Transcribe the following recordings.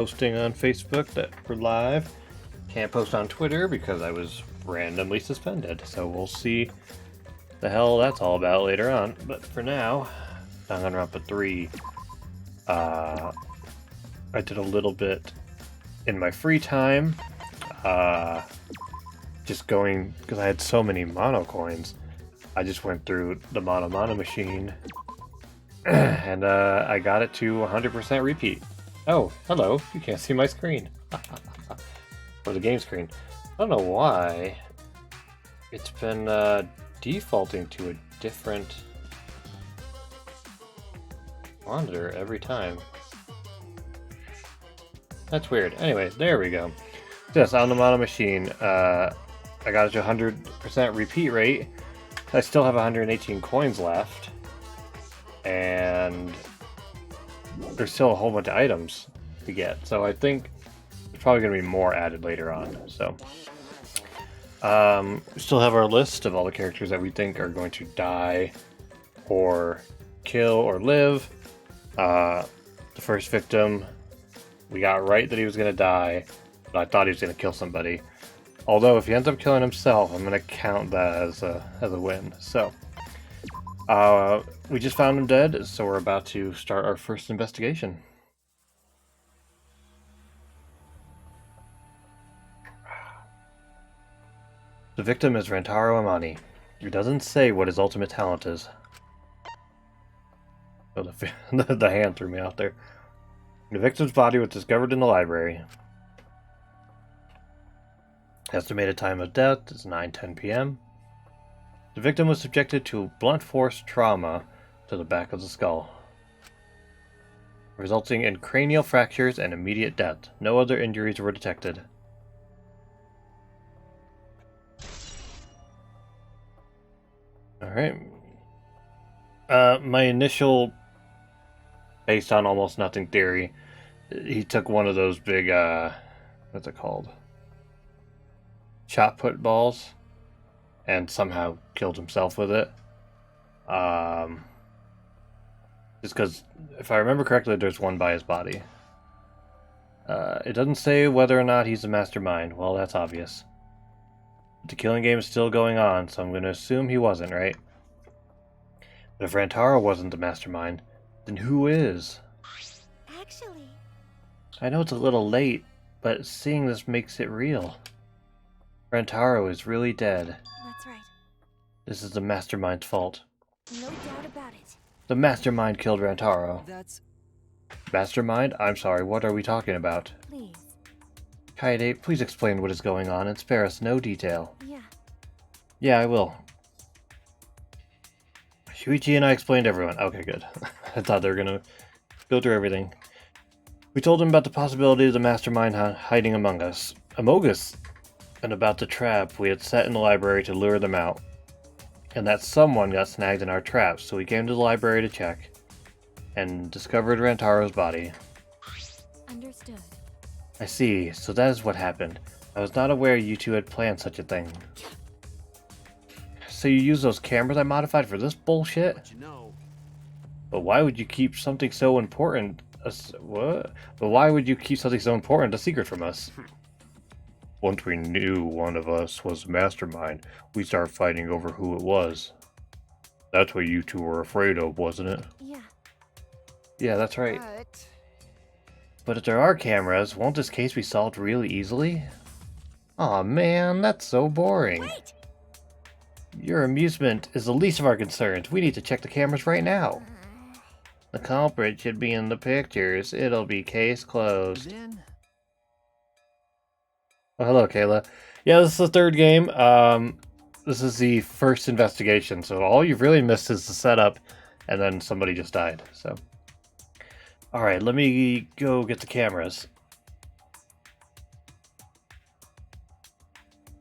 posting on Facebook that we're live. Can't post on Twitter because I was randomly suspended. So we'll see the hell that's all about later on. But for now, Danganronpa 3. I did a little bit in my free time. Just going, because I had so many mono coins, I just went through the mono machine and I got it to 100% repeat. Oh, hello, you can't see my screen. Or the game screen. I don't know why it's been defaulting to a different monitor every time. That's weird. Anyways, there we go. Just on the mono machine, I got it to 100% repeat rate. I still have 118 coins left, and there's still a whole bunch of items to get. So I think there's probably going to be more added later on. So we still have our list of all the characters that we think are going to die, or kill, or live. The first victim, we got right that he was going to die, but I thought he was going to kill somebody. Although if he ends up killing himself, I'm going to count that as a win. So, we just found him dead, so we're about to start our first investigation. The victim is Rantaro Amani. He doesn't say what his ultimate talent is. Oh, the hand threw me out there. The victim's body was discovered in the library. Estimated time of death is 9:10 p.m. The victim was subjected to blunt force trauma to the back of the skull, resulting in cranial fractures and immediate death. No other injuries were detected. Alright. My initial, based on almost nothing theory, he took one of those big, what's it called? Shot put balls, and somehow killed himself with it. Just because, if I remember correctly, there's one by his body. It doesn't say whether or not he's a mastermind. Well, that's obvious. The killing game is still going on, so I'm going to assume he wasn't, right? But if Rantaro wasn't the mastermind, then who is? Actually, I know it's a little late, but seeing this makes it real. Rantaro is really dead. that's right. This is the mastermind's fault. No doubt about it. The mastermind killed Rantaro. That's... Mastermind? I'm sorry, what are we talking about? Please. Kaede, please explain what is going on and spare us no detail. Yeah. Yeah, I will. Shuichi and I explained to everyone. Okay, good. I thought they were gonna go through everything. We told them about the possibility of the mastermind hiding among us. And about the trap we had set in the library to lure them out. And that someone got snagged in our traps, so we came to the library to check. And discovered Rantaro's body. Understood. I see, so that is what happened. I was not aware you two had planned such a thing. So you used those cameras I modified for this bullshit? But you know... But why would you keep something so important... What? But why would you keep something so important a secret from us? Once we knew one of us was the mastermind, we started fighting over who it was. That's what you two were afraid of, wasn't it? Yeah. Yeah, that's right. But... But if there are cameras, won't this case be solved really easily? Aw man, that's so boring. Wait! Your amusement is the least of our concerns. We need to check the cameras right now. The culprit should be in the pictures. It'll be case closed. Then... Oh, hello, Kayla. Yeah, this is the third game. This is the first investigation, so all you've really missed is the setup, and then somebody just died, so. Alright, let me go get the cameras.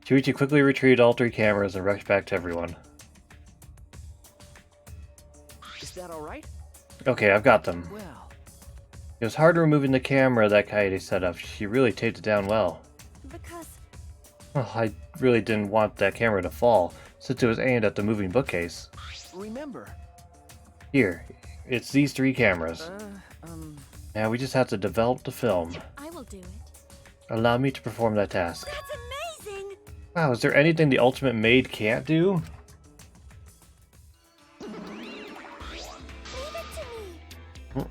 Shuichi quickly retrieved all 3 cameras and rushed back to everyone. Is that alright? Okay, I've got them. Well... It was hard removing the camera that Kaede set up. She really taped it down well. Because... Oh, I really didn't want that camera to fall, since it was aimed at the moving bookcase. Remember... Here, it's these 3 cameras. Now we just have to develop the film. I will I'll do it. Allow me to perform that task. That's amazing! Wow, is there anything the ultimate maid can't do? Leave it to me.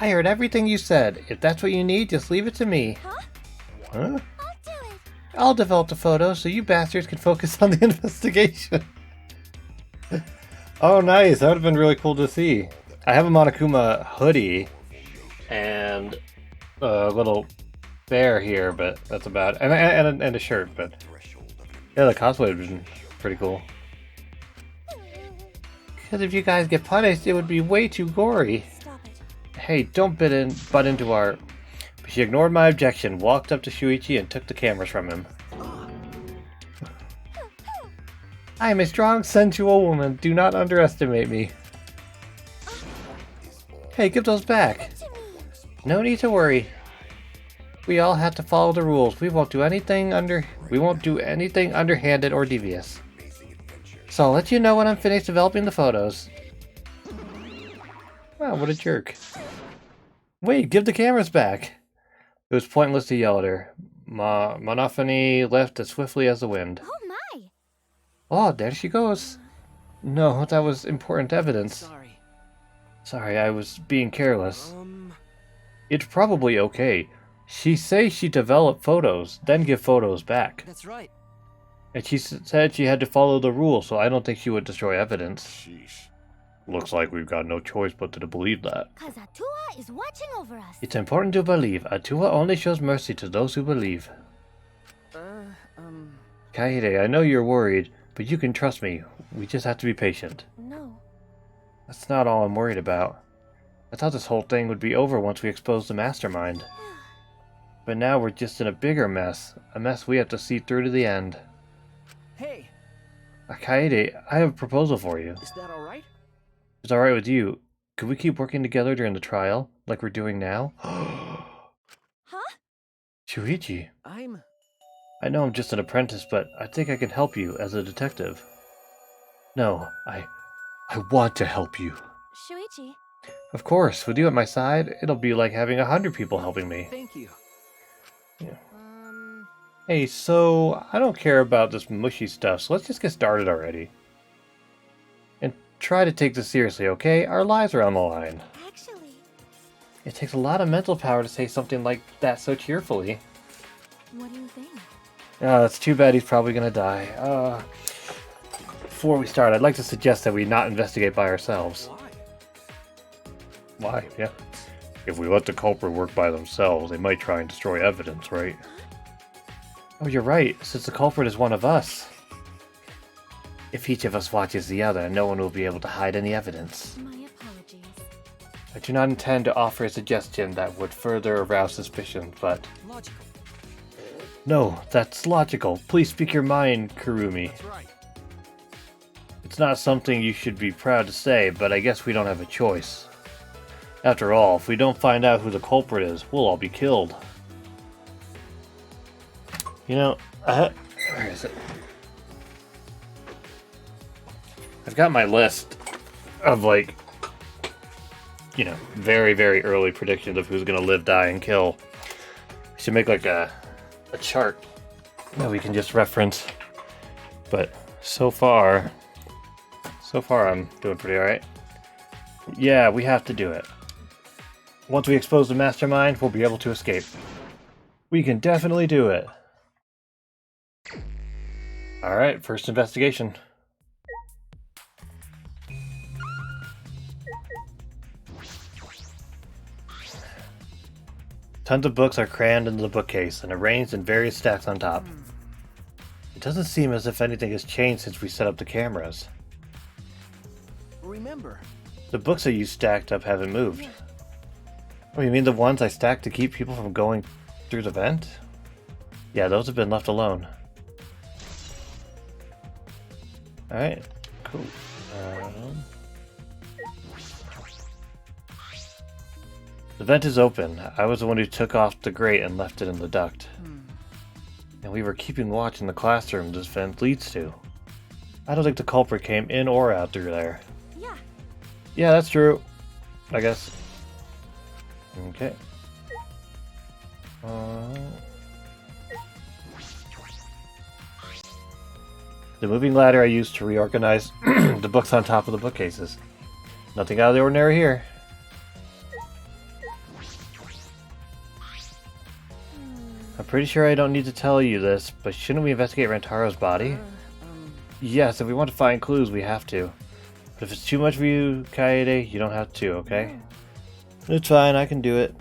I heard everything you said. If that's what you need, just leave it to me. Huh? Huh? I'll do it. I'll develop the photos so you bastards can focus on the investigation. Oh, nice. That would have been really cool to see. I have a Monokuma hoodie and a little bear here, but that's about it. And a shirt, but yeah, the cosplay would have been pretty cool. Because if you guys get punished, it would be way too gory. Stop it. Hey, don't butt into our... She ignored my objection, walked up to Shuichi, and took the cameras from him. I am a strong, sensual woman. Do not underestimate me. Hey, give those back. No need to worry. We all have to follow the rules. We won't do anything underhanded or devious. So I'll let you know when I'm finished developing the photos. Wow, what a jerk. Wait, give the cameras back. It was pointless to yell at her. Monophony left as swiftly as the wind. Oh my! Oh, there she goes. No, that was important evidence. Sorry, I was being careless. It's probably okay. She says she developed photos, then give photos back. That's right. And she said she had to follow the rules, so I don't think she would destroy evidence. Sheesh. Looks like we've got no choice but to believe that. Cause Atua is watching over us. It's important to believe. Atua only shows mercy to those who believe. Kaede, I know you're worried, but you can trust me. We just have to be patient. No. That's not all I'm worried about. I thought this whole thing would be over once we exposed the mastermind. But now we're just in a bigger mess. A mess we have to see through to the end. Hey, Kaede, I have a proposal for you. is that all right? If it's alright with you, could we keep working together during the trial, like we're doing now? Huh? Shuichi, I'm... I know I'm just an apprentice, but I think I can help you as a detective. No, I want to help you. Shuichi. Of course, with you at my side, it'll be like having 100 people helping me. Thank you. Yeah. Hey, so I don't care about this mushy stuff, so let's just get started already. And try to take this seriously, okay? Our lives are on the line. Actually, It takes a lot of mental power to say something like that so cheerfully. what do you think? Oh, it's too bad he's probably gonna die. Before we start, I'd like to suggest that we not investigate by ourselves. Why? Why? Yeah. If we let the culprit work by themselves, they might try and destroy evidence, right? Oh, you're right, since the culprit is one of us. If each of us watches the other, no one will be able to hide any evidence. My apologies. I do not intend to offer a suggestion that would further arouse suspicion, but... Logical. No, that's logical. Please speak your mind, Kurumi. That's right. It's not something you should be proud to say, but I guess we don't have a choice. After all, if we don't find out who the culprit is, we'll all be killed. You know, where is it? I've got my list of, like, you know, very, very early predictions of who's gonna live, die, and kill. We should make, like, a chart that we can just reference. But so far I'm doing pretty alright. Yeah, we have to do it. Once we expose the mastermind, we'll be able to escape. We can definitely do it. Alright, first investigation. Tons of books are crammed into the bookcase and arranged in various stacks on top. It doesn't seem as if anything has changed since we set up the cameras. Remember, The books that you stacked up haven't moved. Oh, you mean the ones I stacked to keep people from going through the vent? Yeah, those have been left alone. Alright, cool. The vent is open. I was the one who took off the grate and left it in the duct. And we were keeping watch in the classroom this vent leads to. I don't think the culprit came in or out through there. Yeah. Yeah, that's true. I guess. Okay. The moving ladder I used to reorganize the books on top of the bookcases. Nothing out of the ordinary here. I'm pretty sure I don't need to tell you this, but shouldn't we investigate Rantaro's body? Yes, if we want to find clues, we have to. But if it's too much for you, Kaede, you don't have to, okay? It's fine, I can do it.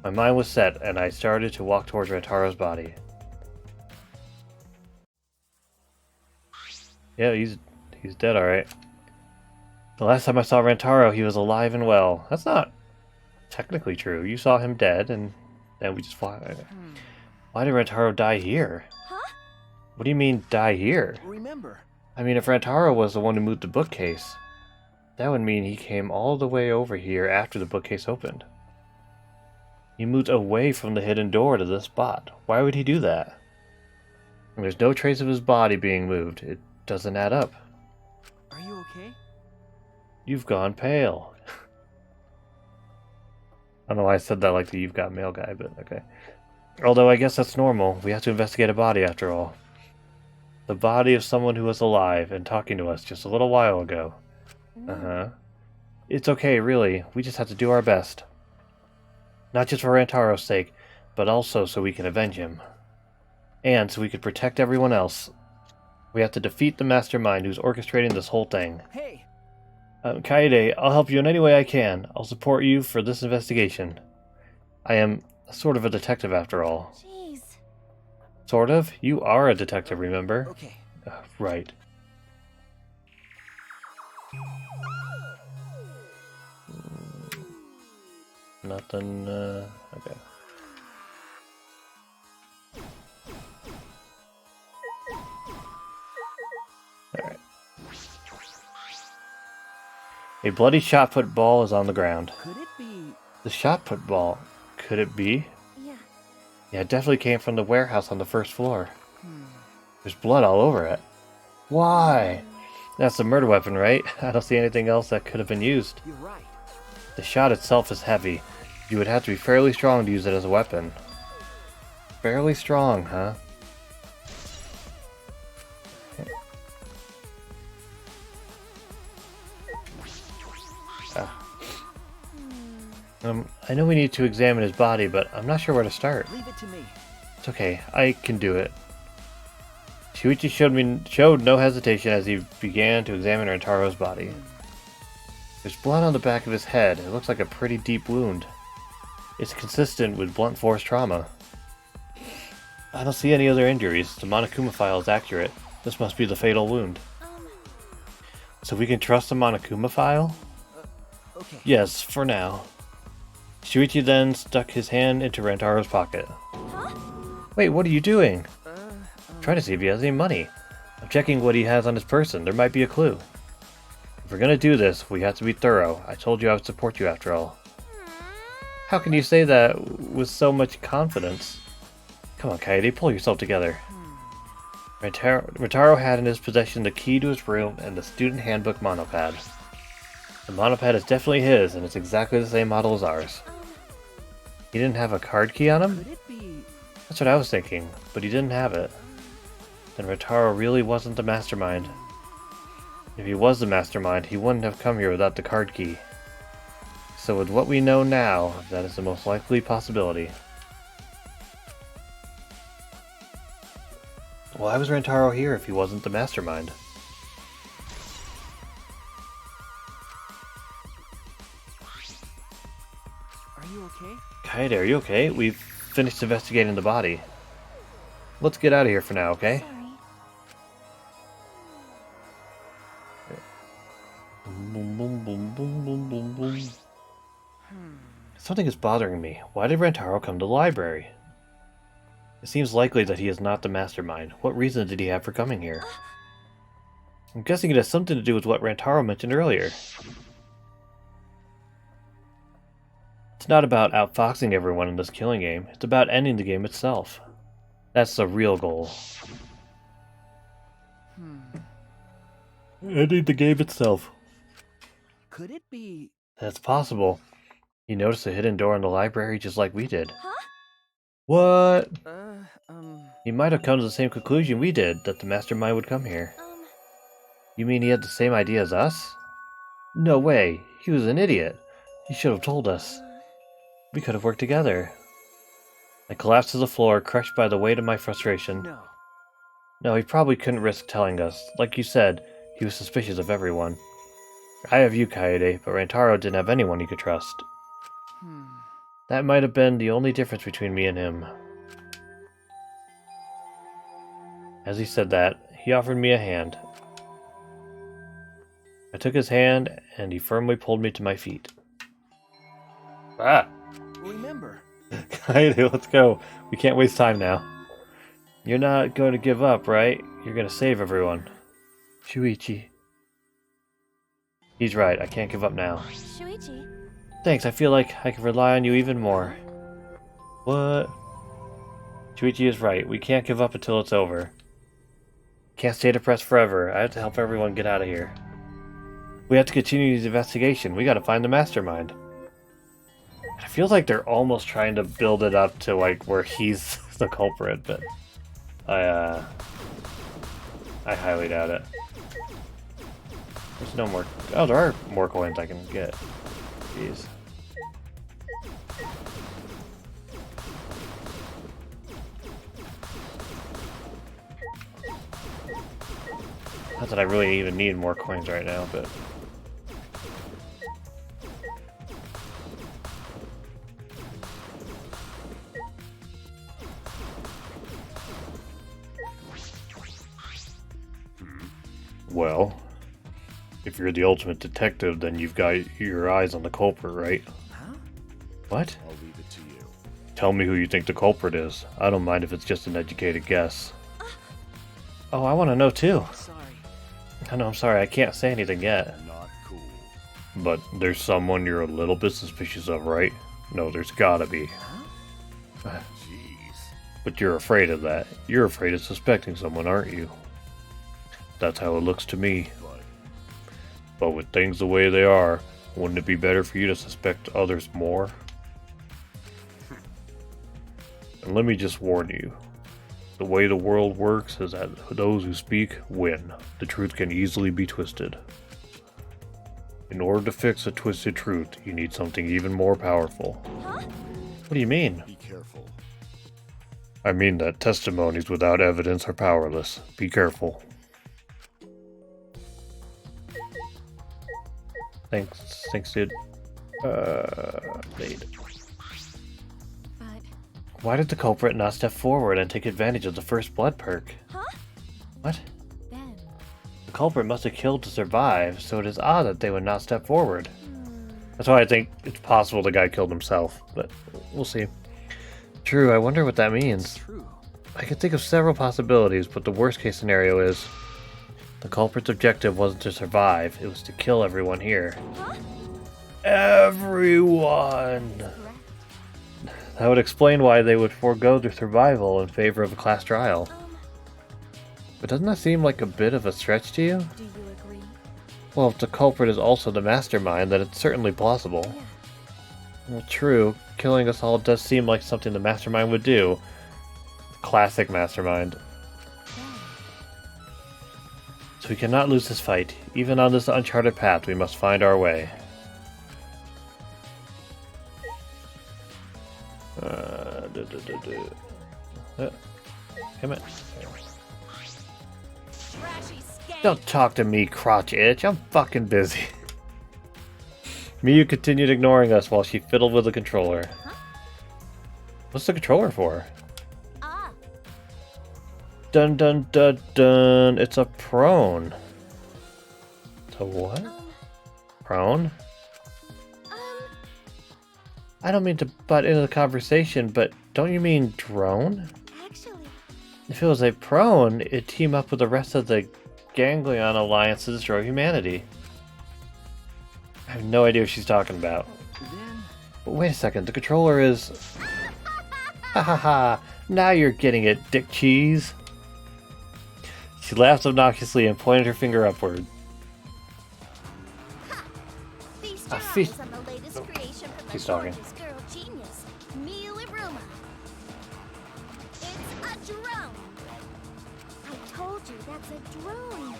My mind was set, and I started to walk towards Rantaro's body. Yeah, he's dead, alright. The last time I saw Rantaro, he was alive and well. That's not technically true. You saw him dead, and then we just fly. Why did Rantaro die here? Huh? What do you mean, die here? Remember. I mean, if Rantaro was the one who moved the bookcase, that would mean he came all the way over here after the bookcase opened. He moved away from the hidden door to this spot. Why would he do that? And there's no trace of his body being moved. It doesn't add up. Are you okay? You've gone pale. I don't know why I said that like the "you've got mail" guy, but okay. Although I guess that's normal. We have to investigate a body after all. The body of someone who was alive and talking to us just a little while ago. Uh-huh. It's okay, really. We just have to do our best. Not just for Rantaro's sake, but also so we can avenge him. And so we could protect everyone else. We have to defeat the mastermind who's orchestrating this whole thing. Hey! Kaede, I'll help you in any way I can. I'll support you for this investigation. I am sort of a detective after all. Jeez. Sort of? You are a detective, remember? Okay. Right. Nothing, okay. Alright. A bloody shot-put ball is on the ground. Could it be? The shot-put ball? Could it be? Yeah. Yeah, it definitely came from the warehouse on the first floor. There's blood all over it. Why? That's a murder weapon, right? I don't see anything else that could have been used. You're right. The shot itself is heavy. You would have to be fairly strong to use it as a weapon. Fairly strong, huh? I know we need to examine his body, but I'm not sure where to start. Leave it to me. It's okay, I can do it. Shuichi showed no hesitation as he began to examine Rantaro's body. There's blood on the back of his head. It looks like a pretty deep wound. It's consistent with blunt force trauma. I don't see any other injuries. The Monokuma file is accurate. This must be the fatal wound. So we can trust the Monokuma file? Okay. Yes, for now. Shuichi then stuck his hand into Rantaro's pocket. Huh? Wait, what are you doing? Trying to see if he has any money. I'm checking what he has on his person. There might be a clue. If we're gonna do this, we have to be thorough. I told you I would support you after all. How can you say that with so much confidence? Come on, Kaede, pull yourself together. Rantaro had in his possession the key to his room and the student handbook monopad. The monopad is definitely his, and it's exactly the same model as ours. He didn't have a card key on him? Could it be? That's what I was thinking, but he didn't have it. Then Rantaro really wasn't the mastermind. If he was the mastermind, he wouldn't have come here without the card key. So with what we know now, that is the most likely possibility. Why was Rantaro here if he wasn't the mastermind? Are you okay? Kaede, are you okay? We've finished investigating the body. Let's get out of here for now, okay? Sorry. Boom, boom, boom, boom, boom, boom, boom. Something is bothering me. Why did Rantaro come to the library? It seems likely that he is not the mastermind. What reason did he have for coming here? I'm guessing it has something to do with what Rantaro mentioned earlier. It's not about outfoxing everyone in this killing game. It's about ending the game itself. That's the real goal. Ending the game itself. Could it be? That's possible. You noticed a hidden door in the library just like we did. Huh? What? Uh, He might have come to the same conclusion we did, that the mastermind would come here. You mean he had the same idea as us? No way. He was an idiot. He should have told us. We could have worked together. I collapsed to the floor, crushed by the weight of my frustration. no. No, he probably couldn't risk telling us. Like you said, he was suspicious of everyone. I have you, Kaede, but Rantaro didn't have anyone he could trust. That might have been the only difference between me and him. As he said that, he offered me a hand. I took his hand, and he firmly pulled me to my feet. Ah! Remember. Kaede, let's go. We can't waste time now. You're not going to give up, right? You're going to save everyone. Shuichi. He's right, I can't give up now. Shuichi. Thanks, I feel like I can rely on you even more. What? Shuichi is right, we can't give up until it's over. Can't stay depressed forever, I have to help everyone get out of here. We have to continue the investigation, we gotta find the mastermind. I feel like they're almost trying to build it up to like where he's the culprit, but I highly doubt it. There's no more. Oh, there are more coins I can get. Jeez. Not that I really even need more coins right now, but. Well, if you're the ultimate detective, then you've got your eyes on the culprit, right? Huh? What? I'll leave it to you. Tell me who you think the culprit is. I don't mind if it's just an educated guess. Oh, I want to know too. Sorry. I'm sorry, I can't say anything yet. Not cool. But there's someone you're a little bit suspicious of, right? No, there's gotta be. Huh? Jeez. But you're afraid of that. You're afraid of suspecting someone, aren't you? That's how it looks to me. But with things the way they are, wouldn't it be better for you to suspect others more? And let me just warn you. The way the world works is that those who speak win. The truth can easily be twisted. In order to fix a twisted truth, you need something even more powerful. Huh? What do you mean? Be careful. I mean that testimonies without evidence are powerless. Be careful. Thanks, dude. Made. But Why did the culprit not step forward and take advantage of the first blood perk? huh? What? Then. The culprit must have killed to survive, so it is odd that they would not step forward. That's why I think it's possible the guy killed himself, but we'll see. True, I wonder what that means. True. I can think of several possibilities, but the worst case scenario is the culprit's objective wasn't to survive, it was to kill everyone here. Huh? Everyone! Correct. That would explain why they would forego their survival in favor of a class trial. But doesn't that seem like a bit of a stretch to you? Do you agree? Well, if the culprit is also the mastermind, then it's certainly plausible. Yeah. Well, true. Killing us all does seem like something the mastermind would do. Classic mastermind. Then. So we cannot lose this fight. Even on this uncharted path, we must find our way. Come on. Trashy skank. Don't talk to me, crotch itch. I'm fucking busy. Miyu continued ignoring us while she fiddled with the controller. Huh? What's the controller for? Ah. Dun dun dun dun. It's a prone. It's a what? Prone? I don't mean to butt into the conversation, but don't you mean drone? Actually. If it was a prone, it'd team up with the rest of the Ganglion Alliance to destroy humanity. I have no idea what she's talking about. Then. But wait a second, the controller is... Ha ha ha, now you're getting it, dick cheese. She laughed obnoxiously and pointed her finger upward. Feast Ah, your feast- eyes on the latest creation from She's the talking. gorgeous girl genius, Miyu Iruma. a drone.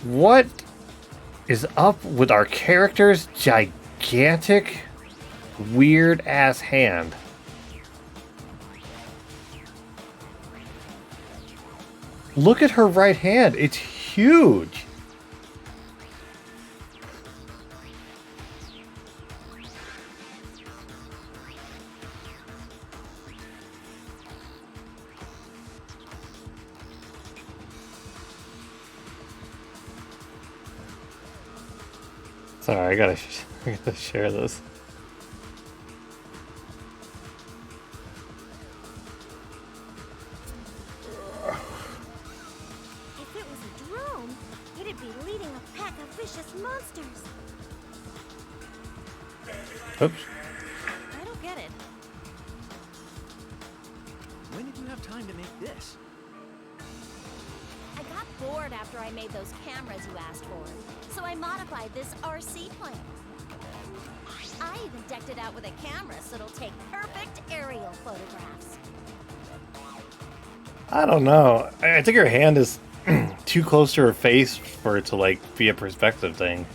What is up with our character's gigantic, weird-ass hand? Look at her right hand. It's huge. Sorry, I gotta share this. If it was a drone, it'd be leading a pack of vicious monsters. Oops. I don't get it. When did you have time to make this? I got bored after I made those cameras you asked for, so I modified this RC plane. I even decked it out with a camera so it'll take perfect aerial photographs. I don't know. I think her hand is too close to her face for it to like be a perspective thing.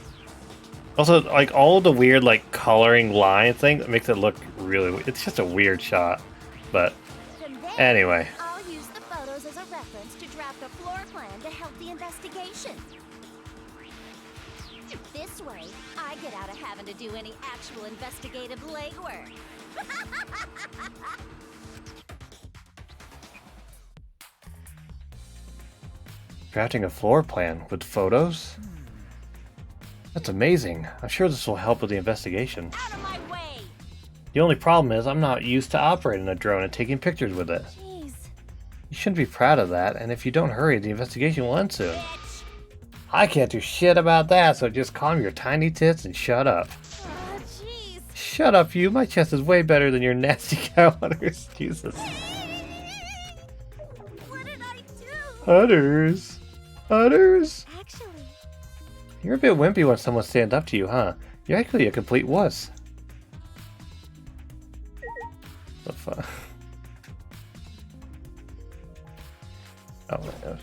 Also, like all the weird like coloring line thing that makes it look really. It's just a weird shot. But From there, anyway, I'll use the photos as a reference to draft a floor plan to help the investigation. This way, I get out of having to do any actual investigative legwork. drafting a floor plan with photos. That's amazing. I'm sure this will help with the investigation. Out of my way! The only problem is I'm not used to operating a drone and taking pictures with it. Jeez. You shouldn't be proud of that, and if you don't hurry, the investigation will end soon. Bitch! I can't do shit about that, so just calm your tiny tits and shut up. Oh, jeez. Shut up, you. My chest is way better than your nasty cow hunters. Jesus. What did I do? Hunters. Hunters. Actually, You're a bit wimpy when someone stands up to you, huh? You're actually a complete wuss. The fuck? Oh my god.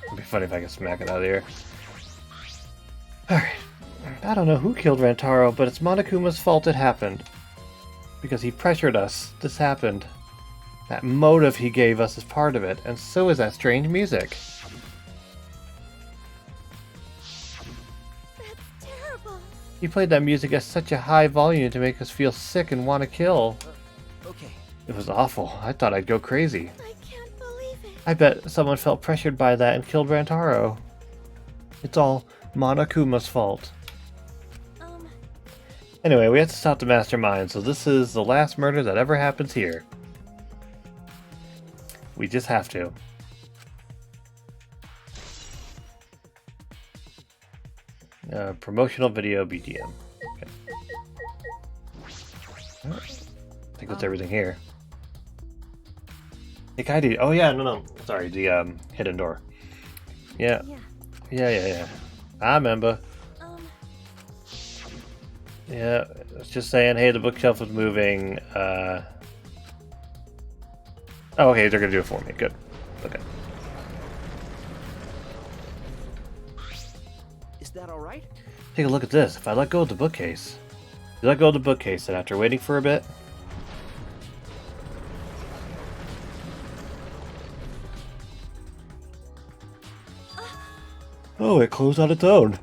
It'd be funny if I could smack it out of here. Alright. I don't know who killed Rantaro, but it's Monokuma's fault it happened. Because he pressured us. This happened. That motive he gave us is part of it, and so is that strange music. that's terrible. He played that music at such a high volume to make us feel sick and want to kill. Okay. It was awful. I thought I'd go crazy. I can't believe it. I bet someone felt pressured by that and killed Rantaro. It's all Monokuma's fault. Anyway, we have to stop the mastermind, so this is the last murder that ever happens here. We just have to. Promotional video BGM. Okay. I think that's everything here. Hey, Kaidi. Oh yeah, no. Sorry, the hidden door. Yeah. Yeah. I remember. Yeah, it's just saying, hey, the bookshelf was moving. Oh, okay, they're gonna do it for me. Good. Okay. Is that all right? Take a look at this. If I let go of the bookcase, you let go of the bookcase, and after waiting for a bit, oh, it closed on its own.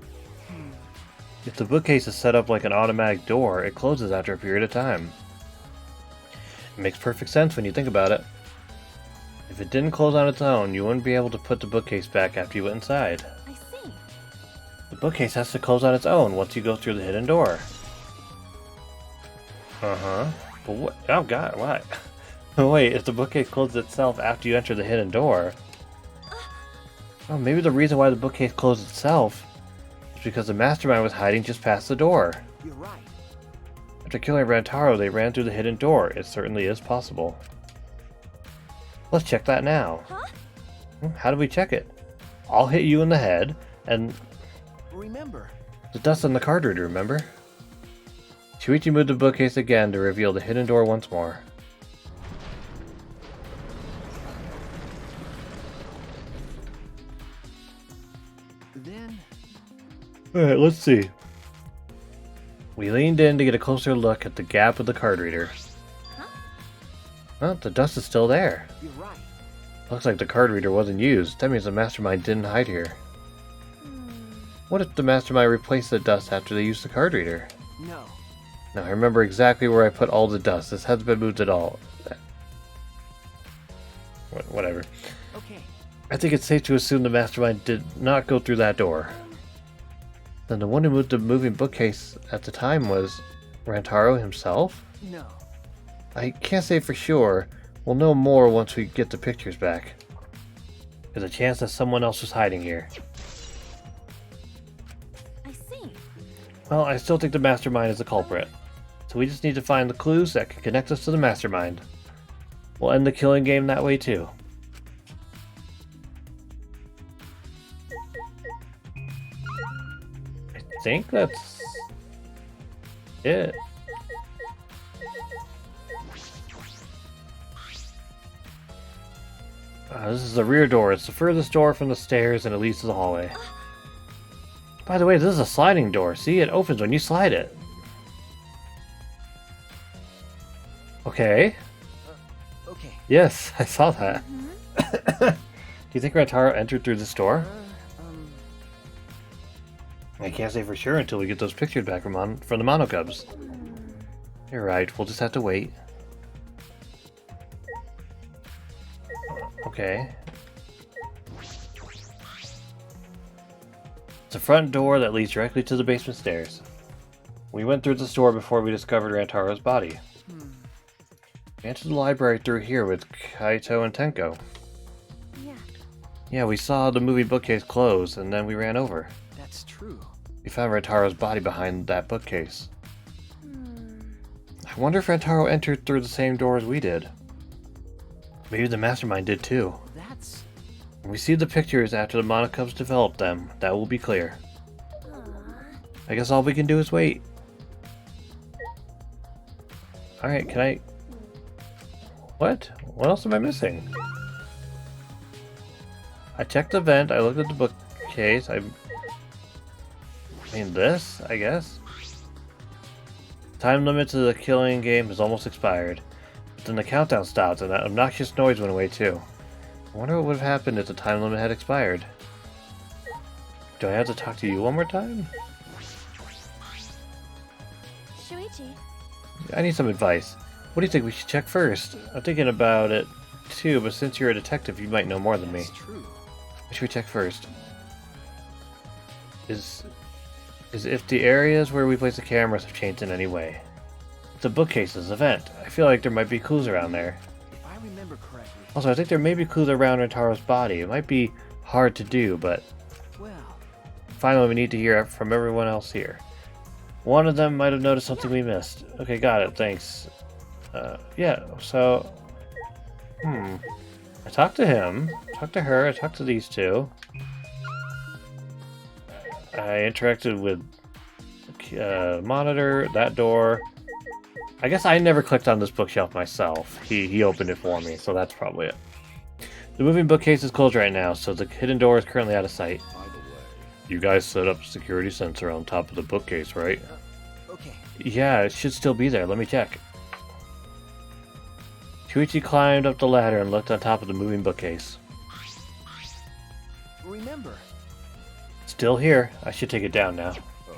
If the bookcase is set up like an automatic door, it closes after a period of time. It makes perfect sense when you think about it. If it didn't close on its own, you wouldn't be able to put the bookcase back after you went inside. I see. The bookcase has to close on its own once you go through the hidden door. Uh-huh. But what? Oh god, why? Wait, if the bookcase closes itself after you enter the hidden door... Oh, maybe the reason why the bookcase closed itself is because the mastermind was hiding just past the door. You're right. After killing Rantaro, they ran through the hidden door. It certainly is possible. Let's check that now. Huh? How do we check it? I'll hit you in the head, and Remember. the dust on the card reader, remember? Shuichi moved the bookcase again to reveal the hidden door once more. Alright, let's see. We leaned in to get a closer look at the gap of the card reader. Huh? Well, the dust is still there. You're right. Looks like the card reader wasn't used. That means the mastermind didn't hide here. What if the mastermind replaced the dust after they used the card reader? No. Now, I remember exactly where I put all the dust. This hasn't been moved at all. Whatever. Okay. I think it's safe to assume the mastermind did not go through that door. Then the one who moved the moving bookcase at the time was Rantaro himself? No. I can't say for sure. We'll know more once we get the pictures back. There's a chance that someone else was hiding here. I see. Well, I still think the mastermind is the culprit. So we just need to find the clues that can connect us to the mastermind. We'll end the killing game that way too. I think that's it. This is the rear door. It's the furthest door from the stairs and it leads to the hallway. By the way, this is a sliding door. See, it opens when you slide it. Okay. Okay. Yes, I saw that. Do you think Rantaro entered through this door? I can't say for sure until we get those pictures back from the Mono Cubs. You're right, we'll just have to wait. Okay. It's a front door that leads directly to the basement stairs. We went through this door before we discovered Rantaro's body. We entered the library through here with Kaito and Tenko. Yeah. Yeah, we saw the movie bookcase close, and then we ran over. That's true. We found Rantaro's body behind that bookcase. I wonder if Rantaro entered through the same door as we did. Maybe the mastermind did too. That's... When we see the pictures after the Mono Cubs develop them, that will be clear. I guess all we can do is wait. Alright, can I... What? What else am I missing? I checked the vent, I looked at the bookcase, I mean this, I guess? Time limit to the killing game has almost expired. But then the countdown stopped and that obnoxious noise went away too. I wonder what would have happened if the time limit had expired. Do I have to talk to you one more time? Shuichi. I need some advice. What do you think we should check first? I'm thinking about it too, but since you're a detective, you might know more than me. That's true. What should we check first? Is if the areas where we place the cameras have changed in any way. The bookcases, event. I feel like there might be clues around there. If I remember correctly... Also, I think there may be clues around Rantaro's body. It might be hard to do, but Well... finally we need to hear from everyone else here. One of them might have noticed something we missed. Okay, got it, thanks. Yeah, so... I talked to him, talked to her, I talked to these two. I interacted with monitor, that door. I guess I never clicked on this bookshelf myself. He opened it for me, so that's probably it. The moving bookcase is closed right now, so the hidden door is currently out of sight. By the way... You guys set up a security sensor on top of the bookcase, right? Okay. Yeah, it should still be there. Let me check. Shuichi climbed up the ladder and looked on top of the moving bookcase. Remember... Still here. I should take it down now. Oh.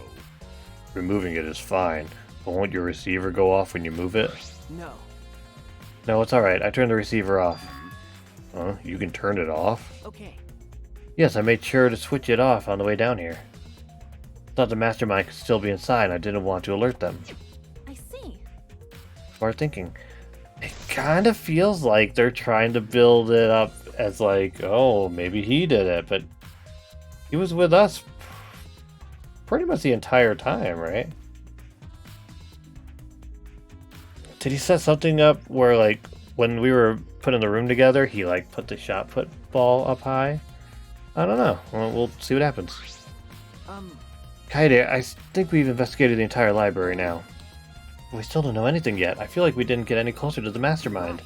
Removing it is fine, but won't your receiver go off when you move it? No. No, it's alright. I turned the receiver off. Huh? You can turn it off? Okay. Yes, I made sure to switch it off on the way down here. Thought the mastermind could still be inside and I didn't want to alert them. I see. Smart thinking. It kind of feels like they're trying to build it up as like, oh, maybe he did it, but he was with us pretty much the entire time, right? Did he set something up where, like, when we were put in the room together, he, like, put the shot put ball up high? I don't know. Well, we'll see what happens. Kaede, I think we've investigated the entire library now. We still don't know anything yet. I feel like we didn't get any closer to the mastermind.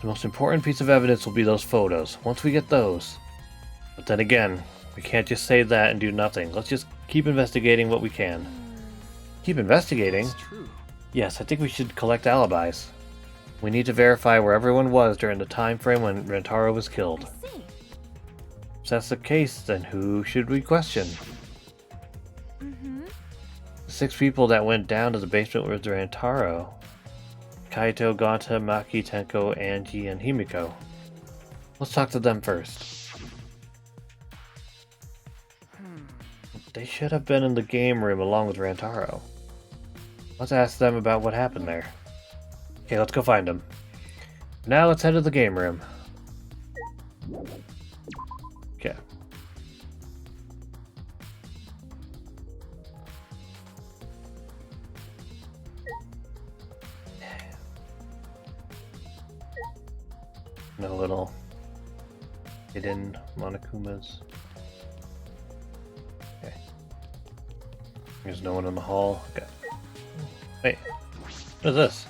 The most important piece of evidence will be those photos, once we get those. But then again, we can't just say that and do nothing. Let's just keep investigating what we can. Keep investigating? It's true. Yes, I think we should collect alibis. We need to verify where everyone was during the time frame when Rentaro was killed. I see. If that's the case, then who should we question? The 6 people that went down to the basement with Rentaro. Kaito, Gonta, Maki, Tenko, Angie, and Himiko. Let's talk to them first. They should have been in the game room along with Rantaro. Let's ask them about what happened there. Okay, let's go find them. Now let's head to the game room. Okay. No little hidden Monokumas. Okay. There's no one in the hall. Okay. Wait. What is this?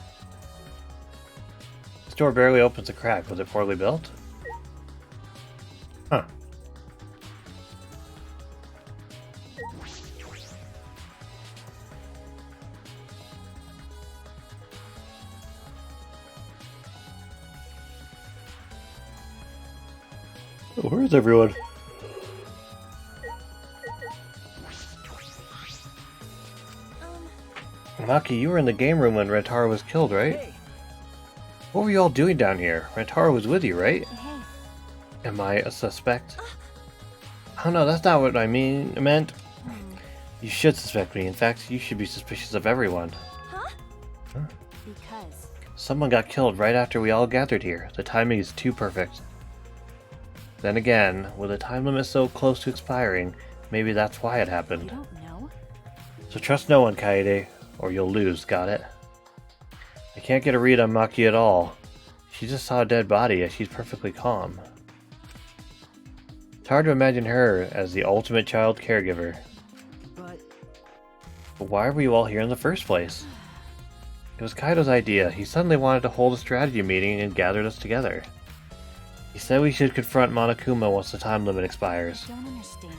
This door barely opens a crack. Was it poorly built? Huh. Where is everyone? Maki, you were in the game room when Rentaro was killed, right? Hey, What were you all doing down here? Rentaro was with you, right? Hey. Am I a suspect? Oh no, that's not what I meant. You should suspect me. In fact, you should be suspicious of everyone. Huh? Huh? Because. Someone got killed right after we all gathered here. The timing is too perfect. Then again, with the time limit so close to expiring, maybe that's why it You happened. don't know? So trust no one, Kaede, or you'll lose, got it? I can't get a read on Maki at all. She just saw a dead body, yet she's perfectly calm. It's hard to imagine her as the ultimate child caregiver. but But why were you all here in the first place? It was Kaido's idea. He suddenly wanted to hold a strategy meeting and gathered us together. He said we should confront Monokuma once the time limit expires. I don't understand.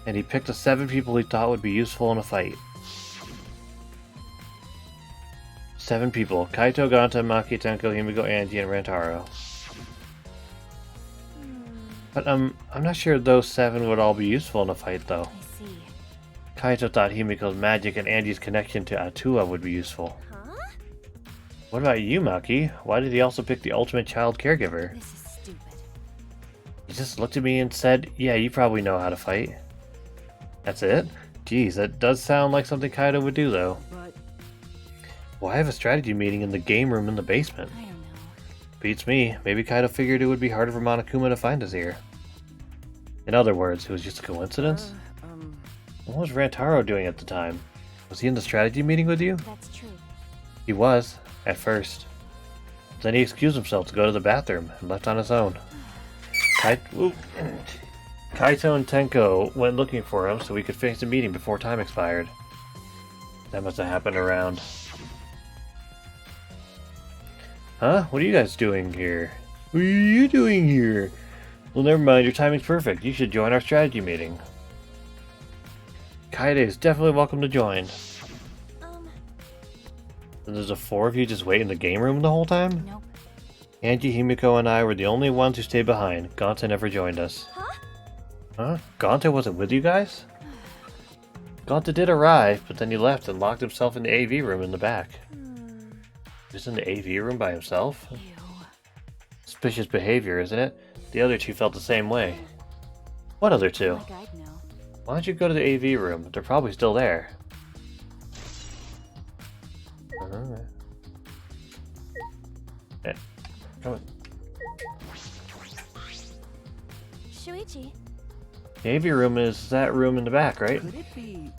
And he picked the 7 people he thought would be useful in a fight. 7 people. Kaito, Gonta, Maki, Tenko, Himiko, Angie, and Rantaro. But I'm not sure those 7 would all be useful in a fight, though. I see. Kaito thought Himiko's magic and Angie's connection to Atua would be useful. Huh? What about you, Maki? Why did he also pick the ultimate child caregiver? This is stupid. He just looked at me and said, yeah, you probably know how to fight. That's it? Geez, that does sound like something Kaito would do, though. but Why have a strategy meeting in the game room in the basement? I don't know. Beats me. Maybe Kaito figured it would be harder for Monokuma to find us here. In other words, it was just a coincidence? What was Rantaro doing at the time? Was he in the strategy meeting with you? That's true. He was, at first. Then he excused himself to go to the bathroom and left on his own. Kaito and Tenko went looking for him so we could finish the meeting before time expired. That must have happened around... Huh? What are you guys doing here? What are you doing here? Well, never mind, your timing's perfect. You should join our strategy meeting. Kaede is definitely welcome to join. And there's the 4 of you just wait in the game room the whole time? Nope. Angie, Himiko, and I were the only ones who stayed behind. Gonta never joined us. Huh? Huh? Gonta wasn't with you guys? Gonta did arrive, but then he left and locked himself in the AV room in the back. He was in the AV room by himself? Ew. Suspicious behavior, isn't it? The other 2 felt the same way. What other 2? Like I'd know. Why don't you go to the AV room? They're probably still there. Yeah. Come on. Shuichi. The AV room is that room in the back, right? could it be?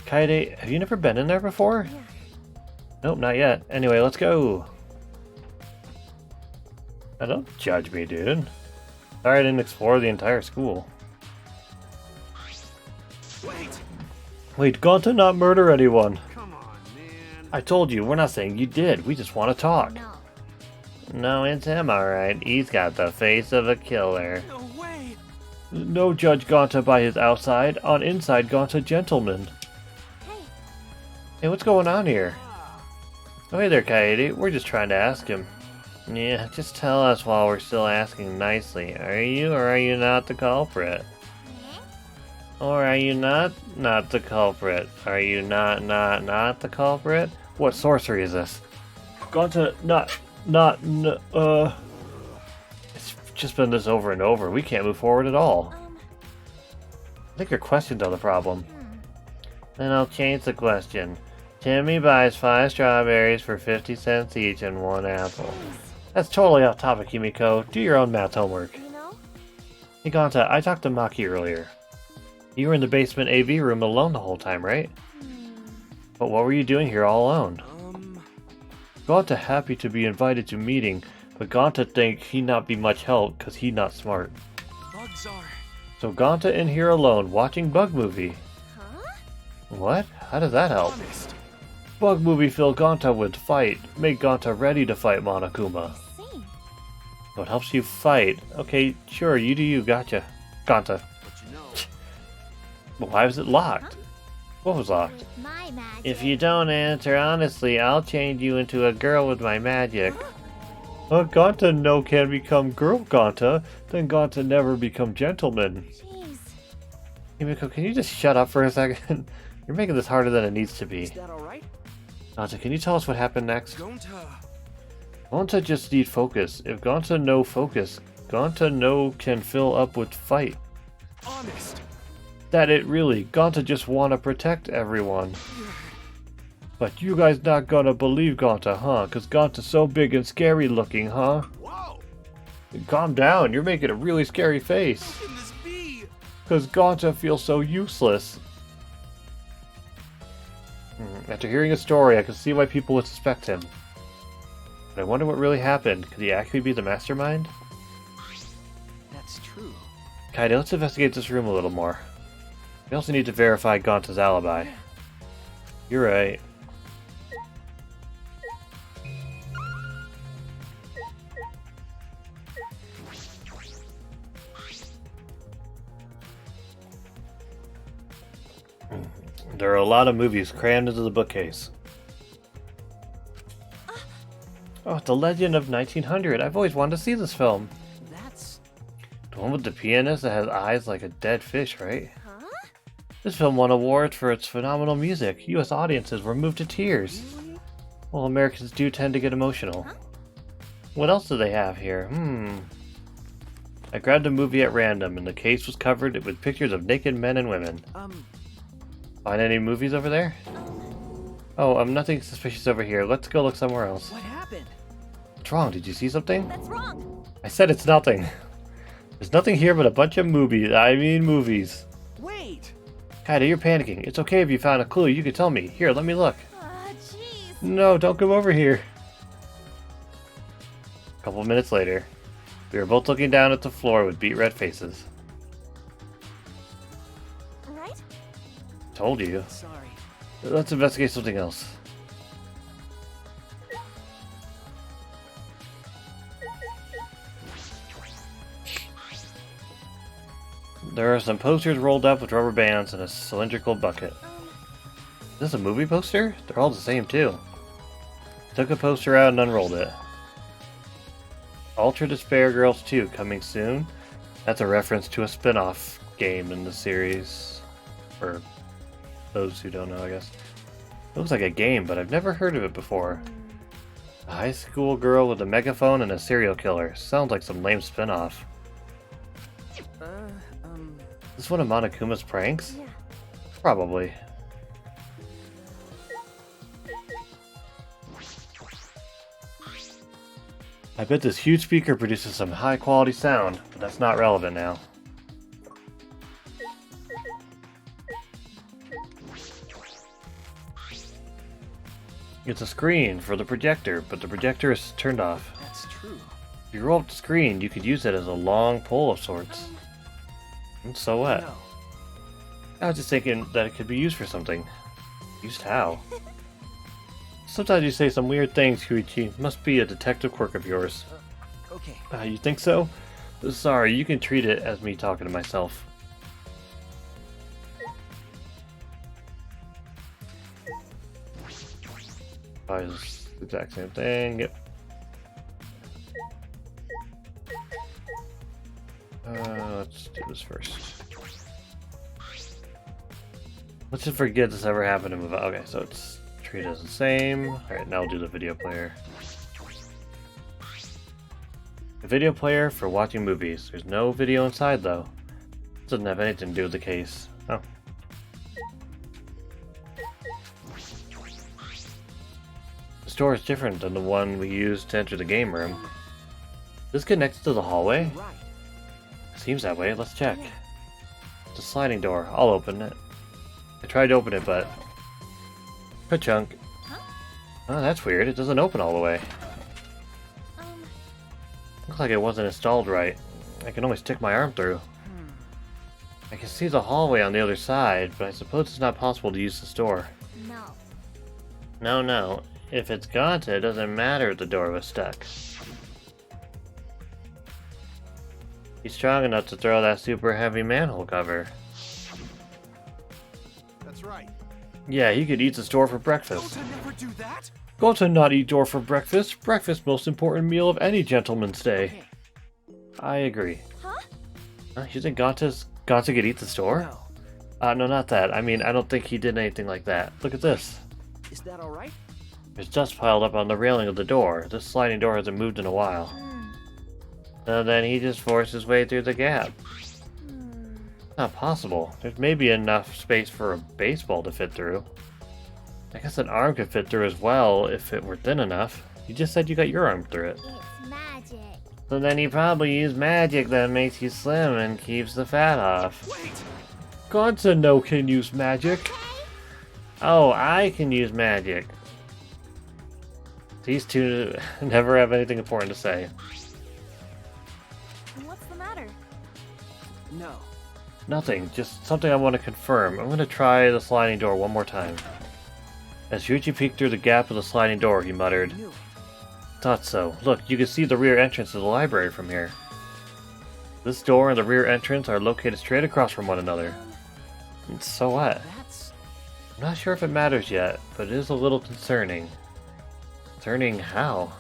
Kaede, have you never been in there before? Yeah. Nope, not yet. Anyway, let's go. Now, don't judge me, dude. Sorry I didn't explore the entire school. Wait! Wait, Gonta not murder anyone. Come on, man. I told you, we're not saying you did. We just want to talk. No. No, it's him, alright. He's got the face of a killer. No way! No judge Gonta by his outside, on inside Gonta gentleman. Hey, Hey, what's going on here? Oh, hey there, Coyote. We're just trying to ask him. Yeah, just tell us while we're still asking nicely. Are you or are you not the culprit? Or are you not the culprit? Are you not the culprit? What sorcery is this? Gonta, It's just been this over and over. We can't move forward at all. I think your questions are the problem. Then I'll change the question. Timmy buys 5 strawberries for 50 cents each and 1 apple. That's totally off topic, Himiko. Do your own math homework. you know? Hey Gonta, I talked to Maki earlier. You were in the basement AV room alone the whole time, right? But what were you doing here all alone? Gonta happy to be invited to meeting, but Gonta think he not be much help cause he not smart. Bugs are. So Gonta in here alone watching bug movie. Huh? What? How does that help? Honest. Bug movie fill Gonta with fight. Make Gonta ready to fight Monokuma. See. So it helps you fight. Okay, sure, you do you, gotcha. Gonta. But you know. But why was it locked? What was locked? With my magic. If you don't answer honestly, I'll change you into a girl with my magic. Gonta no can become girl Gonta, then Gonta never become gentleman. Jeez. Himiko, can you just shut up for a second? You're making this harder than it needs to be. Is that alright? Gonta, can you tell us what happened next? Gonta. Gonta just need focus. If Gonta no focus, Gonta no can fill up with fight. Honest. That it really, Gonta just wanna protect everyone. But you guys not gonna believe Gonta, huh? Cause Gonta's so big and scary looking, huh? Whoa. Calm down, you're making a really scary face. How can this be? Cause Gonta feels so useless. After hearing his story, I can see why people would suspect him. But I wonder what really happened. Could he actually be the mastermind? That's true. Kaide, let's investigate this room a little more. We also need to verify Gonta's alibi. You're right. There are a lot of movies crammed into the bookcase. Oh, The Legend of 1900. I've always wanted to see this film. That's. The one with the pianist that has eyes like a dead fish, right? Huh? This film won awards for its phenomenal music. US audiences were moved to tears. Well, Americans do tend to get emotional. What else do they have here? I grabbed a movie at random, and the case was covered with pictures of naked men and women. Find any movies over there? Oh, nothing suspicious over here. Let's go look somewhere else. What happened? What's wrong? Did you see something? That's wrong. I said it's nothing. There's nothing here but a bunch of movies. I mean movies. Wait. Kaide, you're panicking. It's okay if you found a clue. You could tell me. Here, let me look. Jeez. No, don't come over here. A couple minutes later, we were both looking down at the floor with beet red faces. Right? Told you. Sorry. Let's investigate something else. There are some posters rolled up with rubber bands in a cylindrical bucket. Is this a movie poster? They're all the same too. Took a poster out and unrolled it. Ultra Despair Girls 2 coming soon. That's a reference to a spin-off game in the series. For those who don't know, I guess. It looks like a game, but I've never heard of it before. A high school girl with a megaphone and a serial killer. Sounds like some lame spin-off. Is this one of Monokuma's pranks? Yeah. Probably. I bet this huge speaker produces some high quality sound, but that's not relevant now. It's a screen for the projector, but the projector is turned off. That's true. If you roll up the screen, you could use it as a long pole of sorts. And so what? No. I was just thinking that it could be used for something. Used how? Sometimes you say some weird things, Huichi. Must be a detective quirk of yours. Okay. You think so? Sorry, you can treat it as me talking to myself. Probably the exact same thing. Yep. Let's do this first. Let's just forget this ever happened in okay, so it's treated as the same. Alright, now we'll do the video player. The video player for watching movies. There's no video inside though. Doesn't have anything to do with the case. Oh. The store is different than the one we used to enter the game room. This connects to the hallway? Right. Seems that way. Let's check. It's a sliding door. I'll open it. I tried to open it, but... Ka-chunk. Oh, that's weird. It doesn't open all the way. Looks like it wasn't installed right. I can only stick my arm through. I can see the hallway on the other side, but I suppose it's not possible to use the store. No. No. If it's Ganta, it doesn't matter if the door was stuck. He's strong enough to throw that super heavy manhole cover. That's right. Yeah, he could eat the store for breakfast. Don't never do that. Ganta not eat door for breakfast. Breakfast most important meal of any gentleman's day. Okay. I agree. Huh? You think Ganta could eat the store? No. No, not that. I mean, I don't think he did anything like that. Look at this. Is that all right? There's dust piled up on the railing of the door. This sliding door hasn't moved in a while. And then he just forced his way through the gap. Not possible. There's maybe enough space for a baseball to fit through. I guess an arm could fit through as well if it were thin enough. You just said you got your arm through it. It's magic. So then he probably used magic that makes you slim and keeps the fat off. Wait. Ganta no can use magic. Oh, I can use magic. These two never have anything important to say. What's the matter? No. Nothing, just something I want to confirm. I'm going to try the sliding door one more time. As Yuichi peeked through the gap of the sliding door, he muttered, Knew it. "Thought so. Look, you can see the rear entrance to the library from here. This door and the rear entrance are located straight across from one another." So what? That's I'm not sure if it matters yet, but it is a little concerning. Concerning how?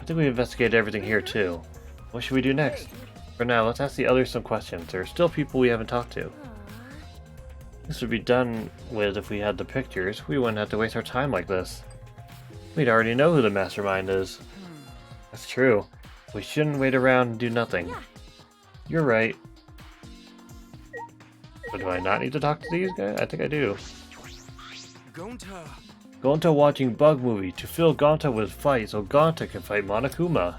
I think we investigated everything here too. What should we do next? For now, let's ask the others some questions. There are still people we haven't talked to. This would be done with if we had the pictures. We wouldn't have to waste our time like this. We'd already know who the mastermind is. That's true. We shouldn't wait around and do nothing. Yeah. You're right. But do I not need to talk to these guys? I think I do. Gonta. Gonta watching bug movie to fill Gonta with fight so Gonta can fight Monokuma.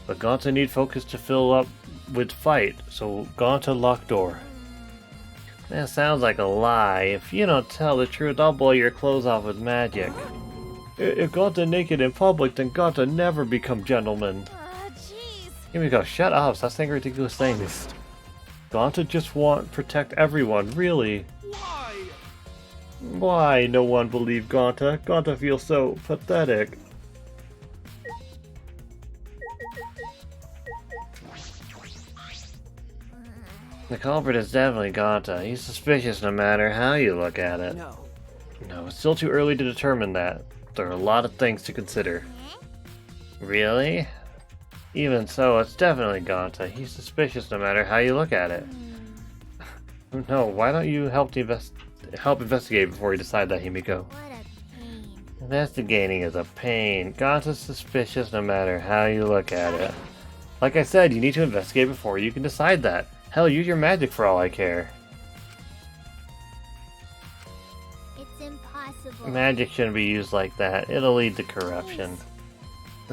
But Gonta need focus to fill up with fight so Gonta lock door. That sounds like a lie. If you don't tell the truth, I'll blow your clothes off with magic. If Gonta naked in public, then Gonta never become gentleman. Jeez. Here we go. Shut up. Stop saying ridiculous things. Gonta just want protect everyone, really. Why? Why no one believed Gonta? Gonta feels so pathetic. The culprit is definitely Gonta. He's suspicious no matter how you look at it. No. No, it's still too early to determine that. There are a lot of things to consider. Really? Even so, it's definitely Gonta. He's suspicious no matter how you look at it. No, why don't you help investigate before you decide that, Himiko? What a pain. Investigating is a pain. Gonta's suspicious no matter how you look at it. Like I said, you need to investigate before you can decide that. Hell, use your magic for all I care. It's impossible. Magic shouldn't be used like that. It'll lead to corruption.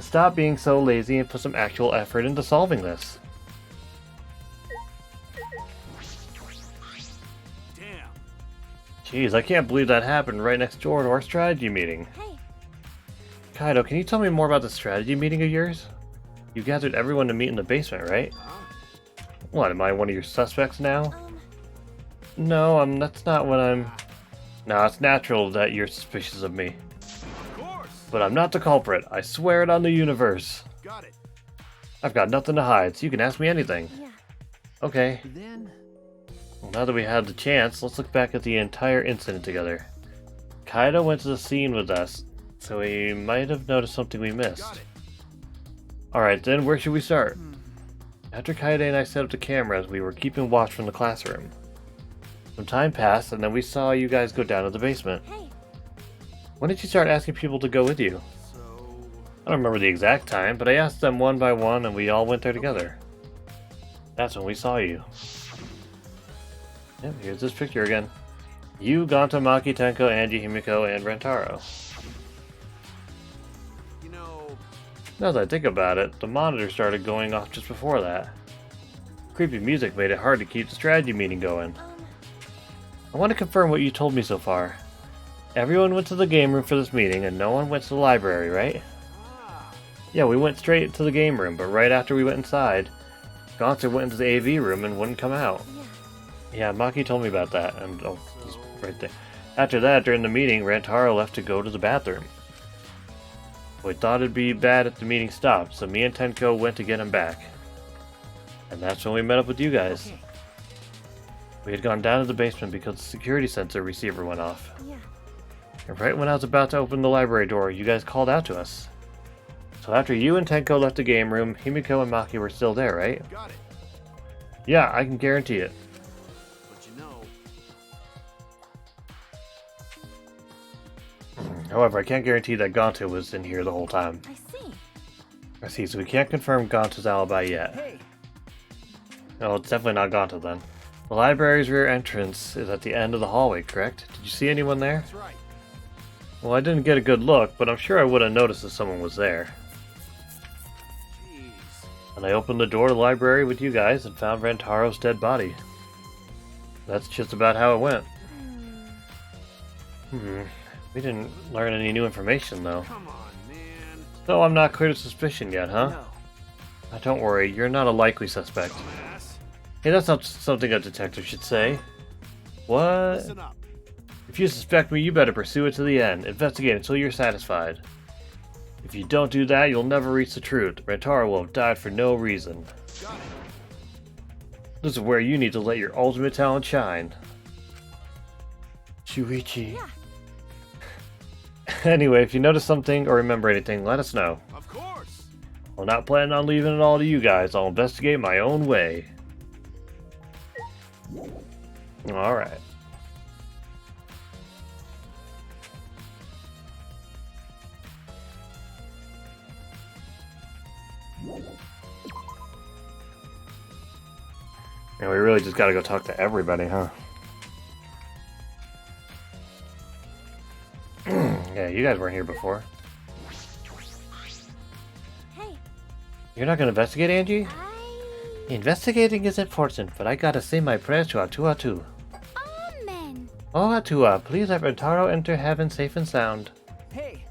Stop being so lazy and put some actual effort into solving this. Damn. Jeez, I can't believe that happened right next door to our strategy meeting. Hey, Kaido, can you tell me more about the strategy meeting of yours? You gathered everyone to meet in the basement, right? What, am I one of your suspects now? No, that's not what I'm... No, it's natural that you're suspicious of me. Of course. But I'm not the culprit. I swear it on the universe. Got it. I've got nothing to hide, so you can ask me anything. Yeah. Okay. Then... Well, now that we had the chance, let's look back at the entire incident together. Kaido went to the scene with us, so he might have noticed something we missed. Got it. Alright then, where should we start? After Kaede and I set up the cameras, we were keeping watch from the classroom. Some time passed, and then we saw you guys go down to the basement. Hey. When did you start asking people to go with you? So... I don't remember the exact time, but I asked them one by one, and we all went there together. That's when we saw you. Yep, here's this picture again. You, Gonta, Maki, Tenko, Angie, Himiko, and Rentaro. You know... Now that I think about it, the monitor started going off just before that. Creepy music made it hard to keep the strategy meeting going. I want to confirm what you told me so far. Everyone went to the game room for this meeting, and no one went to the library, right? Ah, Yeah, we went straight to the game room, but right after we went inside, Gonta went into the AV room and wouldn't come out. Yeah. Yeah, Maki told me about that, and oh, he's right there. After that, during the meeting, Rantaro left to go to the bathroom. We thought it'd be bad if the meeting stopped, so me and Tenko went to get him back. And that's when we met up with you guys. okay. We had gone down to the basement because the security sensor receiver went off. Yeah. And right when I was about to open the library door, you guys called out to us. So after you and Tenko left the game room, Himiko and Maki were still there, right? Got it. Yeah, I can guarantee it. But you know... However, I can't guarantee that Gonta was in here the whole time. I see. I see, so we can't confirm Gonta's alibi yet. Hey! Oh, it's definitely not Gonta then. The library's rear entrance is at the end of the hallway, correct? Did you see anyone there? That's right. Well, I didn't get a good look, but I'm sure I would have noticed if someone was there. Jeez. And I opened the door to the library with you guys and found Rantaro's dead body. That's just about how it went. We didn't learn any new information, though. Come on, man. So I'm not clear to suspicion yet, huh? No. Don't worry, you're not a likely suspect. Dumbass. Hey, that's not something a detective should say. What? Listen up. If you suspect me, you better pursue it to the end. Investigate until you're satisfied. If you don't do that, you'll never reach the truth. Rantaro will have died for no reason. Got it. This is where you need to let your ultimate talent shine. Shuichi. Yeah. Anyway, if you notice something or remember anything, let us know. Of course. I'm not planning on leaving it all to you guys. I'll investigate my own way. Alright. And we really just gotta go talk to everybody, huh? Yeah, you guys weren't here before. Hey. You're not gonna investigate, Angie? Investigating is important, but I gotta say my prayers to Atu. Amen. Oh, Atua, please let Rentaro enter heaven safe and sound. Hey.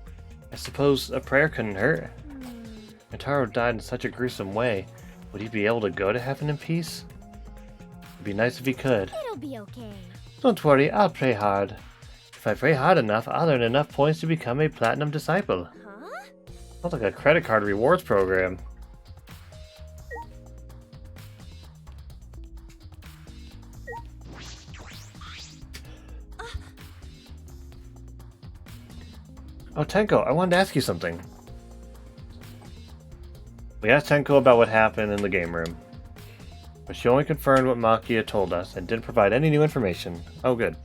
I suppose a prayer couldn't hurt. Rentaro died in such a gruesome way. Would he be able to go to heaven in peace? It'd be nice if he could. It'll be okay. Don't worry, I'll pray hard. If I pray hard enough, I'll earn enough points to become a platinum disciple. Huh? Sounds like a credit card rewards program. Oh, Tenko, I wanted to ask you something. We asked Tenko about what happened in the game room, but she only confirmed what Maki had told us and didn't provide any new information. Oh, good.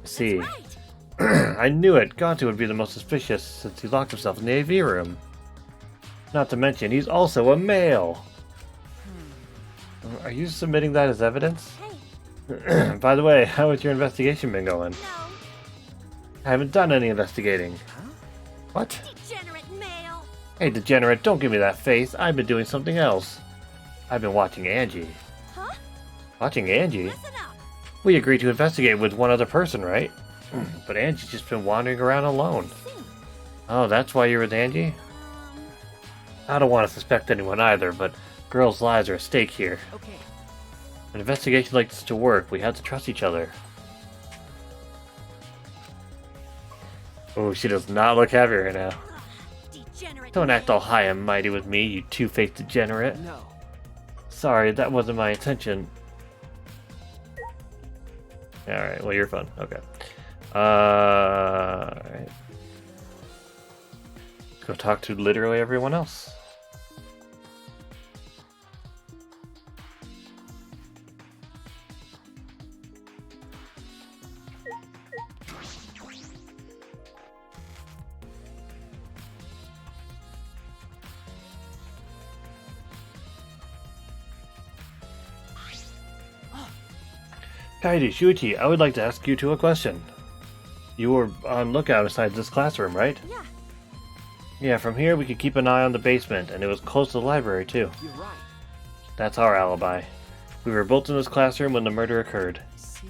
See, Right. I knew it. Gonta would be the most suspicious since he locked himself in the AV room. Not to mention, he's also a male. Are you submitting that as evidence? Hey. By the way, how has your investigation been going? No. I haven't done any investigating. Huh? What? Degenerate male. Hey, degenerate, don't give me that face. I've been doing something else. I've been watching Angie. Huh? Watching Angie? Listen up. We agreed to investigate with one other person, right? But Angie's just been wandering around alone. See. Oh, that's why you're with Angie? I don't want to suspect anyone either, but girls' lives are at stake here. Okay. An investigation like this to work, we have to trust each other. Oh, she does not look happy right now. Degenerate. Don't act all high and mighty with me, you two-faced degenerate. No. Sorry, that wasn't my intention. Alright, well, you're fun. Okay. Alright. Go talk to literally everyone else. Kaidi, Shuichi, I would like to ask you two a question. You were on lookout inside this classroom, right? Yeah. Yeah, from here we could keep an eye on the basement, and it was close to the library, too. You're right. That's our alibi. We were both in this classroom when the murder occurred. I see.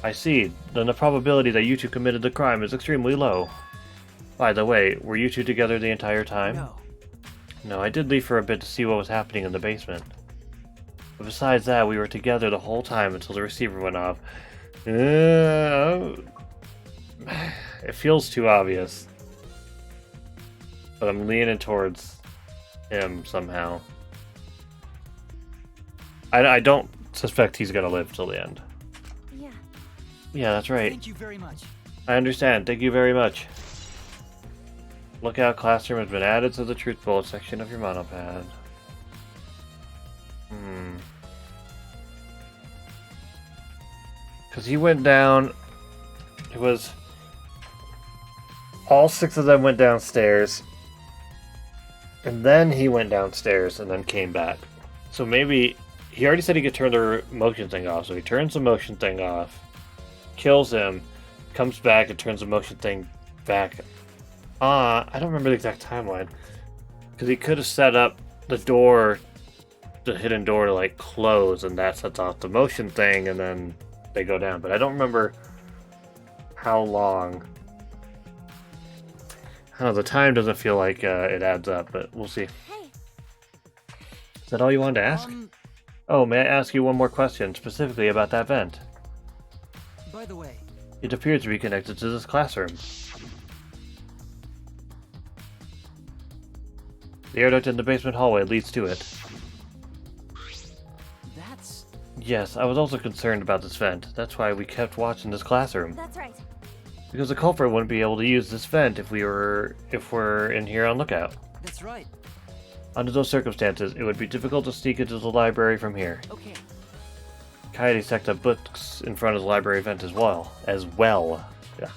I see. Then the probability that you two committed the crime is extremely low. By the way, were you two together the entire time? No. No, I did leave for a bit to see what was happening in the basement. But besides that, we were together the whole time until the receiver went off. It feels too obvious. But I'm leaning towards him somehow. I don't suspect he's gonna live till the end. Yeah. Yeah, that's right. Thank you very much. I understand. Thank you very much. Lookout classroom has been added to the truth bullet section of your monopad. Because he went down. It was. All 6 of them went downstairs. And then he went downstairs and then came back. So maybe. He already said he could turn the motion thing off. So he turns the motion thing off. Kills him. Comes back and turns the motion thing back. I don't remember the exact timeline. Because he could have set up the door. The hidden door to like close. And that sets off the motion thing. And then they go down. But I don't remember how long. I don't know, the time doesn't feel like it adds up, but we'll see. Hey. Is that all you wanted to ask? Oh, may I ask you one more question, specifically about that vent? By the way, It appears to be connected to this classroom. The air duct in the basement hallway leads to it. that's... Yes, I was also concerned about this vent. That's why we kept watching this classroom. That's right. Because the culprit wouldn't be able to use this vent if we're in here on lookout. That's right. Under those circumstances, it would be difficult to sneak into the library from here. Okay. Coyote stacked up books in front of the library vent as well. Yeah.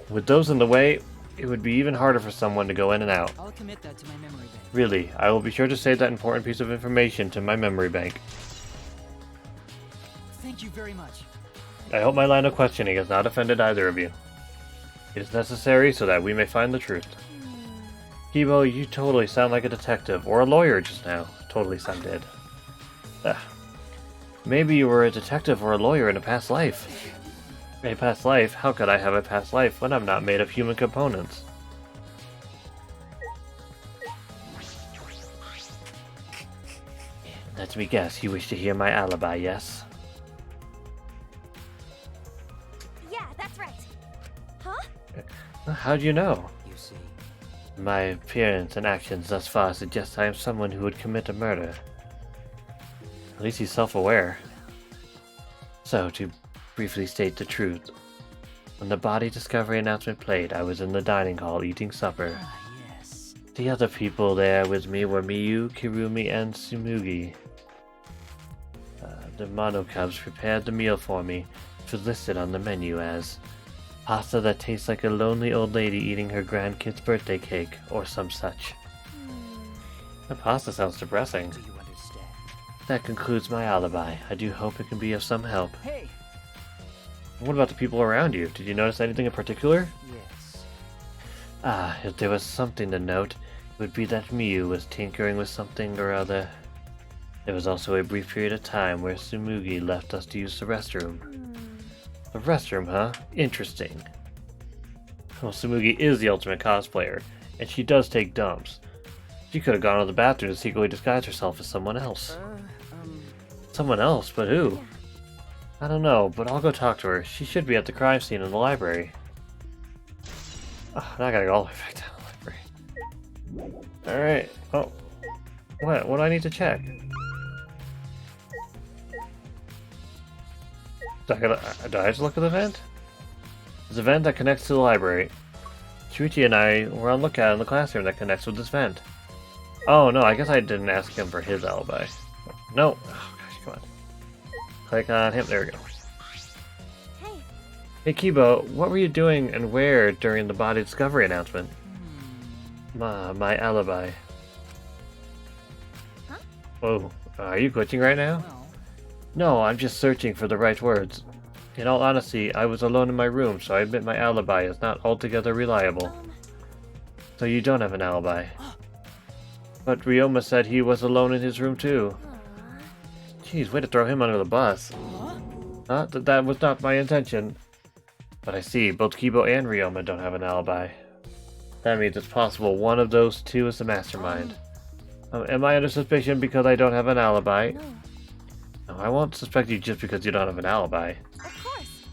With those in the way, it would be even harder for someone to go in and out. I'll commit that to my memory bank. Really, I will be sure to save that important piece of information to my memory bank. Thank you very much. I hope my line of questioning has not offended either of you. It is necessary so that we may find the truth. Kibo, you totally sound like a detective, or a lawyer just now. Totally sounded. Maybe you were a detective or a lawyer in a past life. A past life? How could I have a past life when I'm not made of human components? Let me guess, you wish to hear my alibi, yes? Yeah, that's right. Huh? How'd you know? You see. My appearance and actions thus far suggest I am someone who would commit a murder. At least he's self-aware. So, to briefly state the truth, when the body discovery announcement played, I was in the dining hall eating supper. Ah, yes. The other people there with me were Miyu, Kirumi, and Tsumugi. The Monocubs prepared the meal for me, which was listed on the menu as pasta that tastes like a lonely old lady eating her grandkid's birthday cake, or some such. The pasta sounds depressing. Do you understand? That concludes my alibi. I do hope it can be of some help. Hey! What about the people around you? Did you notice anything in particular? Yes. If there was something to note, it would be that Miyu was tinkering with something or other. There was also a brief period of time where Tsumugi left us to use the restroom. The restroom, huh? Interesting. Well, Tsumugi is the ultimate cosplayer, and she does take dumps. She could have gone to the bathroom to secretly disguise herself as someone else. Someone else? But who? I don't know, but I'll go talk to her. She should be at the crime scene in the library. Oh, now I gotta go all the way back down the library. Alright. Oh. What? What do I need to check? Do I just look at the vent? There's a vent that connects to the library. Shuichi and I were on lookout in the classroom that connects with this vent. Oh no, I guess I didn't ask him for his alibi. No. Oh gosh, come on. Click on him. There we go. Hey, Hey Kibo, what were you doing and where during the body discovery announcement? My alibi. Huh? Oh, are you glitching right now? Well, No, I'm just searching for the right words. In all honesty, I was alone in my room, so I admit my alibi is not altogether reliable. So you don't have an alibi. But Ryoma said he was alone in his room too. aw. Jeez, way to throw him under the bus. That was not my intention. But I see, both Kibo and Ryoma don't have an alibi. That means it's possible one of those two is the mastermind. Am I under suspicion because I don't have an alibi? No, No, I won't suspect you just because you don't have an alibi. of course.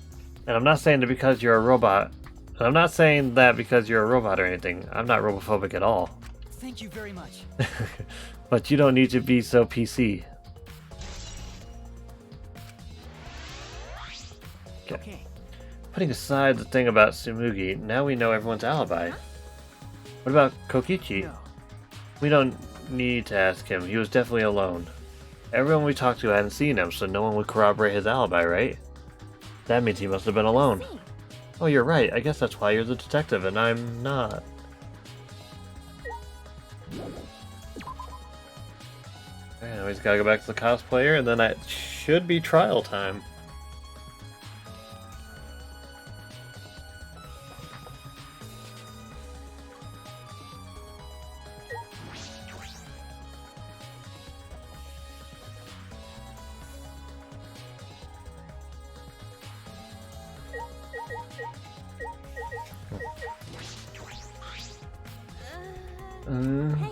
And I'm not saying that because you're a robot. And I'm not saying that because you're a robot or anything. I'm not robophobic at all. thank you very much. But you don't need to be so PC. Okay. Putting aside the thing about Tsumugi, now we know everyone's alibi. What about Kokichi? No. We don't need to ask him. He was definitely alone. Everyone we talked to hadn't seen him, so no one would corroborate his alibi, right? That means he must have been alone. See. Oh, you're right. I guess that's why you're the detective and I'm not. Now he's gotta go back to the cosplayer, and then that should be trial time. Hey,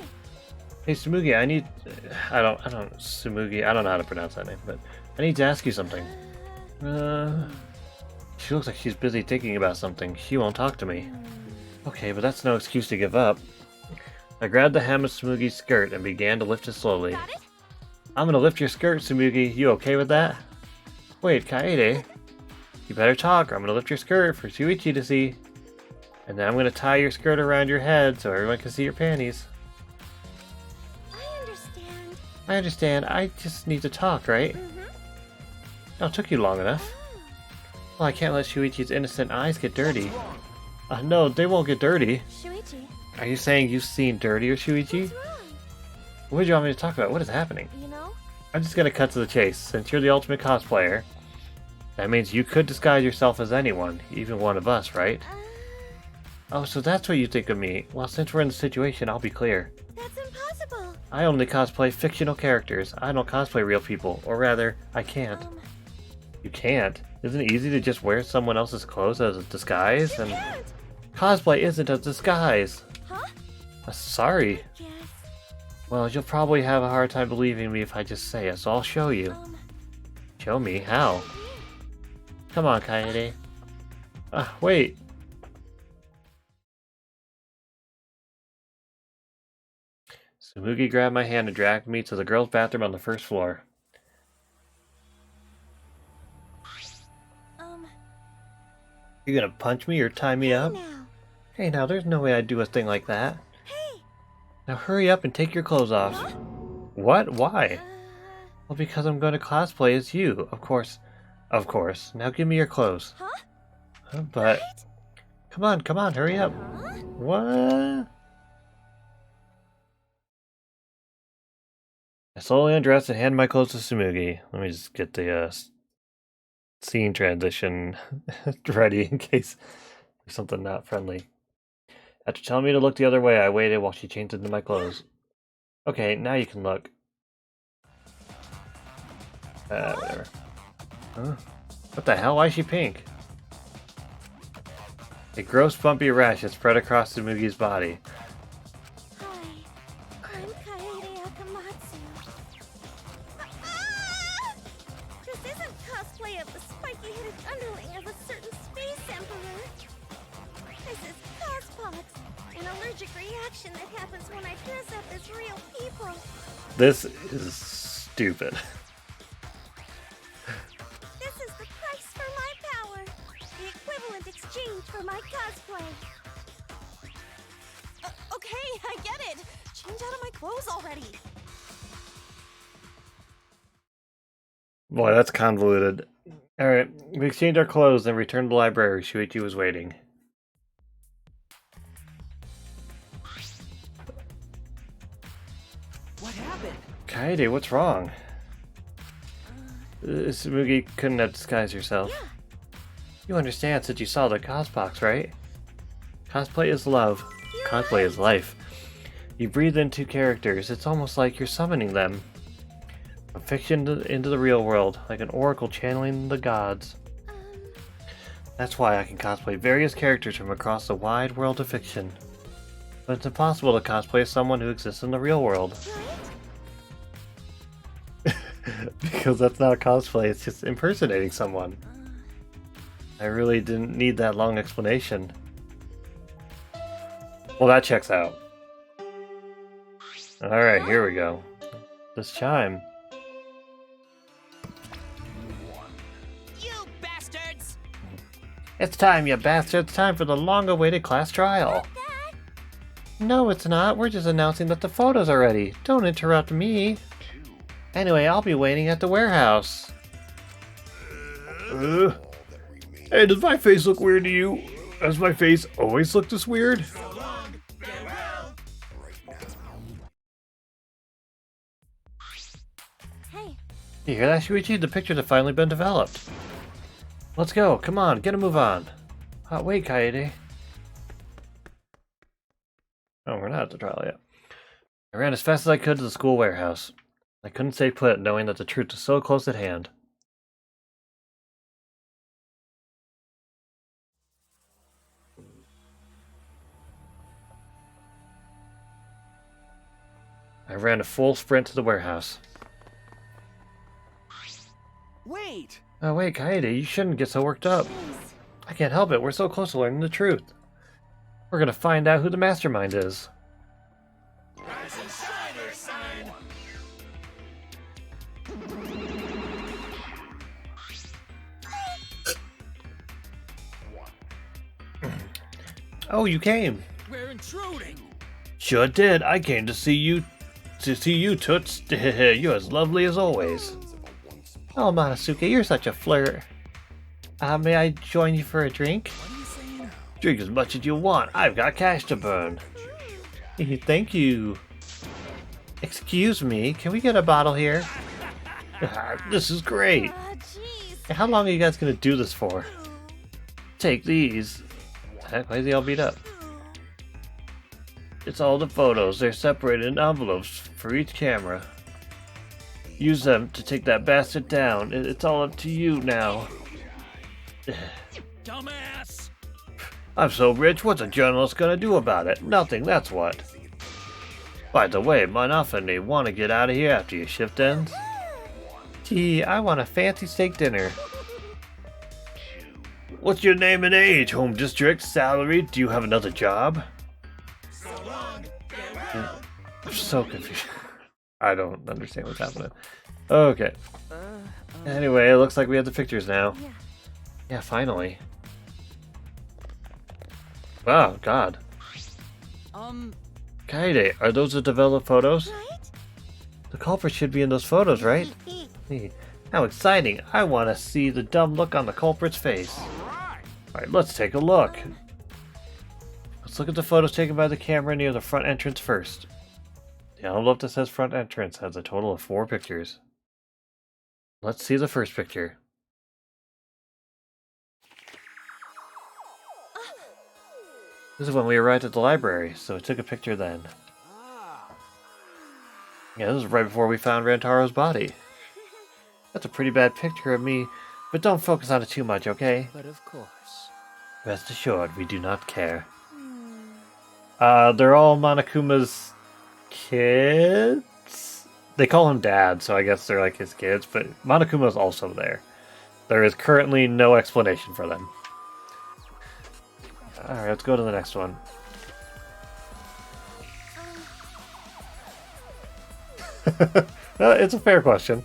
Hey Tsumugi, I don't Tsumugi, I don't know how to pronounce that name, but I need to ask you something. She looks like she's busy thinking about something. She won't talk to me. Okay, but that's no excuse to give up. I grabbed the hem of Tsumugi's skirt and began to lift it slowly. got it? I'm gonna lift your skirt, Tsumugi. You okay with that? Wait, Kaede. You better talk or I'm gonna lift your skirt for Shuichi to see. And then I'm gonna tie your skirt around your head so everyone can see your panties. I understand. I understand. I just need to talk, right? Mm-hmm. Oh, it took you long enough. Well, I can't let Shuichi's innocent eyes get dirty. No, they won't get dirty. Shuichi, Are you saying you've seen dirtier, Shuichi? what's wrong? What do you want me to talk about? What is happening? You know? I'm just gonna cut to the chase. Since you're the ultimate cosplayer, that means you could disguise yourself as anyone, even one of us, right? Oh, so that's what you think of me. Well, since we're in the situation, I'll be clear. That's impossible. I only cosplay fictional characters. I don't cosplay real people. Or rather, I can't. You can't? Isn't it easy to just wear someone else's clothes as a disguise? You And can't. cosplay isn't a disguise. Huh? Sorry. Yes. Well, you'll probably have a hard time believing me if I just say it, so I'll show you. Show me? How? Come on, Kaede. Wait. Tsumugi grabbed my hand and dragged me to the girls' bathroom on the first floor. You gonna punch me or tie me up? Now. Hey, now, there's no way I'd do a thing like that. Hey. Now hurry up and take your clothes off. Huh? What? Why? Well, because I'm going to cosplay as you, of course. Of course. Now give me your clothes. Huh? But... What? Come on, hurry up. Huh? What? I slowly undressed and handed my clothes to Tsumugi. Let me just get the scene transition ready in case there's something not friendly. After telling me to look the other way, I waited while she changed into my clothes. Okay, now you can look. Whatever. Huh? What the hell? Why is she pink? A gross bumpy rash had spread across Tsumugi's body. Hi. I'm Kaede Akamatsu. This isn't cosplay of the spiky-headed underling of a certain space emperor. This is cospox, an allergic reaction that happens when I dress up as real people. This is stupid. This is the price for my power. The equivalent exchange for my cosplay. Okay, I get it. Change out of my clothes already. Boy, that's convoluted. Alright, we exchanged our clothes and returned to the library. Shuichi was waiting. What happened? Kaede, what's wrong? Tsumugi couldn't have disguised herself. Yeah. You understand since you saw the cospox, right? Cosplay is love. Cosplay is life. You breathe into characters. It's almost like you're summoning them. From fiction into the real world, like an oracle channeling the gods. That's why I can cosplay various characters from across the wide world of fiction. But it's impossible to cosplay someone who exists in the real world. Because that's not cosplay, it's just impersonating someone. I really didn't need that long explanation. Well, that checks out. Alright, here we go. This chime. You bastards! It's time, you bastard. It's time for the long-awaited class trial. No, it's not. We're just announcing that the photos are ready. Don't interrupt me. Anyway, I'll be waiting at the warehouse. Hey, does my face look weird to you? Does my face always look this weird? Hey, You hear that, Shuichi? The pictures have finally been developed. Let's go. Come on, get a move on. Wait, Kaede. Oh, we're not at the trial yet. I ran as fast as I could to the school warehouse. I couldn't stay put, knowing that the truth was so close at hand. I ran a full sprint to the warehouse. Wait! Oh, wait, Kaede, you shouldn't get so worked up. please. I can't help it, we're so close to learning the truth. We're gonna find out who the mastermind is. Oh, you came. We're intruding! Sure did. I came to see you, Toots. You're as lovely as always. Oh, Monosuke, you're such a flirt. May I join you for a drink? What are you saying? Drink as much as you want. I've got cash to burn. Thank you. Excuse me, can we get a bottle here? This is great. Jeez. How long are you guys gonna do this for? Take these. Why is he all beat up? It's all the photos. They're separated in envelopes for each camera. Use them to take that bastard down. It's all up to you now. Dumbass! I'm so rich, what's a journalist gonna do about it? Nothing, that's what. By the way, Monofany, wanna get out of here after your shift ends? Gee, I want a fancy steak dinner. What's your name and age? Home district? Salary? Do you have another job? I'm so confused. I don't understand what's happening. Okay. Anyway, it looks like we have the pictures now. Yeah. Yeah, finally. Wow, God. Kaede, are those the developed photos? Right? The culprit should be in those photos, right? How exciting! I want to see the dumb look on the culprit's face. Alright, let's take a look. Let's look at the photos taken by the camera near the front entrance first. The envelope that says front entrance has a total of 4 pictures. Let's see the first picture. This is when we arrived at the library, so we took a picture then. Yeah, this is right before we found Rantaro's body. That's a pretty bad picture of me, but don't focus on it too much, okay? But of course. Rest assured, we do not care. They're all Monokuma's kids? They call him Dad, so I guess they're like his kids, but Monokuma's also there. There is currently no explanation for them. Alright, let's go to the next one. It's a fair question.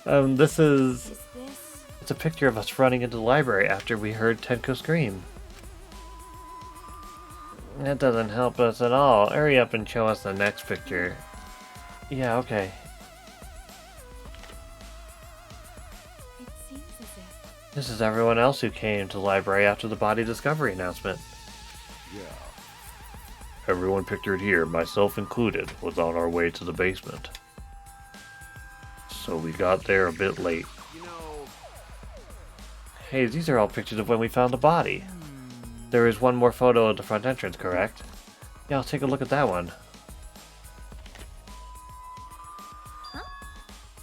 This is... Is this? It's a picture of us running into the library after we heard Tenko scream. That doesn't help us at all. Hurry up and show us the next picture. Yeah, okay. It seems as if. This is everyone else who came to the library after the body discovery announcement. Yeah. Everyone pictured here, myself included, was on our way to the basement. So we got there a bit late. You know, Hey, these are all pictures of when we found the body. There is one more photo of the front entrance, correct? Yeah, I'll take a look at that one.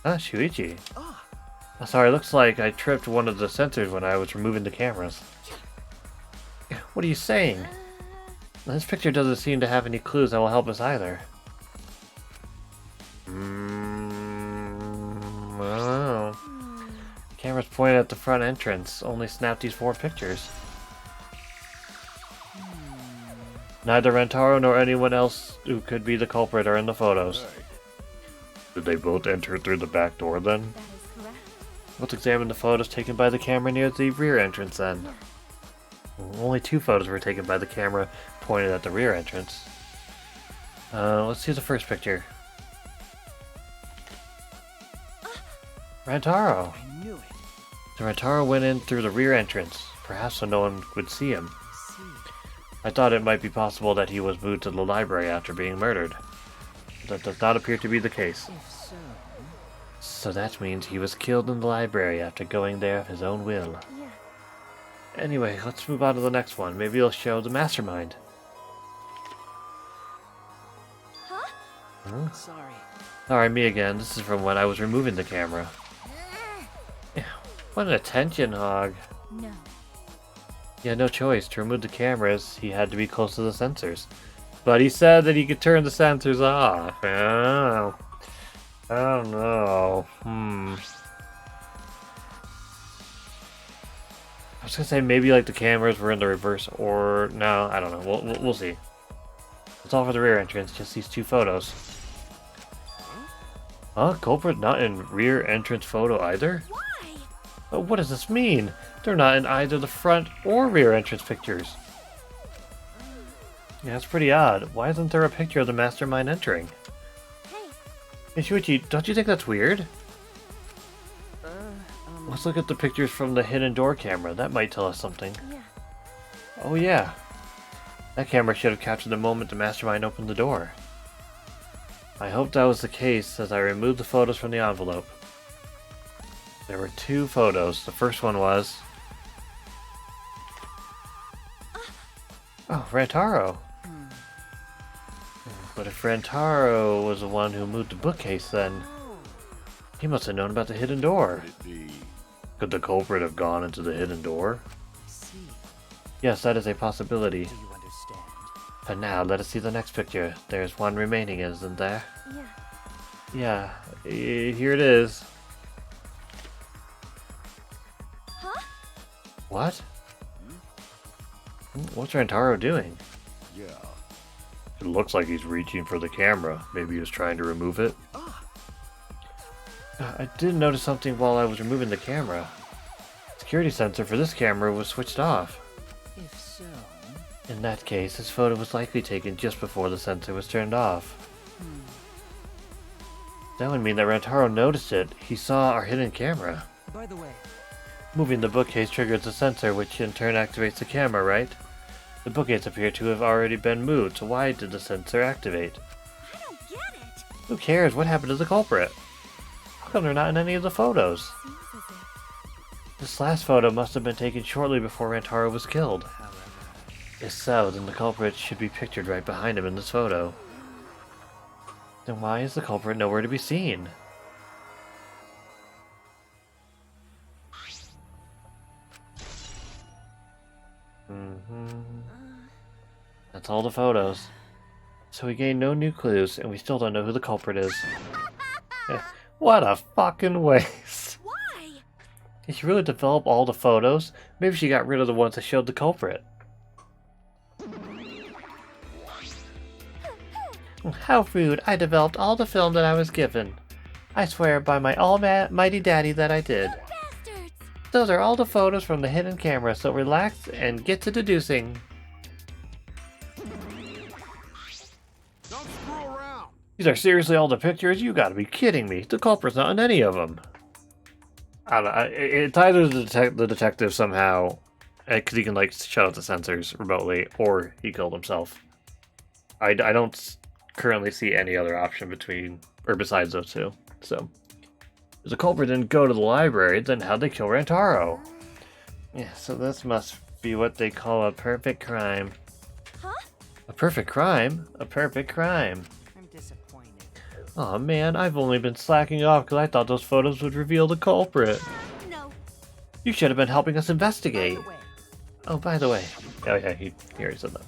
Ah, Shuichi. ah, Oh, sorry, looks like I tripped one of the sensors when I was removing the cameras. What are you saying? This picture doesn't seem to have any clues that will help us either. I don't know. The camera's pointed at the front entrance, only snapped these 4 pictures. Neither Rentaro nor anyone else who could be the culprit are in the photos. Did they both enter through the back door then? That is correct. Let's examine the photos taken by the camera near the rear entrance then. Only 2 photos were taken by the camera pointed at the rear entrance. Let's see the first picture. Rentaro! I knew it. The Rentaro went in through the rear entrance, perhaps so no one would see him. I see. I thought it might be possible that he was moved to the library after being murdered. That does not appear to be the case. If so, So that means he was killed in the library after going there of his own will. Yeah. Anyway, let's move on to the next one. Maybe it'll show the mastermind. Huh? sorry. Alright, me again. This is from when I was removing the camera. What an attention hog. No. He had no choice. To remove the cameras, he had to be close to the sensors. But he said that he could turn the sensors off. I don't know. I was gonna say maybe like the cameras were in the reverse, or no, I don't know. We'll see. It's all for the rear entrance. Just these 2 photos. Huh? Culprit not in rear entrance photo either? Why? What does this mean? They're not in either the front or rear entrance pictures. Yeah, that's pretty odd. Why isn't there a picture of the mastermind entering? Hey. Hey, Shuichi, don't you think that's weird? Let's look at the pictures from the hidden door camera. That might tell us something. Yeah. Oh yeah. That camera should have captured the moment the mastermind opened the door. I hope that was the case as I removed the photos from the envelope. There were 2 photos. The first one was... Oh, Rentaro. But if Rentaro was the one who moved the bookcase, then he must have known about the hidden door. Could the culprit have gone into the hidden door? I see. Yes, that is a possibility. Do you understand? But now, let us see the next picture. There's one remaining, isn't there? Yeah. Yeah, here it is. Huh? What? What's Rentaro doing? Yeah. It looks like he's reaching for the camera. Maybe he was trying to remove it. Ah, I did notice something while I was removing the camera. Security sensor for this camera was switched off. if so, In that case, this photo was likely taken just before the sensor was turned off. That would mean that Rentaro noticed it. He saw our hidden camera. by the way, Moving the bookcase triggers the sensor, which in turn activates the camera, right? The bookcase appear to have already been moved, so why did the sensor activate? I don't get it. Who cares? What happened to the culprit? How come they're not in any of the photos? Seems as if. This last photo must have been taken shortly before Rentaro was killed. however, If so, then the culprit should be pictured right behind him in this photo. Then why is the culprit nowhere to be seen? That's all the photos. So we gained no new clues, and we still don't know who the culprit is. What a fucking waste. Why? Did she really develop all the photos? Maybe she got rid of the ones that showed the culprit. How rude. I developed all the film that I was given. I swear by my almighty daddy that I did. Bastards! Those are all the photos from the hidden camera, so relax and get to deducing. Don't screw around. These are seriously all the pictures? You gotta be kidding me. The culprit's not in any of them. I don't know. It's either the detective somehow, because he can like shut out the sensors remotely, or he killed himself. I don't currently see any other option between or besides those two. So, if the culprit didn't go to the library, then how'd they kill Rantaro? Yeah, so this must be what they call a perfect crime. Huh? A perfect crime? A perfect crime. I'm disappointed. Aw man, I've only been slacking off because I thought those photos would reveal the culprit. No. You should have been helping us investigate. By the way, Oh, by the way. Oh yeah, he already said that.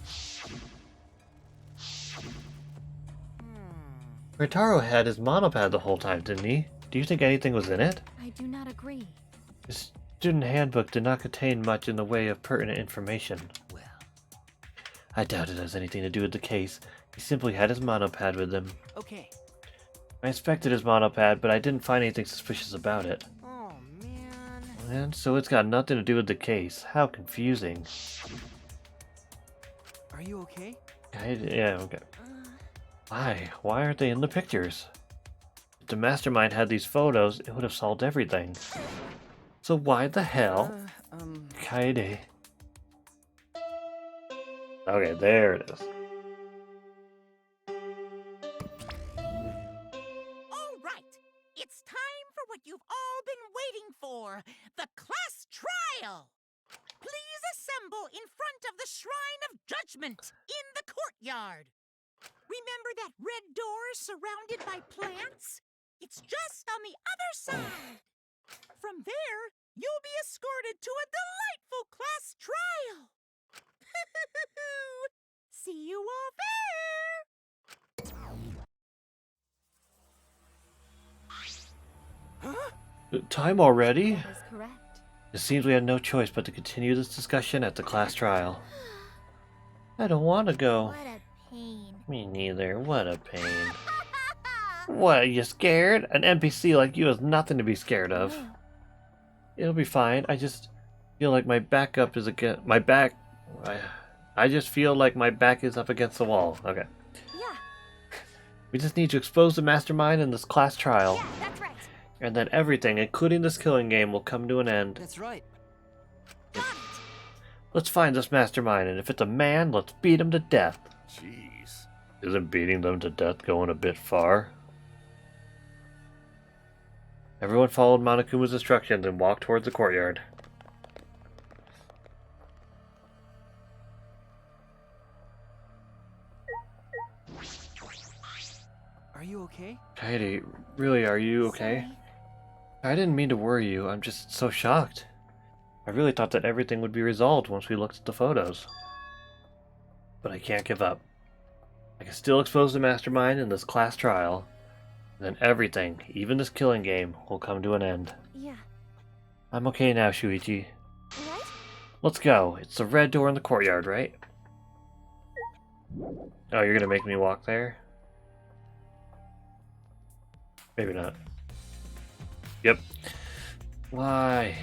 Rantaro had his monopad the whole time, didn't he? Do you think anything was in it? I do not agree. His student handbook did not contain much in the way of pertinent information. well, I doubt it has anything to do with the case. He simply had his monopad with him. okay. I inspected his monopad, but I didn't find anything suspicious about it. Oh, man. And so it's got nothing to do with the case. How confusing. Are you okay? Yeah, okay. Why? Why aren't they in the pictures? If the mastermind had these photos, it would have solved everything. So why the hell? Kaede. Okay, there it is. All right, it's time for what you've all been waiting for, the class trial. Please assemble in front of the Shrine of Judgment in the courtyard. Remember that red door surrounded by plants? It's just on the other side. From there, you'll be escorted to a delightful class trial. See you all there. Time already? That is correct. It seems we had no choice but to continue this discussion at the class trial. I don't want to go. What a pain. Me neither. What a pain. What, are you scared? An NPC like you is nothing to be scared of. No. It'll be fine. I just feel like my backup is against my back. I just feel like my back is up against the wall. Okay. Yeah, We just need to expose the mastermind in this class trial. yeah, that's right. And then everything, including this killing game, will come to an end. That's right. Got it. Let's find this mastermind, and if it's a man, let's beat him to death. Jeez. Isn't beating them to death going a bit far? Everyone followed Monokuma's instructions and walked towards the courtyard. Are you okay? Kaede, really, are you okay? Sorry. I didn't mean to worry you, I'm just so shocked. I really thought that everything would be resolved once we looked at the photos. But I can't give up. I can still expose the mastermind in this class trial, and then everything, even this killing game, will come to an end. Yeah. I'm okay now, Shuichi. Right? Let's go. It's the red door in the courtyard, right? Oh, you're gonna make me walk there? Maybe not. Yep. Why?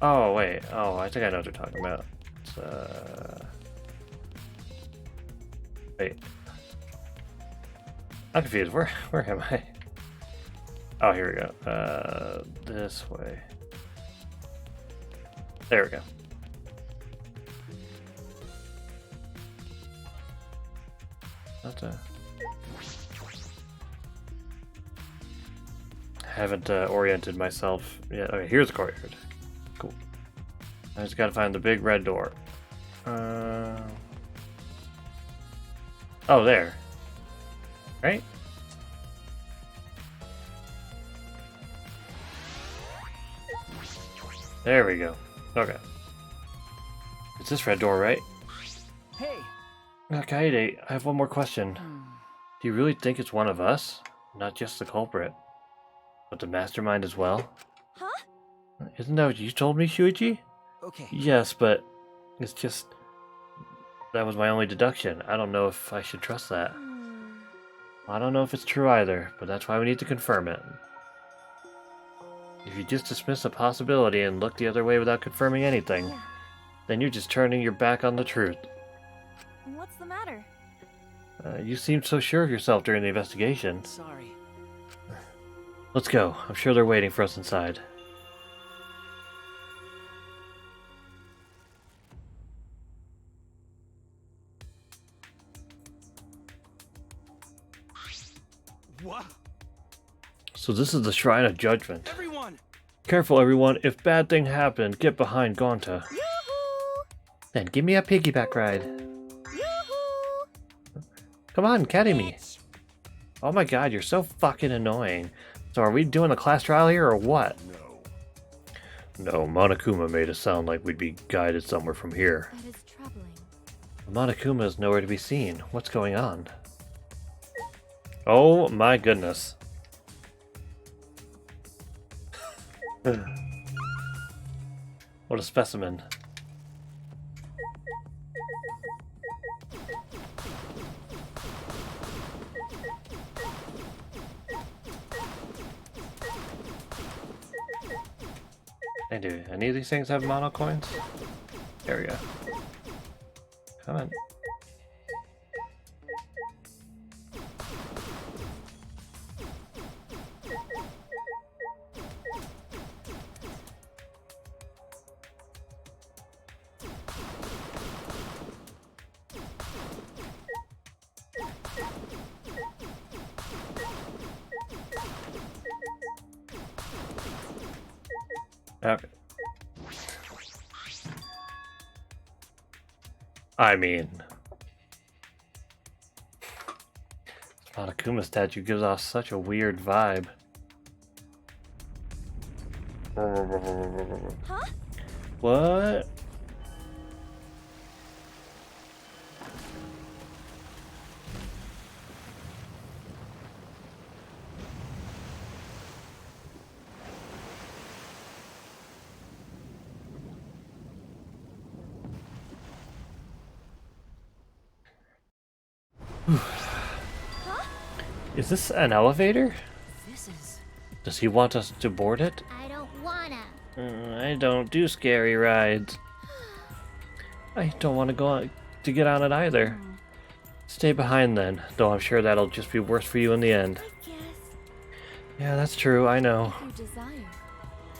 Oh, wait. Oh, I think I know what you're talking about. It's, wait. I'm confused. Where am I? Oh, here we go. This way. There we go. Not haven't oriented myself yet. Okay, here's the courtyard. Cool. I just gotta find the big red door. Oh, there. Right? There we go. Okay. It's this red door, right? Hey. Kaede, I have one more question. Do you really think it's one of us? Not just the culprit, but the mastermind as well? Huh? Isn't that what you told me, Shuichi? Okay. Yes, but it's just... That was my only deduction. I don't know if I should trust that. I don't know if it's true either, but that's why we need to confirm it. If you just dismiss a possibility and look the other way without confirming anything, Yeah. then you're just turning your back on the truth. What's the matter? You seemed so sure of yourself during the investigation. Sorry. Let's go. I'm sure they're waiting for us inside. What? So this is the Shrine of Judgment. Everyone! Careful, everyone. If bad thing happened, get behind Gonta. Yoo-hoo! Then give me a piggyback ride. Yoo-hoo! Come on, caddy me. Oh my god, you're so fucking annoying. So are we doing the class trial here or what? No. No, Monokuma made it sound like we'd be guided somewhere from here. That is troubling. Monokuma is nowhere to be seen. What's going on? Oh my goodness. What a specimen. Hey, do any of these things have mono coins? There we go. Come on. Okay. I mean, Monokuma statue gives off such a weird vibe. Huh? What? Is this an elevator? This is... Does he want us to board it? I don't wanna. I don't do scary rides. I don't want to go on, to get on it either. Stay behind then, though I'm sure that'll just be worse for you in the end. I guess Yeah, that's true, I know. your desire.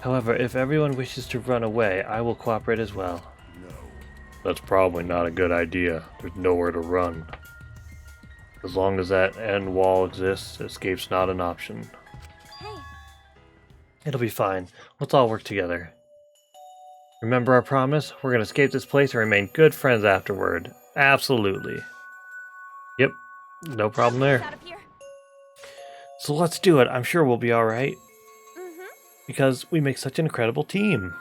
However, if everyone wishes to run away, I will cooperate as well. No. That's probably not a good idea. There's nowhere to run. As long as that end wall exists, escape's not an option. Hey, It'll be fine. Let's all work together. Remember our promise? We're gonna escape this place and remain good friends afterward. Absolutely. Yep, no problem there. out of here. So let's do it. I'm sure we'll be alright. Mm-hmm. Because we make such an incredible team.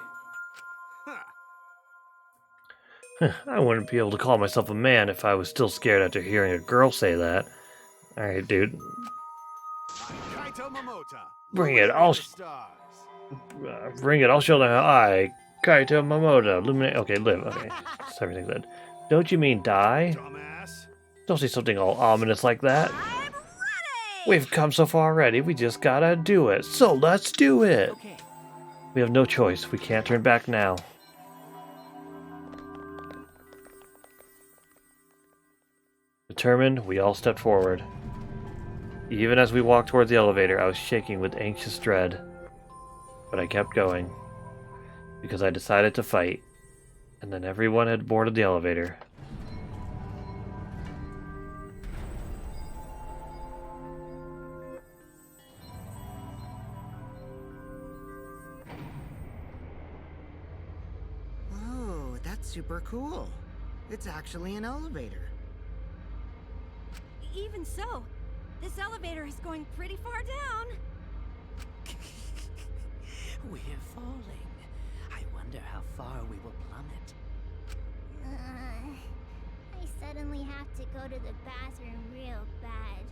I wouldn't be able to call myself a man if I was still scared after hearing a girl say that. Alright, dude. Kaito Momota. Bring it. I'll bring it. I'll show them how I, Kaito Momoda, illuminate. Okay, live. Okay, that's everything said. Don't you mean die? Dumbass. Don't say something all ominous like that. I'm ready! We've come so far already. We just gotta do it. So let's do it. Okay. We have no choice. We can't turn back now. Determined, we all stepped forward. Even as we walked towards the elevator, I was shaking with anxious dread. But I kept going. Because I decided to fight. And then everyone had boarded the elevator. Oh, that's super cool. It's actually an elevator. Even so, this elevator is going pretty far down. We're falling. I wonder how far we will plummet. I suddenly have to go to the bathroom real bad.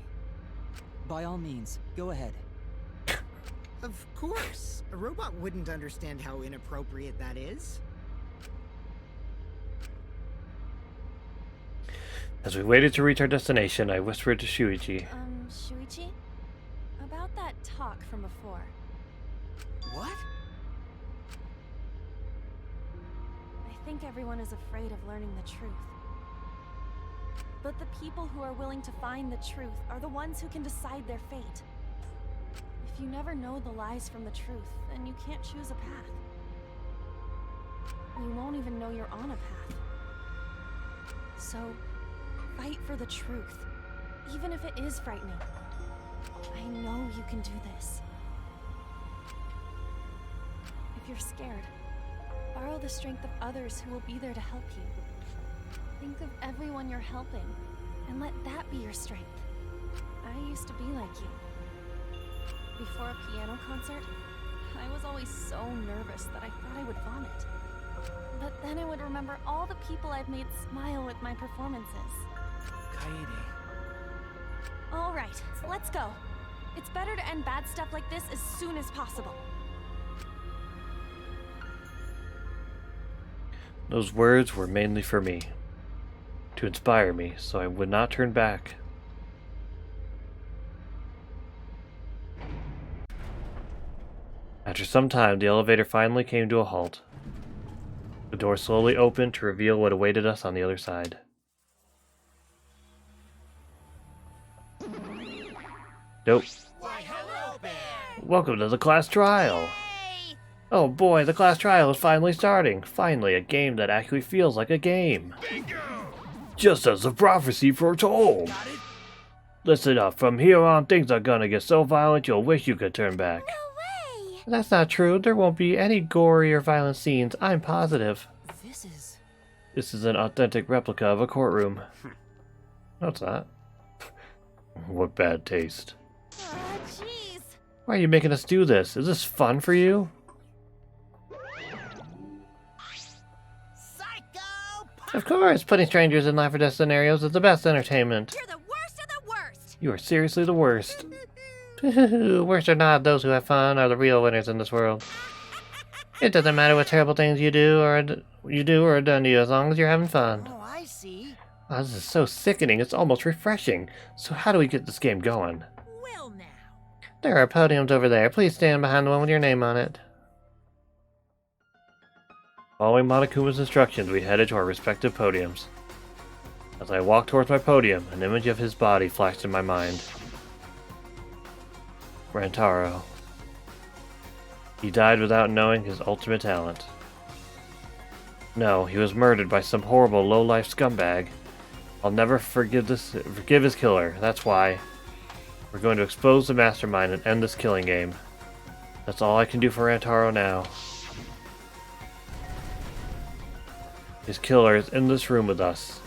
By all means, go ahead. Of course. A robot wouldn't understand how inappropriate that is. As we waited to reach our destination, I whispered to Shuichi. Shuichi? About that talk from before. What? I think everyone is afraid of learning the truth. But the people who are willing to find the truth are the ones who can decide their fate. If you never know the lies from the truth, then you can't choose a path. You won't even know you're on a path. So, fight for the truth, even if it is frightening. I know you can do this. If you're scared, borrow the strength of others who will be there to help you. Think of everyone you're helping, and let that be your strength. I used to be like you. Before a piano concert, I was always so nervous that I thought I would vomit. But then I would remember all the people I've made smile with my performances. Kaede. All right, let's go. It's better to end bad stuff like this as soon as possible. Those words were mainly for me, to inspire me, so I would not turn back. After some time, the elevator finally came to a halt. The door slowly opened to reveal what awaited us on the other side. Nope. Why, hello there! Welcome to the class trial! Hey! Oh boy, the class trial is finally starting! Finally, a game that actually feels like a game! Bingo! Just as the prophecy foretold! Got it? Listen up, from here on things are gonna get so violent you'll wish you could turn back. No way! That's not true, there won't be any gory or violent scenes, I'm positive. This is an authentic replica of a courtroom. No, it's not. What bad taste. Aw, jeez. Why are you making us do this? Is this fun for you? Psycho! Of course, putting strangers in life or death scenarios is the best entertainment. You're the worst of the worst! You are seriously the worst. Worst or not, those who have fun are the real winners in this world. It doesn't matter what terrible things you do or are done to you as long as you're having fun. Oh, I see. Oh, this is so sickening, it's almost refreshing. So how do we get this game going? Well now. There are podiums over there. Please stand behind the one with your name on it. Following Monokuma's instructions, we headed to our respective podiums. As I walked towards my podium, an image of his body flashed in my mind. Rantaro. He died without knowing his ultimate talent. No, he was murdered by some horrible low-life scumbag. I'll never forgive his killer, that's why. We're going to expose the mastermind and end this killing game. That's all I can do for Rantaro now. His killer is in this room with us.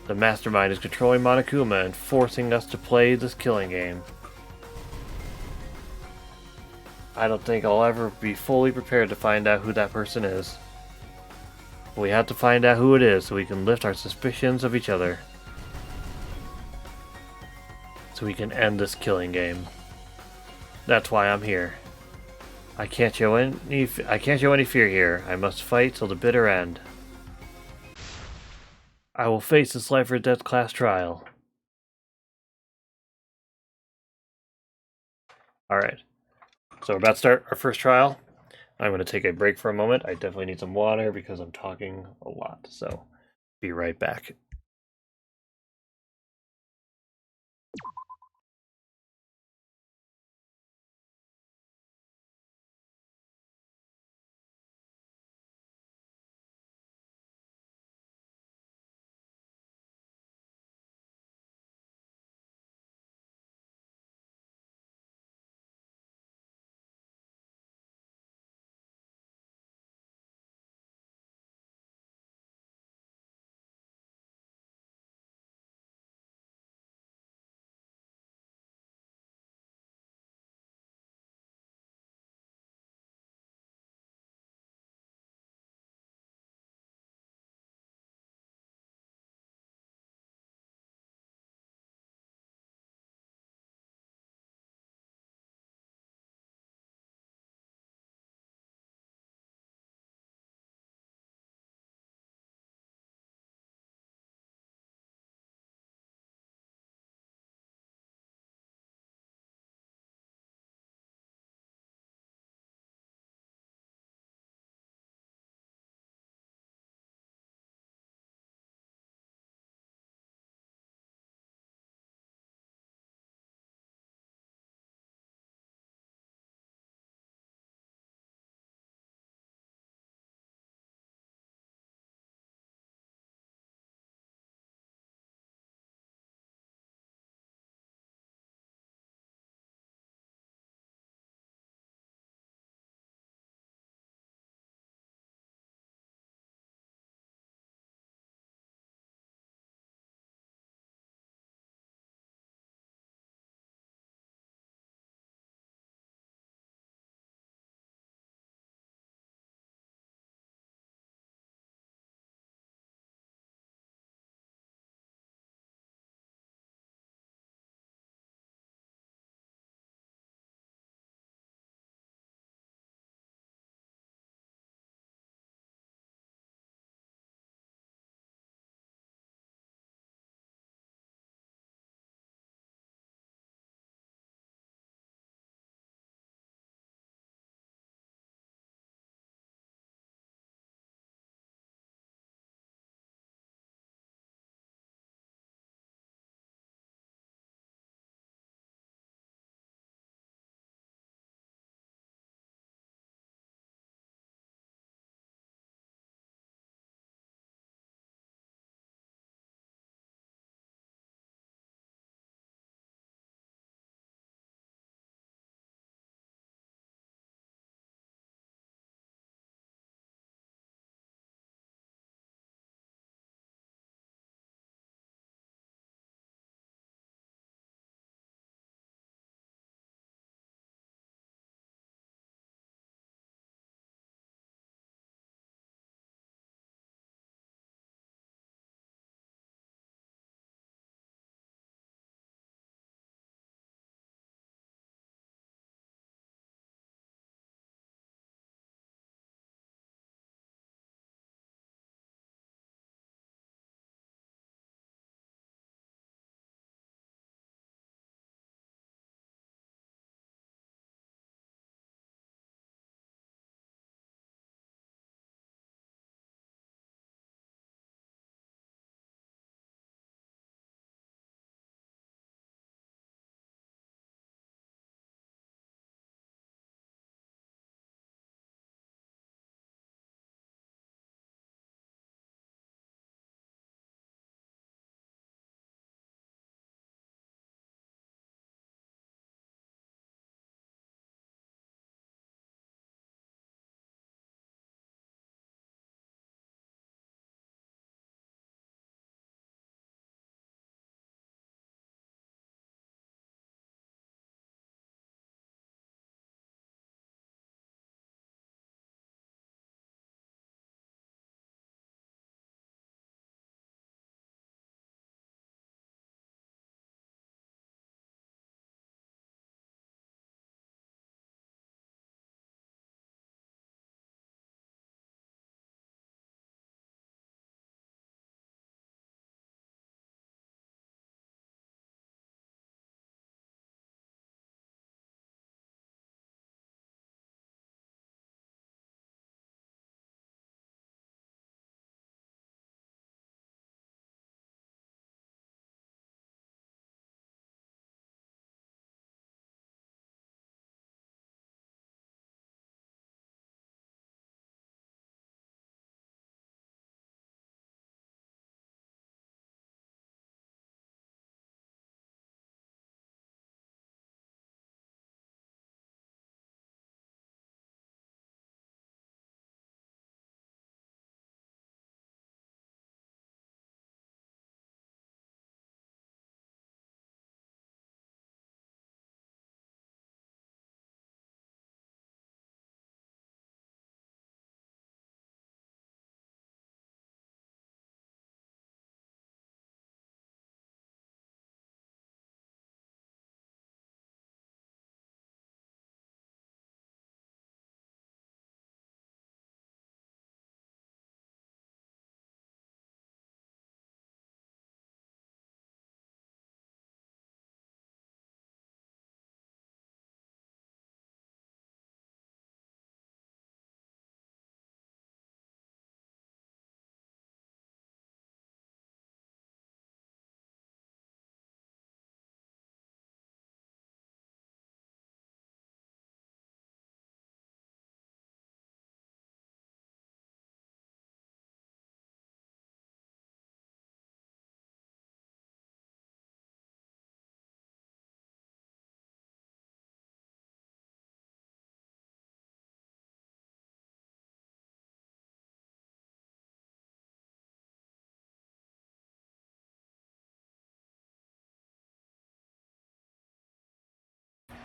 The mastermind is controlling Monokuma and forcing us to play this killing game. I don't think I'll ever be fully prepared to find out who that person is. But we have to find out who it is so we can lift our suspicions of each other. So we can end this killing game. That's why I'm here. I can't show any fear here. I must fight till the bitter end. I will face this life or death class trial. Alright. So we're about to start our first trial. I'm going to take a break for a moment. I definitely need some water because I'm talking a lot. So be right back.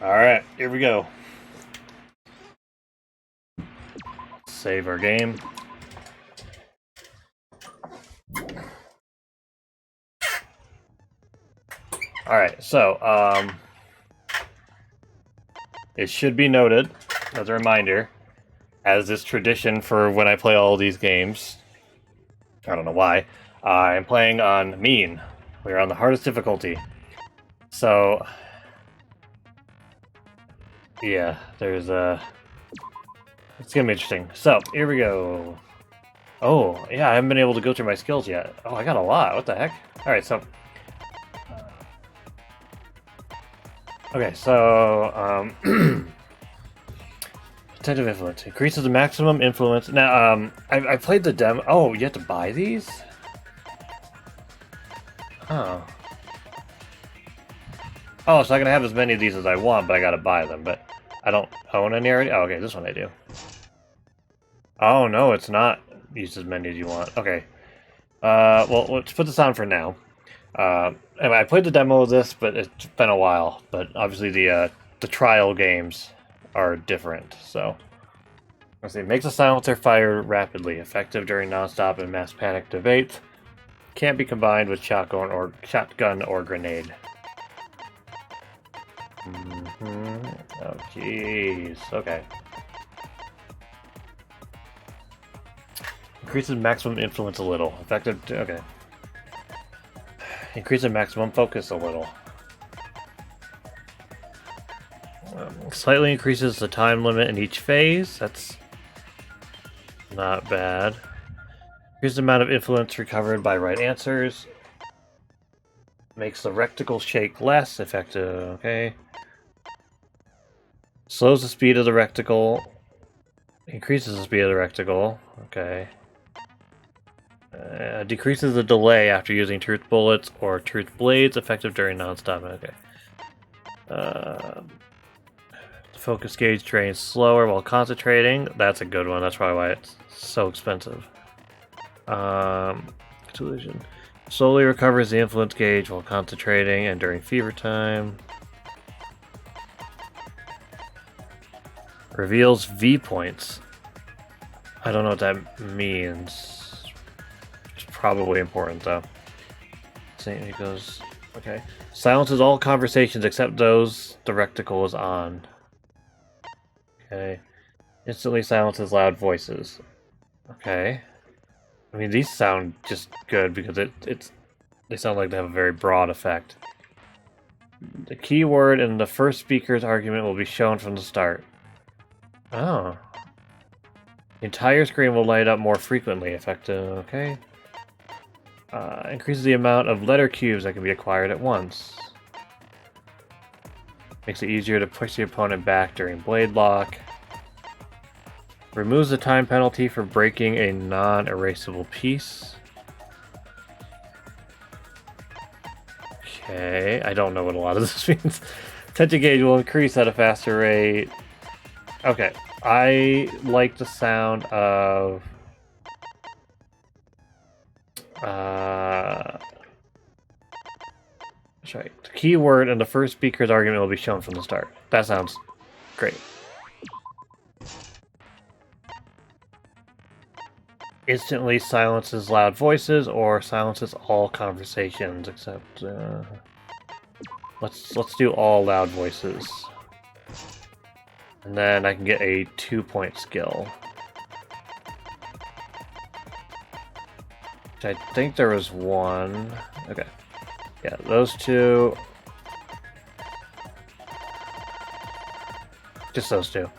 Alright, here we go. Save our game. Alright, so, it should be noted, as a reminder, as is tradition for when I play all these games, I don't know why, I'm playing on Mean. We're on the hardest difficulty. So, yeah, there's it's gonna be interesting. So, here we go. Oh, yeah, I haven't been able to go through my skills yet. Oh, I got a lot. What the heck? Alright, so... Okay, so, Attentive influence. Increases the maximum influence. Now, I played the demo... Oh, you have to buy these? Oh. Oh, so I can have as many of these as I want, but I gotta buy them, but I don't own any already? Oh, okay, this one I do. Oh, no, it's not use as many as you want. Okay. Well, let's put this on for now. Anyway, I played the demo of this, but it's been a while. But obviously the trial games are different, so... Let's see. Makes a silencer fire rapidly. Effective during non-stop and mass panic debates. Can't be combined with shotgun or grenade. Oh, jeez. Okay. Increases maximum influence a little. Effective... Okay. Increases maximum focus a little. Slightly increases the time limit in each phase. That's not bad. Increases the amount of influence recovered by right answers. Makes the reticle shake less effective. Okay. Slows the speed of the reticle. Increases the speed of the reticle. Okay. Decreases the delay after using truth bullets or truth blades, effective during non-stop. Okay. The focus gauge drains slower while concentrating. That's a good one. That's probably why it's so expensive. Delusion. Slowly recovers the influence gauge while concentrating and during fever time. Reveals V points. I don't know what that means. It's probably important though. See, he goes. Okay. Silences all conversations except those the reticle is on. Okay. Instantly silences loud voices. Okay. I mean, these sound just good because they sound like they have a very broad effect. The keyword in the first speaker's argument will be shown from the start. Oh. The entire screen will light up more frequently. Effective. Okay. Increases the amount of letter cubes that can be acquired at once. Makes it easier to push the opponent back during blade lock. Removes the time penalty for breaking a non-erasable piece. Okay, I don't know what a lot of this means. Attention gauge will increase at a faster rate. Okay, I like the sound of... That's right. The keyword in the first speaker's argument will be shown from the start. That sounds great. Instantly silences loud voices or silences all conversations except let's do all loud voices. And then I can get a 2-point skill. Which I think there was one. Okay. Yeah, those two. Just those two.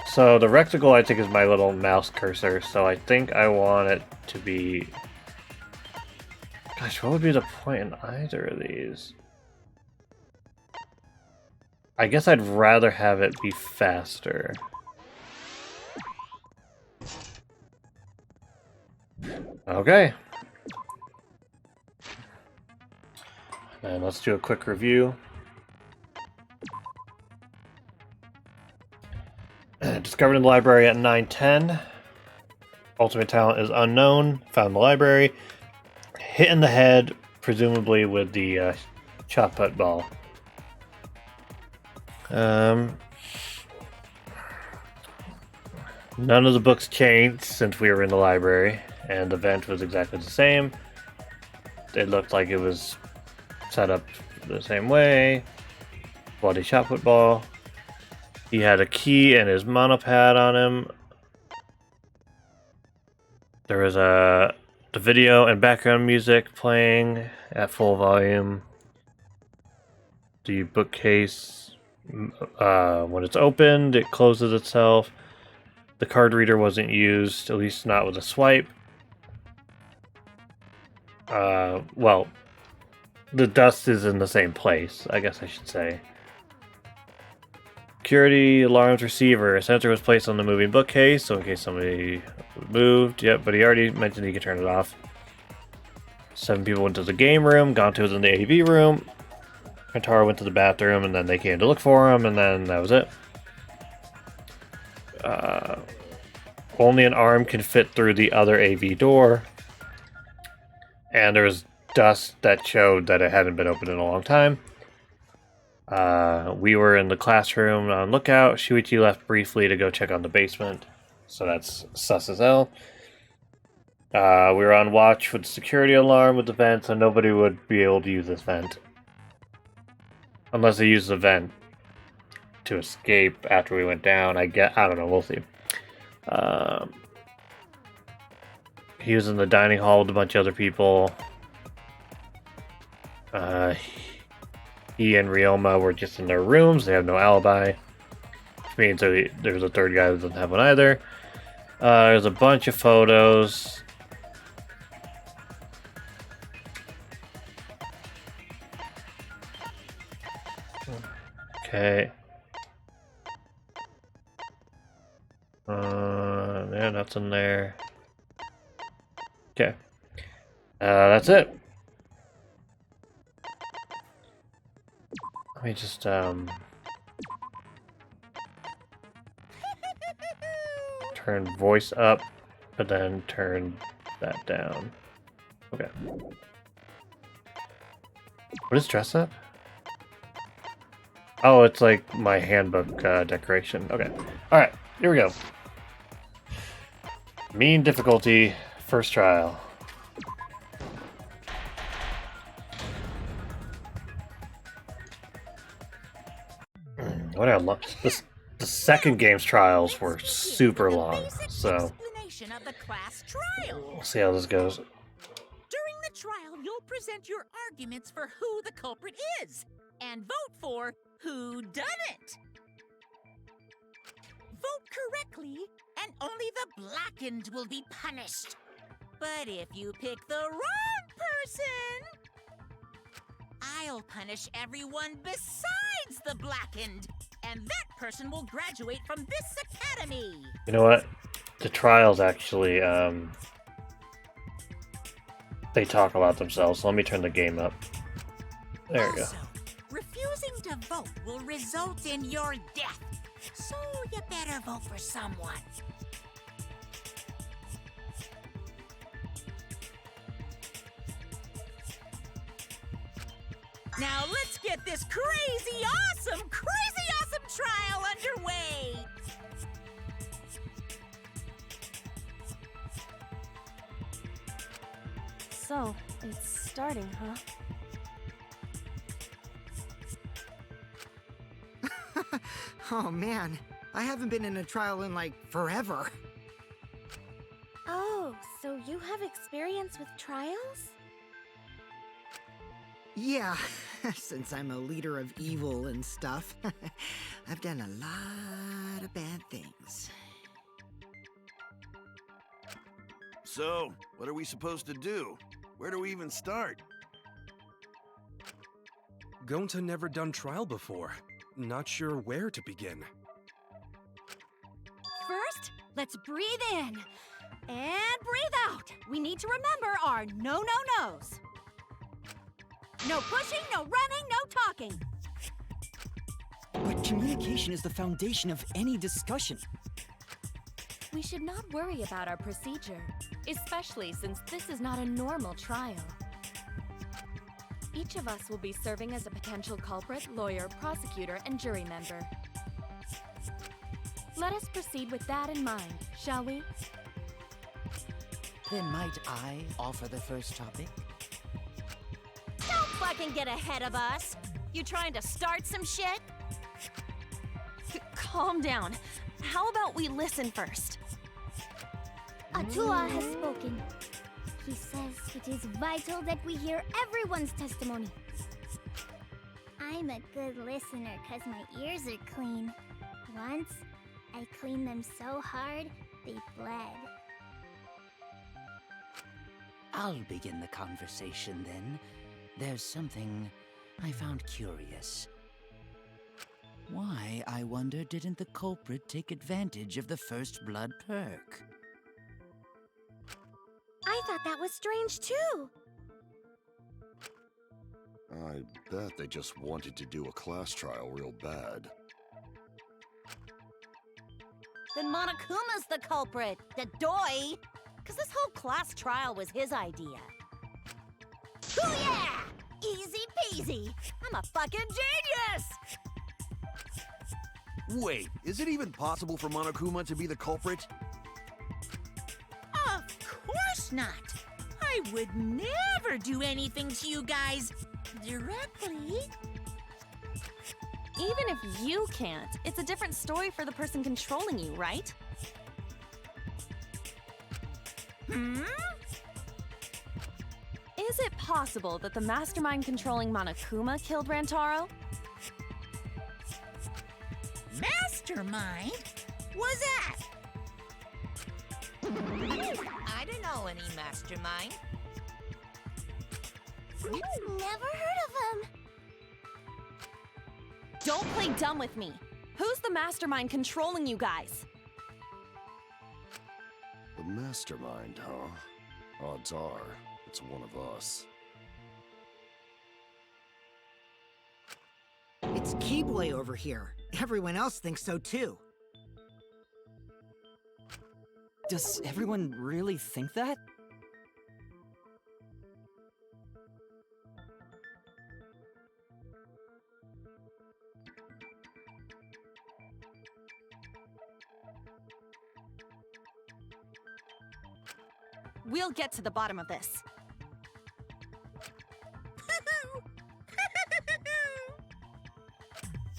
So the reticle, I think, is my little mouse cursor, so I think I want it to be... Gosh, what would be the point in either of these? I guess I'd rather have it be faster. Okay. And let's do a quick review. Discovered in the library at 9:10. Ultimate talent is unknown. Found in the library. Hit in the head, presumably with the shot put ball. None of the books changed since we were in the library, and the vent was exactly the same. It looked like it was set up the same way. Bloody shot football. He had a key and his monopad on him. There was the video and background music playing at full volume. The bookcase, when it's opened, it closes itself. The card reader wasn't used, at least not with a swipe. Well, the dust is in the same place, I guess I should say. Security alarms receiver. A sensor was placed on the moving bookcase, so in case somebody moved. Yep, but he already mentioned he could turn it off. 7 people went to the game room. Gonto was in the AV room. Kantaro went to the bathroom, and then they came to look for him, and then that was it. Only an arm can fit through the other AV door. And there was dust that showed that it hadn't been opened in a long time. We were in the classroom on lookout. Shuichi left briefly to go check on the basement. So that's sus as hell. We were on watch with the security alarm with the vent, so nobody would be able to use this vent. Unless they use the vent to escape after we went down. I don't know, we'll see. He was in the dining hall with a bunch of other people. He and Ryoma were just in their rooms. They have no alibi. Which means there's a third guy that doesn't have one either. There's a bunch of photos. Okay. Yeah, nothing there. Okay. That's it. Let me just, turn voice up, but then turn that down. Okay. What is dress up? Oh, it's like my handbook decoration. Okay. Alright, here we go. Mean difficulty, first trial. What I love this. The second game's trials were super long, so we'll see how this goes. During the trial, you'll present your arguments for who the culprit is, and vote for who done it. Vote correctly, and only the blackened will be punished. But if you pick the wrong person, I'll punish everyone besides the blackened, and that person will graduate from this academy. You know what? The trials actually, they talk about themselves. So let me turn the game up. There we go. Also, refusing to vote will result in your death, so you better vote for someone. Now let's get this crazy awesome trial underway! So, it's starting, huh? Oh man, I haven't been in a trial in like forever. Oh, so you have experience with trials? Yeah, since I'm a leader of evil and stuff, I've done a lot of bad things. So, what are we supposed to do? Where do we even start? Gonta never done trial before. Not sure where to begin. First, let's breathe in and breathe out. We need to remember our no-no-nos. No pushing, no running, no talking. But communication is the foundation of any discussion. We should not worry about our procedure, especially since this is not a normal trial. Each of us will be serving as a potential culprit, lawyer, prosecutor, and jury member. Let us proceed with that in mind, shall we? Then might I offer the first topic? Don't fucking get ahead of us! You trying to start some shit? Calm down. How about we listen first? Atua has spoken. He says it is vital that we hear everyone's testimony. I'm a good listener because my ears are clean. Once, I cleaned them so hard, they bled. I'll begin the conversation then. There's something I found curious. Why, I wonder, didn't the culprit take advantage of the first blood perk? I thought that was strange too. I bet they just wanted to do a class trial real bad. Then Monokuma's the culprit, the doy! Cause this whole class trial was his idea. Ooh yeah! Easy peasy! I'm a fucking genius! Wait, is it even possible for Monokuma to be the culprit? Of course not. I would never do anything to you guys directly. Even if you can't, it's a different story for the person controlling you, right? Hmm? Is it possible that the mastermind controlling Monokuma killed Rantaro? Mastermind? Was that? I don't know any mastermind. Never heard of him. Don't play dumb with me. Who's the mastermind controlling you guys? The mastermind, huh? Odds are, it's one of us. It's Keyboy over here. Everyone else thinks so too. Does everyone really think that? We'll get to the bottom of this.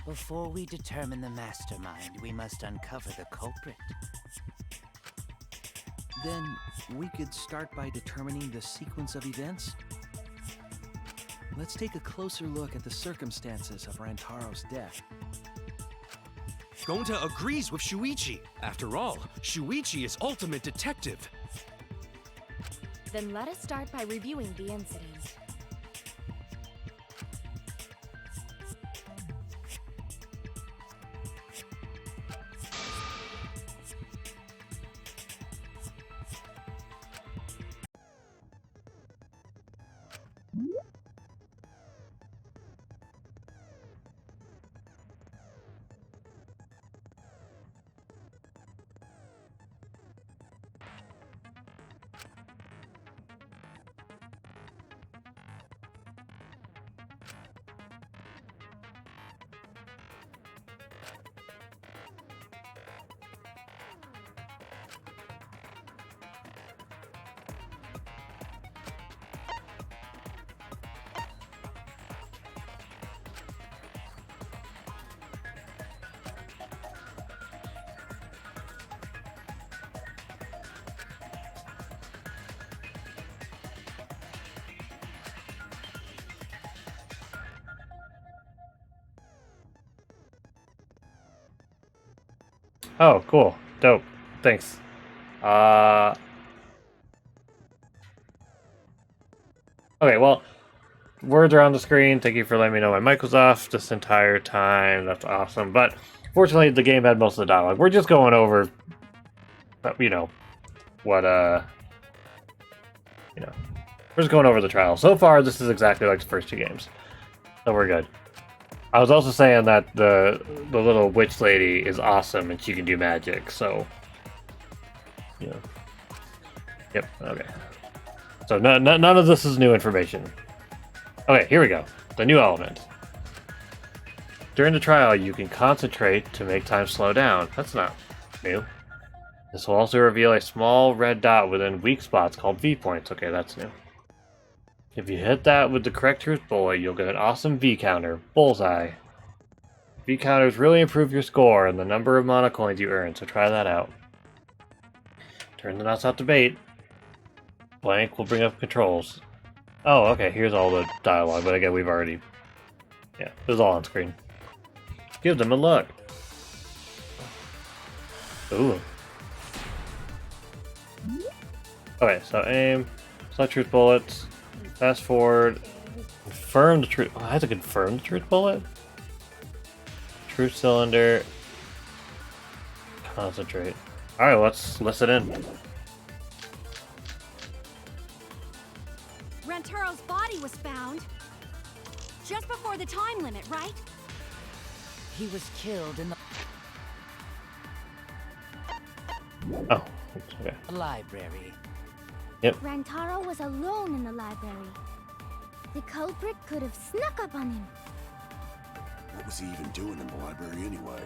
Before we determine the mastermind, we must uncover the culprit. Then we could start by determining the sequence of events. Let's take a closer look at the circumstances of Rantaro's death. Gonta agrees with Shuichi. After all, Shuichi is ultimate detective. Then let us start by reviewing the incident. Oh, cool. Dope. Thanks. Okay, well, words are on the screen. Thank you for letting me know my mic was off this entire time. That's awesome. But fortunately, the game had most of the dialogue. We're just going over, you know, what, we're just going over the trial. So far, this is exactly like the first two games. So we're good. I was also saying that the little witch lady is awesome and she can do magic, so Yep, okay. So none of this is new information. Okay, here we go. The new element. During the trial, you can concentrate to make time slow down. That's not new. This will also reveal a small red dot within weak spots called V points. Okay, that's new. If you hit that with the correct truth bullet, you'll get an awesome V counter. Bullseye. V counters really improve your score and the number of mana coins you earn, so try that out. Turn the nuts out to bait. Blank will bring up controls. Oh, okay, here's all the dialogue, but again, we've already... Yeah, it was all on screen. Give them a look. Ooh. Okay, so aim, select truth bullets, fast forward, confirm the truth... Oh, I have to confirm the truth bullet? Truth cylinder, concentrate. Alright, let's listen in. Rantaro's body was found just before the time limit, right? He was killed in the Oh, okay. library. Yep. Rantaro was alone in the library. The culprit could have snuck up on him. What was he even doing in the library anyway?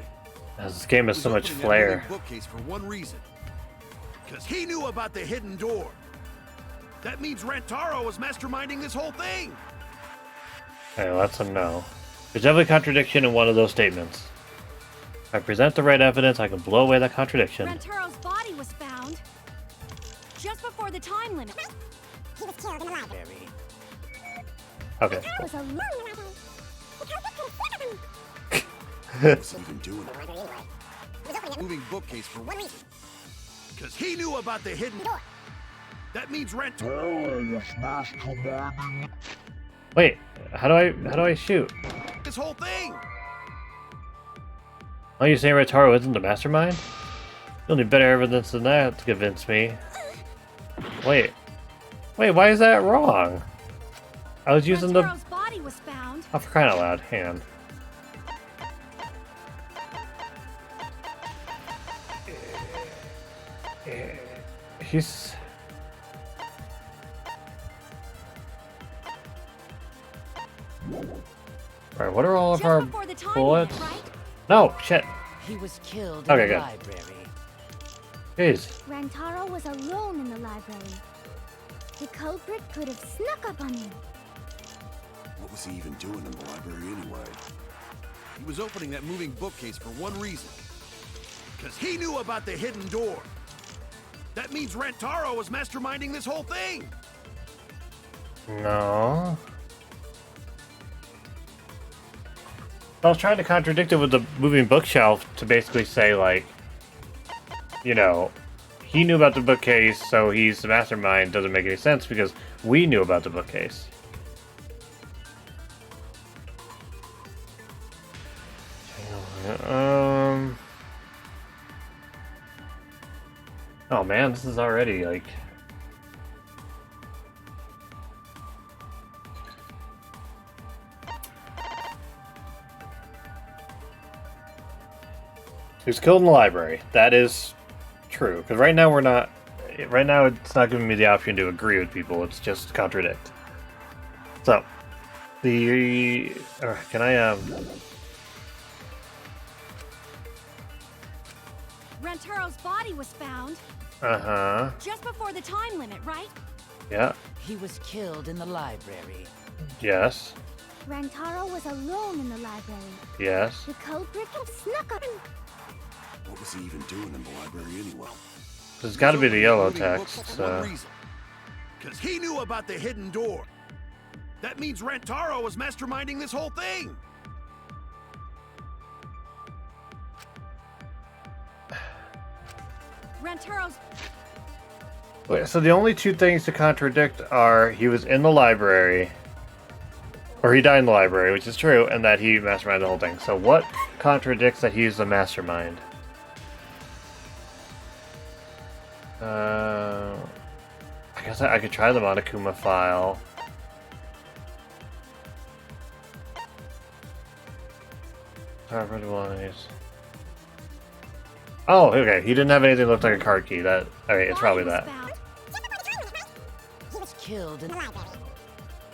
This game has so much Opening that flair. moving bookcase for one reason. Because he knew about the hidden door. That means Rantaro was masterminding this whole thing. Okay, let's him know. There's definitely a contradiction in one of those statements. If I present the right evidence, I can blow away that contradiction. Rantaro's body was found just before the time limit. He was killed in the library. Okay. Rantaro was alone in the library. The culprit could have snuck up on him. What was he even doing? Moving bookcase for one reason. Because he knew about the hidden door. That means Rantaro was masterminding Wait, how do I shoot? this whole thing. Oh, you saying Rantaro isn't the mastermind? You'll need better evidence than that to convince me. Wait, why is that wrong? I was using the... Rantaro's body was found. Oh, for crying out loud, hang on. He's... Alright, what are all of Just our before the time bullets? limit, right? No, shit. He was killed Okay, in the good. library. Jeez. Rantaro was alone in the library. The culprit could have snuck up on him. What was he even doing in the library anyway? He was opening that moving bookcase for one reason. Because he knew about the hidden door. That means Rantaro was masterminding this whole thing. No. I was trying to contradict it with the moving bookshelf to basically say, like, you know, he knew about the bookcase, so he's the mastermind. Doesn't make any sense because we knew about the bookcase. Oh man, this is already like... He was killed in the library. That is true. Because right now we're not... Right now it's not giving me the option to agree with people. It's just contradict. So, the... can I, Rantaro's body was found Uh-huh. just before the time limit, right? Yeah. He was killed in the library. Yes. Rantaro was alone in the library. Yes. The culprit could have snuck up on him. What was he even doing in the library anyway? There's got to be the yellow text, so... Because he knew about the hidden door. That means Rantaro was masterminding this whole thing. Rantaro's Wait, so the only two things to contradict are he was in the library, or he died in the library, which is true, and that he masterminded the whole thing. So what contradicts that he's the mastermind? I guess I could try the Monokuma file. Oh, okay. He didn't have anything that looked like a card key. That okay, it's probably that. He was killed in the library.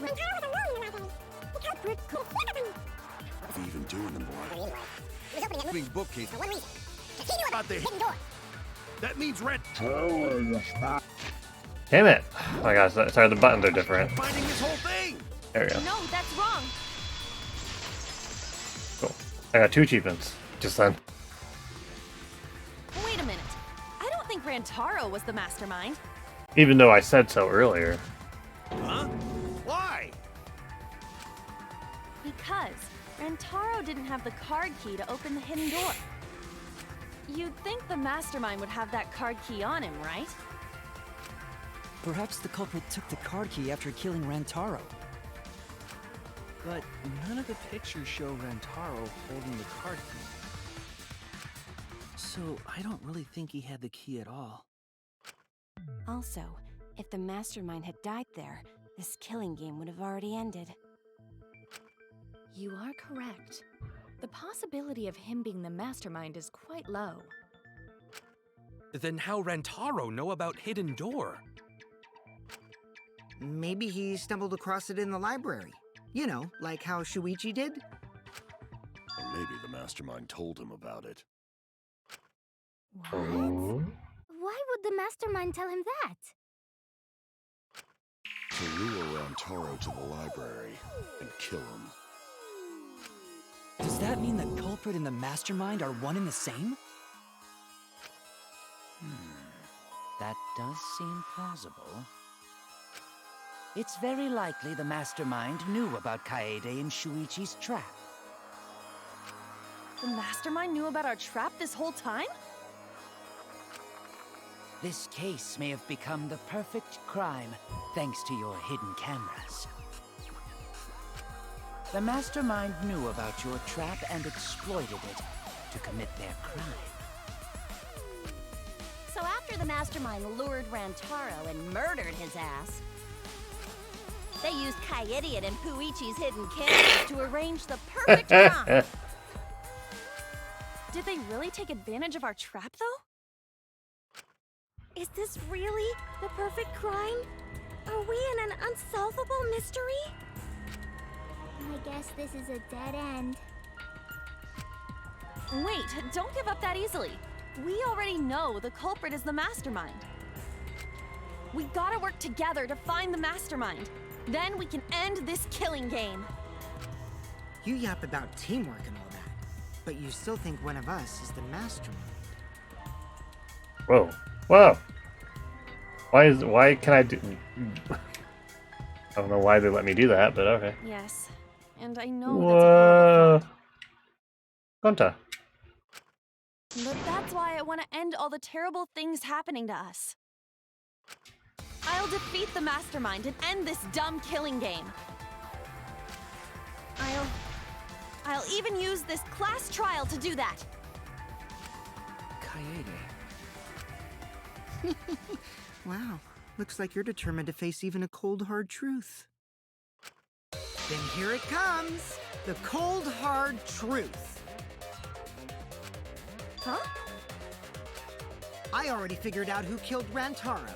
Rantaro was alone in the library. doing in the library? He was opening that moving bookcase for one reason. Because he knew about the hidden door. That means Rent. Damn it! Oh my gosh, sorry, the buttons are different. Finding this whole thing. There we go. No, that's wrong. Cool. I got 2 achievements just then. Wait a minute. I don't think Rantaro was the mastermind. Even though I said so earlier. Huh? Why? Because Rantaro didn't have the card key to open the hidden door. You'd think the mastermind would have that card key on him, right? Perhaps the culprit took the card key after killing Rantaro. But none of the pictures show Rantaro holding the card key. So I don't really think he had the key at all. Also, if the mastermind had died there, this killing game would have already ended. You are correct. The possibility of him being the mastermind is quite low. Then how Rantaro know about Hidden Door? Maybe he stumbled across it in the library. You know, like how Shuichi did? Or maybe the mastermind told him about it. What? Why would the mastermind tell him that? To lure Rantaro to the library and kill him. Does that mean the culprit and the mastermind are one and the same? That does seem plausible. It's very likely the mastermind knew about Kaede and Shuichi's trap. The mastermind knew about our trap this whole time? This case may have become the perfect crime thanks to your hidden cameras. The mastermind knew about your trap and exploited it to commit their crime. So after the mastermind lured Rantaro and murdered his ass, they used Kaede and Puichi's hidden cameras to arrange the perfect crime. Did they really take advantage of our trap, though? Is this really the perfect crime? Are we in an unsolvable mystery? I guess this is a dead end. Wait, don't give up that easily. We already know the culprit is the mastermind. We gotta work together to find the mastermind. Then we can end this killing game. You yap about teamwork and all that, but you still think one of us is the mastermind. Whoa. Whoa! Why can I do... I don't know why they let me do that, but okay. Yes, and I know Whoa! Gonta. but that's why I want to end all the terrible things happening to us. I'll defeat the mastermind and end this dumb killing game. I'll even use this class trial to do that. Kaede. Wow, looks like you're determined to face even a cold, hard truth. Then here it comes, the cold, hard truth. Huh? I already figured out who killed Rantaro.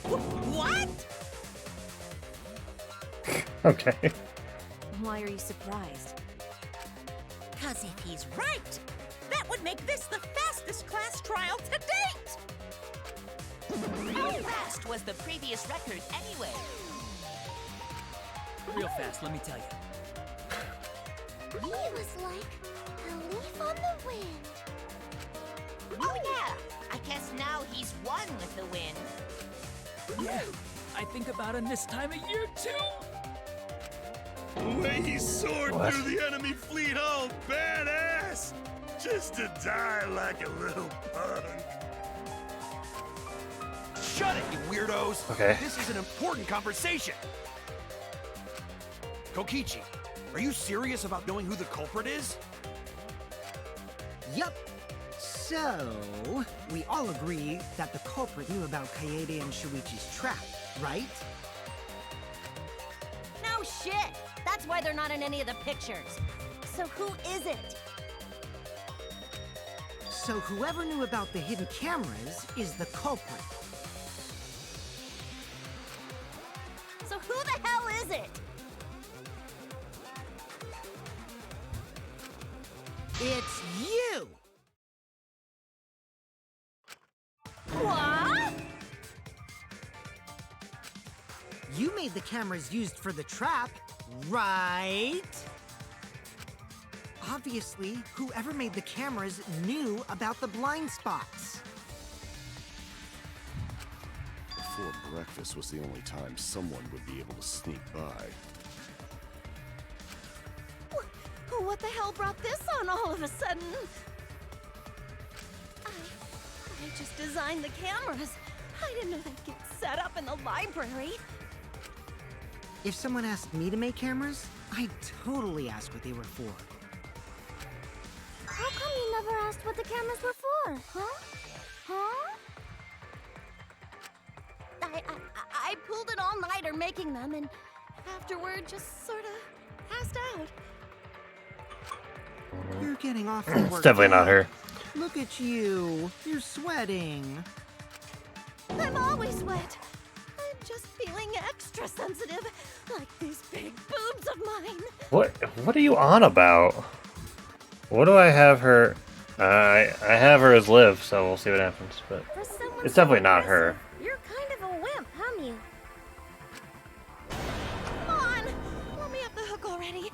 What? Okay. Why are you surprised? 'Cause if he's right, that would make this the fastest class trial to date! How fast was the previous record anyway? Real fast, let me tell you. He was like a leaf on the wind. Oh yeah, I guess now he's one with the wind. Yeah, I think about him this time of year too. The way he soared What? through the enemy fleet, all badass! Just to die like a little punk. Shut it, you weirdos! Okay. This is an important conversation! Kokichi, are you serious about knowing who the culprit is? Yup. So, we all agree that the culprit knew about Kaede and Shuichi's trap, right? No shit! That's why they're not in any of the pictures. So who is it? So whoever knew about the hidden cameras is the culprit. So who the hell is it? It's you! What? You made the cameras used for the trap, right? Obviously, whoever made the cameras knew about the blind spots. Before breakfast was the only time someone would be able to sneak by. What the hell brought this on all of a sudden? I just designed the cameras. I didn't know they'd get set up in the library. If someone asked me to make cameras, I'd totally ask what they were for. How come you never asked what the cameras were for? Huh? I pulled an all-nighter making them, and afterward just sort of passed out. You're getting awfully worked It's definitely not up. her. Look at you. You're sweating. I'm always wet. I'm just feeling extra sensitive, like these big boobs of mine. What are you on about? What do I have her? I have her as Liv, so we'll see what happens. But it's definitely not her. You're kind of a wimp, huh, Mew? Come on, let me off the hook already.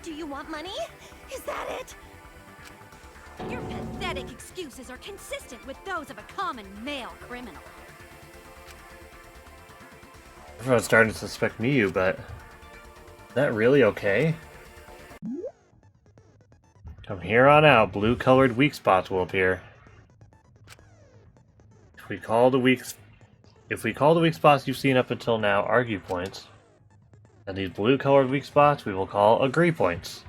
Do you want money? Is that it? Your pathetic excuses are consistent with those of a common male criminal. Everyone's starting to suspect Miyu, but is that really okay? From here on out, blue-colored weak spots will appear. If we call the weak spots you've seen up until now argue points, and these blue-colored weak spots we will call agree points.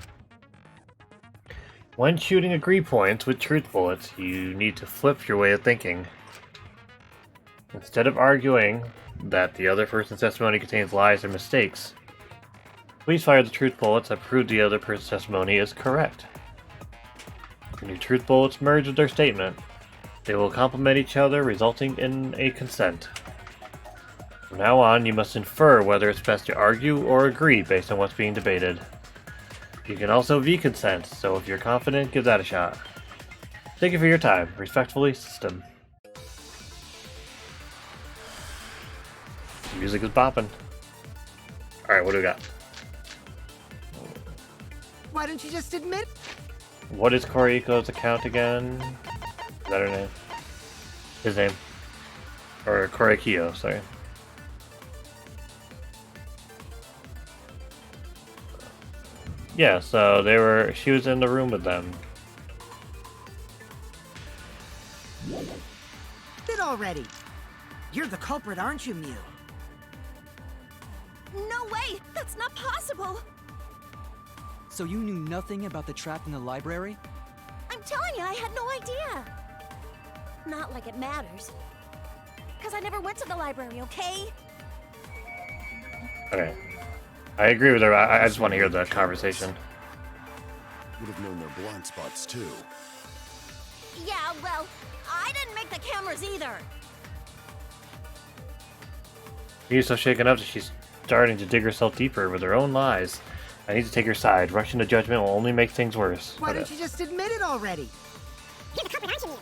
When shooting agree points with truth bullets, you need to flip your way of thinking. Instead of arguing that the other person's testimony contains lies or mistakes, please fire the truth bullets that prove the other person's testimony is correct. When your truth bullets merge with their statement, they will complement each other, resulting in a consent. From now on, you must infer whether it's best to argue or agree based on what's being debated. You can also V-consent, so if you're confident, give that a shot. Thank you for your time. Respectfully, System. Music is bopping. Alright, what do we got? Why don't you just admit? What is Koriko's account again? Is that her name? His name. Or Korikio, sorry. Yeah, so she was in the room with them. Did already. You're the culprit, aren't you, Mew? No way! That's not possible! So you knew nothing about the trap in the library? I'm telling you, I had no idea! Not like it matters. Because I never went to the library, okay? Okay. I agree with her. I just want to hear the conversation. Would have known their blind spots too. Yeah, well, I didn't make the cameras either! Miyu's so shaken up that she's starting to dig herself deeper with her own lies. I need to take her side. Rushing to judgment will only make things worse. Why don't you just admit it already? You're the culprit, aren't you, Mew?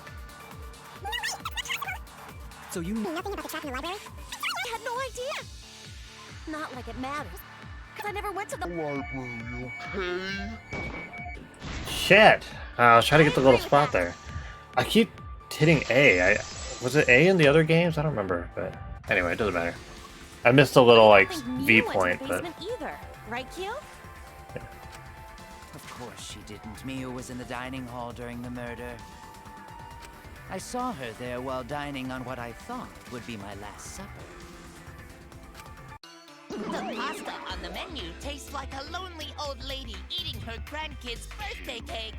So you knew nothing about the trap in the library? I had no idea! Not like it matters. Because I never went to the library, okay? Shit! I was trying to get the little spot there. I keep hitting A. Was it A in the other games? I don't remember, but anyway, it doesn't matter. I missed a little, like, V point, but... either, right, Q? Yeah. Of course she didn't. Miyu was in the dining hall during the murder. I saw her there while dining on what I thought would be my last supper. The pasta on the menu tastes like a lonely old lady eating her grandkid's birthday cake.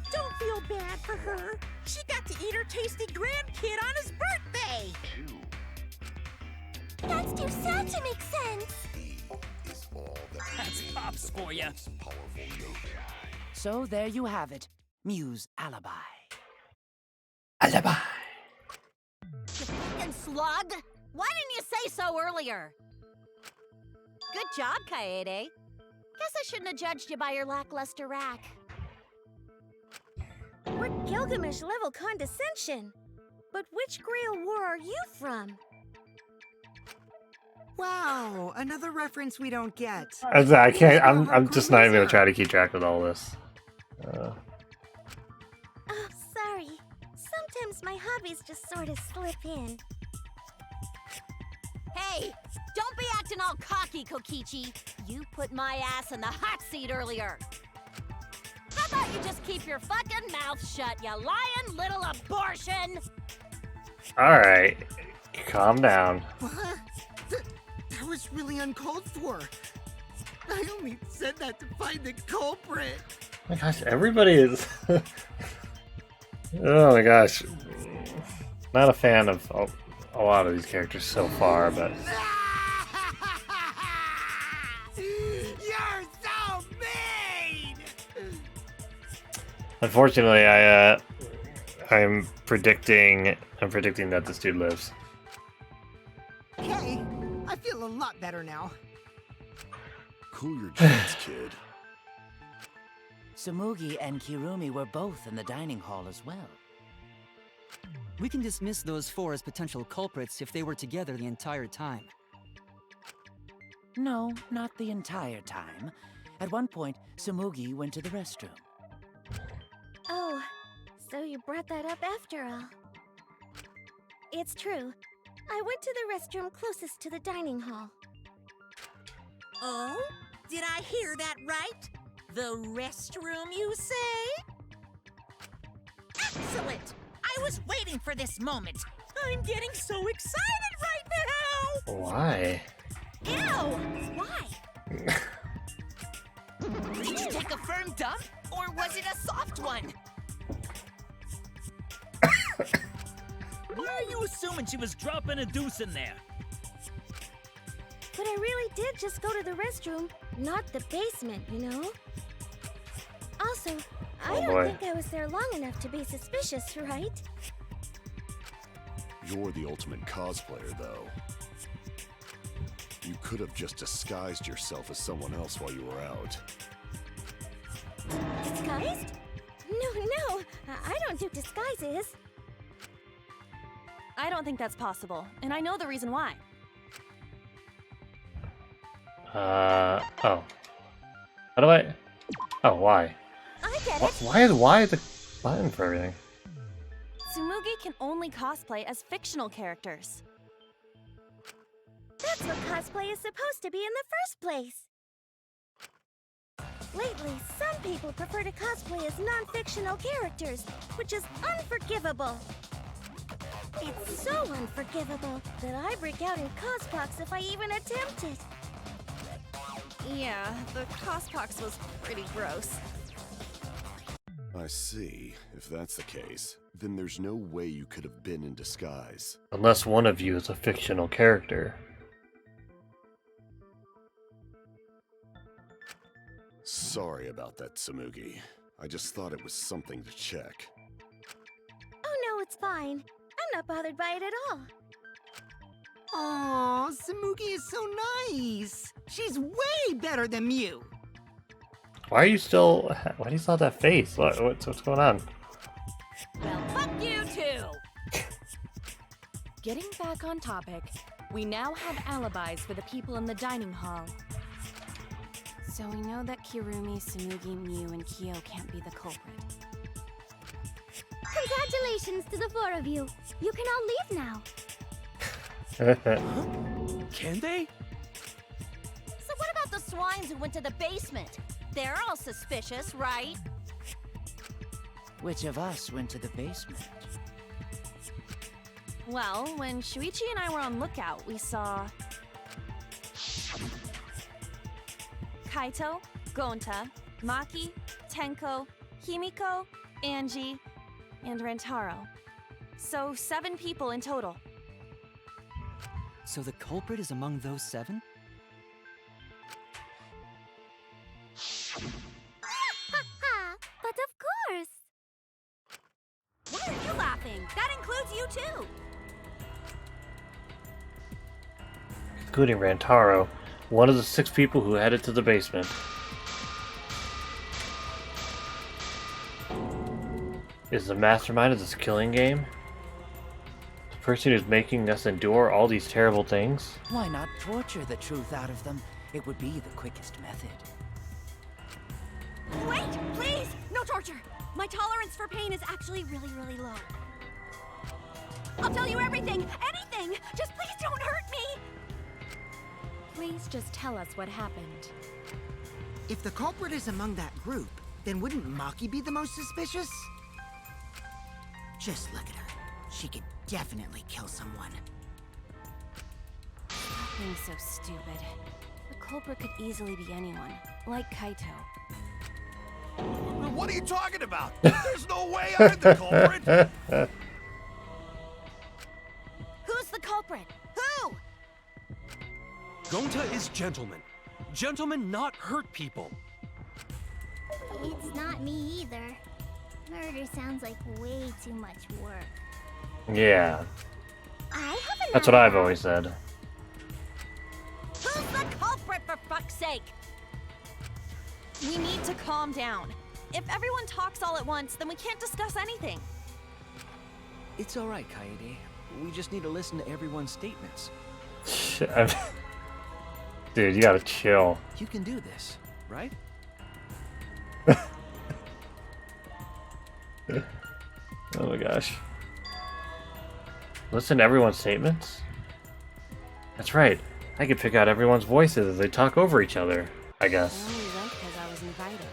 Don't feel bad for her. She got to eat her tasty grandkid on his birthday. That's too sad to make sense. That's pops for you. So there you have it. Miyu's alibi. Alibi. You fucking slug! Why didn't you say so earlier? Good job, Kaede. Guess I shouldn't have judged you by your lackluster rack. What Gilgamesh-level condescension? But which Grail War are you from? Wow, another reference we don't get. I can't. I'm just not even gonna try to keep track of all this. Oh, sorry. Sometimes my hobbies just sort of slip in. Hey, don't be acting all cocky, Kokichi. You put my ass in the hot seat earlier. How about you just keep your fucking mouth shut, you lying little abortion? All right, calm down. What? That was really uncalled for. I only said that to find the culprit. Oh my gosh, everybody is. Oh my gosh, not a fan of a lot of these characters so far, but. You're so mean! Unfortunately, I'm predicting that this dude lives. Hey, I feel a lot better now. Cool your jets, kid. Tsumugi and Kirumi were both in the dining hall as well. We can dismiss those four as potential culprits if they were together the entire time. No, not the entire time. At one point, Tsumugi went to the restroom. Oh, so you brought that up after all. It's true. I went to the restroom closest to the dining hall. Oh? Did I hear that right? The restroom, you say? Excellent! I was waiting for this moment. I'm getting so excited right now! Why? Ew! Why? Did you take a firm dump, or was it a soft one? Why are you assuming she was dropping a deuce in there? But I really did just go to the restroom, not the basement, you know? Also, I don't think I was there long enough to be suspicious, right? You're the ultimate cosplayer, though. You could have just disguised yourself as someone else while you were out. Disguised? No, I don't do disguises. I don't think that's possible, and I know the reason why. Oh. How do I? Oh, why? I get it. Why is the button for everything? Tsumugi can only cosplay as fictional characters. That's what cosplay is supposed to be in the first place. Lately, some people prefer to cosplay as non-fictional characters, which is unforgivable. It's so unforgivable that I break out in cospox if I even attempt it. Yeah, the cospox was pretty gross. I see. If that's the case, then there's no way you could have been in disguise. Unless one of you is a fictional character. Sorry about that, Tsumugi. I just thought it was something to check. Oh no, it's fine. I'm not bothered by it at all. Aw, Tsumugi is so nice. She's way better than Mew. Why do you still have that face? What's going on? Well, fuck you too! Getting back on topic, we now have alibis for the people in the dining hall. So we know that Kirumi, Tsumugi, Mew, and Kyo can't be the culprit. Congratulations to the four of you. You can all leave now. Can they? So what about the swines who went to the basement? They're all suspicious, right? Which of us went to the basement? Well, when Shuichi and I were on lookout, we saw Kaito, Gonta, Maki, Tenko, Himiko, Angie, and Rantaro. So 7 people in total. So the culprit is among those 7? Ha! But of course! Why are you laughing? That includes you too! Including Rantaro, one of the 6 people who headed to the basement. is the mastermind of this killing game? The person who's making us endure all these terrible things? Why not torture the truth out of them? It would be the quickest method. Wait, please! No torture! My tolerance for pain is actually really, really low. I'll tell you everything! Anything! Just please don't hurt me! Please just tell us what happened. If the culprit is among that group, then wouldn't Maki be the most suspicious? Just look at her. She could definitely kill someone. Stop being so stupid. The culprit could easily be anyone, like Kaito. What are you talking about? There's no way I'm the culprit! Who's the culprit? Who? Gonta is gentleman. Gentlemen not hurt people. It's not me either. Murder sounds like way too much work. Yeah. I have That's what I've always said. Who's the culprit, for fuck's sake? We need to calm down. If everyone talks all at once, then we can't discuss anything. It's alright, Kaede. We just need to listen to everyone's statements. Dude, you gotta chill. You can do this, right? Oh my gosh. Listen to everyone's statements? That's right. I can pick out everyone's voices as they talk over each other, I guess. I only went because I was invited.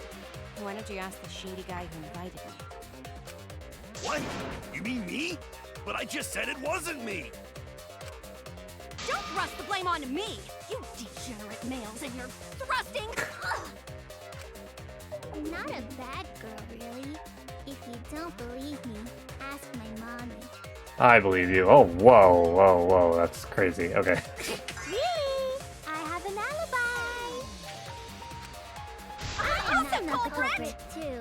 Why don't you ask the shady guy who invited me? What? You mean me? But I just said it wasn't me! Don't thrust the blame on me! You degenerate males and your thrusting! Ugh. I'm not a bad girl, really. If you don't believe me, ask my mommy. I believe you. Oh, whoa, whoa, whoa. That's crazy. Okay. Really? I have an alibi! I'm I'm also not the culprit! culprit, too.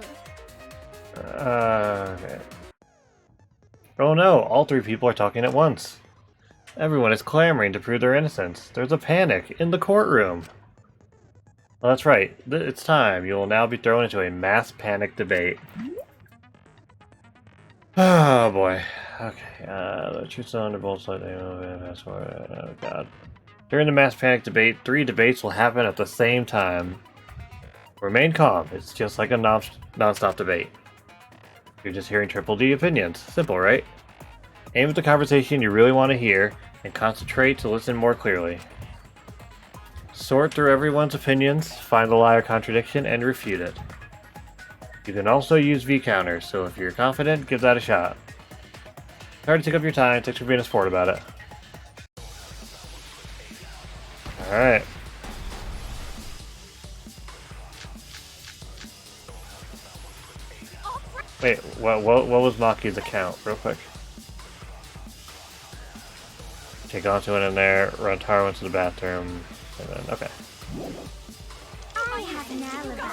Okay. Oh no, all three people are talking at once. Everyone is clamoring to prove their innocence. There's a panic in the courtroom. Well, that's right. It's time. You will now be thrown into a mass panic debate. Oh boy. Okay. The truth under both sides. Oh god. During the mass panic debate, 3 debates will happen at the same time. Remain calm. It's just like a non-stop debate. You're just hearing Triple D opinions. Simple, right? Aim at the conversation you really want to hear, and concentrate to listen more clearly. Sort through everyone's opinions, find the lie or contradiction, and refute it. You can also use V-counters, so if you're confident, give that a shot. Sorry to take up your time, thanks for being a sport about it. Alright. Wait, what was Maki's account, real quick? Take onto it in there, run Taro into the bathroom, and then, okay. I have an alibi.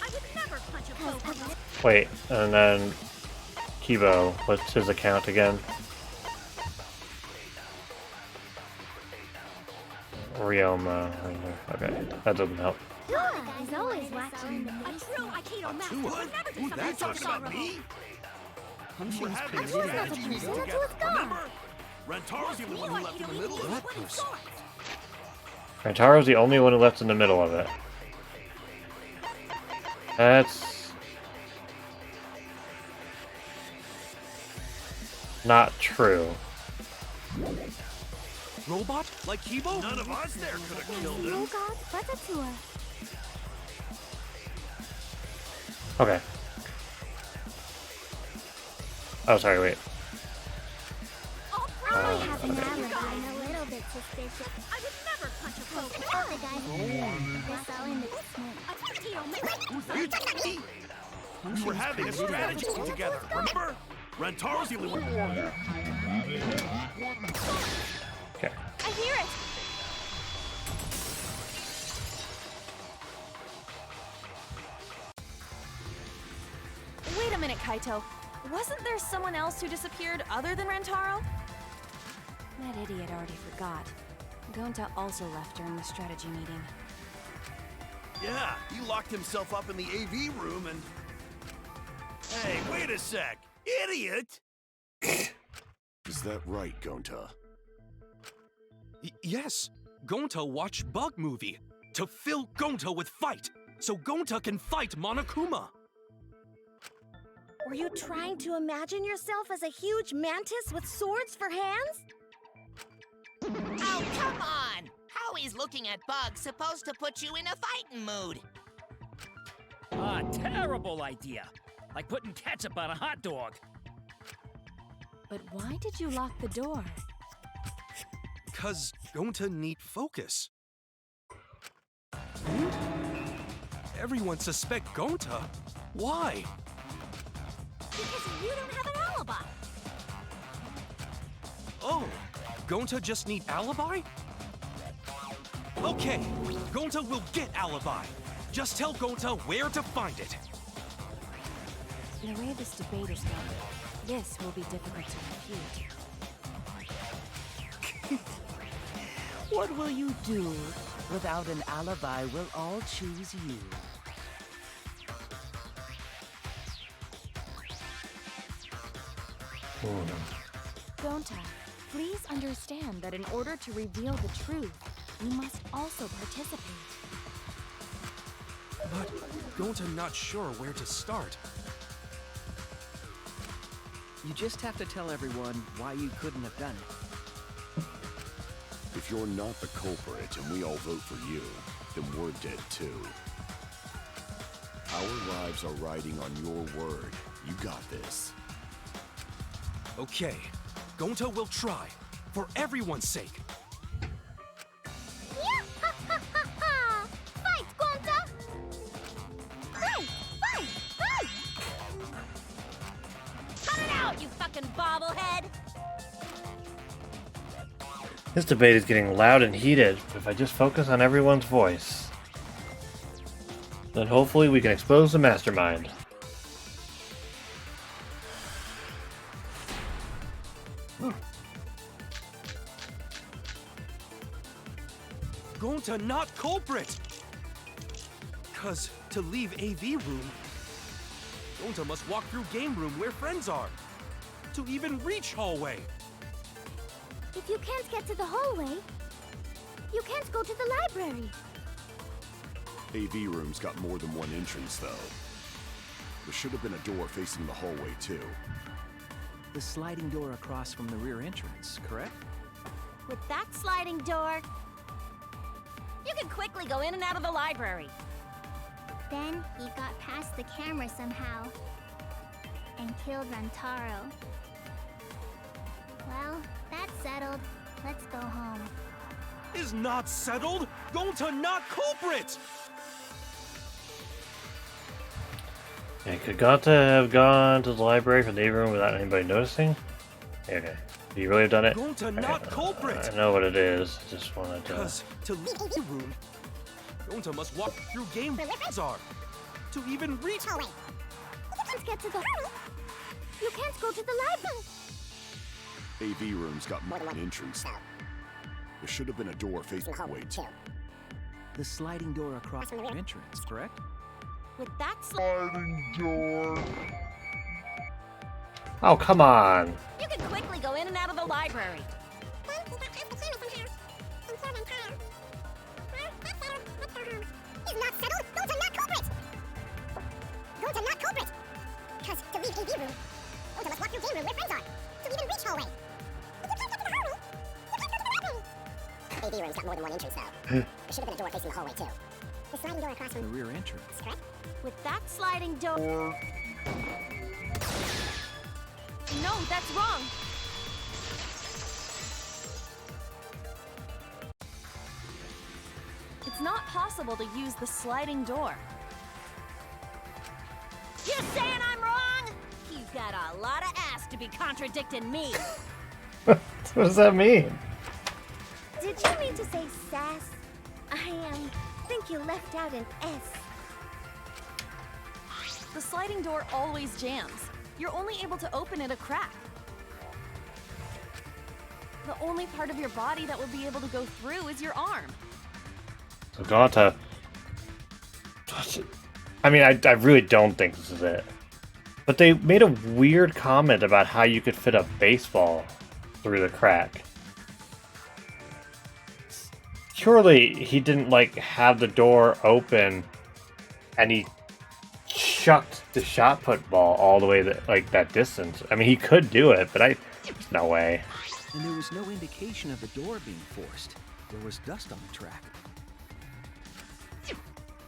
I would never punch a poker. Wait, and then Kibo, what's his account again? Ryoma, okay, that doesn't help. He's always watching. A true Aikido master What? would never do Who's something that so talking about dishonorable. me? Punching's We're having pretty a good. strategy meeting That's together, what's gone. remember? Rentaro's the only one who left in the middle of That it. person. Rantaro's the only one who left in the middle of it. That's not true. Robot? Like Kibo? None of us there could have killed him. Oh god, Ratatouille. Okay. Oh, sorry, wait. I have an alibi. I'm a little bit suspicious. I would never punch a poker. All the guys was all in the basement. A Aikido master. Are you talking me? We were having a strategy meeting together, remember? Rentaro's the only one. Okay. I hear it! Wait a minute, Kaito. Wasn't there someone else who disappeared other than Rantaro? That idiot already forgot. Gonta also left during the strategy meeting. Yeah, he locked himself up in the AV room and... Hey, wait a sec! Idiot! Is that right, Gonta? Yes, Gonta watched Bug Movie to fill Gonta with fight, so Gonta can fight Monokuma. Were you trying to imagine yourself as a huge mantis with swords for hands? Oh, come on! How is looking at bugs supposed to put you in a fighting mood? Ah, terrible idea. Like putting ketchup on a hot dog. But why did you lock the door? 'Cause Gonta need focus. Everyone suspect Gonta? Why? Because you don't have an alibi. Oh, Gonta just need alibi? Okay, Gonta will get alibi. Just tell Gonta where to find it. The way this debate is going, this will be difficult to refute. What will you do? Without an alibi, we'll all choose you. Gonta, please understand that in order to reveal the truth, you must also participate. But Gonta not sure where to start. You just have to tell everyone why you couldn't have done it. If you're not the culprit and we all vote for you, then we're dead too. Our lives are riding on your word. You got this. Okay, Gonta will try, for everyone's sake. Fight, Gonta! Fight! Fight! Fight! Cut it out, you fucking bobblehead! This debate is getting loud and heated, but if I just focus on everyone's voice, then hopefully we can expose the mastermind. Gonta not culprit! 'Cause to leave AV room, Gonta must walk through game room where friends are. To even reach hallway. If you can't get to the hallway, you can't go to the library. AV room's got more than one entrance, though. There should have been a door facing the hallway, too. The sliding door across from the rear entrance, correct? With that sliding door, you can quickly go in and out of the library. Then he got past the camera somehow and killed Rantaro. Well, that's settled. Let's go home. Is not settled! Gonta not culprit! And could Gonta have gone to the library from the AV room without anybody noticing? Okay. Do you really have done it? Gonta not culprit! I know what it is. Just wanted to... Because to leave the room, Gonta must walk through game rooms are. To even reach hallway. You can't get to the hallway. You can't go to the library. AV room's got more than one entrance. There should have been a door facing the hallway, too. The sliding door across from the rear entrance, correct? With that sliding door, Oh, come on! you can quickly go in and out of the library. Is not settled. Gonta not culprit. Gonta not culprit. Because to leave AV room, Gonta must walk through game room where friends are. To even reach hallway. If you can't get to the hallway, you can't go to the library. AV room's got more than one entrance, though. There should have been a door facing the hallway, too. The sliding door across from the rear entrance. Correct? With that sliding door... No, that's wrong. It's not possible to use the sliding door. You saying I'm wrong? You've got a lot of ass to be contradicting me. What does that mean? Did you mean to say sass? I think you left out an S. The sliding door always jams. You're only able to open it a crack. The only part of your body that would be able to go through is your arm. So Gonta... I mean, I really don't think this is it. But they made a weird comment about how you could fit a baseball through the crack. Surely he didn't, like, have the door open and he chucked the shot put ball all the way that distance. I mean, he could do it, but there's no way. And there was no indication of the door being forced. There was dust on the track.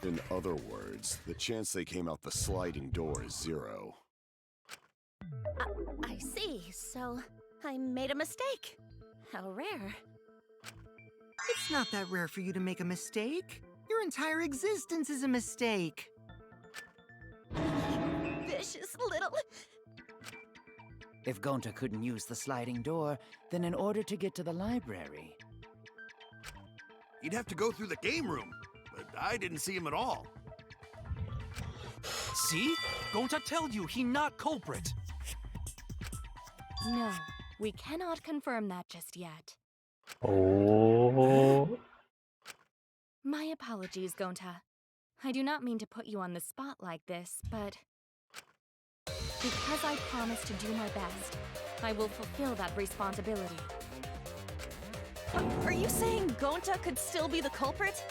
In other words, the chance they came out the sliding door is 0. I see. So I made a mistake. How rare. It's not that rare for you to make a mistake. Your entire existence is a mistake. Vicious little... If Gonta couldn't use the sliding door, then in order to get to the library... You'd have to go through the game room, but I didn't see him at all. See? Gonta tell you he not culprit. No, we cannot confirm that just yet. Oh. My apologies, Gonta. I do not mean to put you on the spot like this, but... because I promised to do my best, I will fulfill that responsibility. Are you saying Gonta could still be the culprit?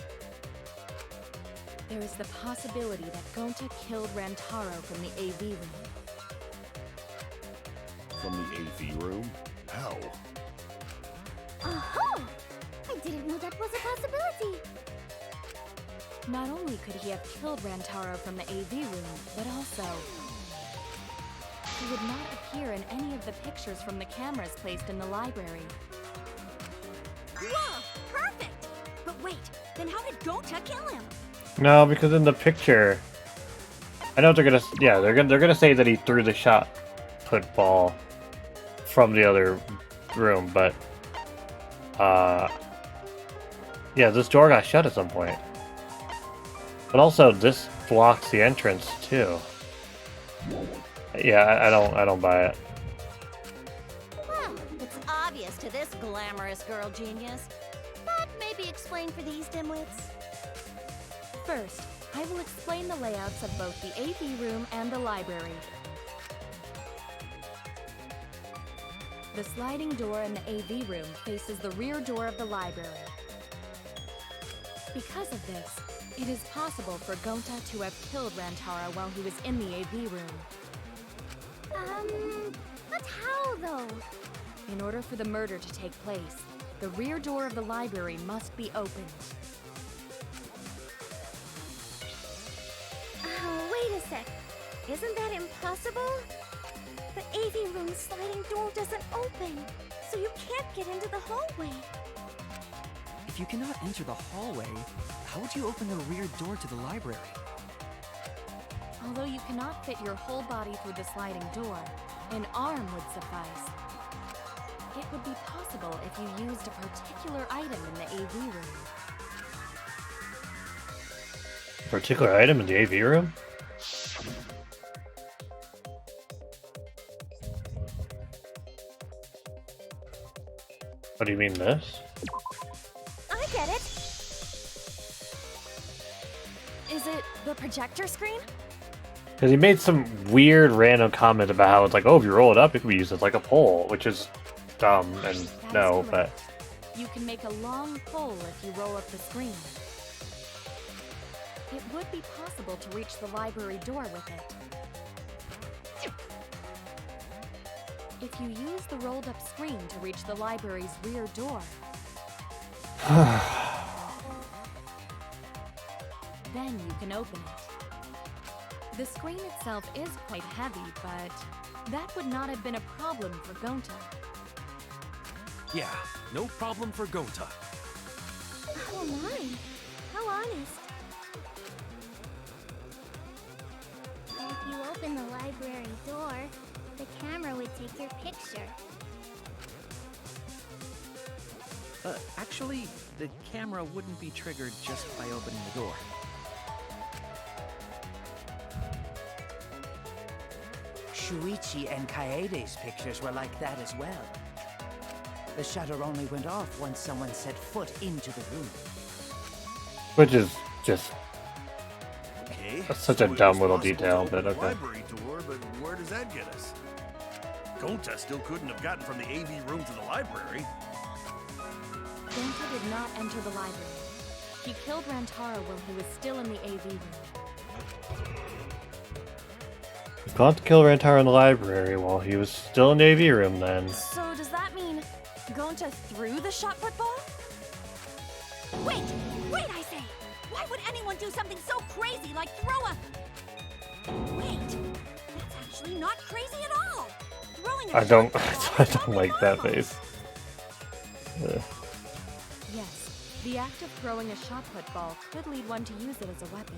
There is the possibility that Gonta killed Rantaro from the AV room. From the AV room? How? Oh! I didn't know that was a possibility. Not only could he have killed Rantaro from the AV room, but also... he would not appear in any of the pictures from the cameras placed in the library. Whoa! Perfect! But wait, then how did Gonta kill him? No, because in the picture, I know what they're gonna. Yeah, they're gonna say that he threw the shot put ball from the other room, but yeah, this door got shut at some point. But also, this blocks the entrance too. Yeah, I don't buy it. Well, it's obvious to this glamorous girl genius. But maybe explain for these dimwits. First, I will explain the layouts of both the AV room and the library. The sliding door in the AV room faces the rear door of the library. Because of this, it is possible for Gonta to have killed Rantaro while he was in the AV room. But how though? In order for the murder to take place, the rear door of the library must be opened. Wait a sec. Isn't that impossible? The AV room's sliding door doesn't open, so you can't get into the hallway. If you cannot enter the hallway, how would you open the rear door to the library? Although you cannot fit your whole body through the sliding door, an arm would suffice. It would be possible if you used a particular item in the AV room. Particular item in the AV room? What do you mean this? I get it. Is it the projector screen? Because he made some weird random comment about how it's like, oh, if you roll it up, it can be used as like a pole, which is dumb and no, but... You can make a long pole if you roll up the screen. It would be possible to reach the library door with it. If you use the rolled up screen to reach the library's rear door, then you can open it. The screen itself is quite heavy, but that would not have been a problem for Gonta. Yeah, no problem for Gonta. Oh my, how honest. If you open the library door, the camera would take your picture. Actually, the camera wouldn't be triggered just by opening the door. Shuichi and Kaede's pictures were like that as well. The shutter only went off once someone set foot into the room. Which is just... Okay. That's such so a it dumb was little possible to detail, open but the okay. library door, but where does that get us? Gonta still couldn't have gotten from the AV room to the library. Gonta did not enter the library. He killed Rantaro while he was still in the AV room. He planned to kill Rantaro in the library while he was still in the AV room then. So does that mean Gonta threw the shot put ball? Wait! Wait, I say! Why would anyone do something so crazy like throw a... Wait! That's actually not crazy at all! Throwing a I don't shot I put ball don't like that face. Ugh. Yes, the act of throwing a shot put ball could lead one to use it as a weapon.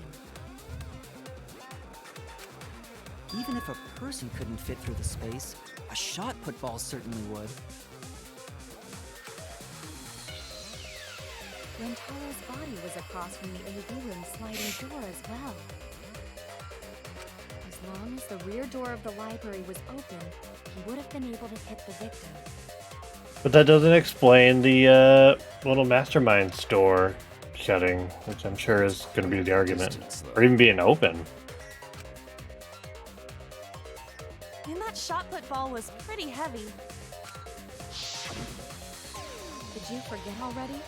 Even if a person couldn't fit through the space, a shot put ball certainly would. Rantaro's body was across from the AV room sliding door as well. As long as the rear door of the library was open, he would have been able to hit the victim. But that doesn't explain the little mastermind store shutting, which I'm sure is going to be the argument. Or even being open. And that shot put ball was pretty heavy. Did you forget already?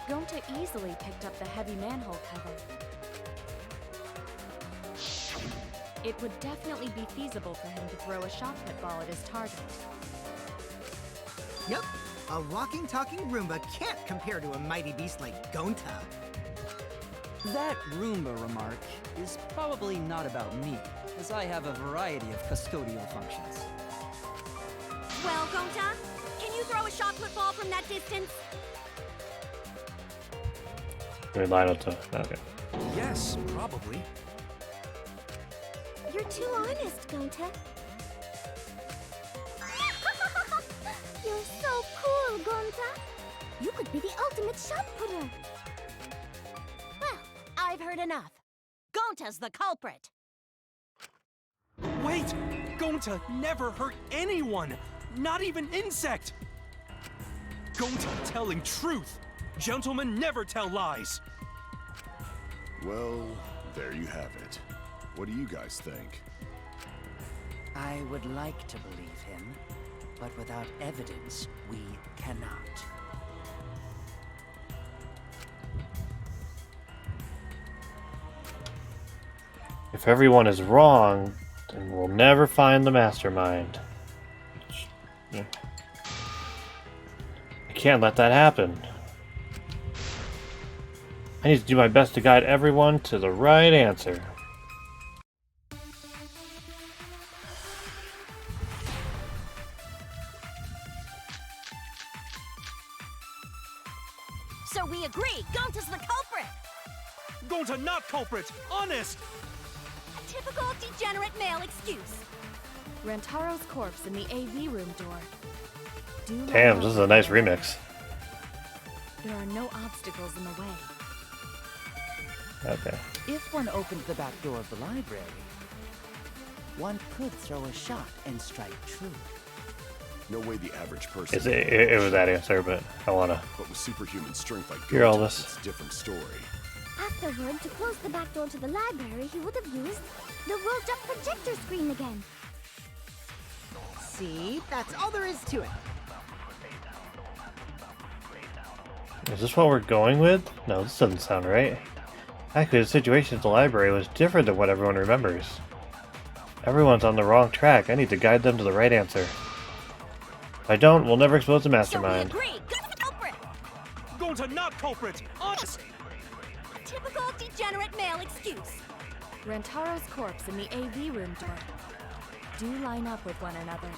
Gonta easily picked up the heavy manhole cover. It would definitely be feasible for him to throw a shot put ball at his target. Yep, a walking, talking Roomba can't compare to a mighty beast like Gonta. That Roomba remark is probably not about me, as I have a variety of custodial functions. Well, Gonta, can you throw a shot put ball from that distance? I mean, Lionel to... Okay. Yes, probably. You're too honest, Gonta. You're so cool, Gonta. You could be the ultimate shot putter. Well, I've heard enough. Gonta's the culprit. Wait! Gonta never hurt anyone! Not even insect! Gonta telling truth! Gentlemen never tell lies! Well, there you have it. What do you guys think? I would like to believe him, but without evidence, we cannot. If everyone is wrong, then we'll never find the mastermind. Yeah. I can't let that happen. I need to do my best to guide everyone to the right answer. So we agree, Gonta's the culprit! Gonta not culprit! Honest! A typical degenerate male excuse. Rantaro's corpse in the AV room door. Damn, this is a nice remix. There are no obstacles in the way. Okay. If one opened the back door of the library, one could throw a shot and strike true. No way the average person... It was that answer, but I wanna... But with superhuman strength like hear all Gonta, this. it's a different story. Afterward, to close the back door to the library, he would have used the rolled-up projector screen again. See? That's all there is to it. Is this what we're going with? No, this doesn't sound right. Actually, the situation at the library was different than what everyone remembers. Everyone's on the wrong track. I need to guide them to the right answer. If I don't, we'll never expose the mastermind. So we agree, Gonta's the culprit! Gonta not culprit! Honest! A typical degenerate male excuse. Rantaro's corpse in the AV room door. Do line up with one another.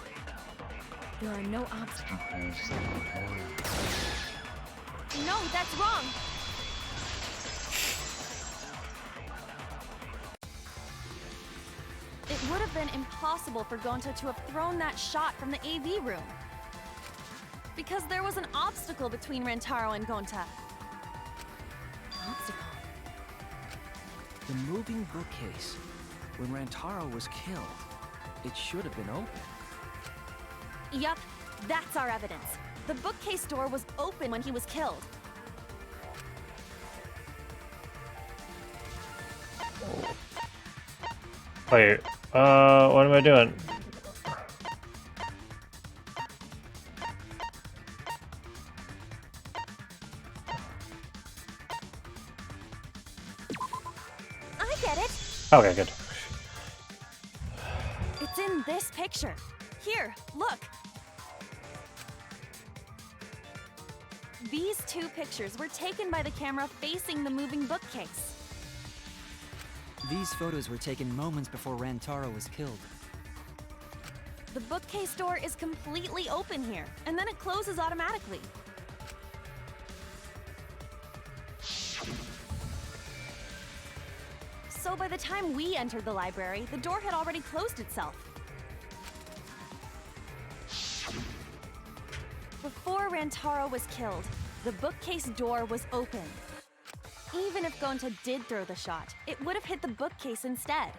There are no obstacles. No, that's wrong. It would have been impossible for Gonta to have thrown that shot from the AV room. Because there was an obstacle between Rantaro and Gonta. Obstacle? The moving bookcase. When Rantaro was killed, it should have been open. Yup, that's our evidence. The bookcase door was open when he was killed. Wait, what am I doing? I get it. Okay, good. It's in this picture. Here, look. These two pictures were taken by the camera facing the moving bookcase. These photos were taken moments before Rantaro was killed. The bookcase door is completely open here, and then it closes automatically. So by the time we entered the library, the door had already closed itself. Before Rantaro was killed, the bookcase door was open. Even if Gonta did throw the shot, it would have hit the bookcase instead.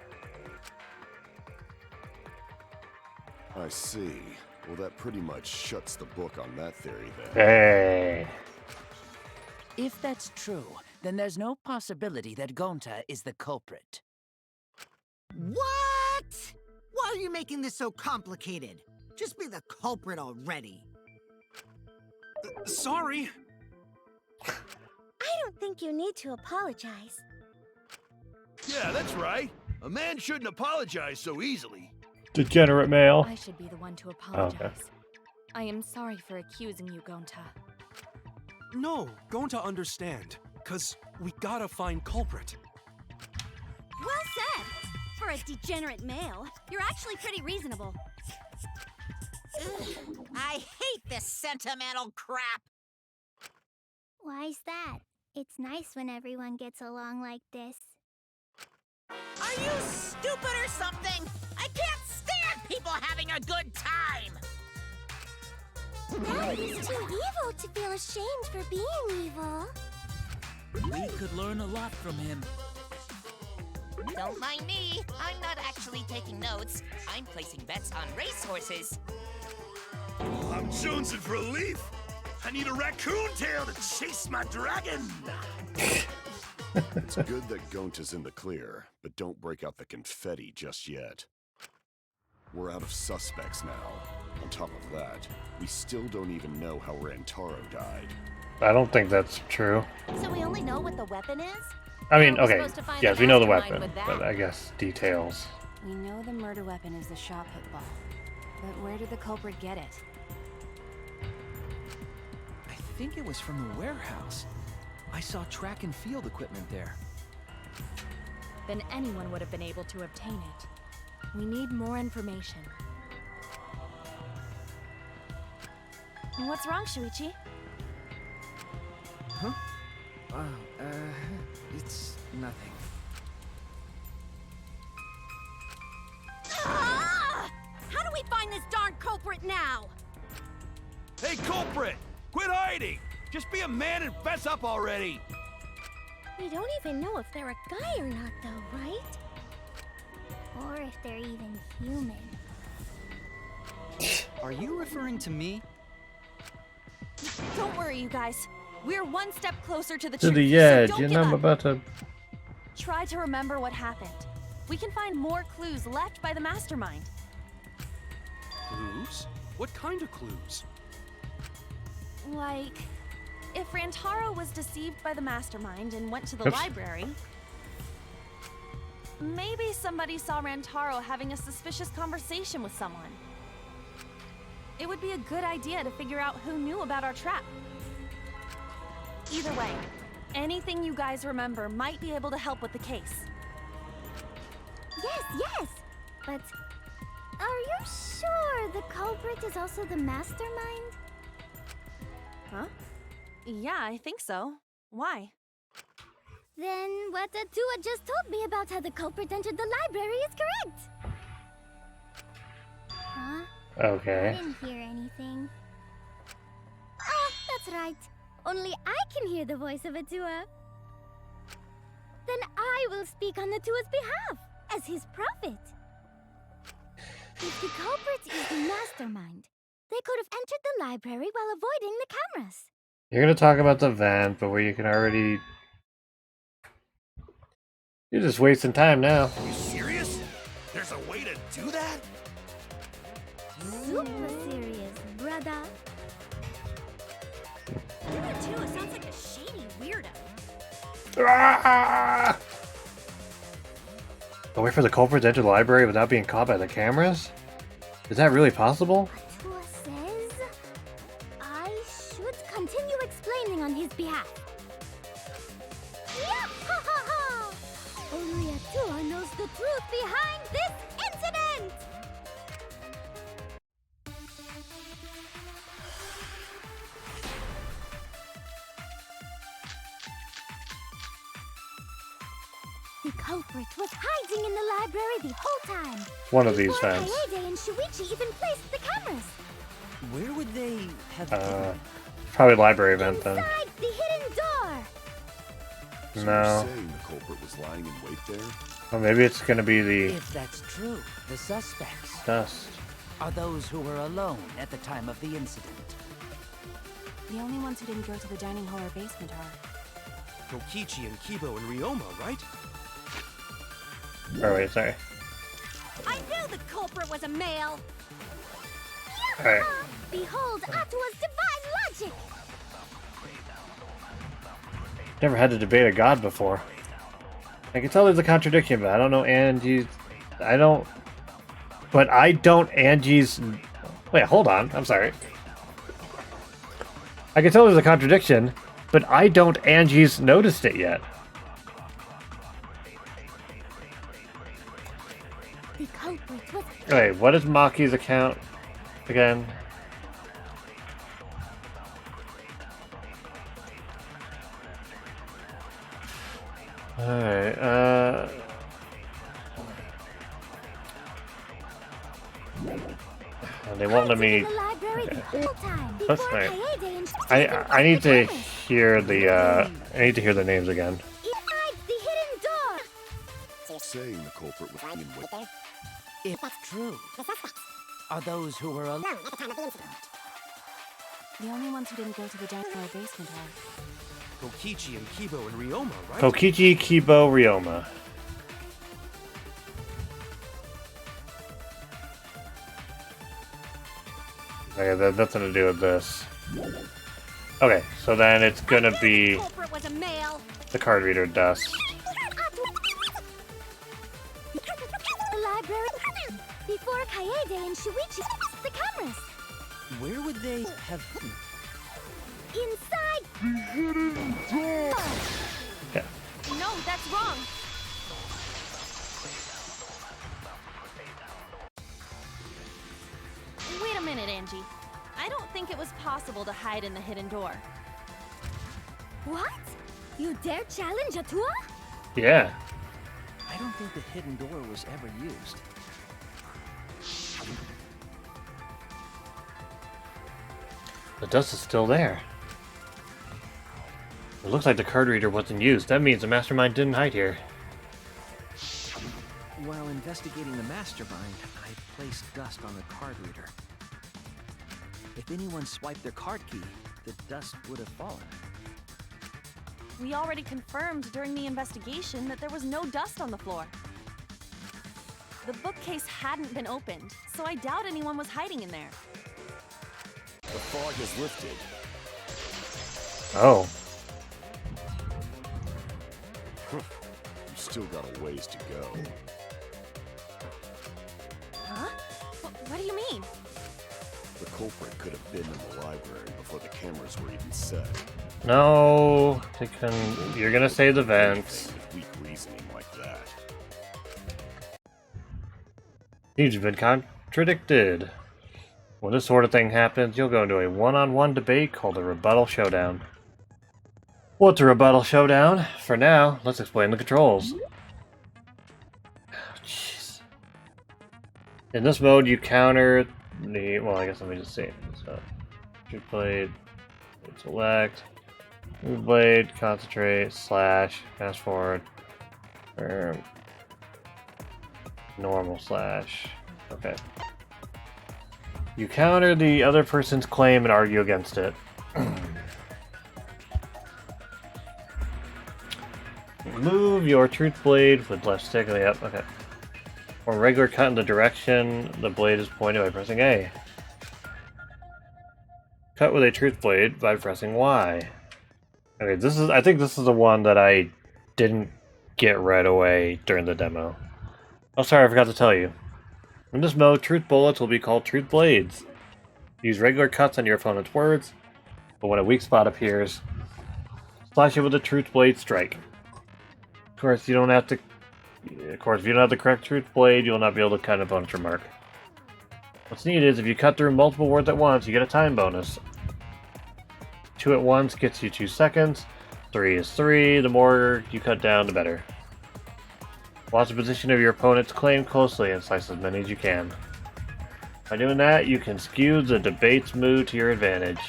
I see. Well, that pretty much shuts the book on that theory then. Hey. If that's true, then there's no possibility that Gonta is the culprit. What? Why are you making this so complicated? Just be the culprit already. Sorry. I don't think you need to apologize. Yeah, that's right. A man shouldn't apologize so easily. Degenerate male. I should be the one to apologize. Okay. I am sorry for accusing you, Gonta. No, going to understand. 'Cause we gotta find culprit. Well said. For a degenerate male, you're actually pretty reasonable. Ugh, I hate this sentimental crap. Why's that? It's nice when everyone gets along like this. Are you stupid or something? I can't stand people having a good time. Dad is too evil to feel ashamed for being evil. We could learn a lot from him. Don't mind me. I'm not actually taking notes. I'm placing bets on racehorses. I'm jonesing for a leaf. I need a raccoon tail to chase my dragon. It's good that Gonta's in the clear, but don't break out the confetti just yet. We're out of suspects now. On top of that, we still don't even know how Rantaro died. I don't think that's true. So we only know what the weapon is? I mean, How are we okay, supposed to find yes, the we know the mastermind weapon, with that? but I guess details. We know the murder weapon is the shot put ball. But where did the culprit get it? I think it was from the warehouse. I saw track and field equipment there. Then anyone would have been able to obtain it. We need more information. What's wrong, Shuichi? Huh? It's nothing. Ah! How do we find this darn culprit now? Hey, culprit! Quit hiding! Just be a man and fess up already! We don't even know if they're a guy or not, though, right? Or if they're even human. Are you referring to me? Don't worry, you guys. We're one step closer to the To truth. the so edge, don't you give know I'm up. about to... Try to remember what happened. We can find more clues left by the mastermind. Clues? What kind of clues? Like, if Rantaro was deceived by the mastermind and went to the Oops. library, maybe somebody saw Rantaro having a suspicious conversation with someone. It would be a good idea to figure out who knew about our trap. Either way, anything you guys remember might be able to help with the case. Yes! But are you sure the culprit is also the mastermind? Huh? Yeah, I think so. Why? Then what Atua just told me about how the culprit entered the library is correct! Huh? I Okay. didn't hear anything. Oh, that's right. Only I can hear the voice of Atua. Then I will speak on Atua's behalf, as his prophet. If the culprit is the mastermind, they could have entered the library while avoiding the cameras. You're gonna talk about the vent, but where you can already... You're just wasting time now. You serious? way to do that? Super serious, brother. Number 2 sounds like a shady weirdo. Ah! A way for the culprit to enter the library without being caught by the cameras? Is that really possible? Atua says I should continue explaining on his behalf. Yeah-ha-ha-ha! Only Atua knows the truth behind this incident! The culprit was hiding in the library the whole time. One of these Before vents. Kaede and Shuichi even placed the cameras. Where would they have Probably library event then. Inside the hidden door. So No. you're saying the culprit was lying in wait there? Or maybe it's gonna be the If that's true, the suspects dust. are those who were alone at the time of the incident. The only ones who didn't go to the dining hall or basement are... Kokichi and Kibo and Ryoma, right? Oh wait, sorry. I knew the culprit was a male. Alright. Behold Atua's divine logic. Never had to debate a god before. I can tell there's a contradiction, but I don't know Angie's... But I don't Angie's... Wait, hold on. I'm sorry. I can tell there's a contradiction, but I don't Angie's noticed it yet. The culprit was Wait, what is Maki's account again? Alright, they won't let me... in the library the whole time. That's Before right. Kaede and Shuichi I need to placed the cameras. hear the, I need to hear the names again. Inside the hidden door. Saying the culprit was lying in wait there? If that's true, the suspects are those who were alone at the time of the incident. The only ones who didn't go to the dining hall or basement are... Kokichi and Kibo and Ryoma, right? Kokichi, Kibo, Ryoma. Okay, that nothing to do with this. Okay, so then it's gonna be Culprit was a male. the card reader dust. The library before Kaede and Shuichi placed the cameras. Where would they have Inside the hidden door. Yeah. No, that's wrong. Wait a minute, Angie. I don't think it was possible to hide in the hidden door. What? You dare challenge Atua? Yeah. I don't think the hidden door was ever used. The dust is still there. It looks like the card reader wasn't used. That means the mastermind didn't hide here. While investigating the mastermind, I placed dust on the card reader. If anyone swiped their card key, the dust would have fallen. We already confirmed during the investigation that there was no dust on the floor. The bookcase hadn't been opened, so I doubt anyone was hiding in there. The fog has lifted. Oh. You still got a ways to go. Huh? What do you mean? The culprit could have been in the library before the cameras were even set. No, they couldn't. You're gonna say the vents. With weak reasoning like that. You've been contradicted. When this sort of thing happens, you'll go into a one-on-one debate called a rebuttal showdown. What's a rebuttal showdown? For now, let's explain the controls. Jeez. In this mode, you counter the... Well, I guess let me just see. So, shoot blade, select, move blade, concentrate, slash, fast forward, normal slash. Okay. You counter the other person's claim and argue against it. Move your truth blade with left stick. Yep, okay. Or regular cut in the direction the blade is pointed by pressing A. Cut with a truth blade by pressing Y. Okay, I think this is the one that I didn't get right away during the demo. Oh, sorry, I forgot to tell you. In this mode, truth bullets will be called truth blades. Use regular cuts on your opponent's words, but when a weak spot appears, slash it with a truth blade strike. Of course, if you don't have the correct truth blade, you will not be able to cut an opponent's remark. What's neat is if you cut through multiple words at once, you get a time bonus. 2 at once gets you 2 seconds. 3 is 3. The more you cut down, the better. Watch the position of your opponent's claim closely and slice as many as you can. By doing that, you can skew the debate's mood to your advantage.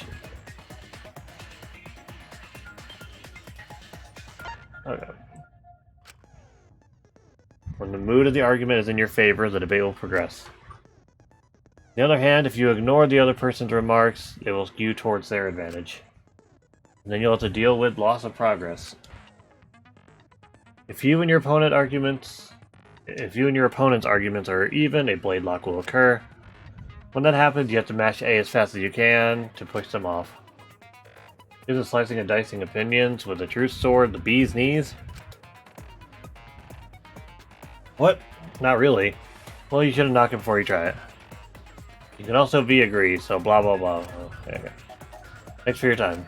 Okay. When the mood of the argument is in your favor, the debate will progress. On the other hand, if you ignore the other person's remarks, it will skew towards their advantage. And then you'll have to deal with loss of progress. If you and your opponent's arguments are even, a blade lock will occur. When that happens, you have to mash A as fast as you can to push them off. Is it slicing and dicing opinions with the truth sword, the bee's knees? What? Not really. Well, you should have knocked it before you try it. You can also agree, so blah blah blah. Okay. Thanks for your time.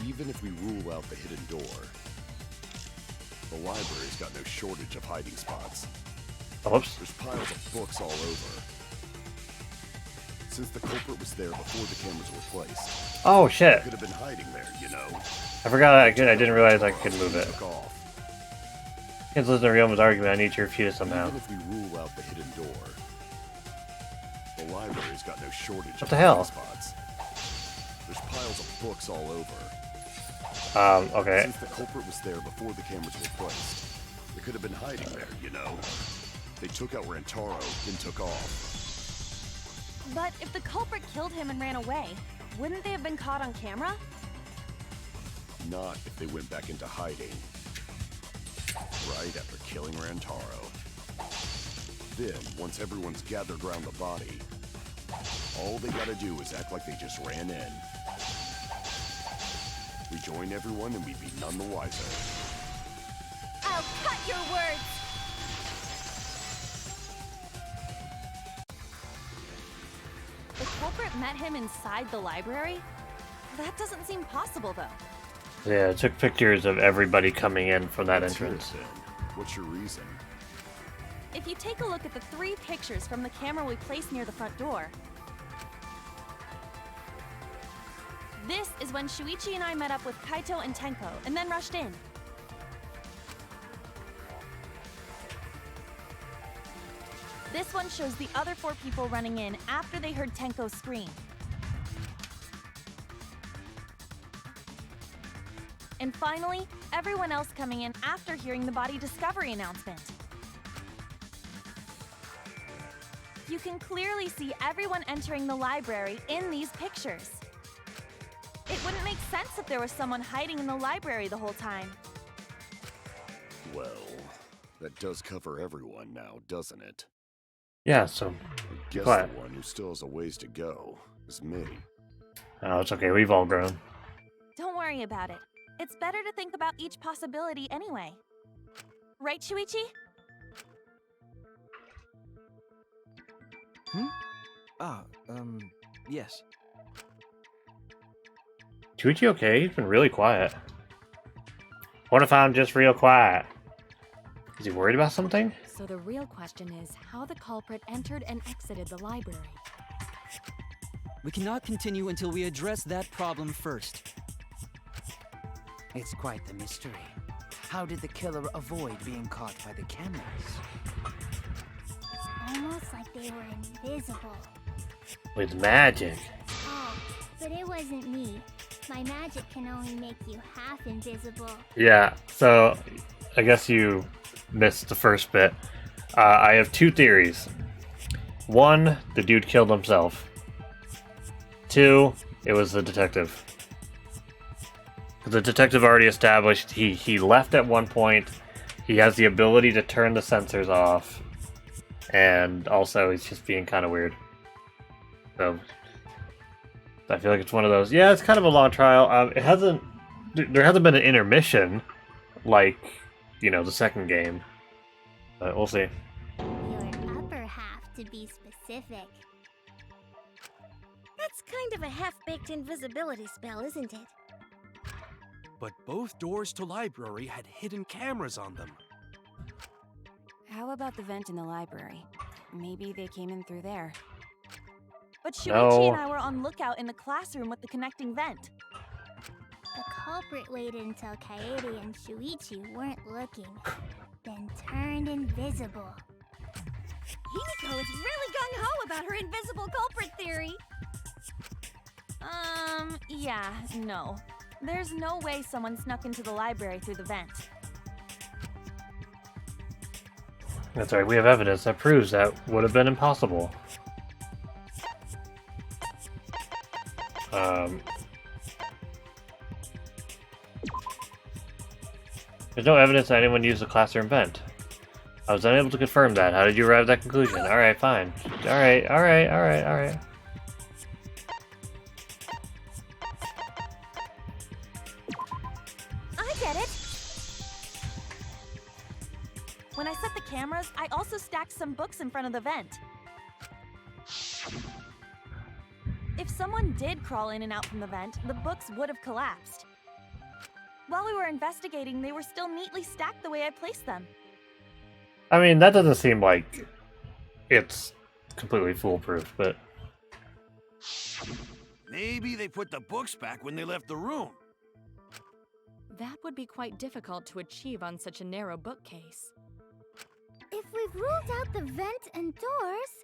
Even if we rule out the hidden door, the library's got no shortage of hiding spots. Oops. There's piles of books all over. Since the culprit was there before the cameras were placed. Oh shit! He could have been hiding there, you know. I forgot I didn't realize I could move it. Can't listen to Ryoma's argument. I need to refute it somehow. Even if we rule out the hidden door, the library's got no shortage What of the hell? hiding spots. There's piles of books all over. Okay. Since the culprit was there before the cameras were placed, they could have been hiding there, you know. They took out Rantaro, then took off. But if the culprit killed him and ran away, wouldn't they have been caught on camera? Not if they went back into hiding. Right after killing Rantaro. Then, once everyone's gathered around the body, all they gotta do is act like they just ran in. Rejoin everyone and we'd be none the wiser. I'll cut your words! The culprit met him inside the library? That doesn't seem possible, though. Yeah, it took pictures of everybody coming in from that entrance. What's your reason? If you take a look at the 3 pictures from the camera we placed near the front door, this is when Shuichi and I met up with Kaito and Tenko, and then rushed in. This one shows the other 4 people running in after they heard Tenko scream. And finally, everyone else coming in after hearing the body discovery announcement. You can clearly see everyone entering the library in these pictures. It wouldn't make sense if there was someone hiding in the library the whole time. Well, that does cover everyone now, doesn't it? Yeah, so... I guess quiet. the one who still has a ways to go is me. Oh, it's okay. We've all grown. Don't worry about it. It's better to think about each possibility anyway. Right, Shuichi? Yes. Shuichi okay? He's been really quiet. What if I'm just real quiet? Is he worried about something? So the real question is how the culprit entered and exited the library. We cannot continue until we address that problem first. It's quite the mystery. How did the killer avoid being caught by the cameras? Almost like they were invisible. With magic. Oh, but it wasn't me. My magic can only make you half invisible. Yeah, so I guess you missed the first bit. I have 2 theories. One, the dude killed himself. 2, it was the detective. The detective already established he left at one point. He has the ability to turn the sensors off, and also he's just being kind of weird. So I feel like it's one of those. Yeah, it's kind of a long trial. There hasn't been an intermission like, you know, the second game, but we'll see. Your upper half, to be specific. That's kind of a half-baked invisibility spell, isn't it? But both doors to library had hidden cameras on them. How about the vent in the library? Maybe they came in through there. But Shuichi No. and I were on lookout in the classroom with the connecting vent. The culprit waited until Kaede and Shuichi weren't looking, then turned invisible. Himiko is really gung-ho about her invisible culprit theory. Yeah, no. There's no way someone snuck into the library through the vent. That's right, we have evidence that proves that would have been impossible. There's no evidence that anyone used the classroom vent. I was unable to confirm that. How did you arrive at that conclusion? Alright, fine. Alright. I get it! When I set the cameras, I also stacked some books in front of the vent. If someone did crawl in and out from the vent, the books would have collapsed. While we were investigating, they were still neatly stacked the way I placed them. I mean, that doesn't seem like it's completely foolproof, but... Maybe they put the books back when they left the room. That would be quite difficult to achieve on such a narrow bookcase. If we've ruled out the vent and doors,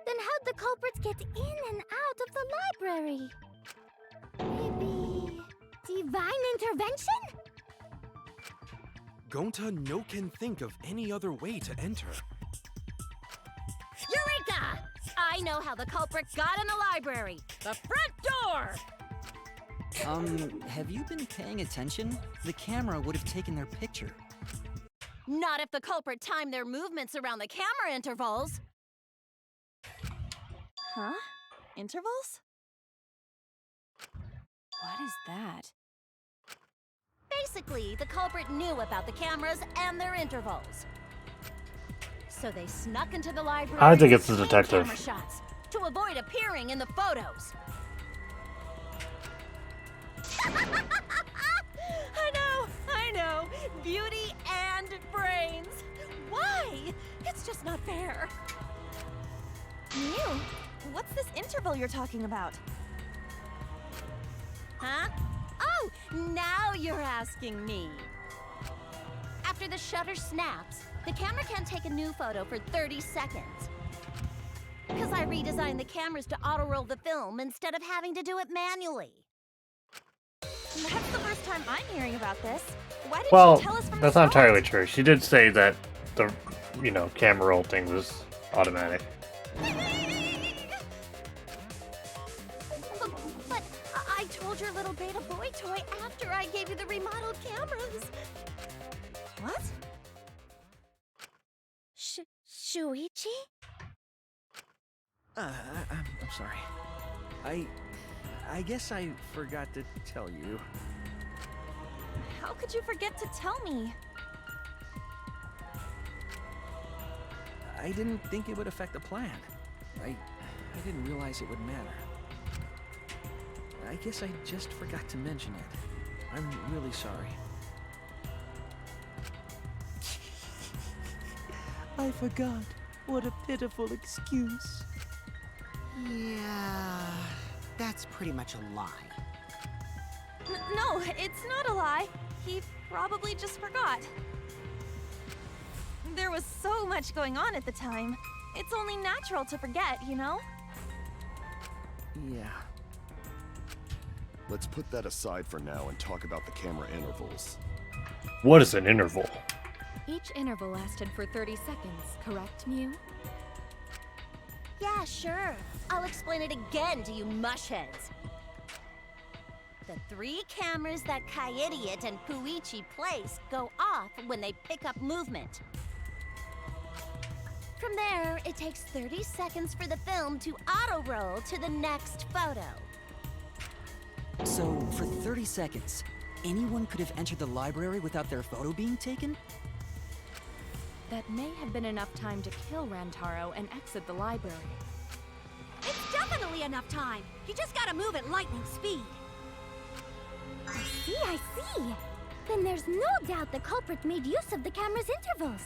then how'd the culprits get in and out of the library? Maybe... divine intervention? Gonta no can think of any other way to enter. Eureka! I know how the culprit got in the library. The front door! Have you been paying attention? The camera would have taken their picture. Not if the culprit timed their movements around the camera intervals. Huh? Intervals? What is that? Basically, the culprit knew about the cameras and their intervals. So they snuck into the library. I think it's the and detective. camera shots to avoid appearing in the photos. I know. Beauty and brains. Why? It's just not fair. Mew, what's this interval you're talking about? Huh? Oh, now you're asking me. After the shutter snaps, the camera can't take a new photo for 30 seconds. Because I redesigned the cameras to auto-roll the film instead of having to do it manually. That's the first time I'm hearing about this. Why didn't Well, you tell us from that's the not start? entirely true. She did say that the, camera roll thing was automatic. But I told your little beta boy toy after I gave you the remodeled cameras. What? Shuichi? I'm sorry. I guess I forgot to tell you. How could you forget to tell me? I didn't think it would affect the plan. I didn't realize it would matter. I guess I just forgot to mention it. I'm really sorry. I forgot. What a pitiful excuse. Yeah, that's pretty much a lie. No, it's not a lie. He probably just forgot. There was so much going on at the time. It's only natural to forget, you know? Yeah. Let's put that aside for now and talk about the camera intervals. What is an interval? Each interval lasted for 30 seconds, correct, Mew? Yeah, sure. I'll explain it again to you mushheads. The 3 cameras that Kaidiot and Puichi place go off when they pick up movement. From there, it takes 30 seconds for the film to auto-roll to the next photo. So, for 30 seconds, anyone could have entered the library without their photo being taken? That may have been enough time to kill Rantaro and exit the library. It's definitely enough time. You just gotta move at lightning speed. I see. Then there's no doubt the culprit made use of the camera's intervals.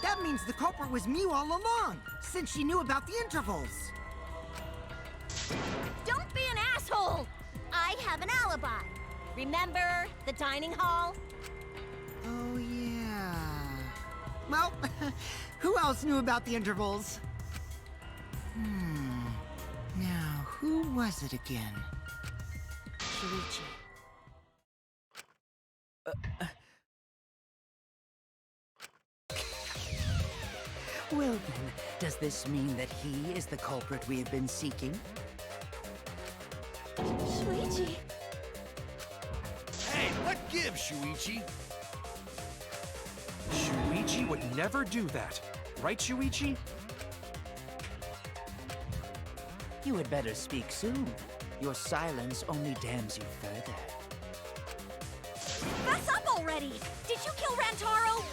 That means the culprit was Mew all along, since she knew about the intervals. Don't be an asshole! I have an alibi. Remember the dining hall? Oh, yeah. Well, who else knew about the intervals? Now, who was it again? Shuichi. Well then, does this mean that he is the culprit we have been seeking? Shuichi. Hey, let give, Shuichi. Shuichi would never do that. Right, Shuichi? You had better speak soon. Your silence only damns you further. Fess up already! Did you kill Rantaro?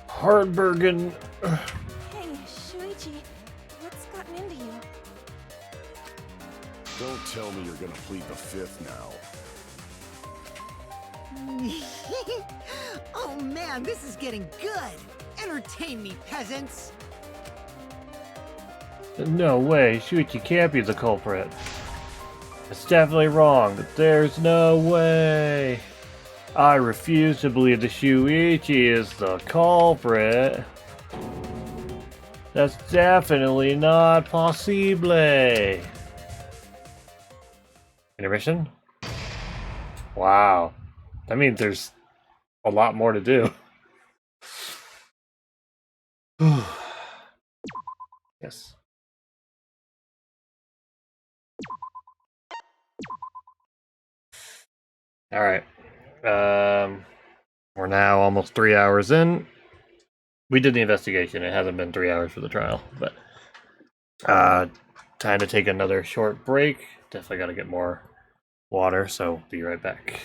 Hardbergen. Hey, Shuichi, what's gotten into you? Don't tell me you're gonna plead the fifth now. Oh man, this is getting good! Entertain me, peasants! No way, Shuichi can't be the culprit. It's definitely wrong. There's no way. I refuse to believe that Shuichi is the culprit. That's definitely not possible. Intermission? Wow. That means there's a lot more to do. Yes. All right. We're now almost 3 hours in. We did the investigation. It hasn't been 3 hours for the trial, but time to take another short break. Definitely got to get more water, so be right back.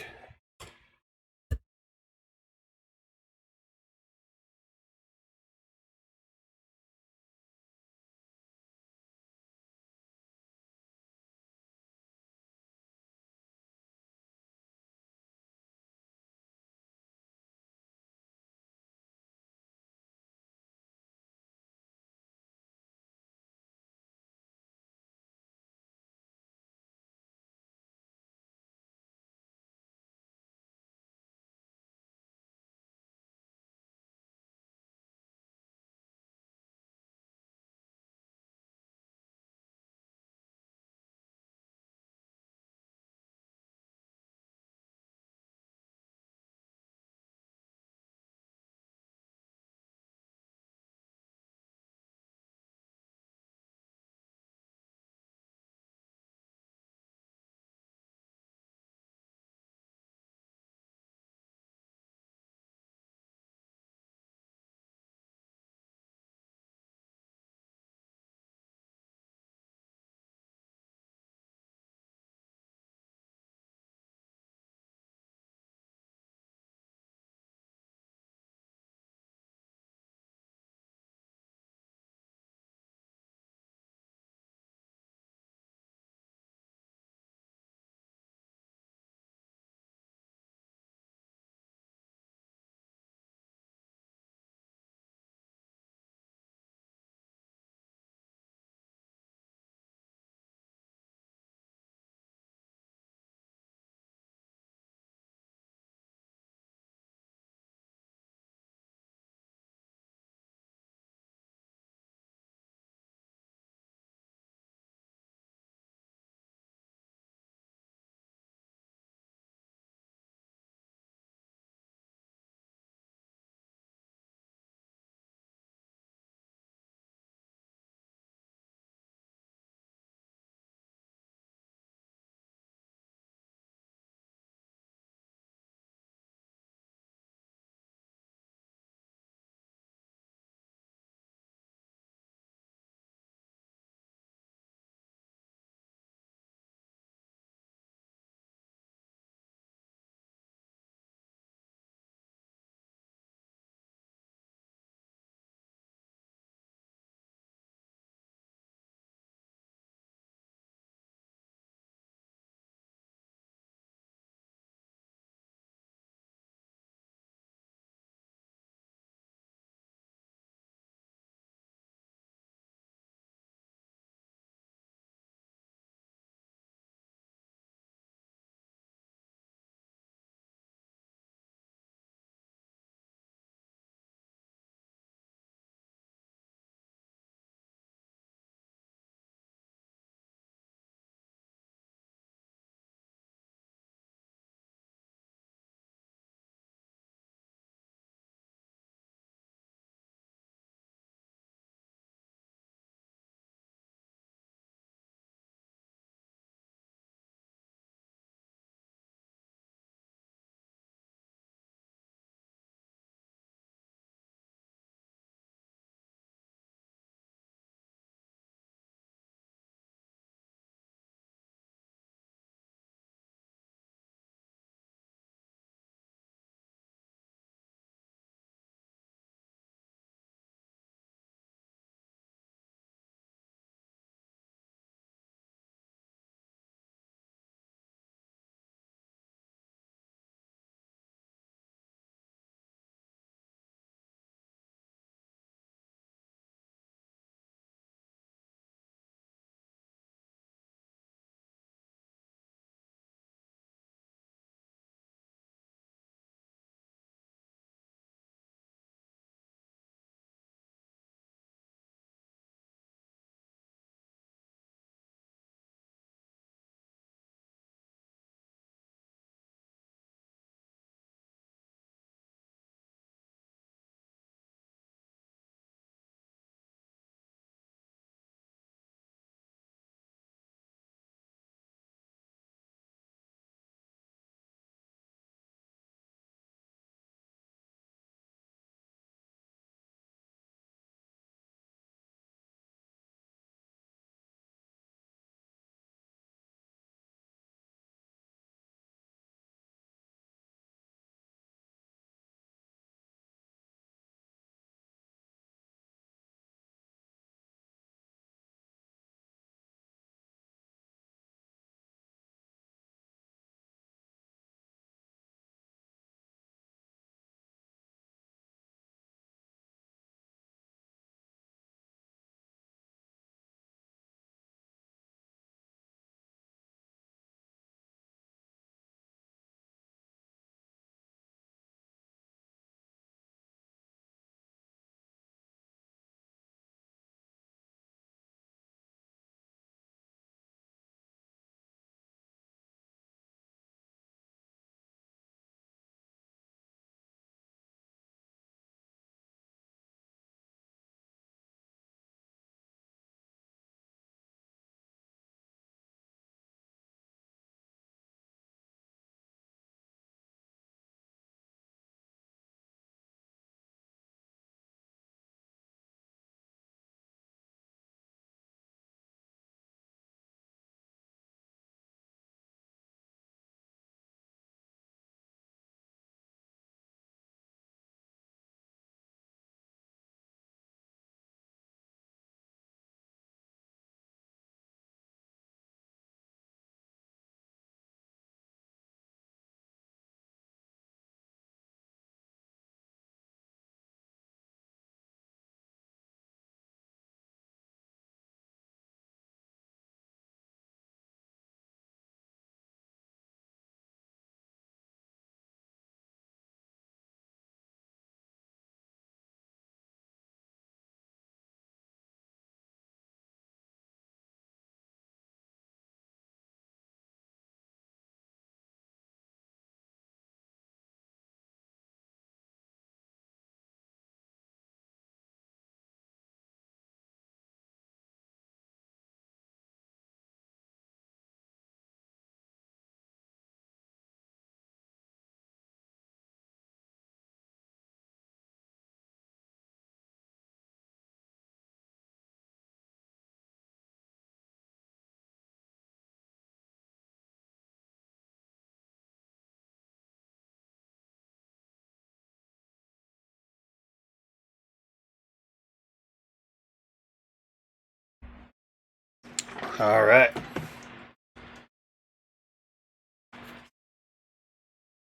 All right.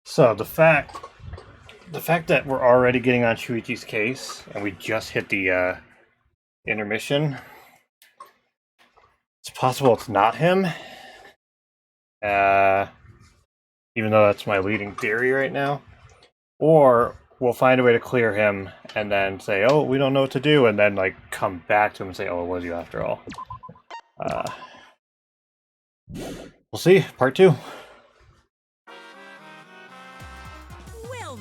So the fact that we're already getting on Shuichi's case and we just hit the intermission, it's possible it's not him. Even though that's my leading theory right now. Or we'll find a way to clear him and then say, oh, we don't know what to do, and then like come back to him and say, oh, it was you after all. We'll see. Part 2. Well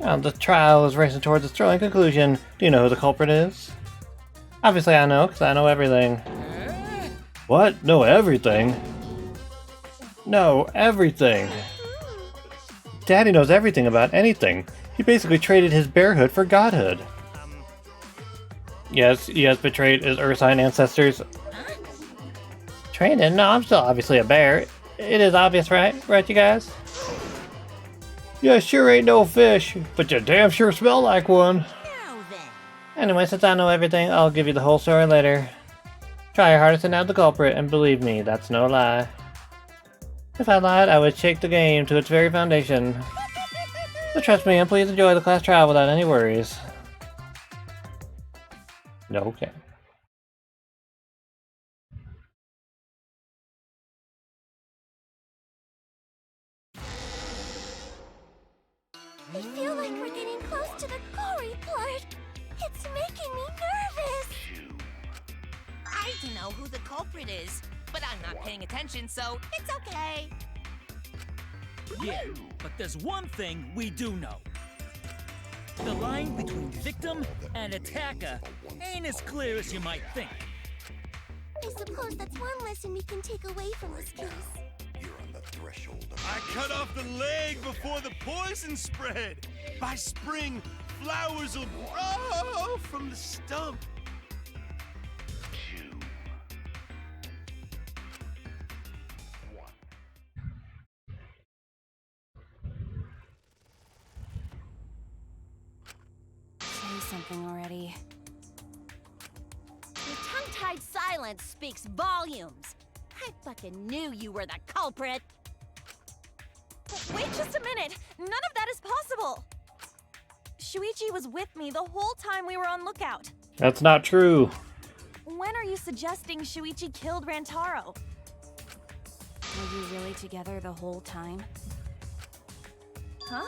now. The trial is racing towards its thrilling conclusion. Do you know who the culprit is? Obviously I know, because I know everything. What? Know everything? No, everything. Daddy knows everything about anything. He basically traded his bearhood for godhood. Yes, he has betrayed his Ursine ancestors. Traded? No, I'm still obviously a bear. It is obvious, right? Right, you guys? Yeah, sure ain't no fish, but you damn sure smell like one. Anyway, since I know everything, I'll give you the whole story later. Try your hardest to nab the culprit, and believe me, that's no lie. If I lied, I would shake the game to its very foundation. But trust me, and please enjoy the class trial without any worries. No, okay. I feel like we're getting close to the gory part. It's making me nervous. I don't know who the culprit is, but I'm not paying attention, so it's okay. Yeah, but there's one thing we do know. The line between victim and attacker ain't as clear as you might think. I suppose that's one lesson we can take away from this case. I cut off the leg before the poison spread. By spring, flowers will grow from the stump. Say something already. Your tongue-tied silence speaks volumes. I fucking knew you were the culprit. Wait just a minute! None of that is possible! Shuichi was with me the whole time we were on lookout. That's not true. When are you suggesting Shuichi killed Rantaro? Were you really together the whole time? Huh?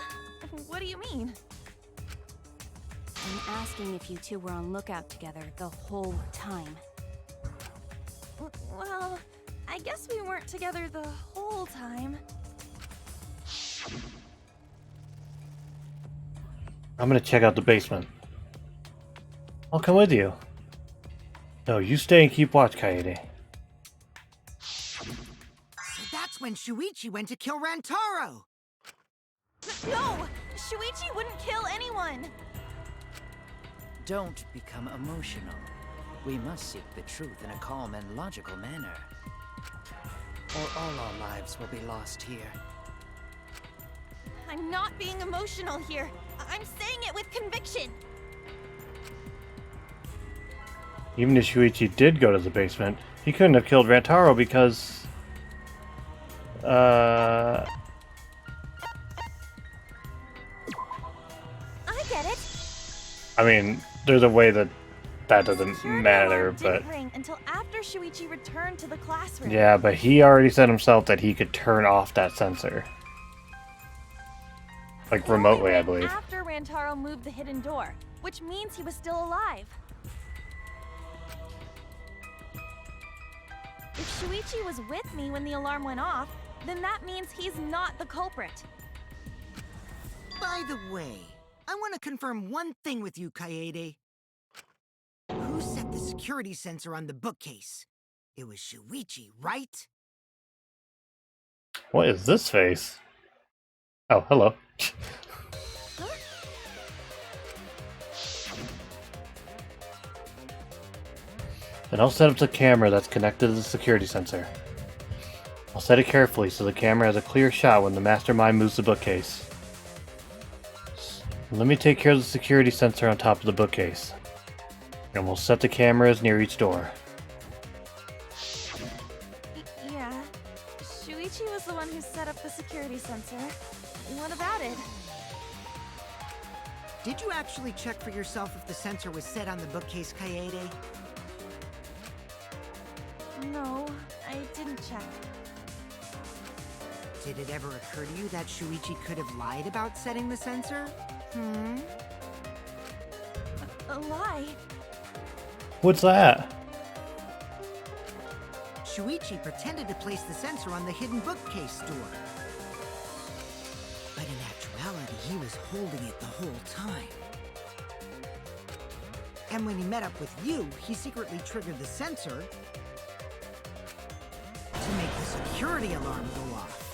What do you mean? I'm asking if you two were on lookout together the whole time. Well, I guess we weren't together the whole time. I'm gonna check out the basement. I'll come with you. No, you stay and keep watch, Kaede. So that's when Shuichi went to kill Rantaro! No! Shuichi wouldn't kill anyone! Don't become emotional. We must seek the truth in a calm and logical manner. Or all our lives will be lost here. I'm not being emotional here. I'm saying it with conviction. Even if Shuichi did go to the basement, he couldn't have killed Rantaro because... I get it. I mean, there's a way that doesn't Security matter, alarm but... didn't ring until after Shuichi returned to the classroom. Yeah, but he already said himself that he could turn off that sensor. Like, remotely, I believe. After Rantaro moved the hidden door, which means he was still alive. If Shuichi was with me when the alarm went off, then that means he's not the culprit. By the way, I want to confirm one thing with you, Kaede. Who set the security sensor on the bookcase? It was Shuichi, right? What is this face? Oh, hello. Then I'll set up the camera that's connected to the security sensor. I'll set it carefully so the camera has a clear shot when the mastermind moves the bookcase. Let me take care of the security sensor on top of the bookcase. And we'll set the cameras near each door. one who set up the security sensor. What about it? Did you actually check for yourself if the sensor was set on the bookcase, Kaede? No, I didn't check. Did it ever occur to you that Shuichi could have lied about setting the sensor? A lie? What's that? Shuichi pretended to place the sensor on the hidden bookcase door. But in actuality, he was holding it the whole time. And when he met up with you, he secretly triggered the sensor to make the security alarm go off.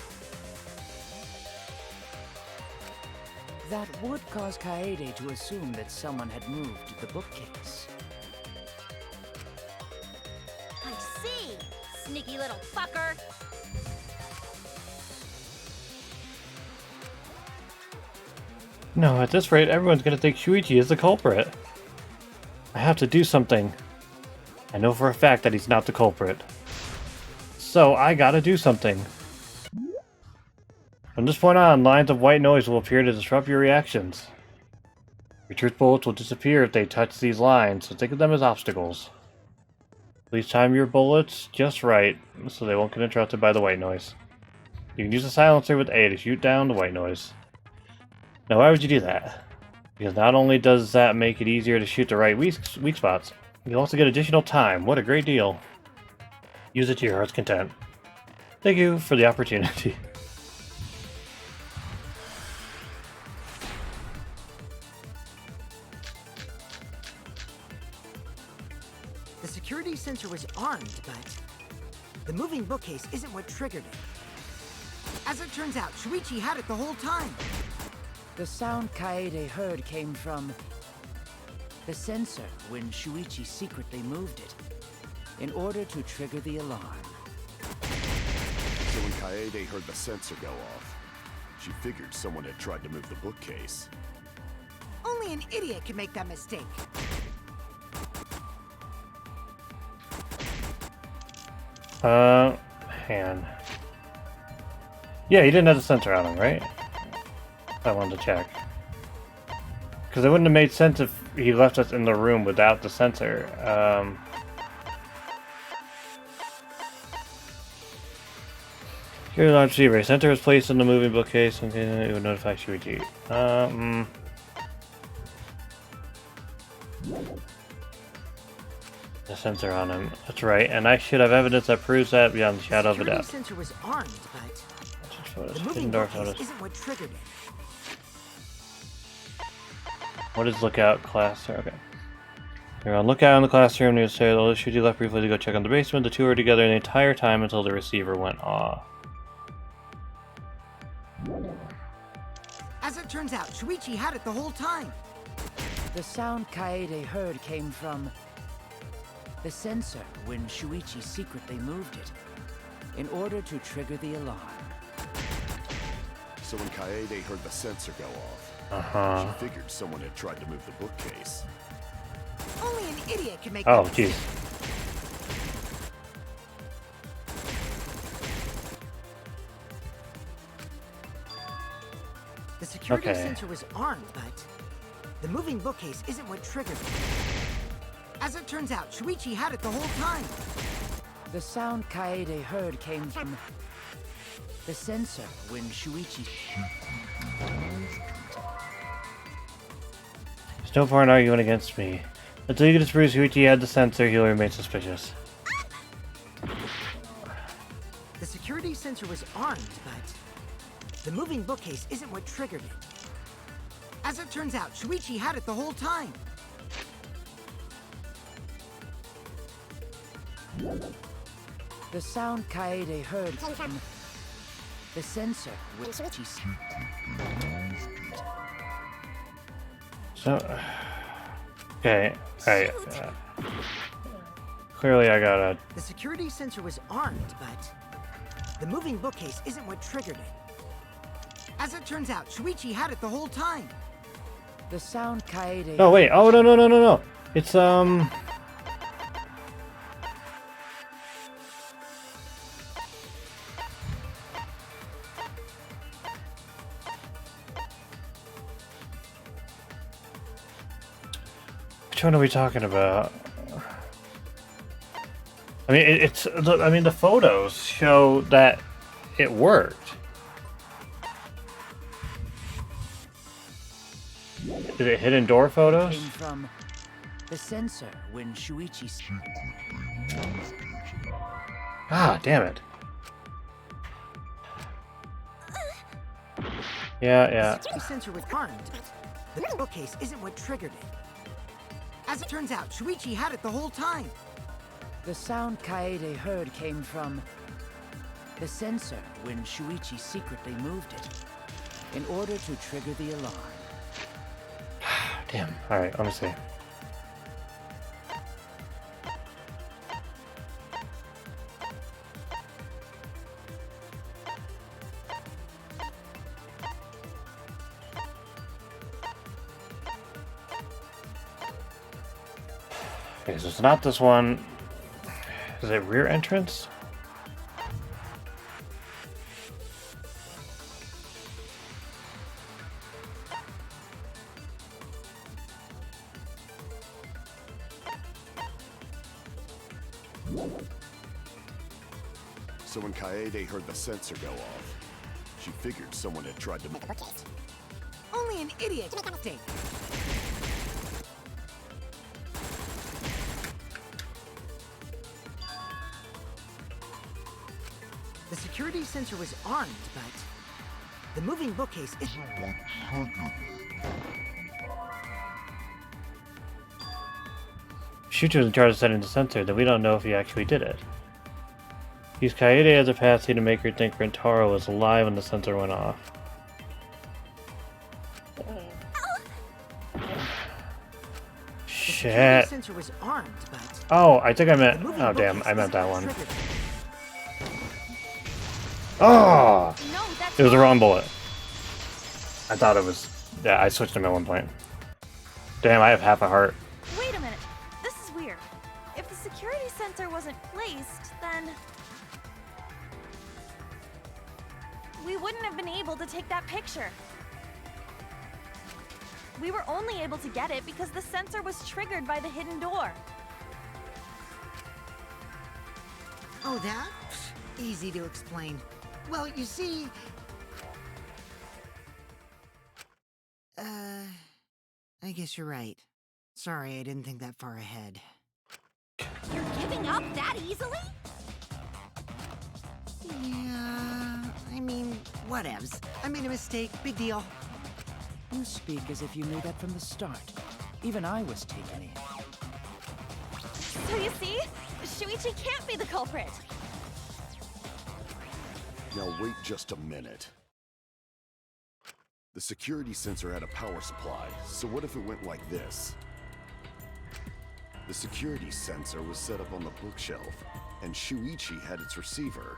That would cause Kaede to assume that someone had moved the bookcase. I see! Sneaky little fucker! No, at this rate, everyone's gonna think Shuichi is the culprit. I have to do something. I know for a fact that he's not the culprit. So, I gotta do something. From this point on, lines of white noise will appear to disrupt your reactions. Your truth bullets will disappear if they touch these lines, so think of them as obstacles. Please time your bullets just right, so they won't get interrupted by the white noise. You can use a silencer with A to shoot down the white noise. Now why would you do that? Because not only does that make it easier to shoot the right weak spots, you also get additional time. What a great deal. Use it to your heart's content. Thank you for the opportunity. The security sensor was armed, but the moving bookcase isn't what triggered it. As it turns out, Shuichi had it the whole time. The sound Kaede heard came from the sensor when Shuichi secretly moved it, in order to trigger the alarm. So when Kaede heard the sensor go off, she figured someone had tried to move the bookcase. Only an idiot can make that mistake. Hand. Yeah, he didn't have the sensor on him, right? I wanted to check. Because it wouldn't have made sense if he left us in the room without the sensor. Here's the receiver. A sensor was placed in the moving bookcase and it would notify Shuichi. The sensor on him. That's right, and I should have evidence that proves that beyond the shadow of a doubt. The sensor was armed, but the moving Hidden door bookcase photos. isn't what triggered it. What is lookout classroom? Okay. They're on lookout in the classroom. They say, "Oh, Shuichi left briefly to go check on the basement." The two were together the entire time until the receiver went off. As it turns out, Shuichi had it the whole time. The sound Kaede heard came from the sensor when Shuichi secretly moved it, in order to trigger the alarm. So when Kaede heard the sensor go off, she figured someone had tried to move the bookcase. Only an idiot can make Oh, that jeez. mistake. The security Okay. sensor was armed, but the moving bookcase isn't what triggered it. As it turns out, Shuichi had it the whole time. The sound Kaede heard came from the sensor when Shuichi... There's no point in arguing against me. Until you can disprove Shuichi had the sensor, he'll remain suspicious. The security sensor was armed, but the moving bookcase isn't what triggered it. As it turns out, Shuichi had it the whole time. The sound Kaede heard from the sensor when Shuichi... So, okay, alright. Clearly I gotta... The security sensor was armed, but the moving bookcase isn't what triggered it. As it turns out, Shuichi had it the whole time. The sound Kaede... No, wait. Oh, no. It's, Which one are we talking about? I mean, I mean, the photos show that it worked. Did it hidden door photos? Came from the sensor when Shuichi. Ah, damn it. Yeah. The security sensor was armed. The bookcase isn't what triggered it. As it turns out, Shuichi had it the whole time. The sound Kaede heard came from the sensor when Shuichi secretly moved it in order to trigger the alarm. Damn. Alright, let me see. Okay, so it's not this one. Is it rear entrance? So when Kaede heard the sensor go off, she figured someone had tried to make a bookcase. Only an idiot can make a mistake. The security sensor was armed, but the moving bookcase isn't what triggered it. Shuichi was in charge of setting the sensor, then we don't know if he actually did it. Use Kaede as a patsy to make her think Rentaro was alive when the sensor went off. Shit. The sensor was armed, but Oh, I think I meant. Oh, damn. I meant that one. Oh! It was the wrong bullet. I thought it was. Yeah, I switched him at one point. Damn, I have half a heart. Wait a minute. This is weird. If the security sensor wasn't placed, then we wouldn't have been able to take that picture. We were only able to get it because the sensor was triggered by the hidden door. oh, that? Easy to explain. Well, you see... I guess you're right. Sorry, I didn't think that far ahead. You're giving up that easily? Yeah, I mean, whatevs. I made a mistake, big deal. You speak as if you knew that from the start. Even I was taken in. So you see? Shuichi can't be the culprit. Now wait just a minute. The security sensor had a power supply, so what if it went like this? The security sensor was set up on the bookshelf, and Shuichi had its receiver.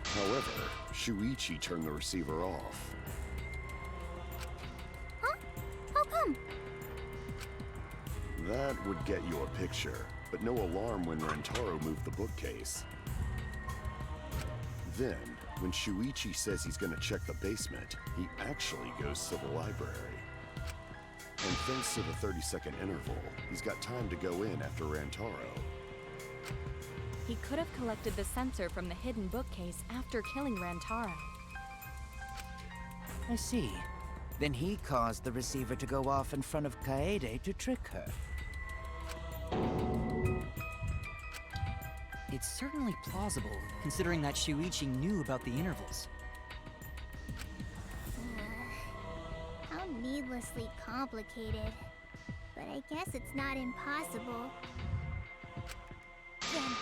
However, Shuichi turned the receiver off. Huh? How come? That would get you a picture, but no alarm when Rentaro moved the bookcase. Then, when Shuichi says he's gonna check the basement, he actually goes to the library. And thanks to the 30-second interval, he's got time to go in after Rentaro. He could have collected the sensor from the hidden bookcase after killing Rantaro. I see. Then he caused the receiver to go off in front of Kaede to trick her. It's certainly plausible, considering that Shuichi knew about the intervals. How needlessly complicated. But I guess it's not impossible. Then,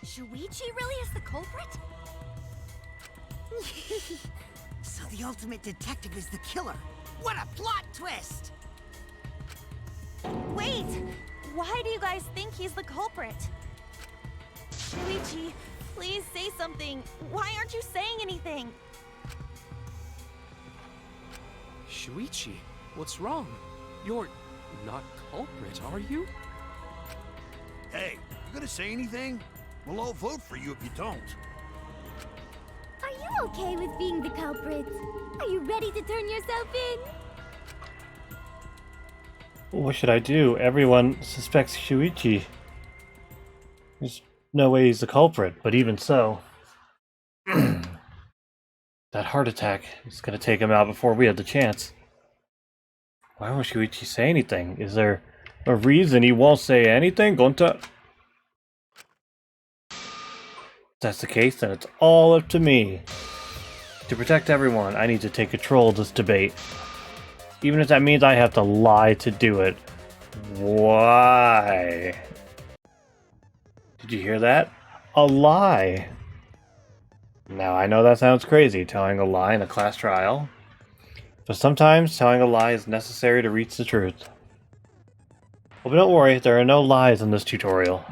Shuichi really is the culprit? So the ultimate detective is the killer. What a plot twist! Wait! Why do you guys think he's the culprit? Shuichi, please say something. Why aren't you saying anything? Shuichi, what's wrong? You're not culprit, are you? Hey, you gonna say anything? We'll all vote for you if you don't. Are you okay with being the culprit? Are you ready to turn yourself in? What should I do? Everyone suspects Shuichi. There's no way he's the culprit, but even so... that heart attack is gonna take him out before we had the chance. Why won't Shuichi say anything? Is there a reason he won't say anything, Gonta? If that's the case, then it's all up to me. To protect everyone, I need to take control of this debate. Even if that means I have to lie to do it. Why? Did you hear that? A lie. Now, I know that sounds crazy, telling a lie in a class trial. But sometimes, telling a lie is necessary to reach the truth. Well, but don't worry, there are no lies in this tutorial.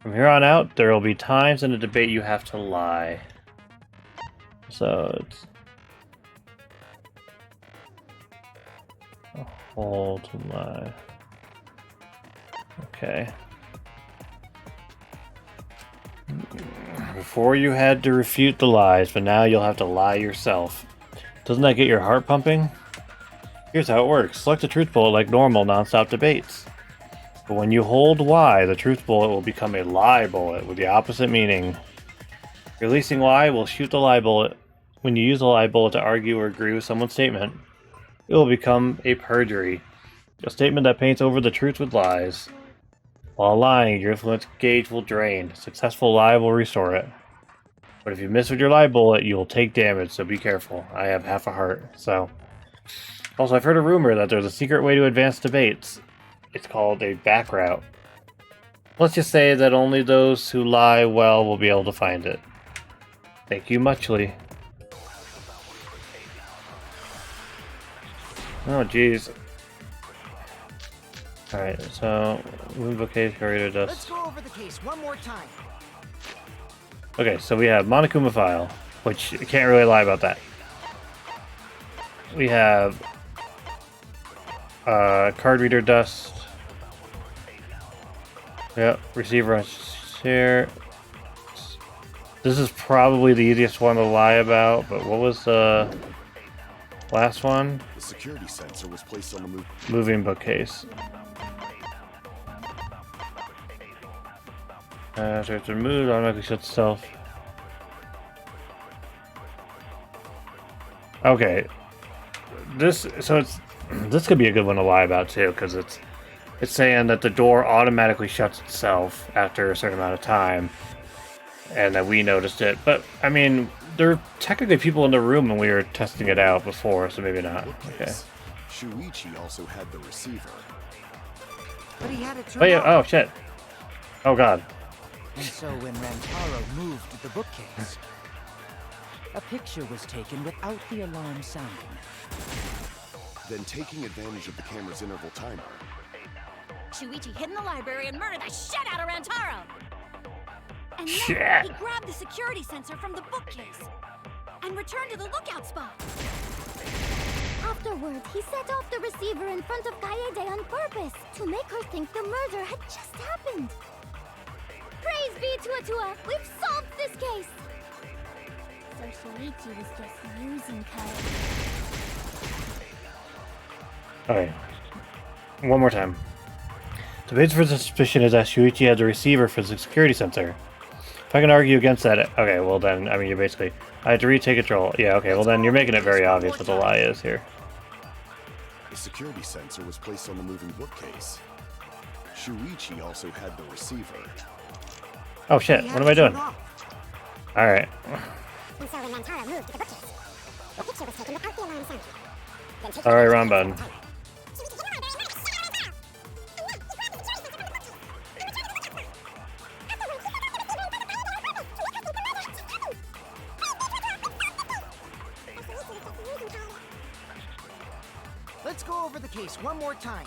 From here on out, there will be times in a debate you have to lie. So, it's... a whole to lie. Okay. Before you had to refute the lies, but now you'll have to lie yourself. Doesn't that get your heart pumping? Here's how it works. Select the truth bullet like normal non-stop debates. But when you hold Y, the truth bullet will become a lie bullet with the opposite meaning. Releasing Y will shoot the lie bullet. When you use the lie bullet to argue or agree with someone's statement, it will become a perjury. A statement that paints over the truth with lies. While lying, your influence gauge will drain. Successful lie will restore it. But if you miss with your lie bullet, you will take damage, so be careful. I have half a heart, so... Also, I've heard a rumor that there's a secret way to advance debates. It's called a back route. Let's just say that only those who lie well will be able to find it. Thank you muchly. Oh, jeez. Alright, so... Moon bouquet, Corridor dust. Let's go over the case one more time. Okay, so we have Monokuma file, which I can't really lie about that. We have card reader dust. Yep, receiver on share. This is probably the easiest one to lie about, but what was the last one? The security sensor was placed on the moving bookcase. So it's removed, automatically shuts itself. Okay. This could be a good one to lie about too, because it's saying that the door automatically shuts itself after a certain amount of time, and that we noticed it. But I mean, there are technically people in the room when we were testing it out before, so maybe not. Okay. Shuichi also had the receiver. But he had it turned Oh yeah. off. Oh shit. Oh god. And so when Rantaro moved the bookcase, a picture was taken without the alarm sounding. Then taking advantage of the camera's interval timer, Shuichi hid in the library and murdered the shit out of Rantaro! And Shit. then he grabbed the security sensor from the bookcase and returned to the lookout spot. Afterward, he set off the receiver in front of Kaede on purpose to make her think the murder had just happened. Praise be to Atua! We've solved this case! So Shuichi was just using Kaede. Okay. One more time. The basis for the suspicion is that Shuichi had the receiver for the security sensor. If I can argue against that, okay, well then, I mean, you're basically... I had to retake control. Yeah, okay, well then you're making it very obvious what the lie is here. the security sensor was placed on the moving bookcase. Shuichi also had the receiver. Oh shit, what am I doing? Alright. And so when Rantaro moved to the bookcase, the picture was taken without the alarm sound. Alright, wrong button. Let's go over the case one more time.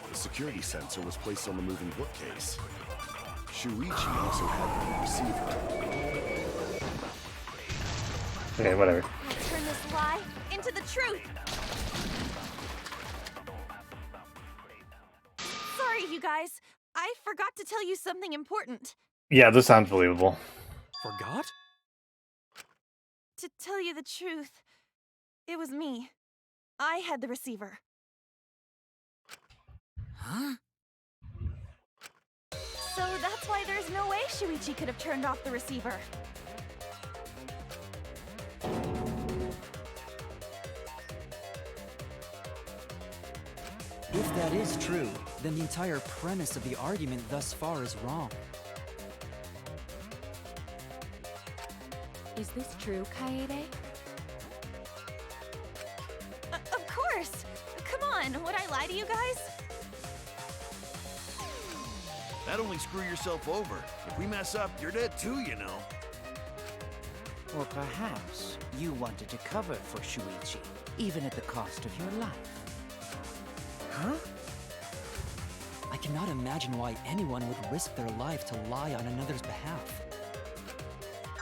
The security sensor was placed on the moving bookcase. Shuichi also had the receiver. Okay, whatever. Let's turn this lie into the truth. Sorry, you guys. I forgot to tell you something important. Yeah, this sounds believable. Forgot? To tell you the truth, it was me. I had the receiver. Huh? So that's why there's no way Shuichi could have turned off the receiver. If that is true, then the entire premise of the argument thus far is wrong. Is this true, Kaede? Of course! Come on, would I lie to you guys? That'd only screw yourself over. If we mess up, you're dead too, you know. Or perhaps you wanted to cover for Shuichi, even at the cost of your life. Huh? I cannot imagine why anyone would risk their life to lie on another's behalf.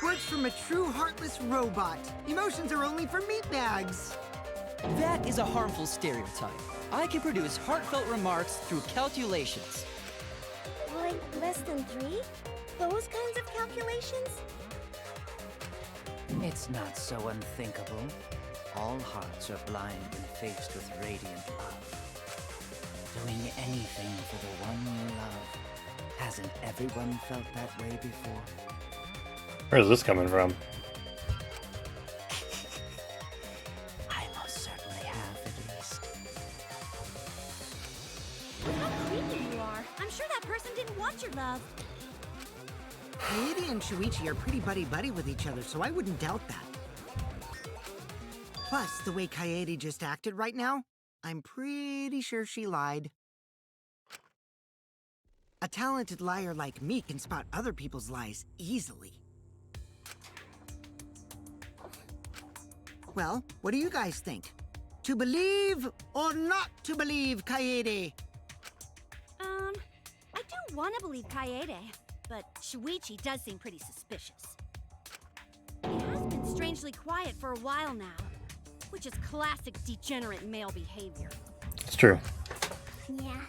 Words from a true heartless robot. Emotions are only for meatbags. That is a harmful stereotype. I can produce heartfelt remarks through calculations. Like less than 3? Those kinds of calculations? It's not so unthinkable. All hearts are blind when faced with radiant love. Doing anything for the one you love. Hasn't everyone felt that way before? Where's this coming from? I most certainly have, at least. How creepy you are. I'm sure that person didn't want your love. Kaede and Shuichi are pretty buddy-buddy with each other, so I wouldn't doubt that. Plus, the way Kaede just acted right now, I'm pretty sure she lied. A talented liar like me can spot other people's lies easily. Well, what do you guys think? To believe or not to believe, Kaede? I do want to believe Kaede, but Shuichi does seem pretty suspicious. He has been strangely quiet for a while now, which is classic degenerate male behavior. It's true. Yeah,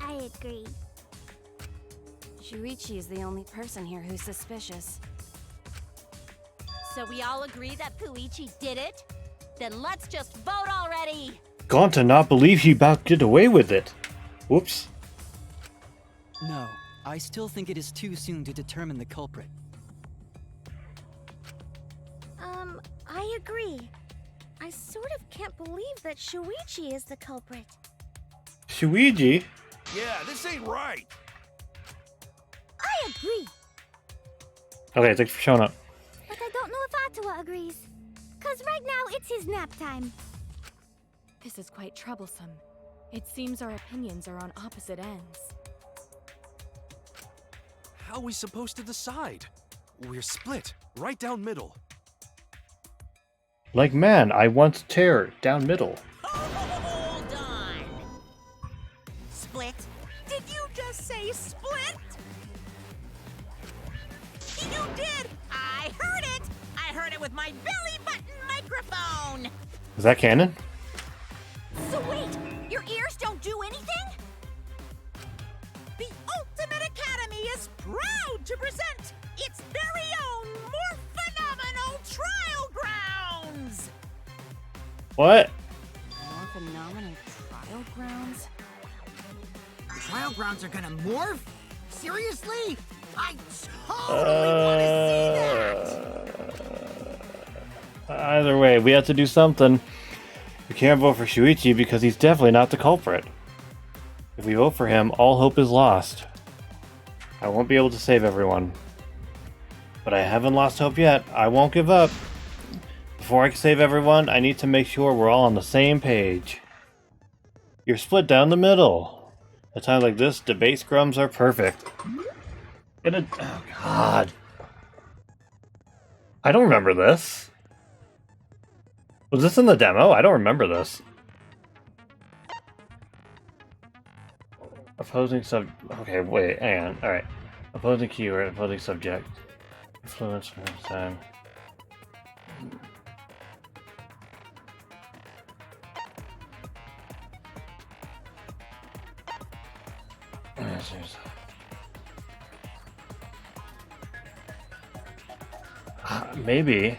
I agree. Shuichi is the only person here who's suspicious. So we all agree that Puichi did it? Then let's just vote already! Gone to not believe he about did away with it. Whoops. No, I still think it is too soon to determine the culprit. I agree. I sort of can't believe that Shuichi is the culprit. Shuichi? Yeah, this ain't right. I agree, Okay, thanks for showing up. but I don't know if Atawa agrees. Cause right now it's his nap time. This is quite troublesome. It seems our opinions are on opposite ends. How are we supposed to decide? We're split, right down middle. Like man, I once tear down middle. Hold on. Split? Did you just say split? You did! I heard it! I heard it with my belly button microphone! Is that canon? So wait, your ears don't do anything? The Ultimate Academy is proud to present its very own more phenomenal trial grounds! What? More phenomenal trial grounds? The trial grounds are gonna morph? Seriously? I totally want to see that! Either way, we have to do something. We can't vote for Shuichi because he's definitely not the culprit. If we vote for him, all hope is lost. I won't be able to save everyone. But I haven't lost hope yet. I won't give up. Before I can save everyone, I need to make sure we're all on the same page. You're split down the middle. At times like this, debate scrums are perfect. Oh god. I don't remember this. Was this in the demo? I don't remember this. Opposing sub... Okay, wait, hang on. Alright. Opposing keyword, opposing subject. Influence for next time. Maybe.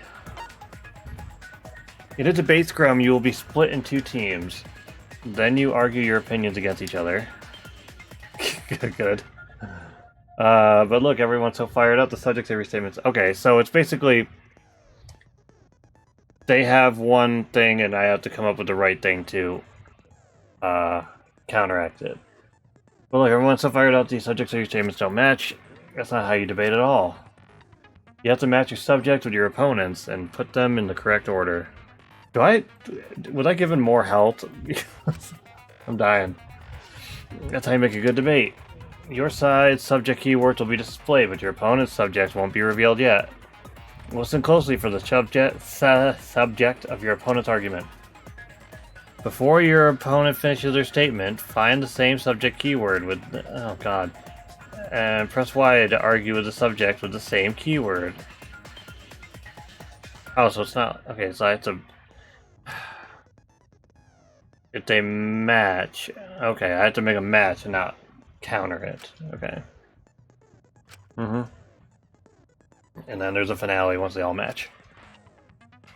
In a debate scrum, you will be split in two teams. Then you argue your opinions against each other. Good. But look, everyone's so fired up. The subject's every statement's okay. So it's basically they have one thing, and I have to come up with the right thing to counteract it. But look, everyone's so fired up. These subjects every statements don't match. That's not how you debate at all. You have to match your subjects with your opponents and put them in the correct order. Was I given more health? I'm dying. That's how you make a good debate. Your side's subject keywords will be displayed, but your opponent's subjects won't be revealed yet. Listen closely for the subject of your opponent's argument. Before your opponent finishes their statement, find the same subject keyword with... Oh god. And press Y to argue with the subject with the same keyword. Oh, so it's not... Okay, so I have to... If they match... Okay, I have to make a match and not counter it. Okay. And then there's a finale once they all match.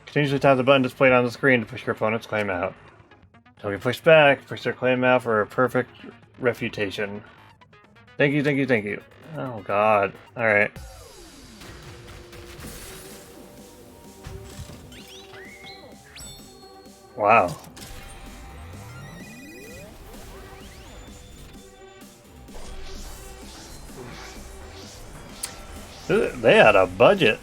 Continuously tap the button displayed on the screen to push your opponent's claim out. Don't get pushed back. Push their claim out for a perfect refutation. Thank you, thank you, thank you. Oh god. Alright. Wow. They had a budget.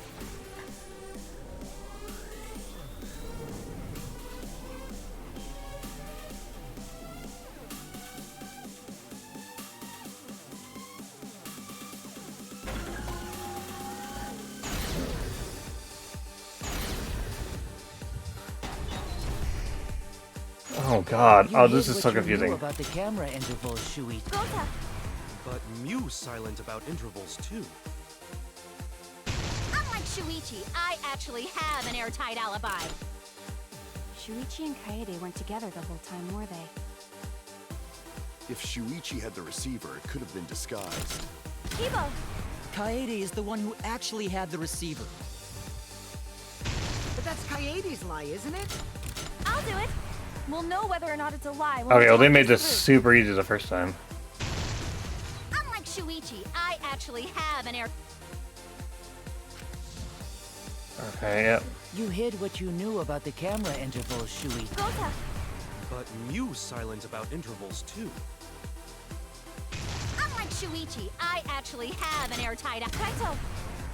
Oh god. Oh, this is so confusing. About the camera intervals, Shuichi. But Mew's silent about intervals too. Unlike Shuichi, I actually have an airtight alibi. Shuichi and Kaede weren't together the whole time, were they? If Shuichi had the receiver, it could have been disguised. Kibo! Kaede is the one who actually had the receiver. But that's Kaede's lie, isn't it? I'll do it. We'll know whether or not it's a lie. Okay, well they made this super easy the first time. Unlike Shuichi, I actually have an air... Okay, yep. You hid what you knew about the camera intervals, Shuichi. But Mew's silent about intervals too. Unlike Shuichi, I actually have an airtight... Kaito!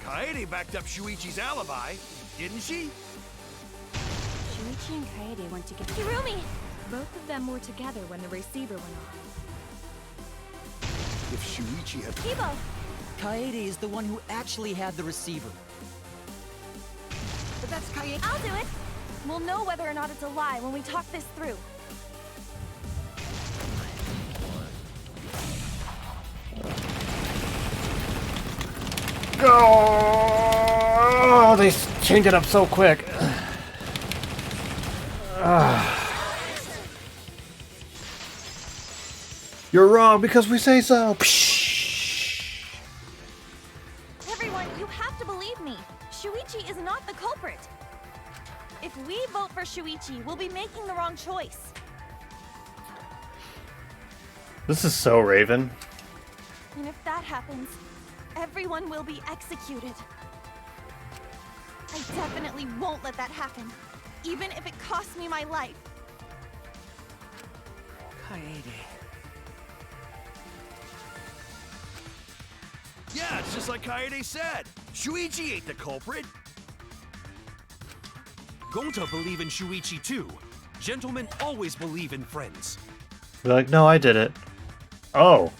Kaede backed up Shuichi's alibi, didn't she? Shuichi and Kaede weren't together. Kirumi! Both of them were together when the receiver went off. If Shuichi had... Kibo! Kaede is the one who actually had the receiver. But that's Kaede... I'll do it! We'll know whether or not it's a lie when we talk this through. Oh, they changed it up so quick. You're wrong because we say so. Everyone, you have to believe me. Shuichi is not the culprit. If we vote for Shuichi, we'll be making the wrong choice. This is so Raven. And if that happens, everyone will be executed. I definitely won't let that happen, even if it costs me my life. Kaede. Yeah, it's just like Kaede said. Shuichi ain't the culprit. Gonta believe in Shuichi too. Gentlemen always believe in friends. They're like, no, I did it. Oh.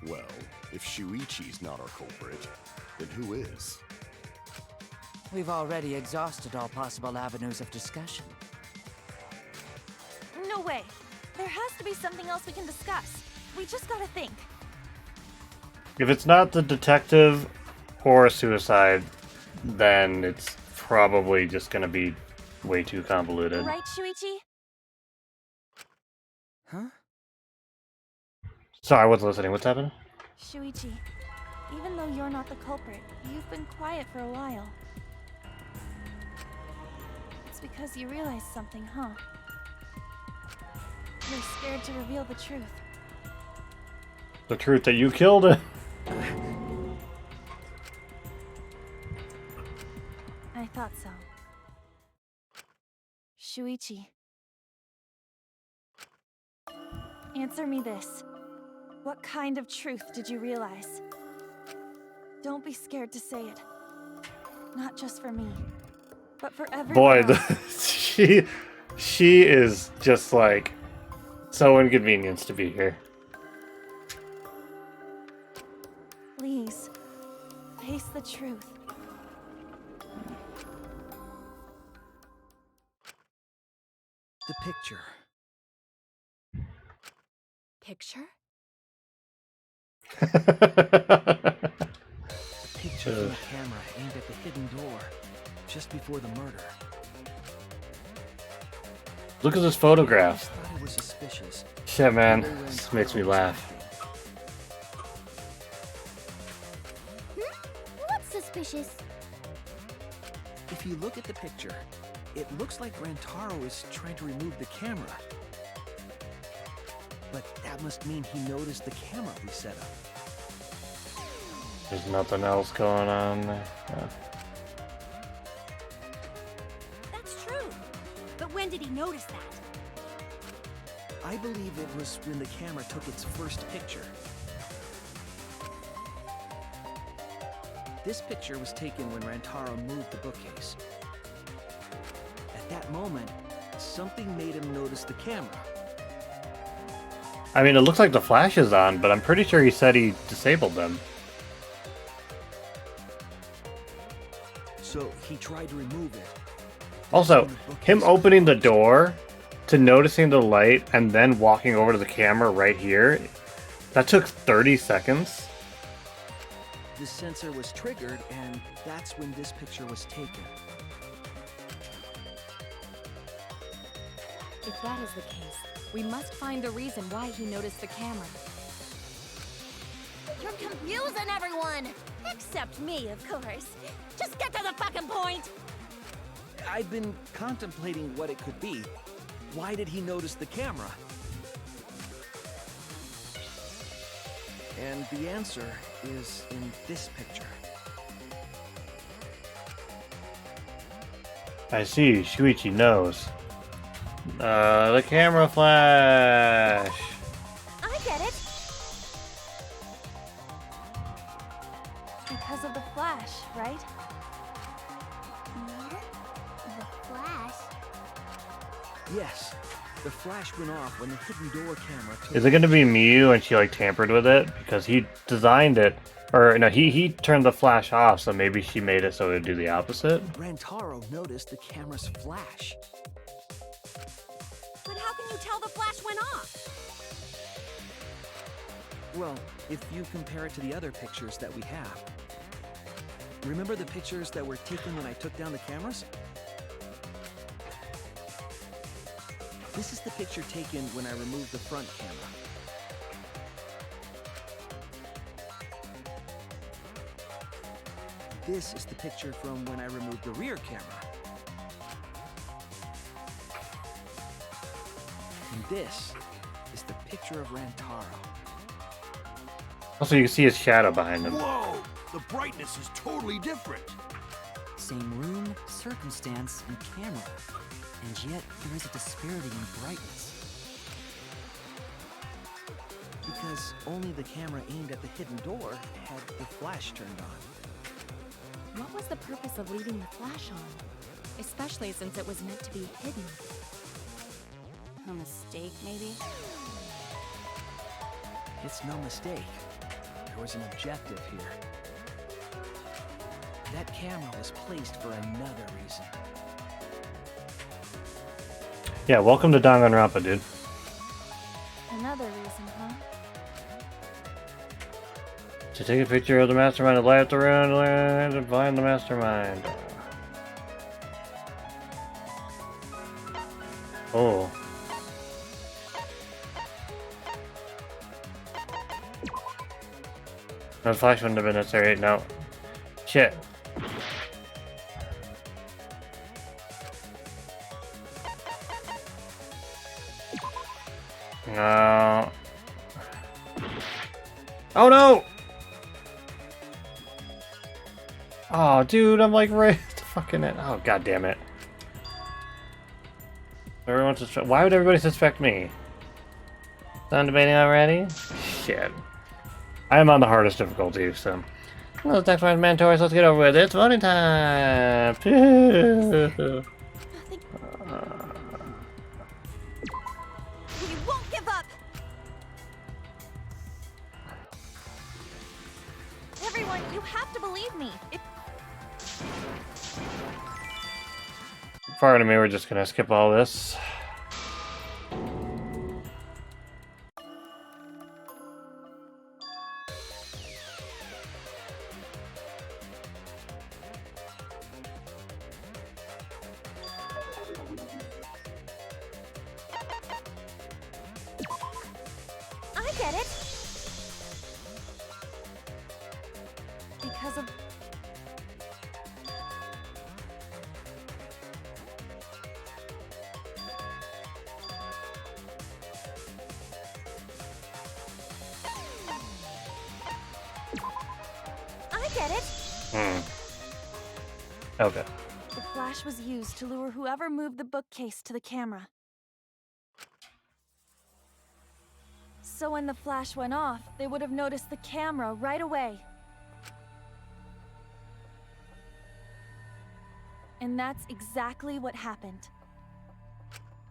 Well, if Shuichi's not our culprit, then who is? We've already exhausted all possible avenues of discussion. No way. There has to be something else we can discuss. We just gotta think. If it's not the detective or suicide, then it's probably just gonna be way too convoluted. Right, Shuichi? Huh? Sorry, I wasn't listening. What's happening? Shuichi, even though you're not the culprit, you've been quiet for a while. It's because you realized something, huh? You're scared to reveal the truth. The truth that you killed him. I thought so. Shuichi. Answer me this. What kind of truth did you realize? Don't be scared to say it. Not just for me, but for everyone Boy, else. she is just like so inconvenienced to be here. Please, face the truth. The picture. Picture? The picture from the camera aimed at the hidden door, just before the murder. Look at this photograph. I thought it was suspicious. Shit, man. This makes me laugh. What's suspicious? If you look at the picture, it looks like Rantaro is trying to remove the camera. But that must mean he noticed the camera we set up. There's nothing else going on there. Yeah. That's true. But when did he notice that? I believe it was when the camera took its first picture. This picture was taken when Rantaro moved the bookcase. At that moment, something made him notice the camera. I mean, it looks like the flash is on, but I'm pretty sure he said he disabled them. So he tried to remove it. Also, him opening the door to noticing the light and then walking over to the camera right here, that took 30 seconds. The sensor was triggered, and that's when this picture was taken. If that is the case, we must find the reason why he noticed the camera. You're confusing everyone! Except me, of course. Just get to the fucking point! I've been contemplating what it could be. Why did he notice the camera? And the answer is in this picture. I see, Shuichi knows. The camera flash! I get it! Because of the flash, right? Yeah? The flash? Yes, the flash went off when the hidden door camera took... Is it gonna be Miyu and she like tampered with it? Because he designed it. Or no, he turned the flash off, so maybe she made it so it would do the opposite? Rantaro noticed the camera's flash. But how can you tell the flash went off? Well, if you compare it to the other pictures that we have. Remember the pictures that were taken when I took down the cameras? This is the picture taken when I removed the front camera. This is the picture from when I removed the rear camera. And this is the picture of Rantaro. Also, you can see his shadow behind him. Whoa! The brightness is totally different. Same room, circumstance, and camera. And yet, there is a disparity in brightness. Because only the camera aimed at the hidden door had the flash turned on. What was the purpose of leaving the flash on? Especially since it was meant to be hidden. A mistake, maybe? It's no mistake. There was an objective here. That camera was placed for another reason. Yeah, welcome to Danganronpa, dude. Another reason, huh? To take a picture of the mastermind and light up the room and find the mastermind. Oh. No, the flash wouldn't have been necessary. No. Shit. No. Oh no! Oh, dude, I'm like right at the fucking end. Oh, god damn it. Everyone suspect. Why would everybody suspect me? Done debating already? Shit. I am on the hardest difficulty, so. Well, next one's mandatory, so let's get over with it. It's voting time! We won't give up! Everyone, you have to believe me. Part of me, we're just gonna skip all this. I get it. Because of... I get it. Okay. The flash was used to lure whoever moved the bookcase to the camera. So when the flash went off, they would have noticed the camera right away. And that's exactly what happened.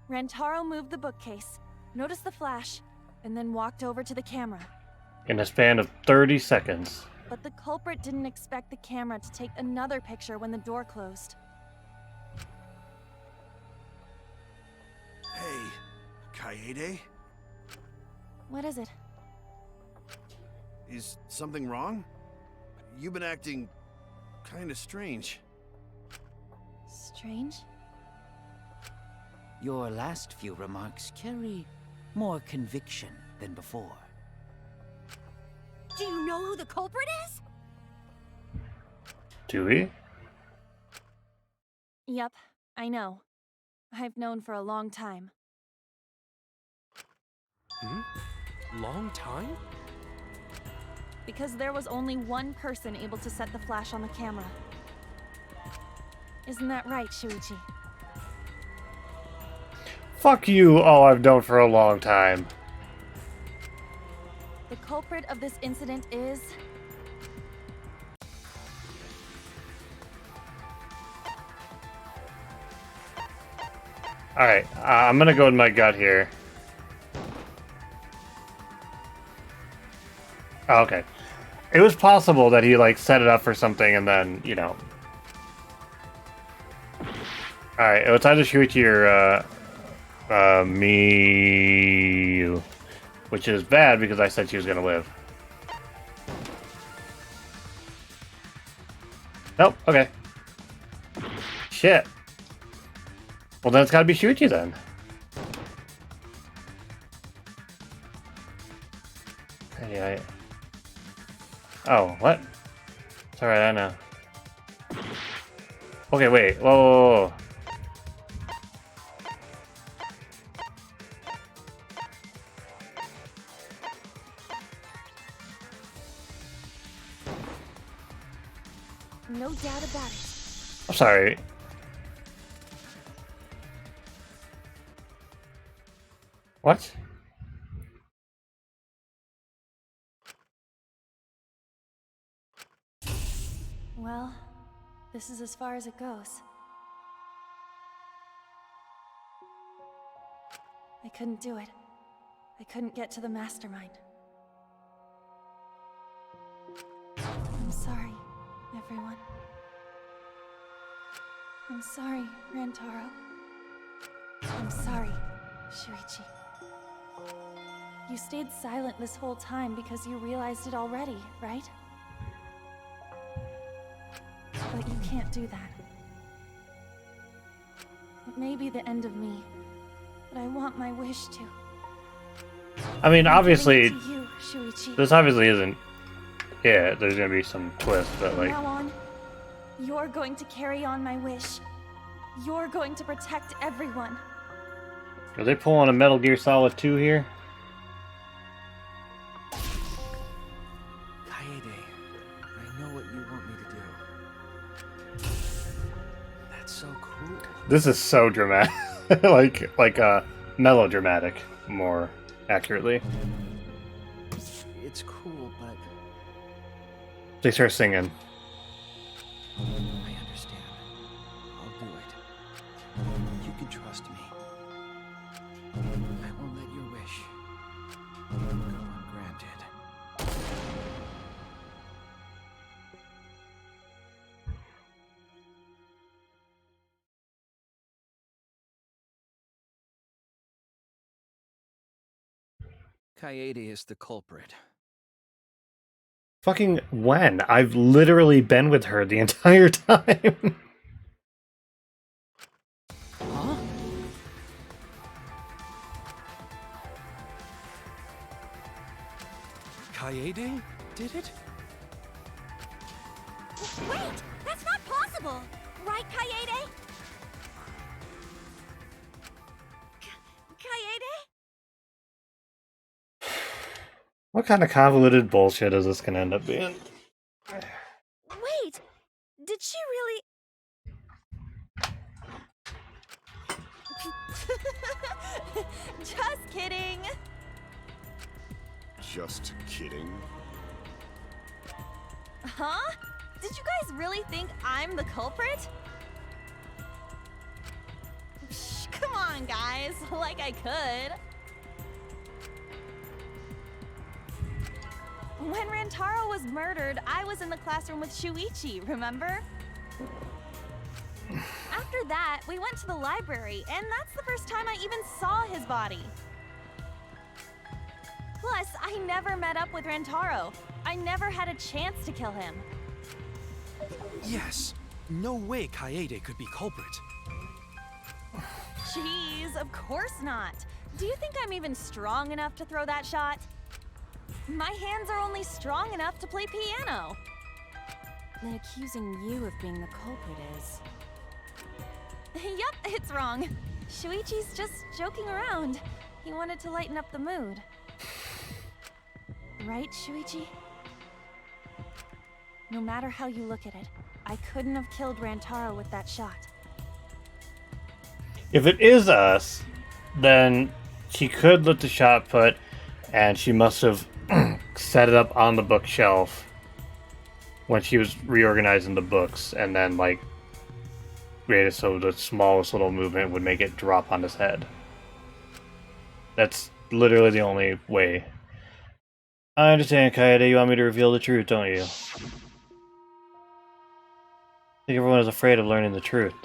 Rentaro moved the bookcase, noticed the flash, and then walked over to the camera. In a span of 30 seconds. But the culprit didn't expect the camera to take another picture when the door closed. Hey, Kaede? What is it? Is something wrong? You've been acting kind of strange. Strange? Your last few remarks carry more conviction than before. Do you know who the culprit is? Do we? Yep, I know. I've known for a long time. Long time? Because there was only one person able to set the flash on the camera. Isn't that right, Shuichi? Fuck you, all I've known for a long time. The culprit of this incident is... Alright, I'm gonna go with my gut here. Oh, okay. It was possible that he, like, set it up for something and then, you know... Alright, it was either Shuichi or, me... Which is bad because I said she was gonna live. Nope, okay. Shit. Well, then it's gotta be Shuichi then. Anyway. Oh, what? It's alright, I know. Okay, wait. Whoa, whoa, whoa. No doubt about it. I'm sorry. What? Well, this is as far as it goes. I couldn't do it. I couldn't get to the mastermind. I'm sorry, everyone. I'm sorry, Rantaro. I'm sorry, Shuichi. You stayed silent this whole time because you realized it already, right? But you can't do that. It may be the end of me, but I want my wish to. I mean, obviously, To you, Shuichi. this obviously isn't. Yeah, there's gonna be some twist, but From like. now on, you're going to carry on my wish. You're going to protect everyone. Are they pulling a Metal Gear Solid 2 here? so cool. This is so dramatic. like melodramatic, more accurately. It's cool, but They start singing. I understand. I'll do it. You can trust me. I won't let your wish go ungranted. Kaede is the culprit. Fucking when? I've literally been with her the entire time. Huh? Kaede did it? Wait! That's not possible! Right, Kaede? Kaede? What kind of convoluted bullshit is this gonna end up being? Wait! Did she really... Just kidding. Just kidding. Huh? Did you guys really think I'm the culprit? Shh, come on, guys. Like I could. When Rantaro was murdered, I was in the classroom with Shuichi, remember? After that, we went to the library, and that's the first time I even saw his body. Plus, I never met up with Rantaro. I never had a chance to kill him. Yes. No way Kaede could be culprit. Jeez, of course not. Do you think I'm even strong enough to throw that shot? My hands are only strong enough to play piano. Then accusing you of being the culprit is... Yup, it's wrong. Shuichi's just joking around. He wanted to lighten up the mood. Right, Shuichi? No matter how you look at it, I couldn't have killed Rantaro with that shot. If it is us, then she could let the shot put, and she must have set it up on the bookshelf when she was reorganizing the books, and then like made it so the smallest little movement would make it drop on his head. That's literally the only way. I understand, Kaede, you want me to reveal the truth, don't you? I think everyone is afraid of learning the truth.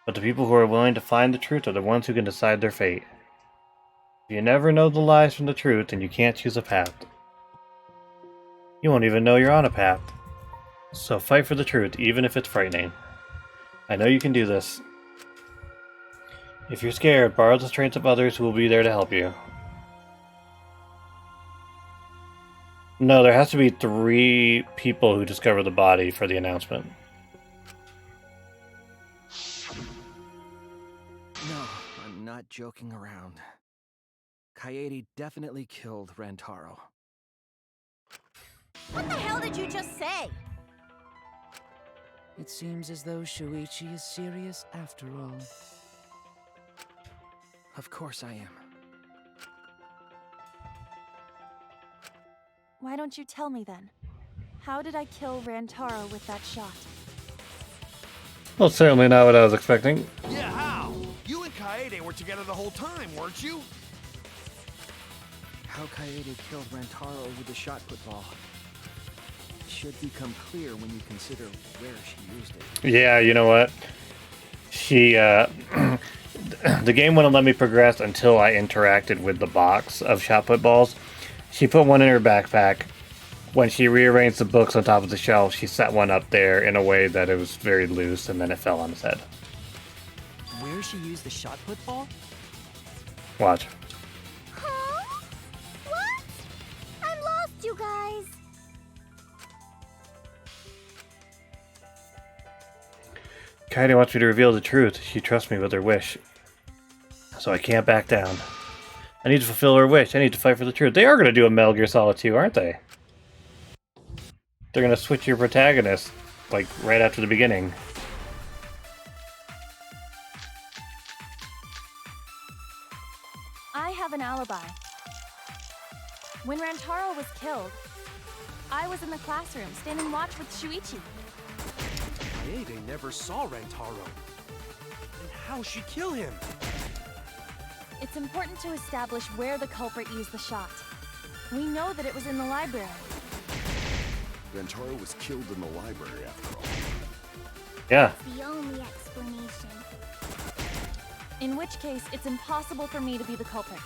But the people who are willing to find the truth are the ones who can decide their fate. If you never know the lies from the truth, then you can't choose a path. You won't even know you're on a path. So fight for the truth, even if it's frightening. I know you can do this. If you're scared, borrow the strength of others who will be there to help you. No, there has to be 3 people who discover the body for the announcement. No, I'm not joking around. Kaede definitely killed Rantaro. What the hell did you just say? It seems as though Shuichi is serious after all. Of course I am. Why don't you tell me then? How did I kill Rantaro with that shot? Well, certainly not what I was expecting. Yeah, how? You and Kaede were together the whole time, weren't you? How Kaede killed Rantaro with the shot put ball should become clear when you consider where she used it. Yeah, you know what? She, the game wouldn't let me progress until I interacted with the box of shot put balls. She put one in her backpack. When she rearranged the books on top of the shelf, she set one up there in a way that it was very loose, and then it fell on his head. Where she used the shot put ball? Watch. Huh? What? I'm lost, you guys. Kaede wants me to reveal the truth. She trusts me with her wish. So I can't back down. I need to fulfill her wish. I need to fight for the truth. They are going to do a Metal Gear Solid 2, aren't they? They're going to switch your protagonist, like, right after the beginning. an alibi. When Rantaro was killed, I was in the classroom standing watch with Shuichi. Kaede never saw Rantaro. Then how'd she kill him? It's important to establish where the culprit used the shot. We know that it was in the library. Rantaro was killed in the library after all. Yeah. The only explanation. In which case, it's impossible for me to be the culprit.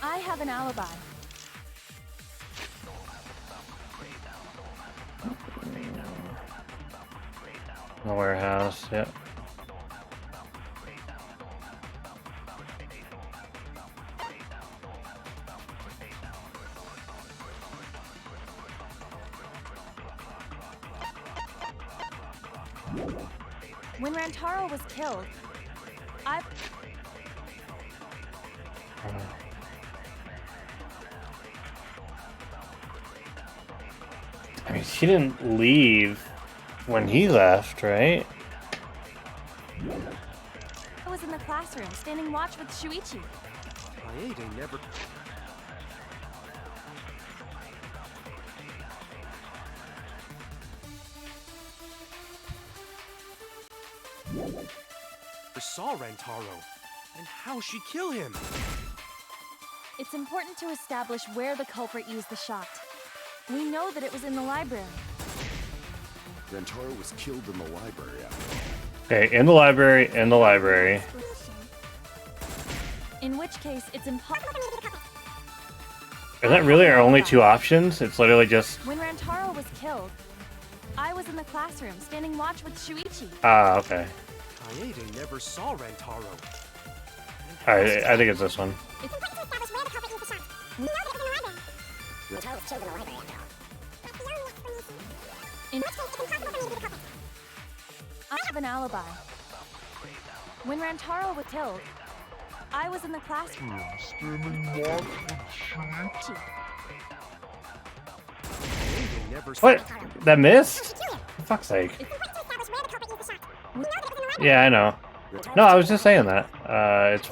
I have an alibi. The warehouse, yep. When Rantaro was killed, I mean, she didn't leave when he left, right? I was in the classroom standing watch with Shuichi. Kaede never... saw Rantaro. And how'd she kill him? It's important to establish where the culprit used the shot. We know that it was in the library. Rantaro was killed in the library after all. Okay, in the library, in the library. In which case, it's impossible. Is that really our only two options? It's literally just... When Rantaro was killed, I was in the classroom standing watch with Shuichi. Ah, okay. Kaede never saw Rantaro. Alright, I think it's this one. I have an alibi. When Rantaro was killed, I was in the classroom standing watch with Shuichi. What? That missed? For fuck's sake. Yeah, I know. No, I was just saying that.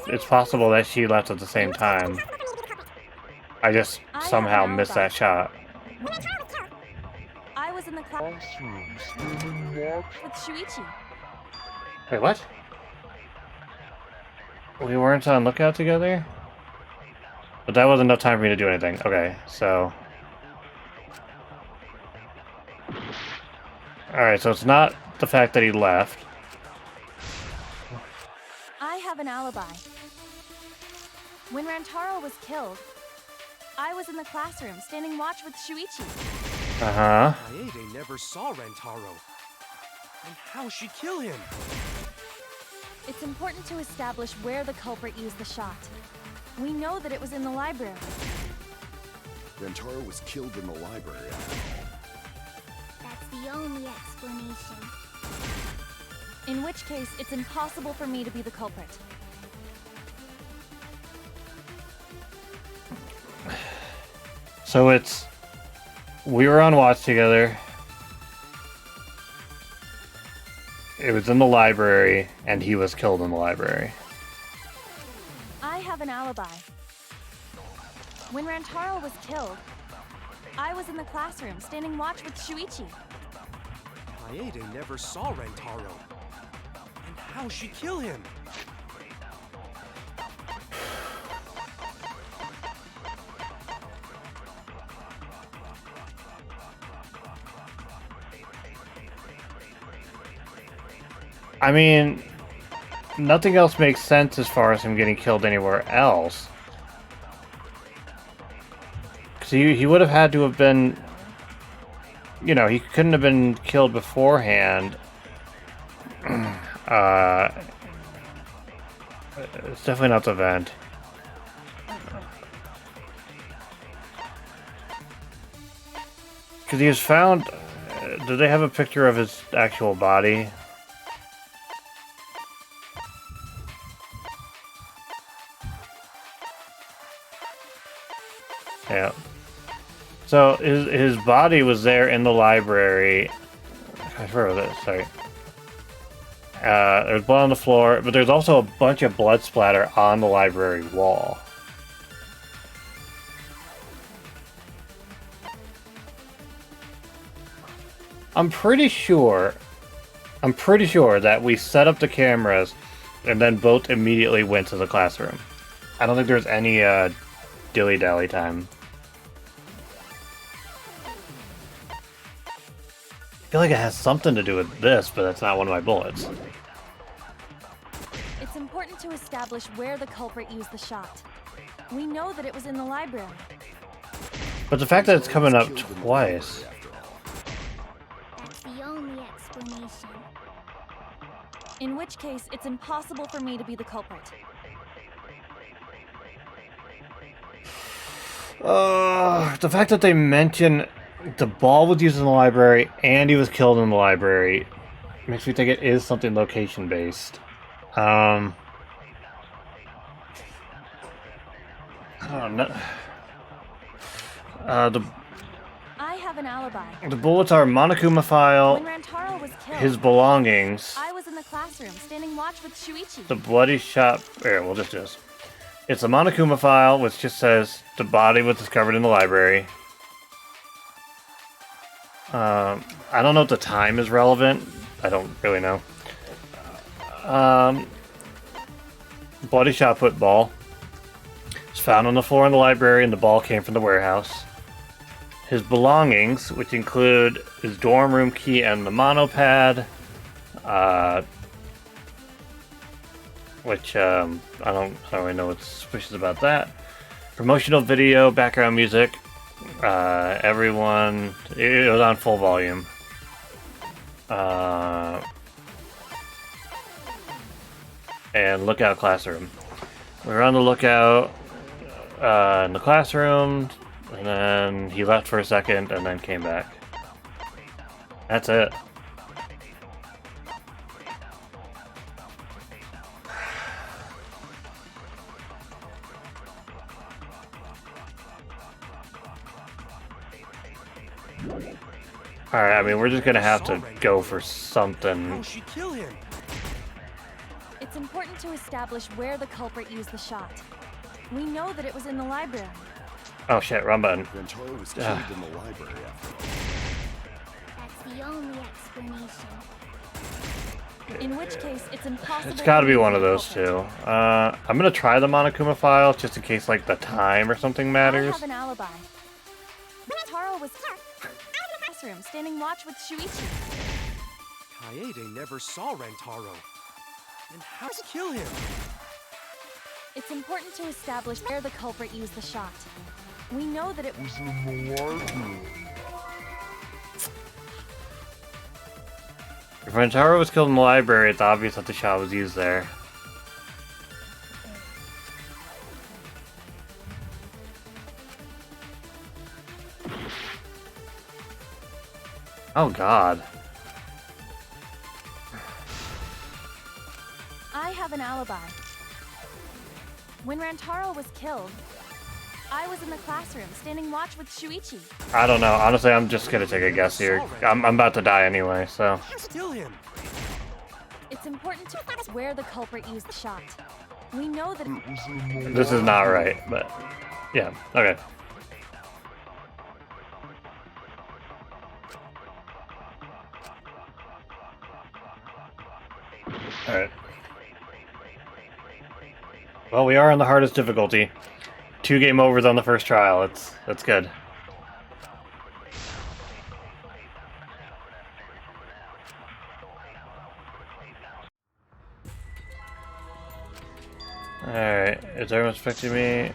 It's possible that she left at the same time. I just somehow missed that shot. I was in the classroom standing watch with Shuichi. Wait, what? We weren't on lookout together? But that wasn't enough time for me to do anything. Okay, so... Alright, so it's not the fact that he left. I have an alibi. When Rantaro was killed, I was in the classroom standing watch with Shuichi. Uh-huh. Kaede never saw Rantaro. And how'd she kill him? It's important to establish where the culprit used the shot. We know that it was in the library. Rantaro was killed in the library after all. That's the only explanation. In which case, it's impossible for me to be the culprit. So it's... We were on watch together. It was in the library, and he was killed in the library. I have an alibi. When Rantaro was killed, I was in the classroom standing watch with Shuichi. Kaede never saw Rantaro. And how'd she kill him? I mean, nothing else makes sense as far as him getting killed anywhere else. Because he would have had to have been... You know, he couldn't have been killed beforehand. It's definitely not the vent. Because he was found... do they have a picture of his actual body? Yeah. So his body was there in the library. I forgot this. Sorry. There's blood on the floor, but there's also a bunch of blood splatter on the library wall. I'm pretty sure that we set up the cameras and then both immediately went to the classroom. I don't think there's any dilly-dally time. I feel like it has something to do with this, but that's not one of my bullets. It's important to establish where the culprit used the shot. We know that it was in the library. But the fact that it's coming up twice... That's the only explanation. In which case, it's impossible for me to be the culprit. The fact that they mention the ball was used in the library and he was killed in the library makes me think it is something location-based. I don't know. I have an alibi. The bullets are Monokuma file, When Rantaro was killed, his belongings, I was in the classroom, standing watch with Shuichi. the bloody shot. Here, we'll just do this. It's a Monokuma file, which just says the body was discovered in the library. I don't know if the time is relevant. I don't really know. Bloody shot put ball. It's found on the floor in the library, and the ball came from the warehouse. His belongings, which include his dorm room key and the monopad, which I don't really know what's suspicious about that. Promotional video, background music. Everyone, it was on full volume. And lookout classroom. We were on the lookout in the classroom, and then he left for a second and then came back. That's it. Alright, I mean, we're just gonna have to go for something. How'd she kill him? It's important to establish where the culprit used the shot. We know that it was in the library. Oh shit, wrong button. Rantaro was killed in the library after all. That's the only explanation. In which case, it's impossible. It's gotta be one of those two. I'm gonna try the Monokuma file just in case, like, the time or something matters. I have an alibi. Rantaro was in the classroom, standing watch with Shuichi. Kaede never saw Rantaro. And how to kill him? It's important to establish where the culprit used the shot. We know that it was in the library. If Rantaro was killed in the library, it's obvious that the shot was used there. Oh god. I have an alibi. When Rantaro was killed, I was in the classroom, standing watch with Shuichi. I don't know. Honestly, I'm just gonna take a guess here. I'm about to die anyway, so. Kill him. It's important to where the culprit used the shot. We know that it was in the This is not right, but yeah, okay. Alright. Well, we are on the hardest difficulty. 2 game overs on the first trial. That's good. Alright, is everyone expecting me?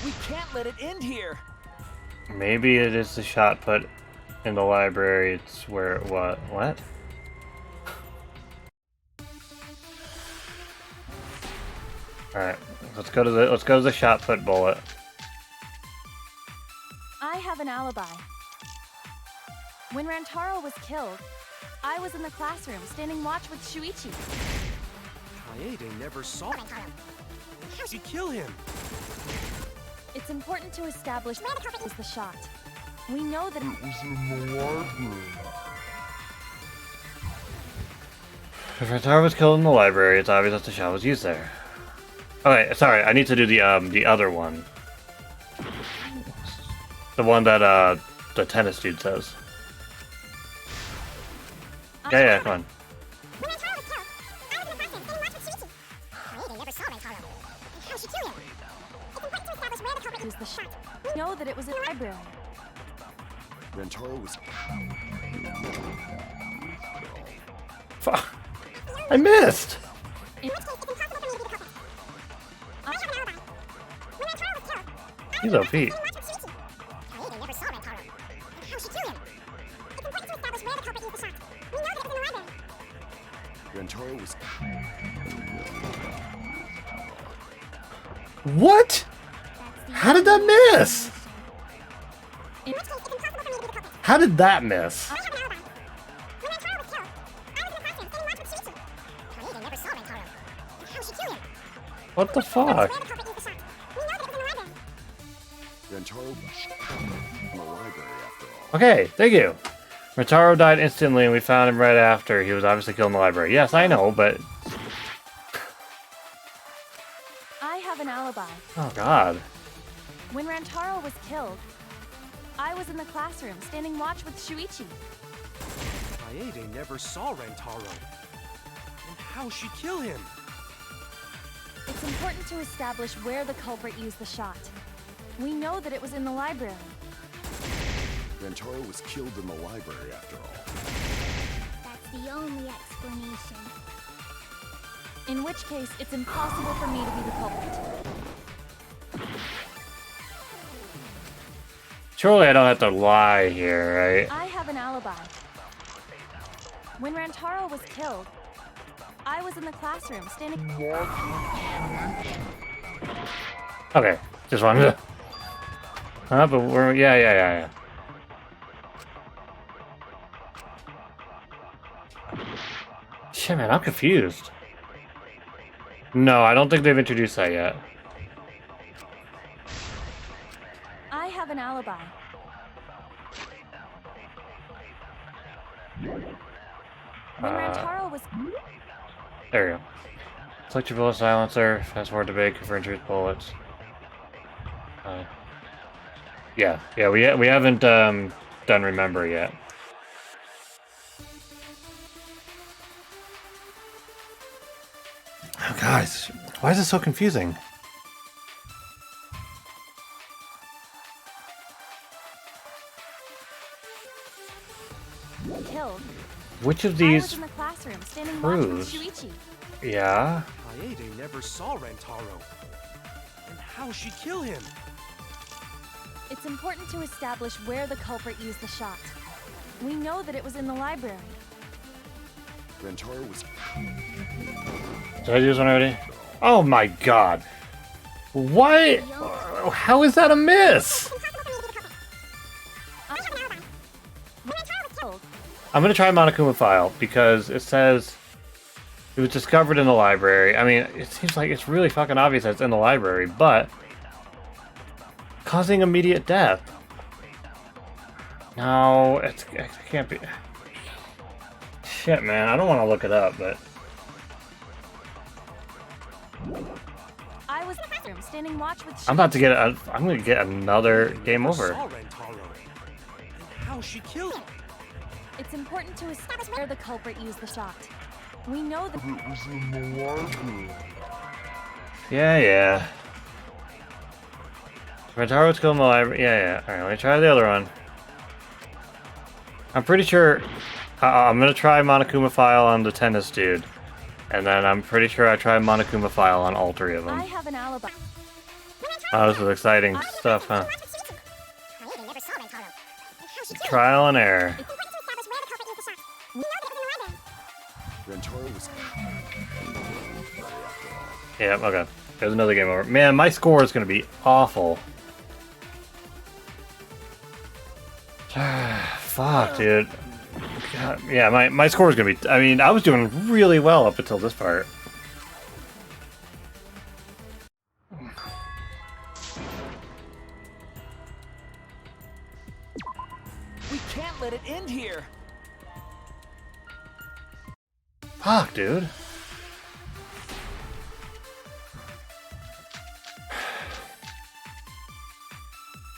We can't let it end here. Maybe it is the shot put in the library. It's where it was. What? Alright, let's go to the shot put bullet. I have an alibi. When Rantaro was killed, I was in the classroom, standing watch with Shuichi. Kaede never saw Rantaro. How'd she kill him? It's important to establish was the shot. We know that it was in the library. If Rentaro was killed in the library, it's obvious that the shot was used there. Okay, sorry, I need to do the other one. The one that the tennis dude says. Yeah, come on. Know that it was in the library. Rentaro was... Fuck. I missed! He's OP. Rentaro was... What? How did that miss? How did that miss? What the fuck? Rentaro in the library after all. Okay, thank you. Rentaro died instantly and we found him right after. He was obviously killed in the library. Yes, I know, but... I have an alibi. Oh god. When Rantaro was killed, I was in the classroom standing watch with Shuichi. Kaede never saw Rentaro. And how'd she kill him? It's important to establish where the culprit used the shot. We know that it was in the library. Rentaro was killed in the library after all. That's the only explanation. In which case, it's impossible for me to be the culprit. Surely I don't have to lie here, right? I have an alibi. When Rantaro was killed, I was in the classroom standing... Okay, just wanted to... But we're... Yeah. Shit, man, I'm confused. No, I don't think they've introduced that yet. I have an alibi. When Rantaro was... There you go. Select your bullet silencer. Fast forward to big for injured bullets. Yeah, we haven't done remember yet. Oh, guys, why is this so confusing? Killed. Which of I these was in the classroom standing watch with proves? Shuichi. Yeah. Kaede never saw Rentaro. And how'd she kill him? It's important to establish where the culprit used the shot. We know that it was in the library. Rentaro was... Did I do this one already? Oh my god. What? How is that a miss? I'm gonna try Monokuma file because it says it was discovered in the library. I mean, it seems like it's really fucking obvious that it's in the library, but causing immediate death. No, it can't be. Shit, man, I don't want to look it up, but I was in the classroom standing watch with Shuichi. I'm about to get I'm gonna get another game over. Saw Rentaro. And how'd she kill him? It's important to establish where the culprit used the shot. We know that it was in the library. Yeah. Rentaro was killed in the library. Yeah. Alright, let me try the other one. I'm pretty sure... I'm gonna try Monokuma file on the tennis dude. And then I'm pretty sure I tried Monokuma file on all three of them. I have an alibi. Oh, this is exciting stuff, huh? Trial and error. Rentaro was... Yep, okay. There's another game over. Man, my score is gonna be awful. Fuck, dude. God, yeah, my score is gonna be... I mean, I was doing really well up until this part. We can't let it end here. Fuck, dude.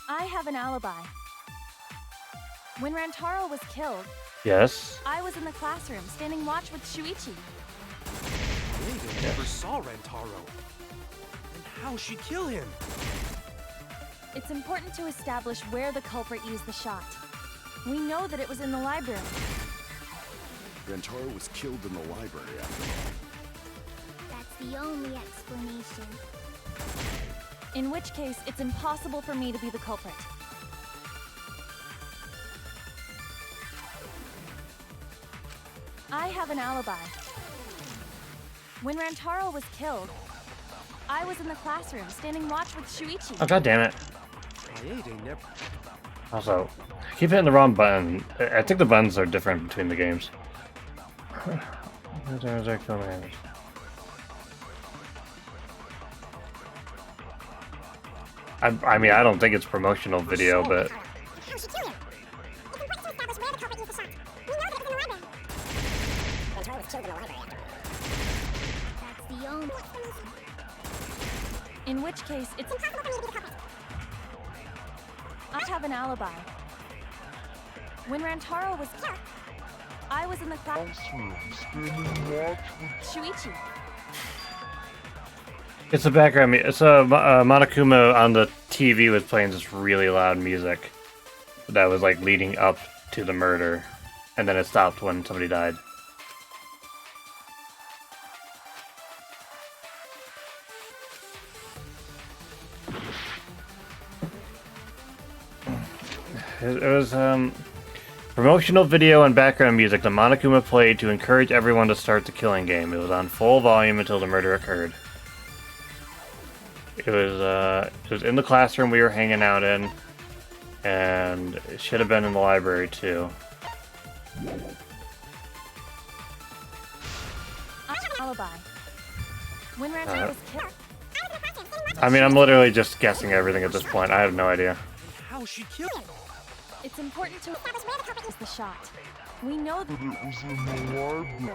I have an alibi. When Rantaro was killed, Yes. I was in the classroom standing watch with Shuichi. Ada never saw Rantaro. And how'd she kill him? It's important to establish where the culprit used the shot. We know that it was in the library. Rantaro was killed in the library after all. That's the only explanation. In which case, it's impossible for me to be the culprit. I have an alibi. When Rantaro was killed, I was in the classroom standing watch with Shuichi. Oh, god damn it. Kaede never... Also, I keep hitting the wrong button. I think the buttons are different between the games. I mean, I don't think it's promotional video, but... In which case, it's impossible for me to be the culprit. I have an alibi. When Rantaro was killed, I was in the classroom standing watch with Shuichi. It's a background it's a Monokuma on the TV was playing this really loud music that was like leading up to the murder, and then it stopped when somebody died. It was promotional video and background music that Monokuma played to encourage everyone to start the killing game. It was on full volume until the murder occurred. It was in the classroom we were hanging out in, and it should have been in the library too. Alibi. When Rantaro was killed, I mean, I'm literally just guessing everything at this point. I have no idea. How she killed him? it's important to establish where the culprit was the shot. We know that it was in the library.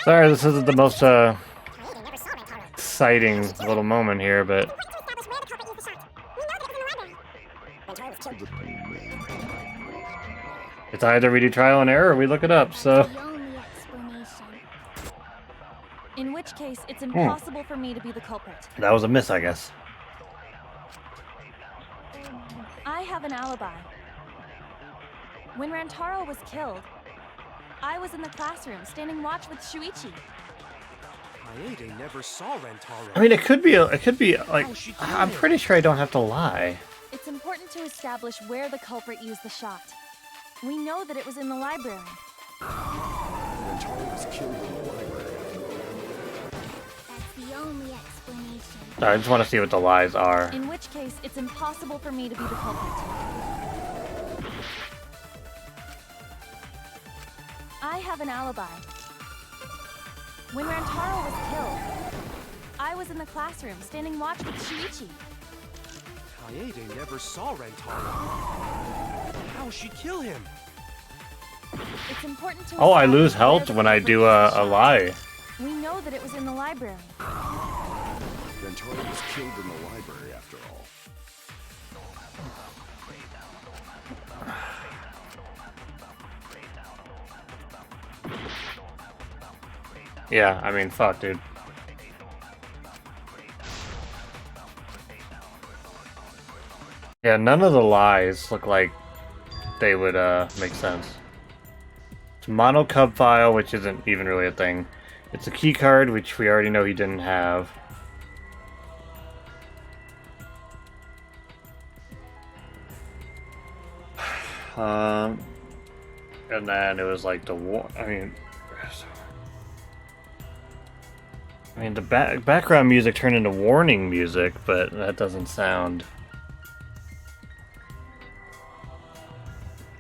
Sorry, this isn't the most exciting little moment here, but it's either we do trial and error or we look it up, so... In which case, it's impossible for me to be the culprit. That was a miss, I guess. I have an alibi. When Rantaro was killed, I was in the classroom standing watch with Shuichi. Kaede never saw Rantaro. I mean, it could be like, I'm pretty sure I don't have to lie. It's important to establish where the culprit used the shot. We know that it was in the library. Rantaro was killed in the library. That's the only explanation. I just want to see what the lies are. In which case, it's impossible for me to be the culprit. I have an alibi. When Rantaro was killed, I was in the classroom standing watch with Shuichi. Kaede never saw Rantaro. How she kill him? It's important to. Oh, I lose health when I do a lie. We know that it was in the library. Rantaro was killed in the library after all. Yeah, I mean, fuck, dude. Yeah, none of the lies look like they would make sense. It's a mono cub file, which isn't even really a thing. It's a key card, which we already know he didn't have. And then it was like the war. I mean, the background music turned into warning music, but that doesn't sound.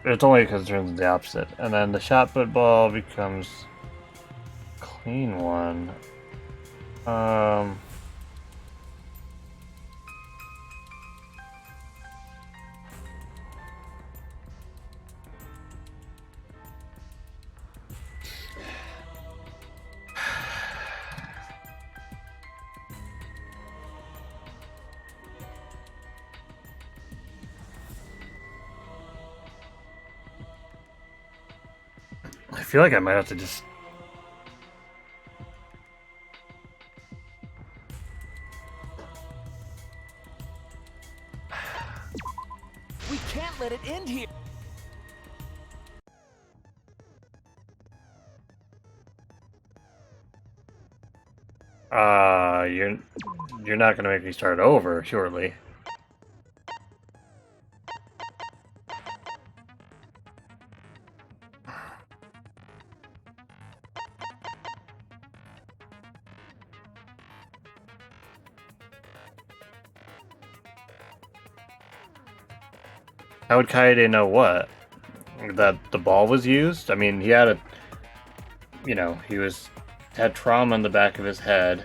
It's only because it turns into the opposite. And then the shot put ball becomes clean one. feel like I might have to just... We can't let it end here. You're not gonna make me start over, surely. How would Kaede know what? That the ball was used? I mean, he had a... You know, had trauma in the back of his head.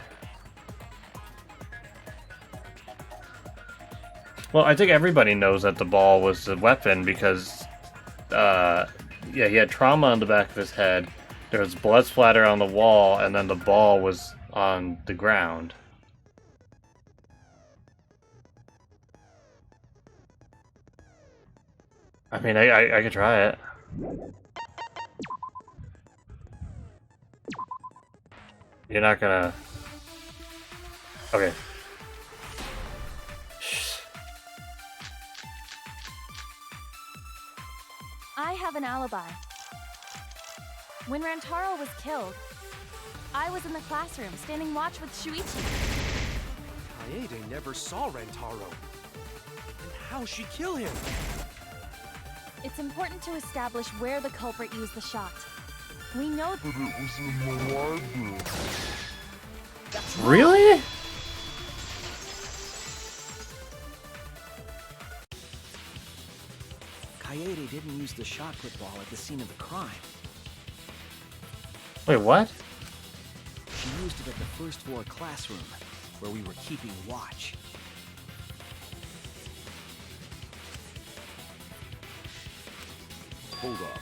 Well, I think everybody knows that the ball was a weapon because, yeah, he had trauma on the back of his head. There was blood splatter on the wall, and then the ball was on the ground. I mean, I could try it. You're not gonna... Okay. I have an alibi. When Rantaro was killed, I was in the classroom standing watch with Shuichi. Kaede never saw Rantaro. And how'd she kill him? It's important to establish where the culprit used the shot. We know that it was in the library. Really? Kaede didn't use the shot put ball at the scene of the crime. Wait, what? She used it at the first floor classroom, where we were keeping watch. Hold up.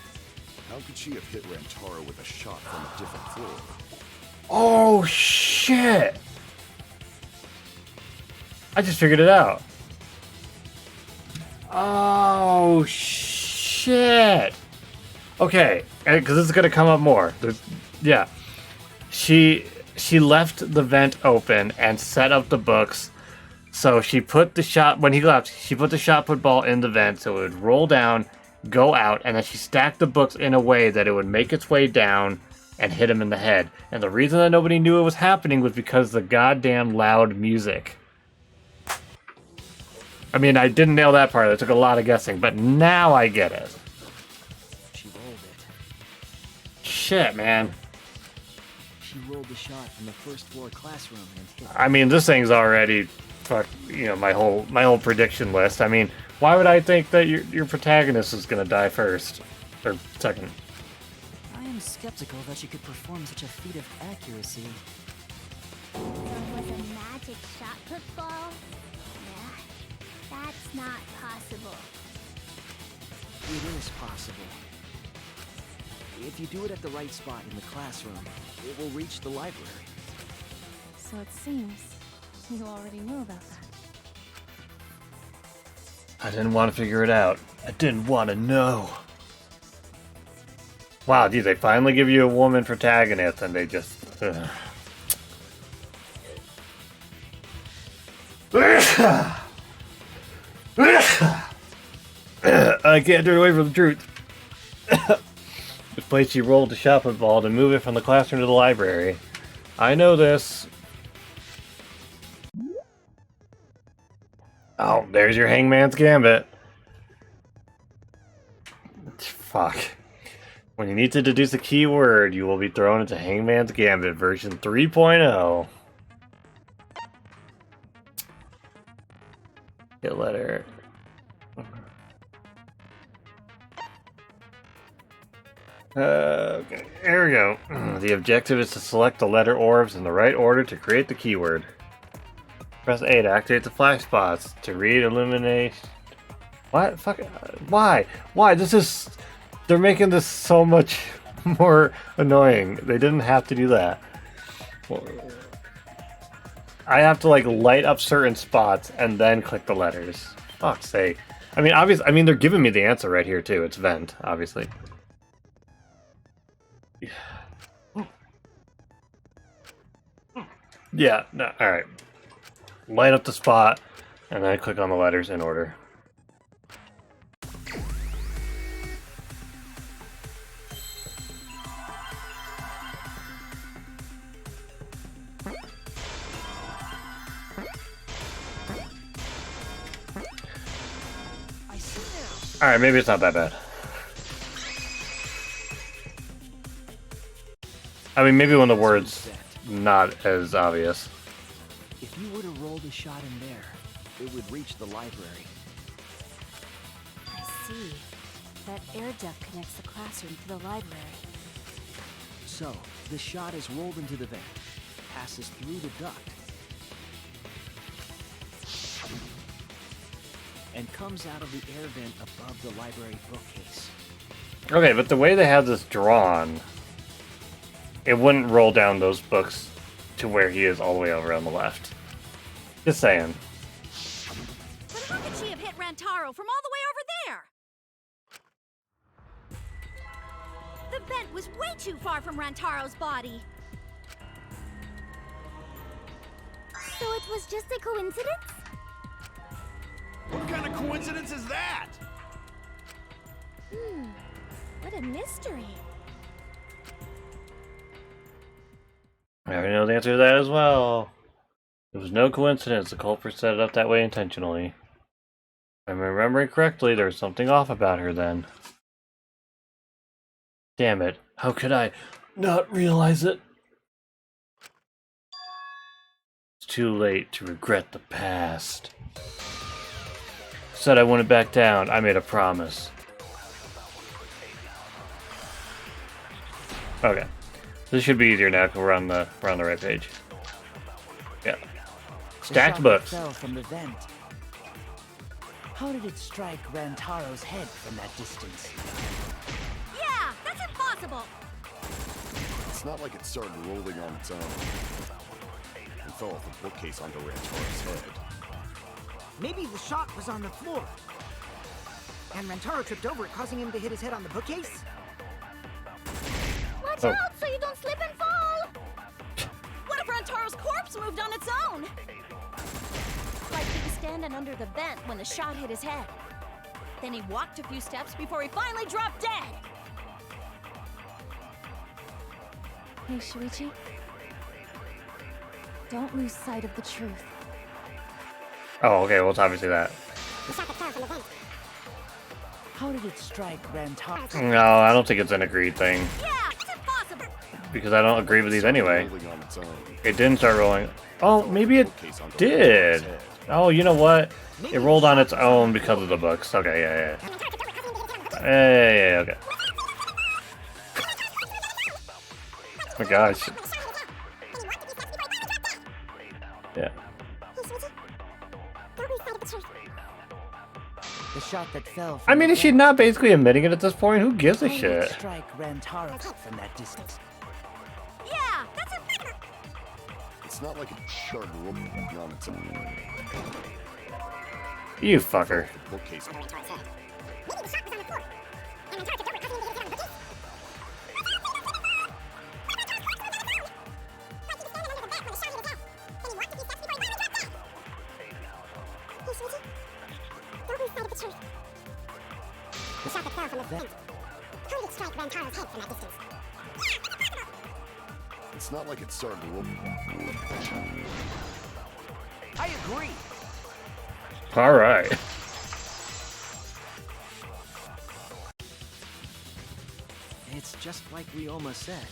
How could she have hit Rantaro with a shot from a different floor? Oh, shit! I just figured it out. Oh, shit! Okay, because this is gonna come up more. Yeah. She left the vent open and set up the books. So she put the shot, when he left, she put the shot put ball in the vent so it would roll down, go out, and then she stacked the books in a way that it would make its way down and hit him in the head. And the reason that nobody knew it was happening was because of the goddamn loud music. I mean, I didn't nail that part. It took a lot of guessing, but now I get it. She rolled it. Shit, man. She rolled the shot from the first floor classroom and hit. I mean, this thing's already, fuck, you know, my whole prediction list. I mean, why would I think that your protagonist is gonna die first or second? I am skeptical that you could perform such a feat of accuracy. So it was a magic shot put ball? Yeah, that's not possible. It is possible. If you do it at the right spot in the classroom, it will reach the library. So it seems you already knew about that. I didn't want to figure it out. I didn't want to know. Wow, geez, they finally give you a woman protagonist and they just... I can't turn away from the truth. This place she rolled the shot put ball to move it from the classroom to the library. I know this. Oh, there's your Hangman's Gambit. Fuck. When you need to deduce a keyword, you will be thrown into Hangman's Gambit version 3.0. Get letter. Okay, here we go. The objective is to select the letter orbs in the right order to create the keyword. Press A to activate the flash spots. To read, illuminate. What? Fuck. Why? Why? This is. They're making this so much more annoying. They didn't have to do that. I have to, like, light up certain spots and then click the letters. Fuck's sake. I mean, obviously, they're giving me the answer right here, too. It's vent, obviously. Yeah, no, alright. Light up the spot, and then click on the letters in order. Alright, maybe it's not that bad. I mean, maybe when the word's not as obvious. If you were to roll the shot in there, it would reach the library. I see. That air duct connects the classroom to the library. So, the shot is rolled into the vent, passes through the duct, and comes out of the air vent above the library bookcase. Okay, but the way they have this drawn, it wouldn't roll down those books to where he is all the way over on the left. Just saying. But how could she have hit Rantaro from all the way over there? The vent was way too far from Rantaro's body. So it was just a coincidence? What kind of coincidence is that? What a mystery. I already know the answer to that as well. It was no coincidence. The culprit set it up that way intentionally. If I'm remembering correctly, there was something off about her then. Damn it. How could I not realize it? It's too late to regret the past. Said I wouldn't back down. I made a promise. Okay. This should be easier now because we're on the right page. Yeah. Stacked books. Fell from the vent. How did it strike Rantaro's head from that distance? Yeah, that's impossible. It's not like it started rolling on its own. It fell off the bookcase onto Rantaro's head. Maybe the shot was on the floor. And Rantaro tripped over it, causing him to hit his head on the bookcase? Watch out so you don't slip and fall! What if Rantaro's corpse moved on its own? Like he was standing under the vent when the shot hit his head. Then he walked a few steps before he finally dropped dead. Hey, Shuichi. Don't lose sight of the truth. Oh, okay, well, it's obviously that. How did it strike Rantaro? No, I don't think it's an agreed thing. Yeah, it's impossible. Because I don't agree with these anyway. It didn't start rolling. Oh, maybe it did. Oh, you know what? It rolled on its own because of the books. Okay, yeah. Yeah, okay. Oh my gosh. Yeah. The shot that fell I mean, is she not basically admitting it at this point? Who gives a How did shit? it strike Rantaro from that distance? Yeah, that's impossible. It's not like it started rolling on its own. You fucker. The bookcase. It's not like it started rolling. I agree. Alright. It's just like we almost said.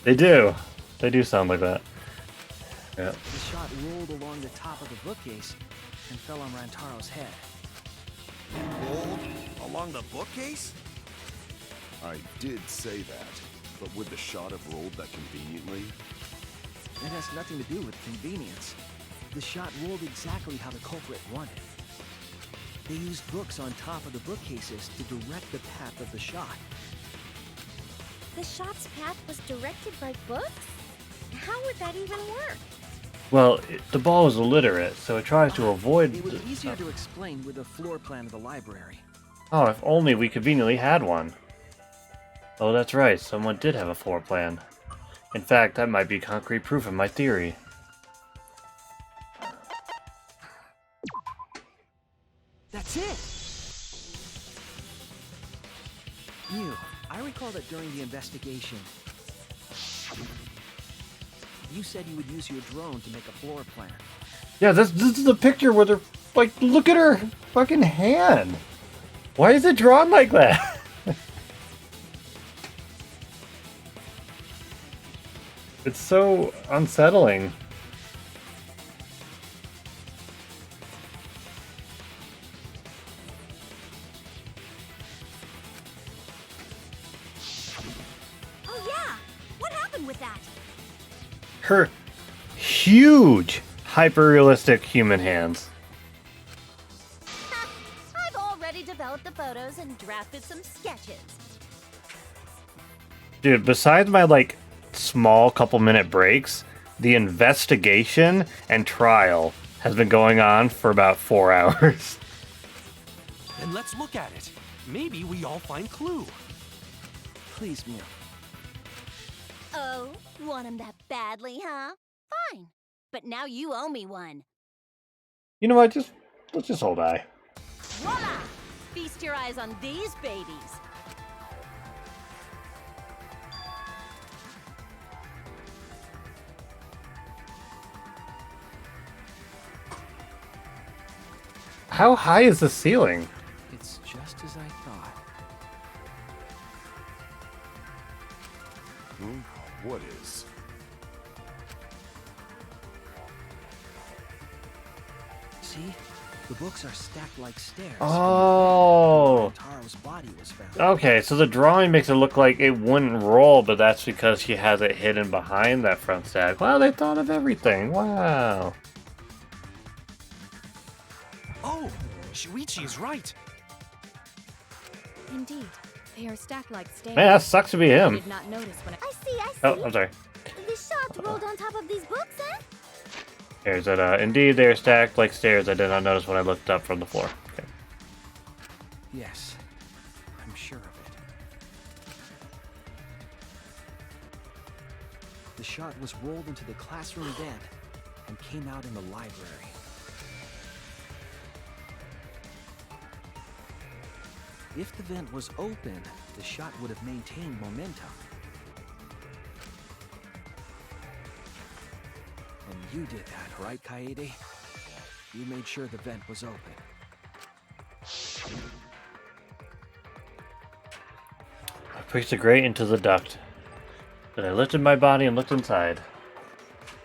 They do. They do sound like that. Yeah. The shot rolled along the top of the bookcase and fell on Rantaro's head. Rolled along the bookcase? I did say that, but would the shot have rolled that conveniently? It has nothing to do with convenience. The shot rolled exactly how the culprit wanted. They used books on top of the bookcases to direct the path of the shot. The shot's path was directed by books? How would that even work? Well, the ball is illiterate, so it tries to avoid... It would be easier to explain with a floor plan of the library. Oh, if only we conveniently had one. Oh, that's right. Someone did have a floor plan. In fact, that might be concrete proof of my theory. That's it! Mew, I recall that during the investigation, you said you would use your drone to make a floor plan. Yeah, this is the picture where they're like, look at her fucking hand. Why is it drawn like that? It's so unsettling. Oh yeah! What happened with that? Her huge, hyper-realistic human hands. I've already developed the photos and drafted some sketches. Dude, besides my, like, small couple-minute breaks, the investigation and trial has been going on for about 4 hours. Then let's look at it. Maybe we all find clue. Please, Mew. Oh, want him that badly, huh? Fine. But now you owe me one. You know what? Let's just hold eye. Voila! Feast your eyes on these babies. How high is the ceiling? It's just as I thought. What is? See? The books are stacked like stairs. Oh. Taro's body was found. Okay, so the drawing makes it look like it wouldn't roll, but that's because she has it hidden behind that front stack. Wow, they thought of everything. Wow. Oh, Shuichi is right. Indeed, they are stacked like stairs. Man, that sucks to be I him. did not notice when I see. Oh, I'm sorry. The shot rolled on top of these books, eh? Here's it. Indeed, they are stacked like stairs. I did not notice when I looked up from the floor. Okay. Yes, I'm sure of it. The shot was rolled into the classroom vent and came out in the library. If the vent was open, the shot would have maintained momentum. And you did that, right, Kaede? You made sure the vent was open. I pushed the grate into the duct. Then I lifted my body and looked inside.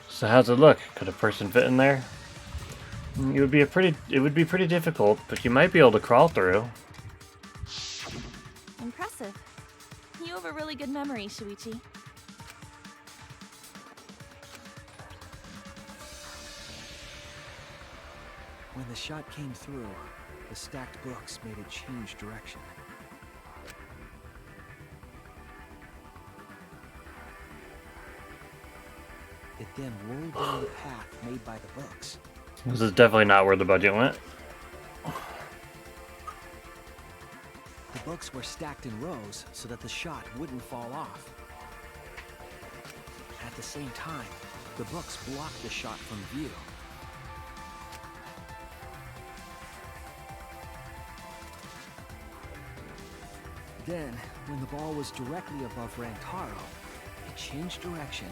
So how's it look? Could a person fit in there? It would be pretty difficult, but you might be able to crawl through. Impressive. You have a really good memory, Shuichi. When the shot came through, the stacked books made it change direction. It then rolled down the path made by the books. This is definitely not where the budget went. The books were stacked in rows so that the shot wouldn't fall off. At the same time, the books blocked the shot from view. Then, when the ball was directly above Rantaro, it changed direction,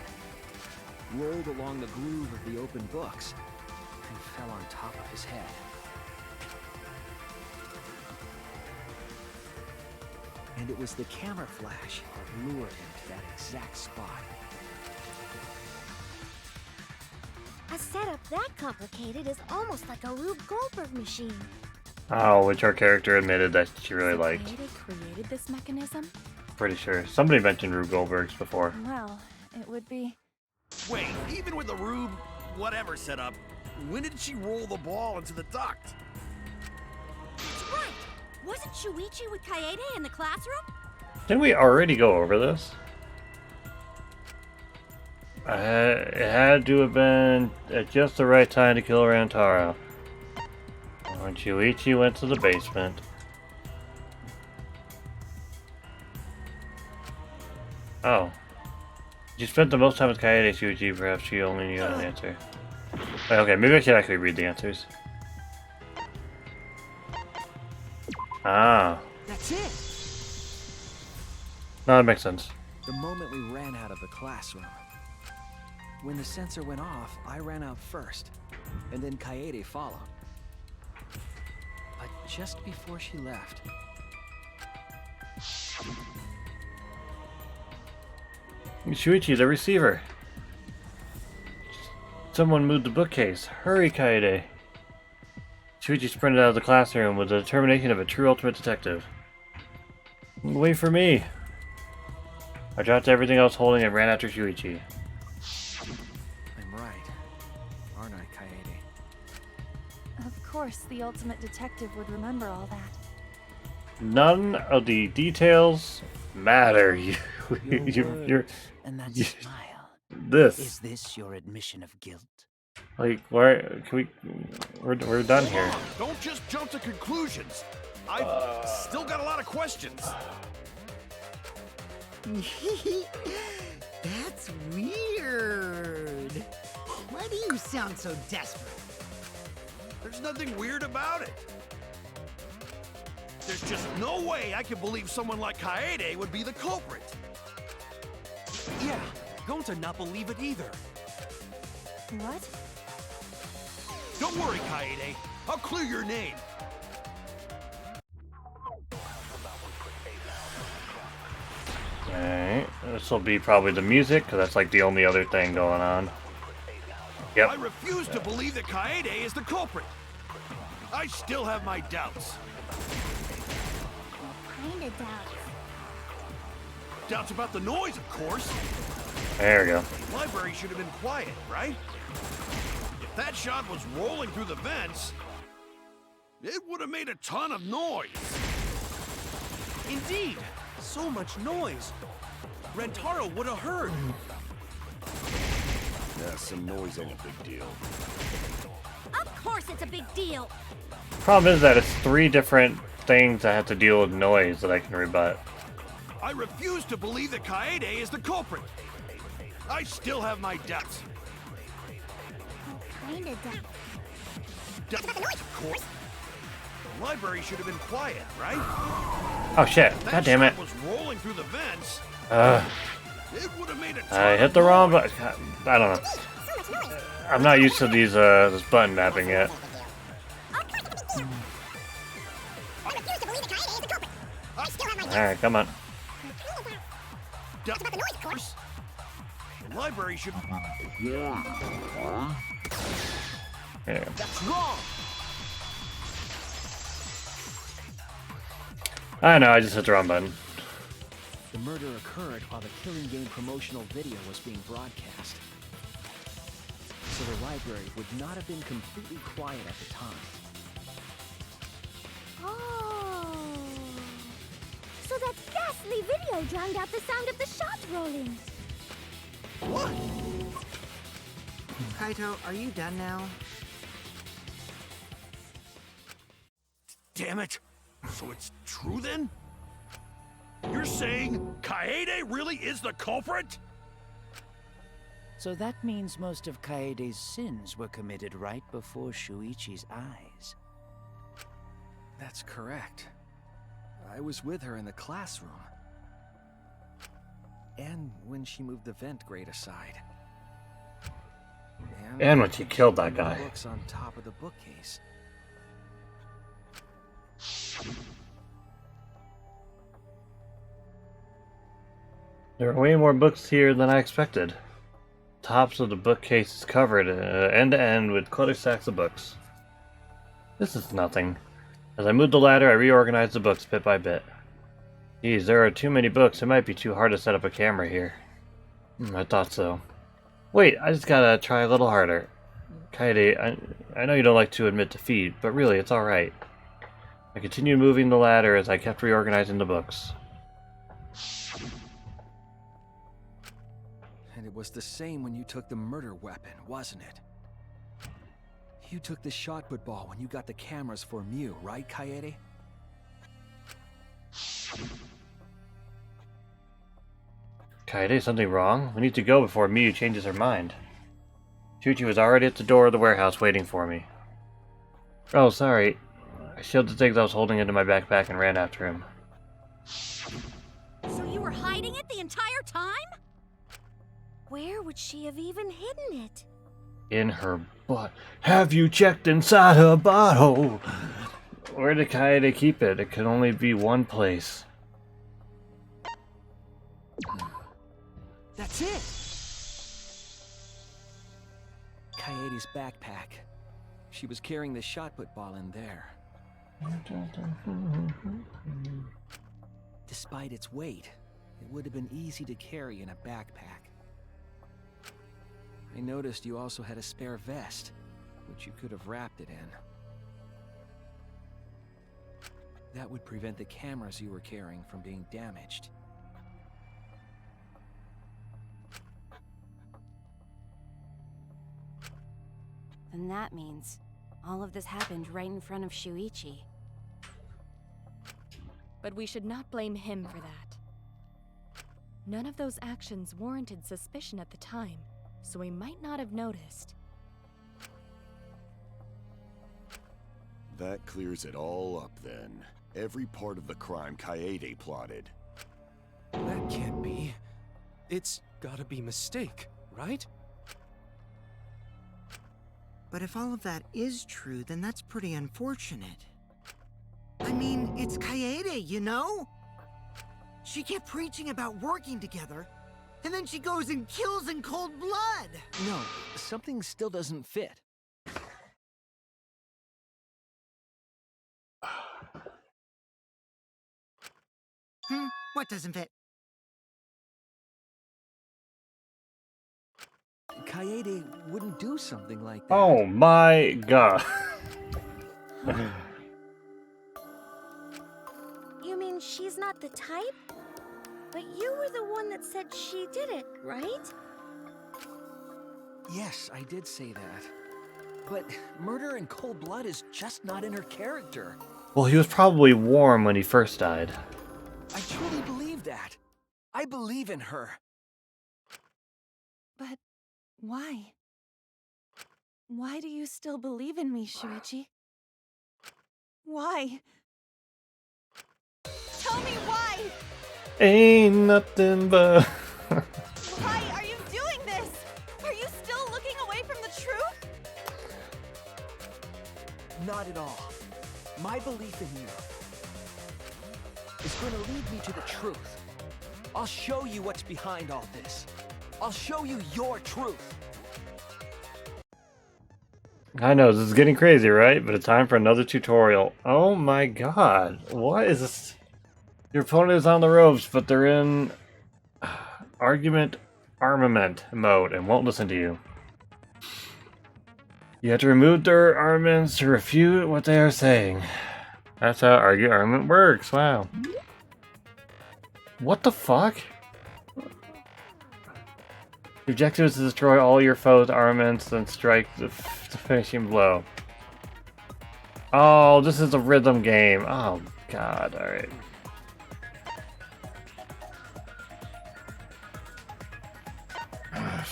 rolled along the groove of the open books, and fell on top of his head. And it was the camera flash that lured him to that exact spot. A setup that complicated is almost like a Rube Goldberg machine. Oh, which our character admitted that she really liked. Kaede created this mechanism? Pretty sure. Somebody mentioned Rube Goldberg's before. Well, it would be... Wait, even with the Rube whatever setup, when did she roll the ball into the duct? That's right! Wasn't Shuichi with Kaede in the classroom? Didn't we already go over this? It had to have been at just the right time to kill Rantaro. When Shuichi went to the basement. Oh. You spent the most time with Kaede, Shuichi. Perhaps she only knew an answer. Wait, okay, maybe I should actually read the answers. Ah. That's it! No, that makes sense. The moment we ran out of the classroom. When the sensor went off, I ran out first, and then Kaede followed. But just before she left... Shuichi, the receiver. Someone moved the bookcase. Hurry, Kaede. Shuichi sprinted out of the classroom with the determination of a true ultimate detective. Wait for me. I dropped everything else holding and ran after Shuichi. I'm right, aren't I, Kaede? Of course, the ultimate detective would remember all that. None of the details matter. You're and that smile. This. Is this your admission of guilt? Like, where can we? We're done here. Don't just jump to conclusions. I've still got a lot of questions. That's weird. Why do you sound so desperate? There's nothing weird about it. There's just no way I can believe someone like Kaede would be the culprit. Yeah, going to not believe it either. What? Don't worry, Kaede. I'll clear your name. Alright, this will be probably the music, because that's like the only other thing going on. Yep. I refuse to believe that Kaede is the culprit. I still have my doubts. What kind of doubts? Doubts about the noise, of course. There we go. The library should have been quiet, right? If that shot was rolling through the vents, it would have made a ton of noise. Indeed, so much noise. Rentaro would have heard. Yeah, some noise ain't a big deal. Of course it's a big deal. Problem is that it's 3 different things that have to deal with noise that I can rebut. I refuse to believe that Kaede is the culprit. I still have my doubts. What kind of doubts? Doubts, of course. The library should have been quiet, right? Oh shit! God damn it! That shot was rolling through the vents. It would have made a ton I hit of the wrong noise. button. I don't know. I'm not used to these this button mapping yet. Alright, come on. Doubts, of course. The library should. There. That's wrong. I know, I just hit the wrong button. The murder occurred while the Killing Game promotional video was being broadcast. So the library would not have been completely quiet at the time. Oh. So that ghastly video drowned out the sound of the shot rolling. What? Kaito, are you done now? Damn it! So it's true then? You're saying Kaede really is the culprit? So that means most of Kaede's sins were committed right before Shuichi's eyes. That's correct. I was with her in the classroom. And when she moved the vent grate aside. And when she killed that guy. Books on top of the bookcase. There are way more books here than I expected. Tops of the bookcase is covered end to end with cluttered stacks of books. This is nothing. As I moved the ladder, I reorganized the books bit by bit. Geez, there are too many books. It might be too hard to set up a camera here. I thought so. Wait, I just gotta try a little harder. Kaede, I know you don't like to admit defeat, but really, it's alright. I continued moving the ladder as I kept reorganizing the books. And it was the same when you took the murder weapon, wasn't it? You took the shot put ball when you got the cameras for Mew, right, Kaede? Kaede, something wrong? We need to go before Miyu changes her mind. Shuichi was already at the door of the warehouse waiting for me. Oh, sorry. I shoved the things I was holding into my backpack and ran after him. So you were hiding it the entire time? Where would she have even hidden it? In her butt. Have you checked inside her butthole? Where did Kaede keep it? It could only be one place. That's it! Kaede's backpack. She was carrying the shot put ball in there. Despite its weight, it would have been easy to carry in a backpack. I noticed you also had a spare vest, which you could have wrapped it in. That would prevent the cameras you were carrying from being damaged. Then that means all of this happened right in front of Shuichi. But we should not blame him for that. None of those actions warranted suspicion at the time, so we might not have noticed. That clears it all up then. Every part of the crime Kaede plotted. That can't be. It's gotta be mistake, right? But if all of that is true, then that's pretty unfortunate. I mean, it's Kaede, you know? She kept preaching about working together, and then she goes and kills in cold blood! No, something still doesn't fit. What doesn't fit? Kaede wouldn't do something like that. Oh my god. You mean she's not the type? But you were the one that said she did it, right? Yes, I did say that. But murder in cold blood is just not in her character. Well, he was probably warm when he first died. I truly believe that. I believe in her. But why? Why do you still believe in me, Shuichi? Why? Tell me why! Ain't nothing but... Why are you doing this? Are you still looking away from the truth? Not at all. My belief in you is going to lead me to the truth. I'll show you what's behind all this. I'll show you your truth. I know, this is getting crazy, right? But it's time for another tutorial. Oh my god. What is this? Your opponent is on the ropes, but they're in argument armament mode and won't listen to you. You have to remove their armaments to refute what they are saying. That's how armament works. Wow. What the fuck? The objective is to destroy all your foes' armaments, then strike the finishing blow. Oh, this is a rhythm game. Oh god, alright.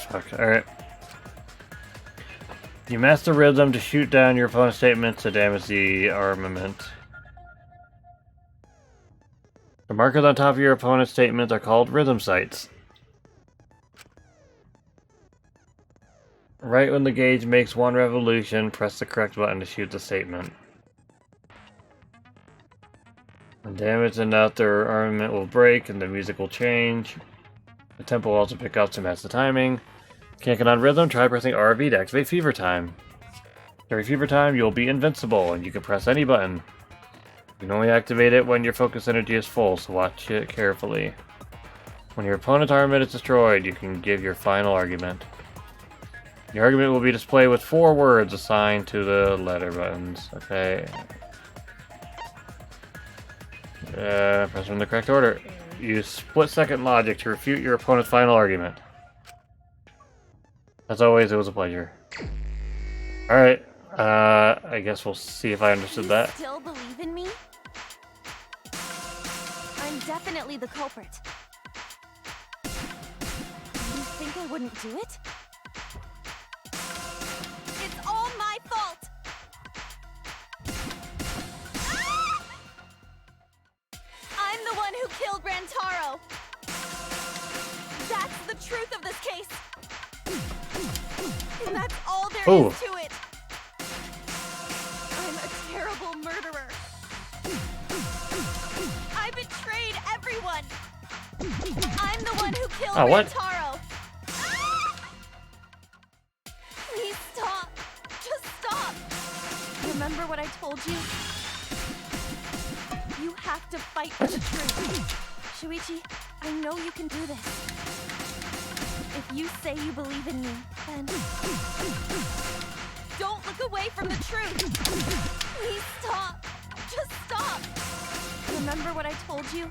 Fuck, alright. You master rhythm to shoot down your opponent's statements to damage the armament. The markers on top of your opponent's statements are called rhythm sites. Right when the gauge makes one revolution, press the correct button to shoot the statement. When damaged enough, their armament will break and the music will change. The tempo will also pick up to match the timing. Can't get on rhythm? Try pressing RB to activate Fever Time. During Fever Time, you'll be invincible, and you can press any button. You can only activate it when your focus energy is full, so watch it carefully. When your opponent's armament is destroyed, you can give your final argument. Your argument will be displayed with 4 words assigned to the letter buttons. Okay. Press them in the correct order. Use split-second logic to refute your opponent's final argument. As always, it was a pleasure. Alright, I guess we'll see if I understood that. You still believe in me? I'm definitely the culprit. think I wouldn't do it? It's all my fault! I'm the one who killed Rantaro! That's the truth of this case! And that's all there is to it! I'm a terrible murderer! I betrayed everyone! I'm the one who killed Rantaro! Please stop! Just stop! Remember what I told you? You have to fight for the truth. Shuichi, I know you can do this. If you say you believe in me, then don't look away from the truth. Please stop. Just stop. Remember what I told you?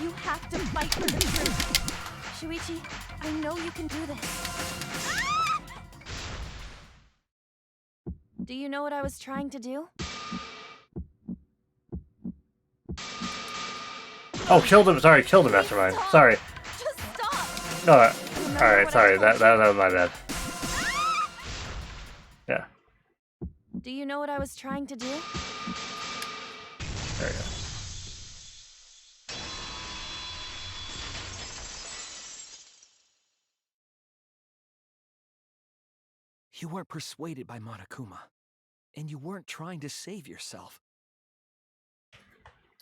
You have to fight for the truth. Shuichi, I know you can do this. Do you know what I was trying to do? Oh, killed him. Sorry, killed the mastermind. Sorry. Just stop. No, alright, sorry. That was my bad. Yeah. Do you know what I was trying to do? There we go. You weren't persuaded by Monokuma, and you weren't trying to save yourself.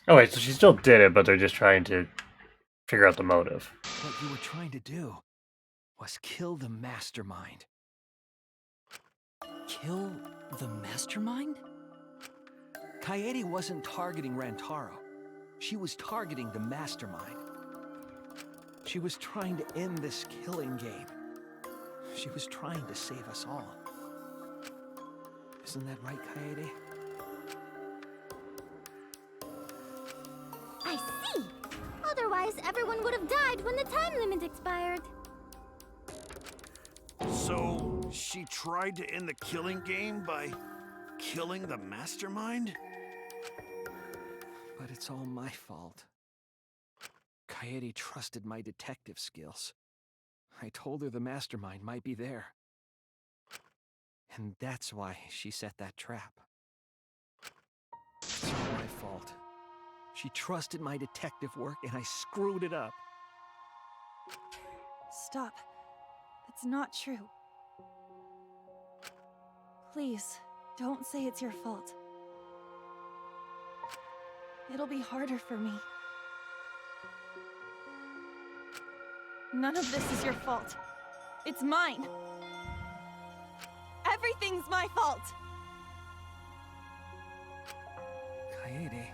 Oh wait, so she still did it, but they're just trying to figure out the motive. What you were trying to do was kill the mastermind. Kill the mastermind? Kaede wasn't targeting Rantaro. She was targeting the mastermind. She was trying to end this killing game. She was trying to save us all. Isn't that right, Kaede? I see! Otherwise, everyone would have died when the time limit expired. So, she tried to end the killing game by killing the mastermind? But it's all my fault. Kaede trusted my detective skills. I told her the mastermind might be there. And that's why she set that trap. It's all my fault. She trusted my detective work, and I screwed it up. Stop. That's not true. Please, don't say it's your fault. It'll be harder for me. None of this is your fault. It's mine. Everything's my fault. Kaede.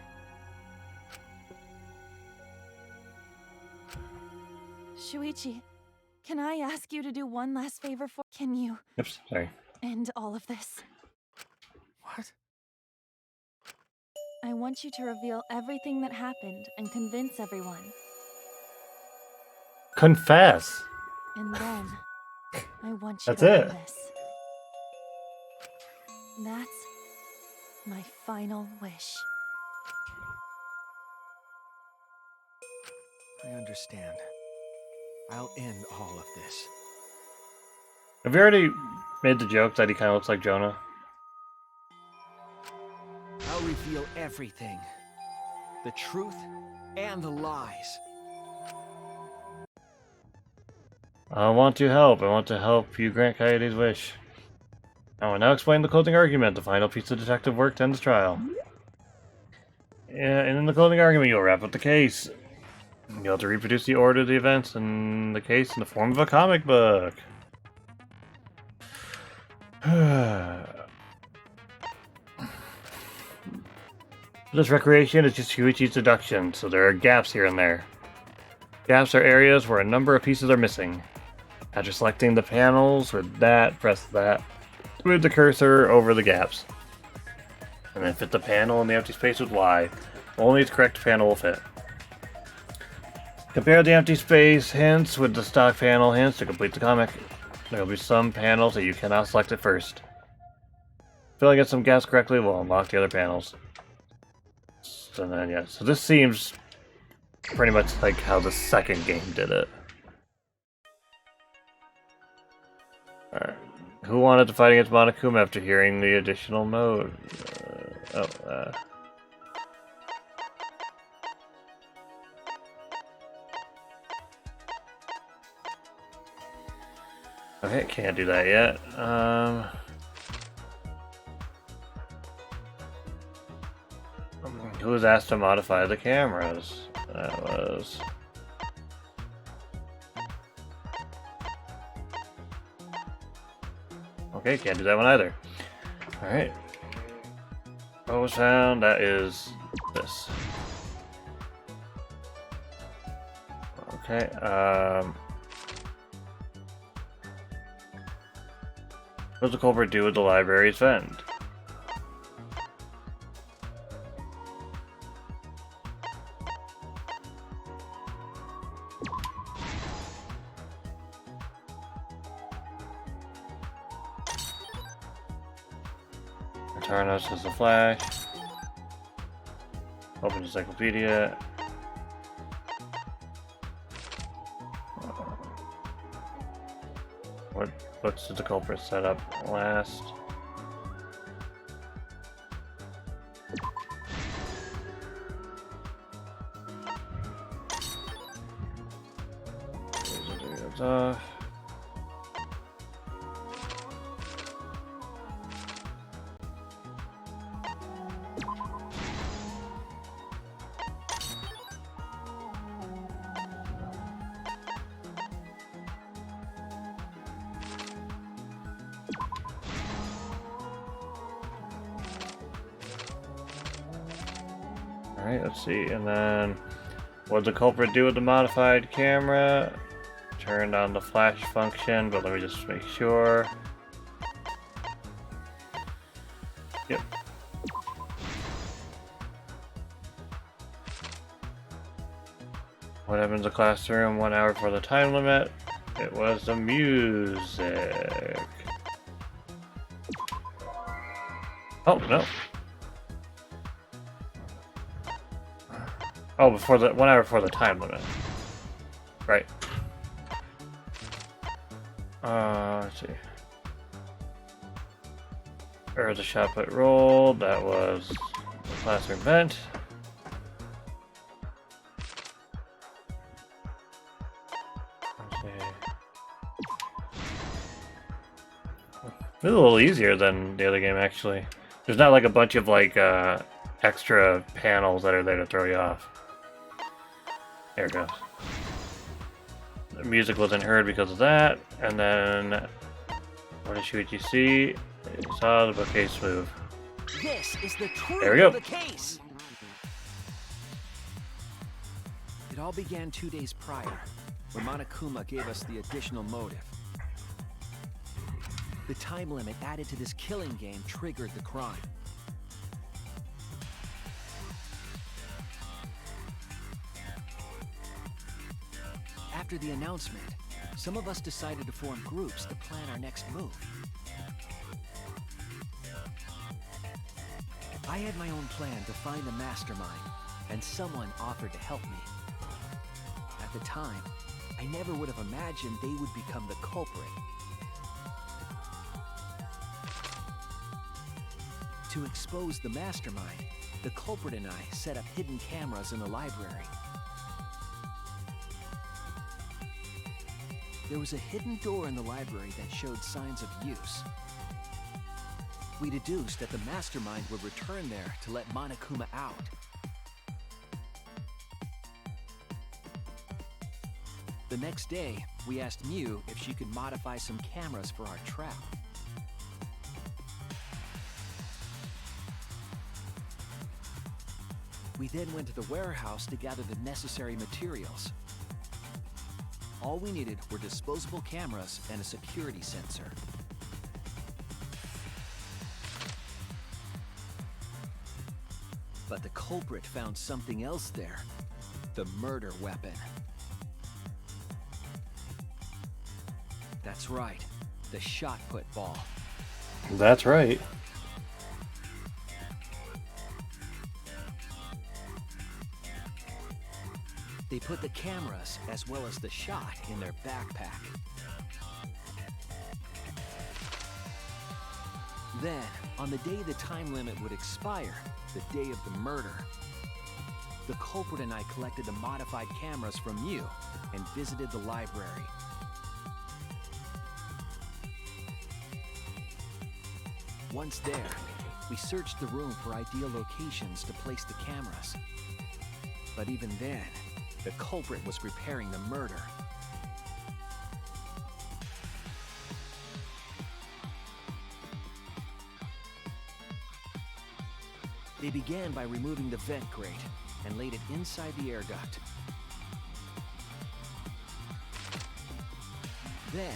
Shuichi, can I ask you to do one last favor for— Can you Oops, sorry. end all of this? What? I want you to reveal everything that happened and convince everyone. Confess. And then, I want you That's to it. end this. That's my final wish. I understand. I'll end all of this. Have you already made the joke that he kind of looks like Jonah? I'll reveal everything. The truth and the lies. I want to help. I want to help you grant Kaede's wish. I will now explain the closing argument, the final piece of detective work to end this trial. Yeah, and in the closing argument, you'll wrap up the case. You'll have to reproduce the order of the events in the case in the form of a comic book. This recreation is just Shuichi's deduction, so there are gaps here and there. Gaps are areas where a number of pieces are missing. After selecting the panels with that, press that. Move the cursor over the gaps. And then fit the panel in the empty space with Y. Only its correct panel will fit. Compare the empty space hints with the stock panel hints to complete the comic. There will be some panels that you cannot select at first. Filling in some gaps correctly will unlock the other panels. So then, yeah. So this seems pretty much like how the second game did it. Alright. Who wanted to fight against Monokuma after hearing the additional mode? Okay, can't do that yet. Who was asked to modify the cameras? That was... Okay, can't do that one either. Alright. What was found? That is this. Okay, what does the culprit do with the library's vent? Return us as a flash. Open encyclopedia. What books did the culprit set up last? Off. Alright, let's see. And then, what did the culprit do with the modified camera? Turned on the flash function, but let me just make sure. Yep. What happened in the classroom 1 hour before the time limit? It was the music. Oh, no. Oh, before the 1 hour before the time limit. Right. Let's see. Or the shot put rolled. That was the classroom vent. Let's see. It's a little easier than the other game, actually. There's not like a bunch of like extra panels that are there to throw you off. There it goes. The music wasn't heard because of that, and then what did Shuichi see? He saw the bookcase move. This is the truth There we go. of the case. It all began 2 days prior, when Monokuma gave us the additional motive. The time limit added to this killing game triggered the crime. After the announcement, some of us decided to form groups to plan our next move. I had my own plan to find the mastermind, and someone offered to help me. At the time, I never would have imagined they would become the culprit. To expose the mastermind, the culprit and I set up hidden cameras in the library. There was a hidden door in the library that showed signs of use. We deduced that the mastermind would return there to let Monokuma out. The next day, we asked Mew if she could modify some cameras for our trap. We then went to the warehouse to gather the necessary materials. All we needed were disposable cameras and a security sensor. But the culprit found something else there. The murder weapon. That's right. The shot put ball. That's right. They put the cameras as well as the shot in their backpack. Then, on the day the time limit would expire, the day of the murder, the culprit and I collected the modified cameras from you and visited the library. Once there, we searched the room for ideal locations to place the cameras. But even then, the culprit was preparing the murder. They began by removing the vent grate and laid it inside the air duct. Then,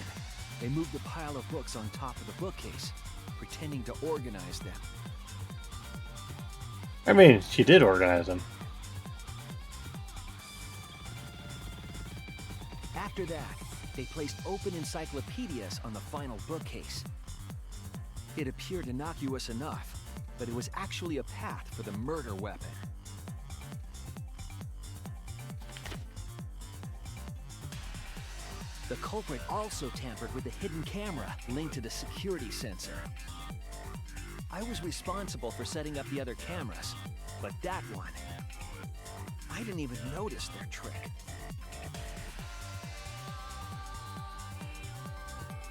they moved the pile of books on top of the bookcase, pretending to organize them. I mean, she did organize them. After that, they placed open encyclopedias on the final bookcase. It appeared innocuous enough, but it was actually a path for the murder weapon. The culprit also tampered with the hidden camera linked to the security sensor. I was responsible for setting up the other cameras, but that one, I didn't even notice their trick.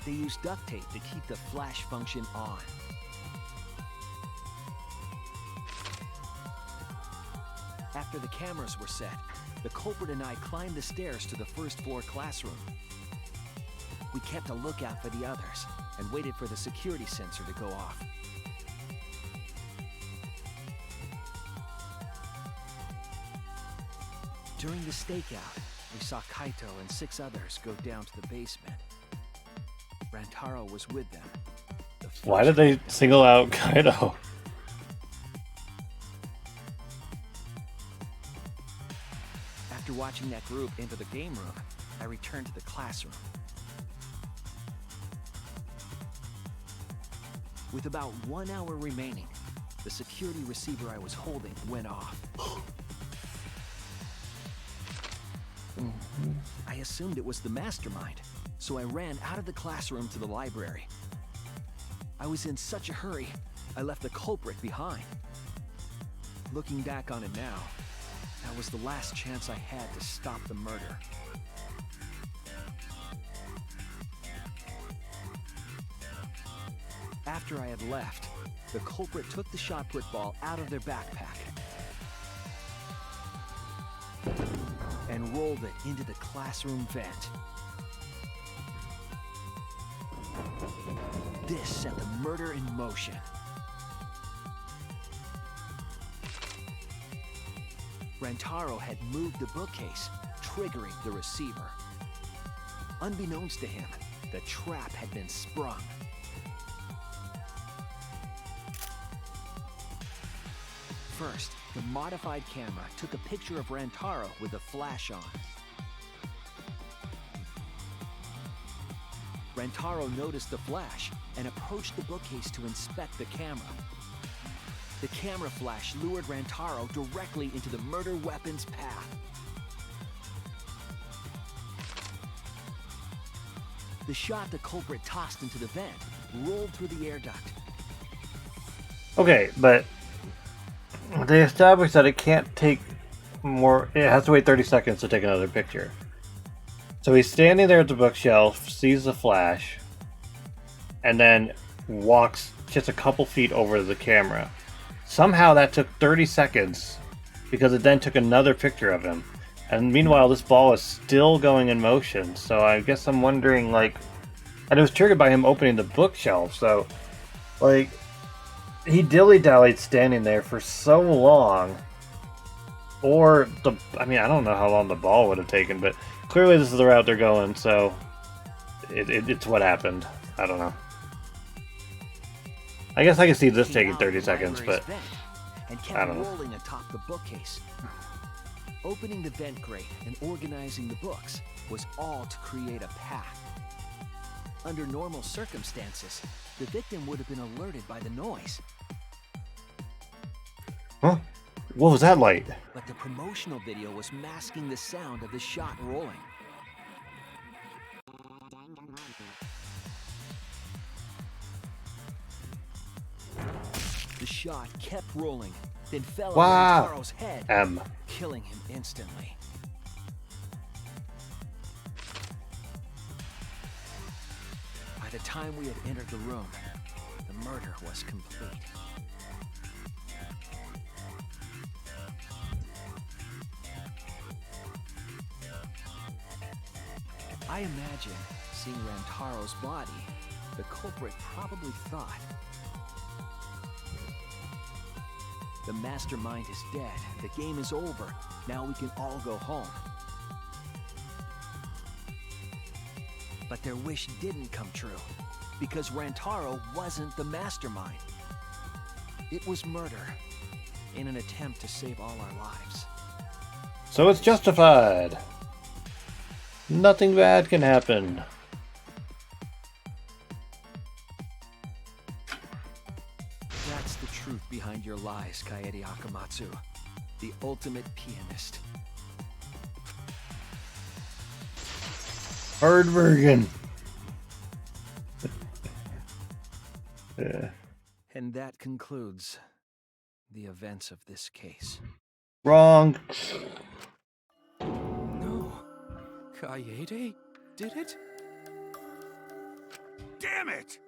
They used duct tape to keep the flash function on. After the cameras were set, the culprit and I climbed the stairs to the first floor classroom. We kept a lookout for the others and waited for the security sensor to go off. During the stakeout, we saw Kaito and 6 others go down to the basement. Rantaro was with them. Why did they single out Kaido? After watching that group enter the game room, I returned to the classroom. With about 1 hour remaining, the security receiver I was holding went off. I assumed it was the mastermind, so I ran out of the classroom to the library. I was in such a hurry, I left the culprit behind. Looking back on it now, that was the last chance I had to stop the murder. After I had left, the culprit took the shot put ball out of their backpack and rolled it into the classroom vent. This set the murder in motion. Rantaro had moved the bookcase, triggering the receiver. Unbeknownst to him, the trap had been sprung. First, the modified camera took a picture of Rantaro with the flash on. Rantaro noticed the flash and approached the bookcase to inspect the camera. The camera flash lured Rantaro directly into the murder weapon's path. The shot the culprit tossed into the vent rolled through the air duct. Okay, but they established that it can't take more. It has to wait 30 seconds to take another picture. So he's standing there at the bookshelf, sees the flash, and then walks just a couple feet over the camera. Somehow that took 30 seconds because it then took another picture of him. And meanwhile, this ball is still going in motion. So I guess I'm wondering, like, and it was triggered by him opening the bookshelf. So, like, he dilly-dallied standing there for so long. Or, I mean, I don't know how long the ball would have taken, but clearly this is the route they're going, so it's what happened. I don't know. I guess I can see this taking 30 seconds, but and I kept don't know. rolling atop the bookcase. Opening the vent grate and organizing the books was all to create a path. Under normal circumstances, the victim would have been alerted by the noise. Huh? What was that light? But the promotional video was masking the sound of the shot rolling. shot kept rolling, then fell Wow. on Rentaro's head, M. killing him instantly. By the time we had entered the room, the murder was complete. I imagine, seeing Rantaro's body, the culprit probably thought, the mastermind is dead, the game is over, now we can all go home. But their wish didn't come true, because Rantaro wasn't the mastermind. It was murder, in an attempt to save all our lives. So it's justified. Nothing bad can happen. That's the truth behind your lies, Kaede Akamatsu. The ultimate pianist. Hardbergen. Yeah. And that concludes the events of this case. Wrong. No. Kaede did it? Damn it!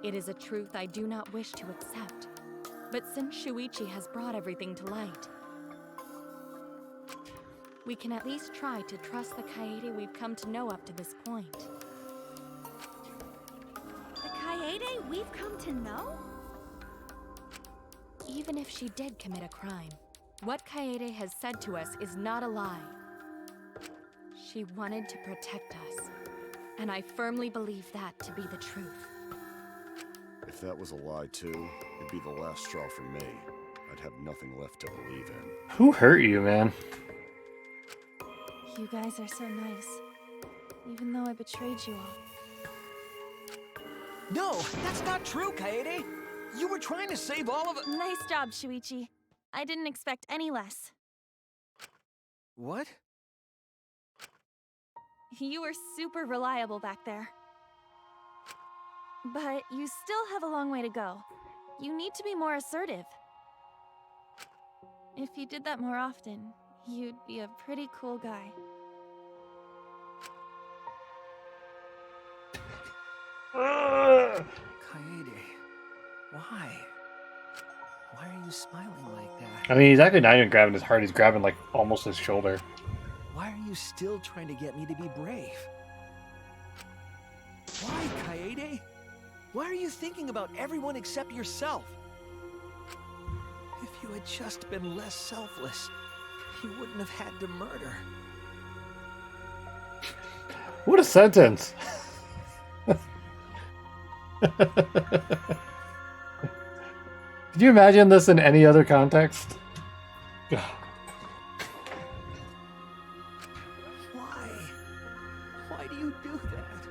It is a truth I do not wish to accept. But since Shuichi has brought everything to light, we can at least try to trust the Kaede we've come to know up to this point. The Kaede we've come to know? Even if she did commit a crime, what Kaede has said to us is not a lie. She wanted to protect us, and I firmly believe that to be the truth. If that was a lie too, it'd be the last straw for me. I'd have nothing left to believe in. Who hurt you, man? You guys are so nice. Even though I betrayed you all. No, that's not true, Kaede! You were trying to save all of it. Nice job, Shuichi. I didn't expect any less. What? You were super reliable back there. But you still have a long way to go. You need to be more assertive. If you did that more often, you'd be a pretty cool guy. Kaede, why? Why are you smiling like that? I mean, he's actually not even grabbing his heart. He's grabbing, like, almost his shoulder. Why are you still trying to get me to be brave? Why, Kaede? Why are you thinking about everyone except yourself? If you had just been less selfless, you wouldn't have had to murder. What a sentence! Could you imagine this in any other context? Why? Why do you do that?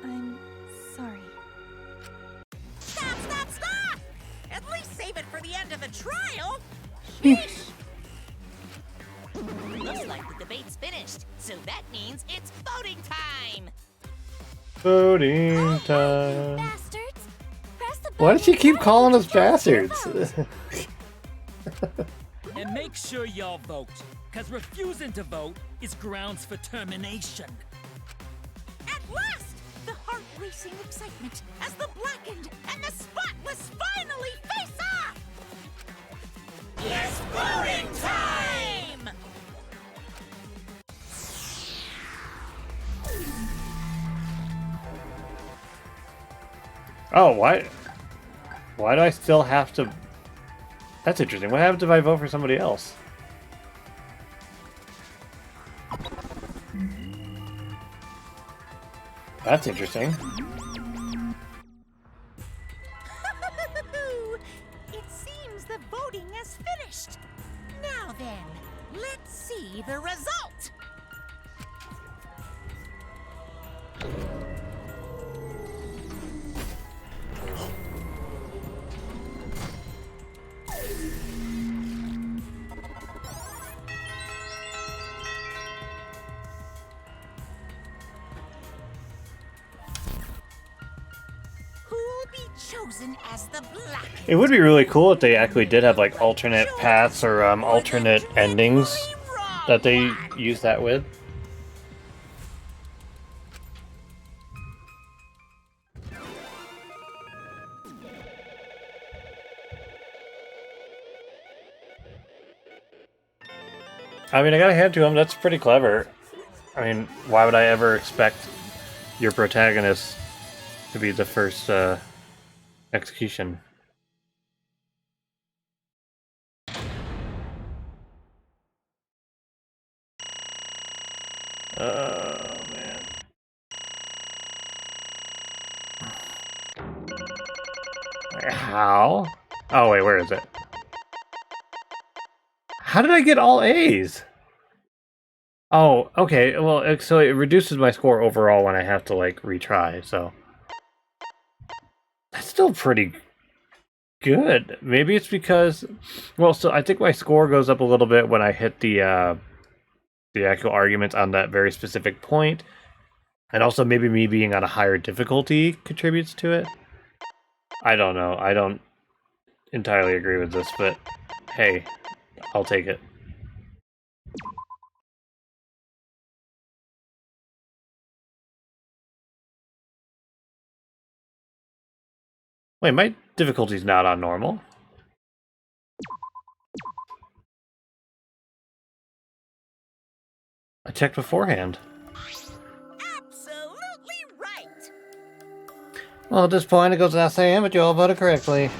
I'm sorry. Stop, stop, stop! At least save it for the end of the trial! Sheesh! Looks like the debate's finished, so that means it's voting time! Voting time. Bastards! Press the Why does she keep calling us bastards? And make sure y'all vote, because refusing to vote is grounds for termination. At last! The heart-racing excitement as the blackened and the spotless finally face off! It's voting time! Oh, why? Why do I still have to? That's interesting. What happens if I vote for somebody else? That's interesting. It seems the voting is finished. Now then, let's see the result. brazen as the black. It would be really cool if they actually did have like alternate paths or alternate endings that they use that with. I mean, I gotta hand it to him, that's pretty clever. I mean, why would I ever expect your protagonist to be the first execution? Oh, man. How? Oh, wait, where is it? How did I get all A's? Oh, okay. Well, so it reduces my score overall when I have to, like, retry, so... That's still pretty good. Maybe it's because... Well, so I think my score goes up a little bit when I hit the actual arguments on that very specific point. And also maybe me being on a higher difficulty contributes to it. I don't know. I don't entirely agree with this, but hey, I'll take it. Wait, my difficulty's not on normal. I checked beforehand. Absolutely right. Well, at this point, it goes without saying, but you all voted correctly.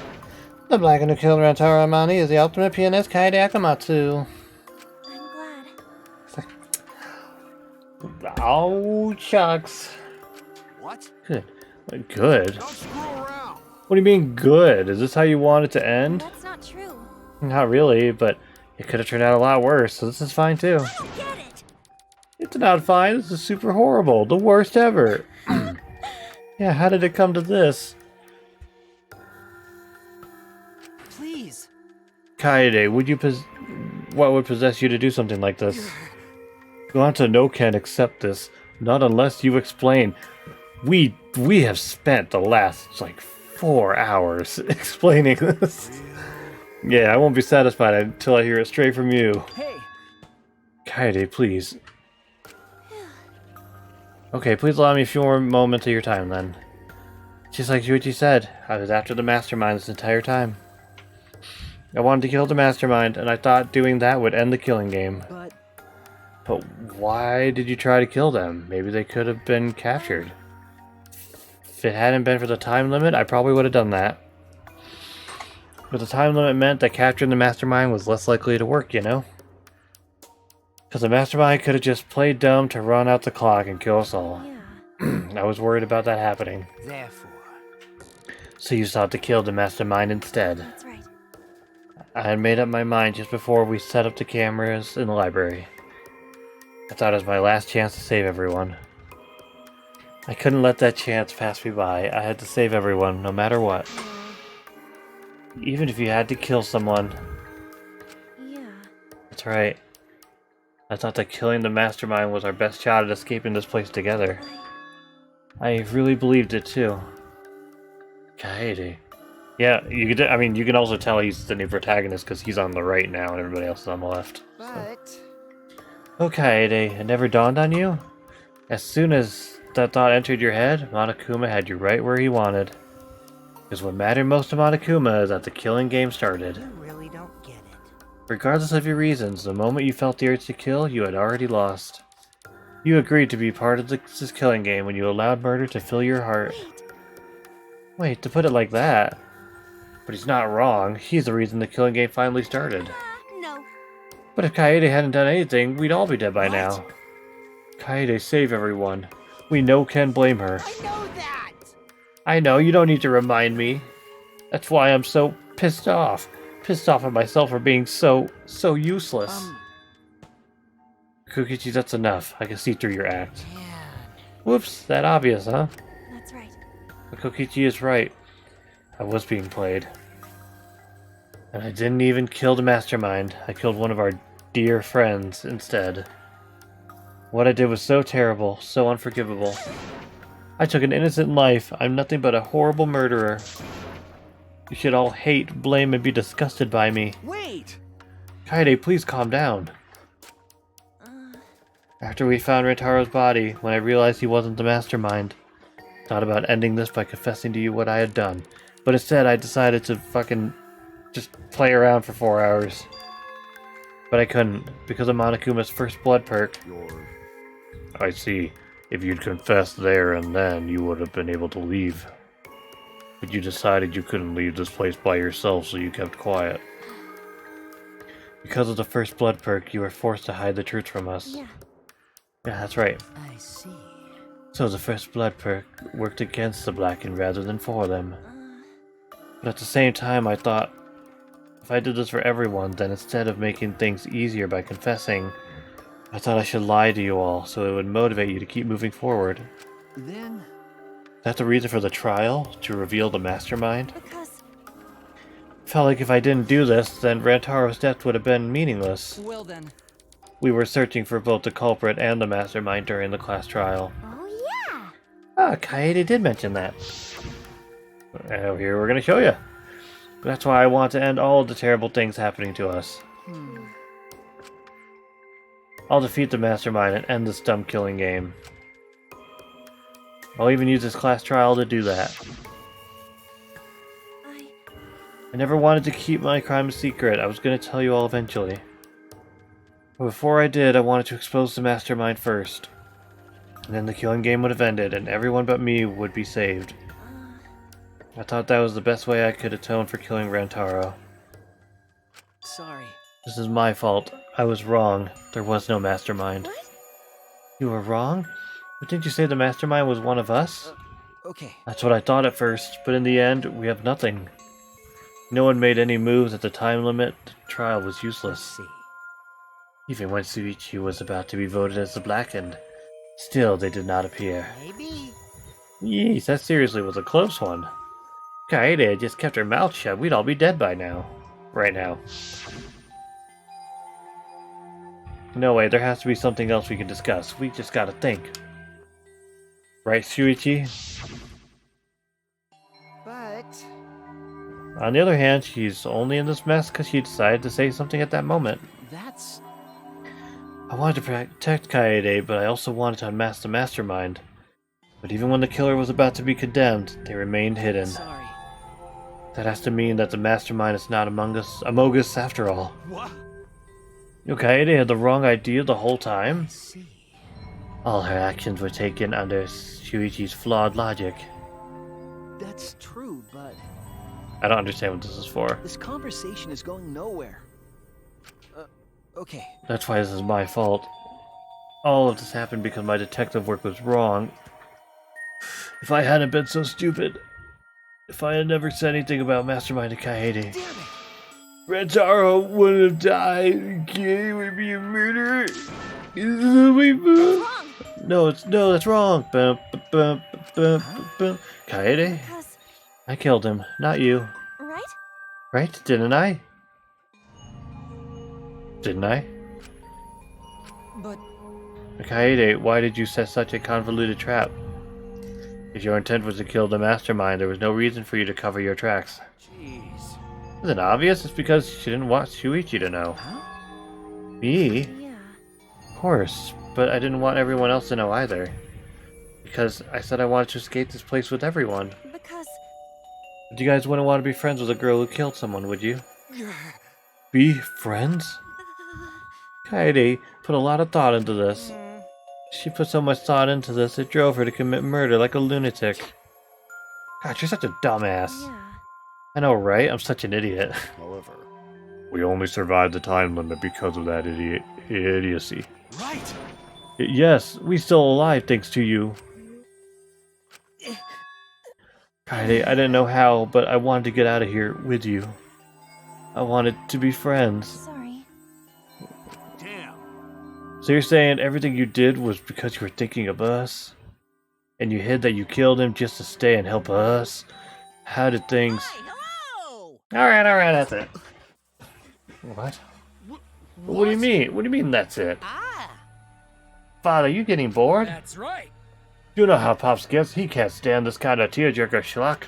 The black and who killed Rantaro Amani is the ultimate pianist, Kaede Akamatsu. I'm glad. Oh, shucks. What? Good. Good? Don't screw around. What do you mean, good? Is this how you want it to end? That's not true. Not really, but it could have turned out a lot worse, so this is fine too. I don't get it. It's not fine, this is super horrible. The worst ever. Yeah, how did it come to this? Please. Kaede, what would possess you to do something like this? No can't accept this, not unless you explain. We have spent the last, like, 4 hours explaining this. Yeah, I won't be satisfied until I hear it straight from you. Hey. Kaede, please. Okay, please allow me a few more moments of your time, then. Just like Shuichi said, I was after the mastermind this entire time. I wanted to kill the mastermind, and I thought doing that would end the killing game. But why did you try to kill them? Maybe they could have been captured. If it hadn't been for the time limit, I probably would have done that. But the time limit meant that capturing the mastermind was less likely to work, you know? Because the mastermind could have just played dumb to run out the clock and kill us all. Yeah. I was worried about that happening. Therefore, So you sought to kill the mastermind instead. That's right. I had made up my mind just before we set up the cameras in the library. I thought it was my last chance to save everyone. I couldn't let that chance pass me by. I had to save everyone, no matter what. Even if you had to kill someone. Yeah. That's right. I thought that killing the mastermind was our best shot at escaping this place together. I really believed it too. Kaede. Yeah, you can also tell he's the new protagonist because he's on the right now and everybody else is on the left. But... Oh, Kaede, it never dawned on you? As soon as that thought entered your head, Monokuma had you right where he wanted. Because what mattered most to Monokuma is that the killing game started. You really don't get it. Regardless of your reasons, the moment you felt the urge to kill, you had already lost. You agreed to be part of this killing game when you allowed murder to fill your heart. Wait, to put it like that. But he's not wrong. He's the reason the killing game finally started. No. But if Kaede hadn't done anything, we'd all be dead by now. Kaede, save everyone. We know Ken blame her. I know that. I know, you don't need to remind me. That's why I'm so pissed off. Pissed off at myself for being so useless. Kokichi, that's enough. I can see through your act. Whoops, that obvious, huh? That's right. But Kokichi is right. I was being played. And I didn't even kill the mastermind. I killed one of our dear friends instead. What I did was so terrible, so unforgivable. I took an innocent life. I'm nothing but a horrible murderer. You should all hate, blame, and be disgusted by me. Wait! Kaede, please calm down. After we found Rentaro's body, when I realized he wasn't the mastermind, I thought about ending this by confessing to you what I had done. But instead, I decided to fucking just play around for 4 hours. But I couldn't, because of Monokuma's first blood perk. I see. If you'd confessed there and then, you would have been able to leave. But you decided you couldn't leave this place by yourself, so you kept quiet. Because of the first blood perk, you were forced to hide the truth from us. Yeah. Yeah, that's right. I see. So the first blood perk worked against the Blackened rather than for them. But at the same time, I thought, if I did this for everyone, then instead of making things easier by confessing, I thought I should lie to you all, so it would motivate you to keep moving forward. Then... That's the reason for the trial? To reveal the mastermind? Because... Felt like if I didn't do this, then Rantaro's death would have been meaningless. Well then. We were searching for both the culprit and the mastermind during the class trial. Oh yeah! Ah, Kaede did mention that. And here we're gonna show you. That's why I want to end all of the terrible things happening to us. I'll defeat the mastermind and end this dumb killing game. I'll even use this class trial to do that. I never wanted to keep my crime a secret. I was going to tell you all eventually. But before I did, I wanted to expose the mastermind first. And then the killing game would have ended, and everyone but me would be saved. I thought that was the best way I could atone for killing Rantaro. Sorry. This is my fault. I was wrong. There was no mastermind. What? You were wrong? But didn't you say the mastermind was one of us? Okay. That's what I thought at first, but in the end, we have nothing. No one made any moves at the time limit. The trial was useless. Even when Suichi was about to be voted as the Blackened, still they did not appear. Maybe. Yeesh, that seriously was a close one. Kaede had just kept her mouth shut, we'd all be dead by now. Right now. No way, there has to be something else we can discuss. We just gotta think. Right, Shuichi? But... On the other hand, she's only in this mess because she decided to say something at that moment. That's... I wanted to protect Kaede, but I also wanted to unmask the mastermind. But even when the killer was about to be condemned, they remained hidden. Sorry. That has to mean that the mastermind is not among us after all. What? Kaede had the wrong idea the whole time? All her actions were taken under Shuichi's flawed logic. That's true, but... I don't understand what this is for. This conversation is going nowhere. Okay. That's why this is my fault. All of this happened because my detective work was wrong. If I hadn't been so stupid, if I had never said anything about Mastermind to Kaede, Rantaro wouldn't have died. Kaede would be a murderer. No, that's wrong. Kaede? I killed him, not you. Right? Right? Didn't I? Didn't I? But... Kaede, why did you set such a convoluted trap? If your intent was to kill the mastermind, there was no reason for you to cover your tracks. Jeez. Isn't it obvious? It's because she didn't want Shuichi to know. Me? Yeah. Of course, but I didn't want everyone else to know either. Because I said I wanted to escape this place with everyone. Because... But you guys wouldn't want to be friends with a girl who killed someone, would you? Be friends? Kaede put a lot of thought into this. She put so much thought into this, it drove her to commit murder like a lunatic. God, you're such a dumbass. Yeah. I know, right? I'm such an idiot. However, we only survived the time limit because of that idiocy. Right. Yes, we still alive thanks to you. Kaede, I didn't know how, but I wanted to get out of here with you. I wanted to be friends. Sorry. Damn. So you're saying everything you did was because you were thinking of us? And you hid that you killed him just to stay and help us? How did things... Alright, that's it. What? What do you mean? What do you mean that's it? Father, you getting bored? That's right. You know how Pops gets. He can't stand this kind of tearjerker schlock.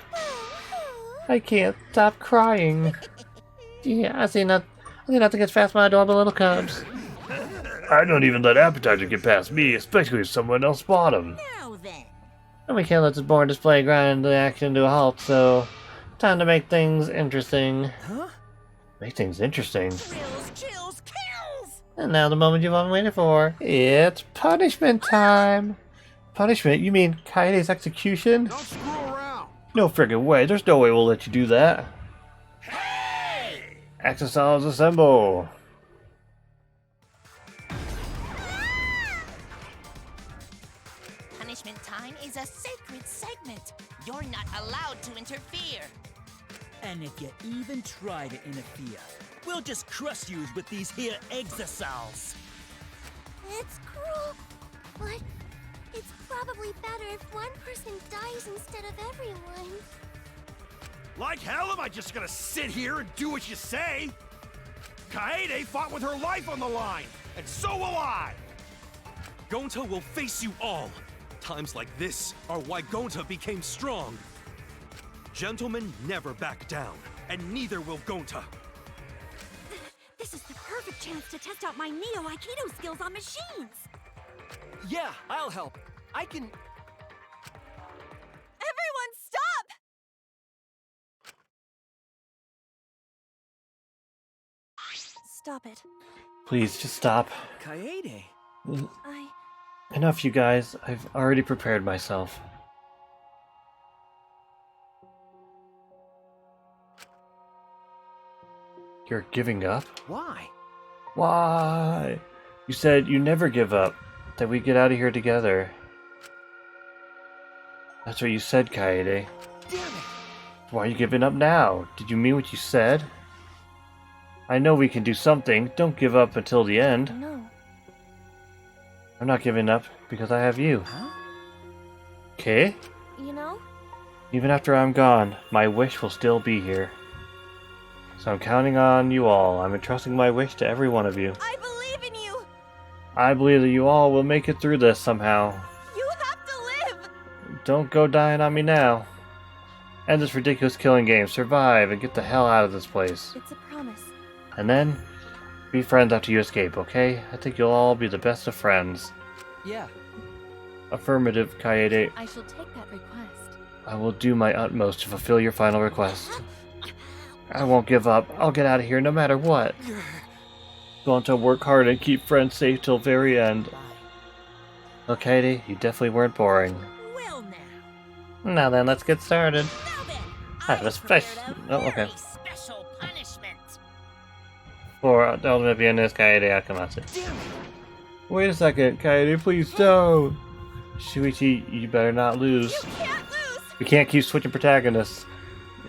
I can't stop crying. Yeah, I see nothing gets past my adorable little cubs. I don't even let appetizer get past me, especially if someone else bought them. Now then. And we can't let this boring display grind the action to a halt, so time to make things interesting. Huh? Make things interesting? Thrills, chills, kills! And now the moment you've all been waiting for. It's punishment time! Punishment? You mean Kaede's execution? Don't screw around! No friggin' way, there's no way we'll let you do that. Hey! Exercises assemble! Punishment time is a sacred segment. You're not allowed to interfere. And if you even try to interfere, we'll just crush you with these here exosols. It's cruel, but it's probably better if one person dies instead of everyone. Like hell am I just gonna sit here and do what you say? Kaede fought with her life on the line, and so will I! Gonta will face you all. Times like this are why Gonta became strong. Gentlemen never back down, and neither will Gonta. This is the perfect chance to test out my Neo Aikido skills on machines. Yeah, I'll help. I can... Everyone, stop! Stop it. Please, just stop. Kaede. Enough, you guys. I've already prepared myself. You're giving up? Why? Why? You said you never give up. That we get out of here together. That's what you said, Kaede. Damn it! Why are you giving up now? Did you mean what you said? I know we can do something. Don't give up until the end. No. I'm not giving up because I have you. Huh? Okay? You know? Even after I'm gone, my wish will still be here. So I'm counting on you all. I'm entrusting my wish to every one of you. I believe in you! I believe that you all will make it through this somehow. You have to live! Don't go dying on me now. End this ridiculous killing game, survive, and get the hell out of this place. It's a promise. And then, be friends after you escape, okay? I think you'll all be the best of friends. Yeah. Affirmative, Kaede. I shall take that request. I will do my utmost to fulfill your final request. I won't give up. I'll get out of here no matter what. Going to work hard and keep friends safe till very end. Well, Kaede, you definitely weren't boring. Well now. Now then, let's get started. Now then, I have a special... Oh, okay. special punishment. For the ultimate pianist, Kaede Akamatsu. Wait a second, Kaede, please don't! Shuichi, you better not lose. You can't lose! We can't keep switching protagonists.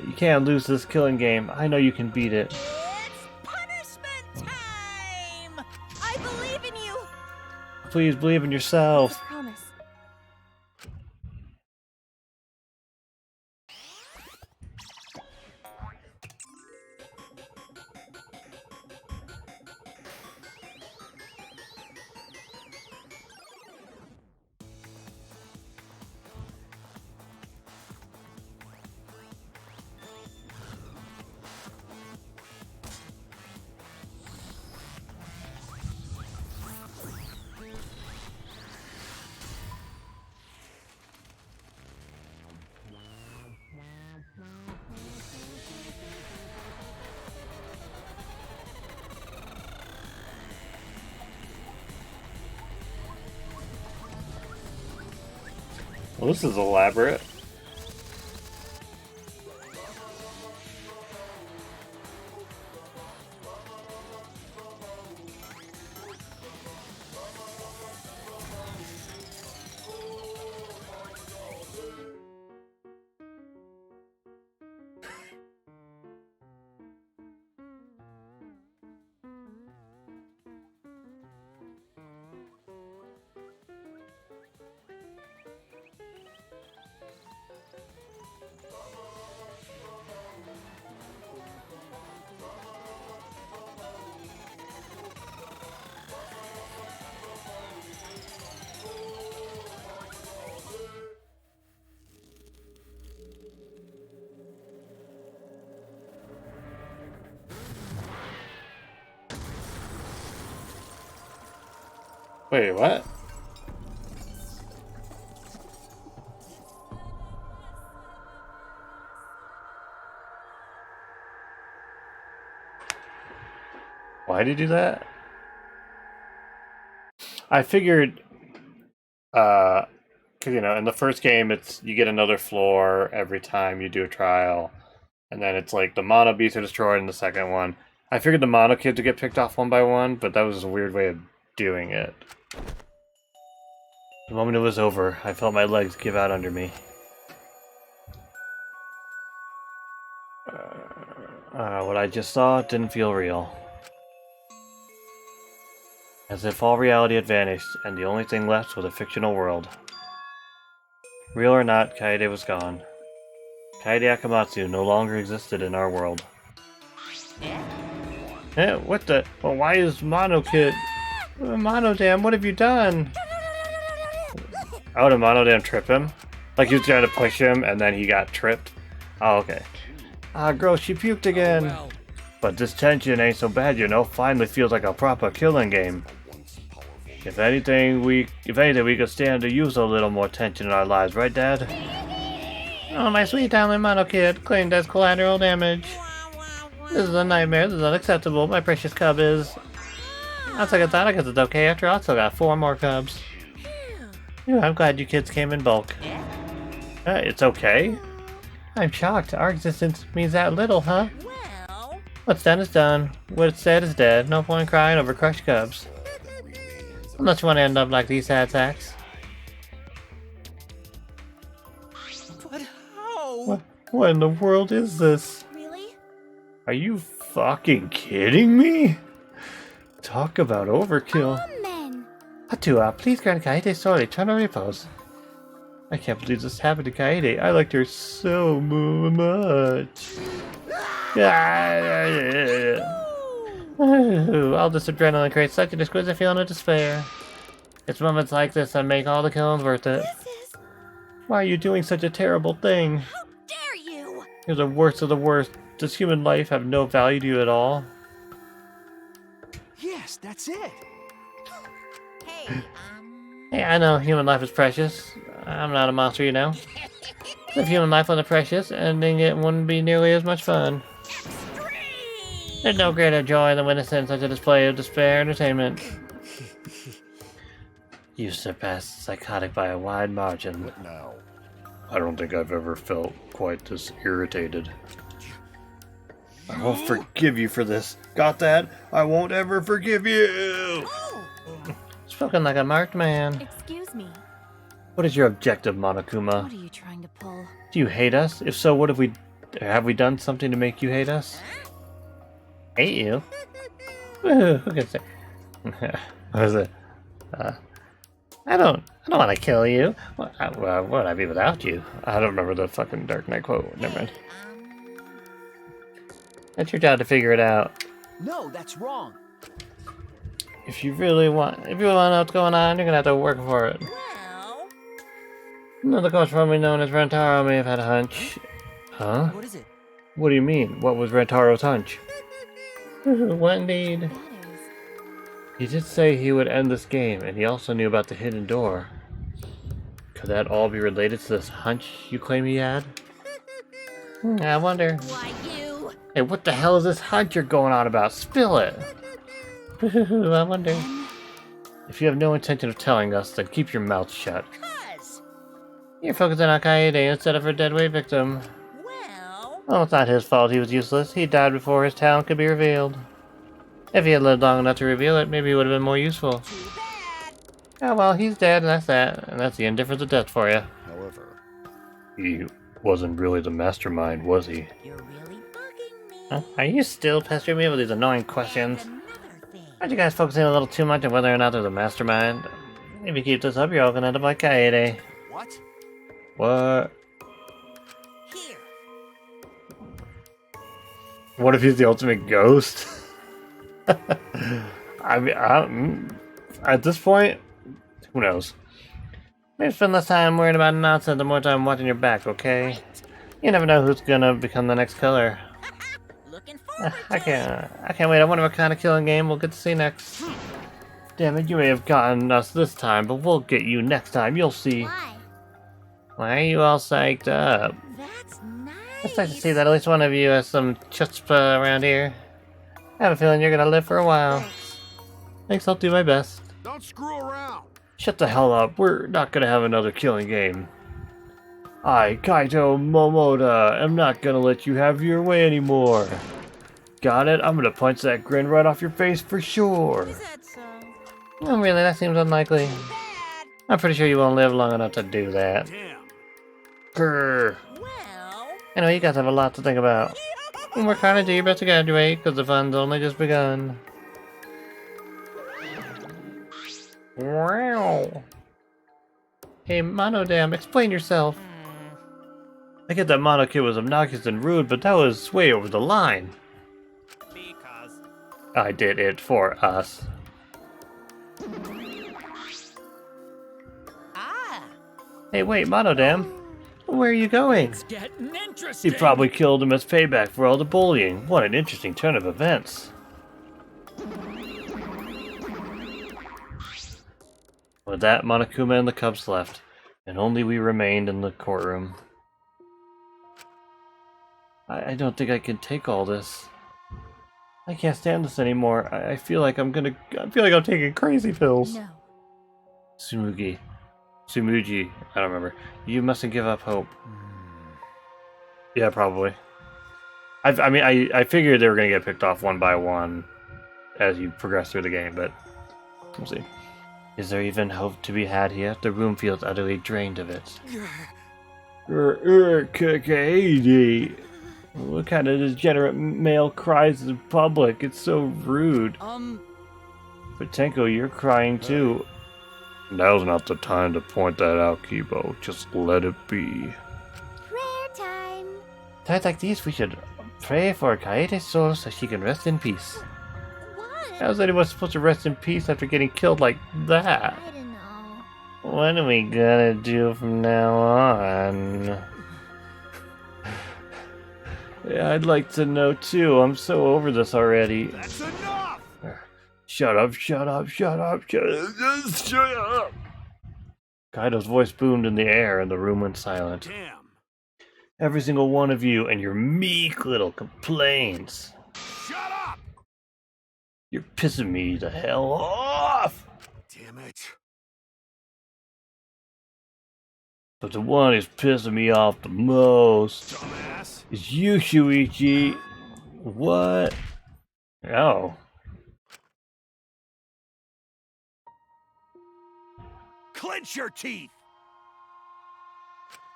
You can't lose this killing game. I know you can beat it. It's punishment time! I believe in you! Please believe in It's yourself. a promise. Well, this is elaborate. Wait, what? Why did you do that? I figured, because you know, in the first game, it's you get another floor every time you do a trial, and then it's like the mono beasts are destroyed in the second one. I figured the mono kids would get picked off one by one, but that was a weird way of doing it. The moment it was over, I felt my legs give out under me. What I just saw didn't feel real. As if all reality had vanished, and the only thing left was a fictional world. Real or not, Kaede was gone. Kaede Akamatsu no longer existed in our world. Eh, what the? Well, why is Mono Kid... Monodam, what have you done? Oh, did Monodam trip him? Like he was trying to push him, and then he got tripped? Oh, okay. Ah, girl, she puked again. Oh, well. But this tension ain't so bad, you know. Finally feels like a proper killing game. If anything, we could stand to use a little more tension in our lives, right, Dad? Oh, my sweet darling Mono Kid, claimed as collateral damage. This is a nightmare. This is unacceptable. My precious cub is... On second thought, I guess it's okay. After all, I still got 4 more cubs. Yeah, I'm glad you kids came in bulk. It's okay? I'm shocked. Our existence means that little, huh? Well... What's done is done. What's dead is dead. No point crying over crushed cubs. Unless you want to end up like these sad sacks. But how? What in the world is this? Really? Are you fucking kidding me? Talk about overkill. Amen. Hatua, please grant Kaede sorry. Turn to repose. I can't believe this happened to Kaede. I liked her so much. All this adrenaline creates such an exquisite feeling of despair. It's moments like this that make all the killings worth it. Why are you doing such a terrible thing? How dare you! You're the worst of the worst. Does human life have no value to you at all? Yes, that's it. Hey, I know human life is precious. I'm not a monster, you know. If human life wasn't precious, ending it wouldn't be nearly as much fun. There's no greater joy than witnessing such a display of despair entertainment. You surpassed psychotic by a wide margin. What now? I don't think I've ever felt quite this irritated. I won't forgive you for this. Got that? I won't ever forgive you! Spoken like a marked man. Excuse me. What is your objective, Monokuma? What are you trying to pull? Do you hate us? If so, what have we done something to make you hate us? Hate you? Who can say? What is it? I don't want to kill you. What would I be without you? I don't remember the fucking Dark Knight quote. Never mind. That's your job to figure it out. No, that's wrong. If you really want to know what's going on, you're gonna have to work for it. Well... Another coach formerly known as Rentaro may have had a hunch. Huh? What is it? What do you mean? What was Rentaro's hunch? What indeed? He did say he would end this game, and he also knew about the hidden door. Could that all be related to this hunch you claim he had? I wonder. Why you? Hey, what the hell is this hunch you're going on about? Spill it! I wonder. If you have no intention of telling us, then keep your mouth shut. You're focusing on Kaede instead of her deadweight victim. Well, it's not his fault he was useless. He died before his talent could be revealed. If he had lived long enough to reveal it, maybe he would have been more useful. Too bad. Oh, well, he's dead, and that's that. And that's the indifference of death for you. However, he wasn't really the mastermind, was he? You're really bugging me. Huh? Are you still pestering me with these annoying questions? Aren't you guys focusing a little too much on whether or not there's a mastermind? If you keep this up, you're all gonna end up like Kaede. What? What? Here. What if he's the ultimate ghost? I mean, at this point, who knows? Maybe spend less time worrying about nonsense and more time watching your back, okay? You never know who's gonna become the next killer. Looking forward I can't wait. I wonder what kind of killing game we'll get to see next. Damn it, you may have gotten us this time, but we'll get you next time, you'll see. Why? Why are you all psyched up? That's nice. It's nice to see that at least one of you has some chutzpah around here. I have a feeling you're gonna live for a while. Thanks, I'll do my best. Don't screw around. Shut the hell up, we're not gonna have another killing game. I, Kaito Momoda, am not gonna let you have your way anymore. Got it? I'm gonna punch that grin right off your face for sure. Is that so? Oh, really? That seems unlikely. I'm pretty sure you won't live long enough to do that. Damn. Grr. Well... Anyway, you guys have a lot to think about. And work hard and do your best to graduate, because the fun's only just begun. Wow. Hey, Monodam, explain yourself. I get that Mono Kid was obnoxious and rude, but that was way over the line. Because... I did it for us. Hey, wait, Monodam. Where are you going? It's getting interesting. You probably killed him as payback for all the bullying. What an interesting turn of events. With that, Monokuma and the cubs left, and only we remained in the courtroom. I don't think I can take all this. I can't stand this anymore. I feel like I'm taking crazy pills. No. Sumugi. Sumuji, I don't remember. You mustn't give up hope. Yeah, probably. I figured they were gonna get picked off one by one as you progress through the game, but we'll see. Is there even hope to be had here? The room feels utterly drained of it. Kaede. What kind of degenerate male cries in public? It's so rude. But Tenko, you're crying too. Now's not the time to point that out, Kibo. Just let it be. Prayer time. Times like these, we should pray for Kaede's soul so she can rest in peace. What? How's anyone supposed to rest in peace after getting killed like that? I don't know. What are we gonna do from now on? Yeah, I'd like to know too. I'm so over this already. That's enough! Shut up, shut up, shut up, shut up, shut up! Kaido's voice boomed in the air and the room went silent. Damn. Every single one of you and your meek little complaints. Shut up! You're pissing me the hell off! Damn it. But the one who's pissing me off the most Dumbass. is you, Shuichi. What? Oh. Clench your teeth!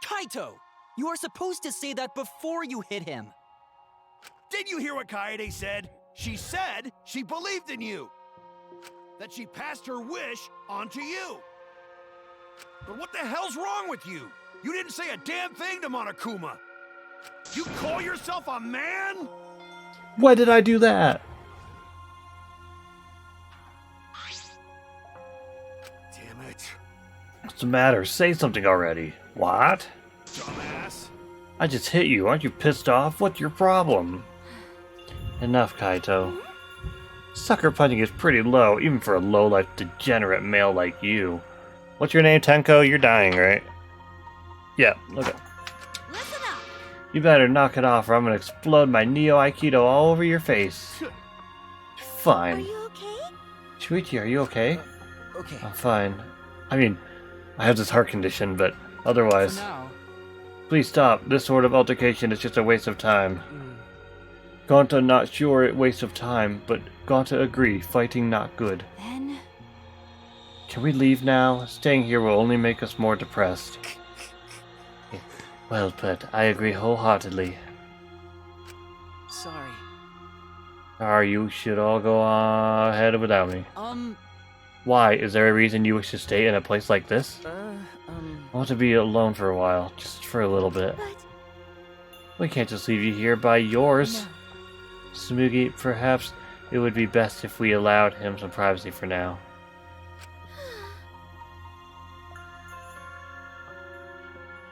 Kaito! You are supposed to say that before you hit him. Did you hear what Kaede said? She said she believed in you. That she passed her wish on to you. But what the hell's wrong with you? You didn't say a damn thing to Monokuma. You call yourself a man? Why did I do that? Damn it. What's the matter? Say something already. What? Dumbass. I just hit you. Aren't you pissed off? What's your problem? Enough, Kaito. Sucker punching is pretty low, even for a low-life degenerate male like you. What's your name, Tenko? You're dying, right? Yeah, okay. Listen up. You better knock it off or I'm gonna explode my Neo Aikido all over your face. Fine. Are you okay? Shuichi, are you okay? Okay. I'm fine. I mean, I have this heart condition, but otherwise... For now. Please stop. This sort of altercation is just a waste of time. Gonta not sure it waste of time, but Gonta agree, fighting not good. Then... Can we leave now? Staying here will only make us more depressed. Well put. I agree wholeheartedly. Sorry. You should all go ahead without me. Why? Is there a reason you wish to stay in a place like this? I want to be alone for a while, just for a little bit. But... We can't just leave you here by yours. No. Sumugi, perhaps it would be best if we allowed him some privacy for now.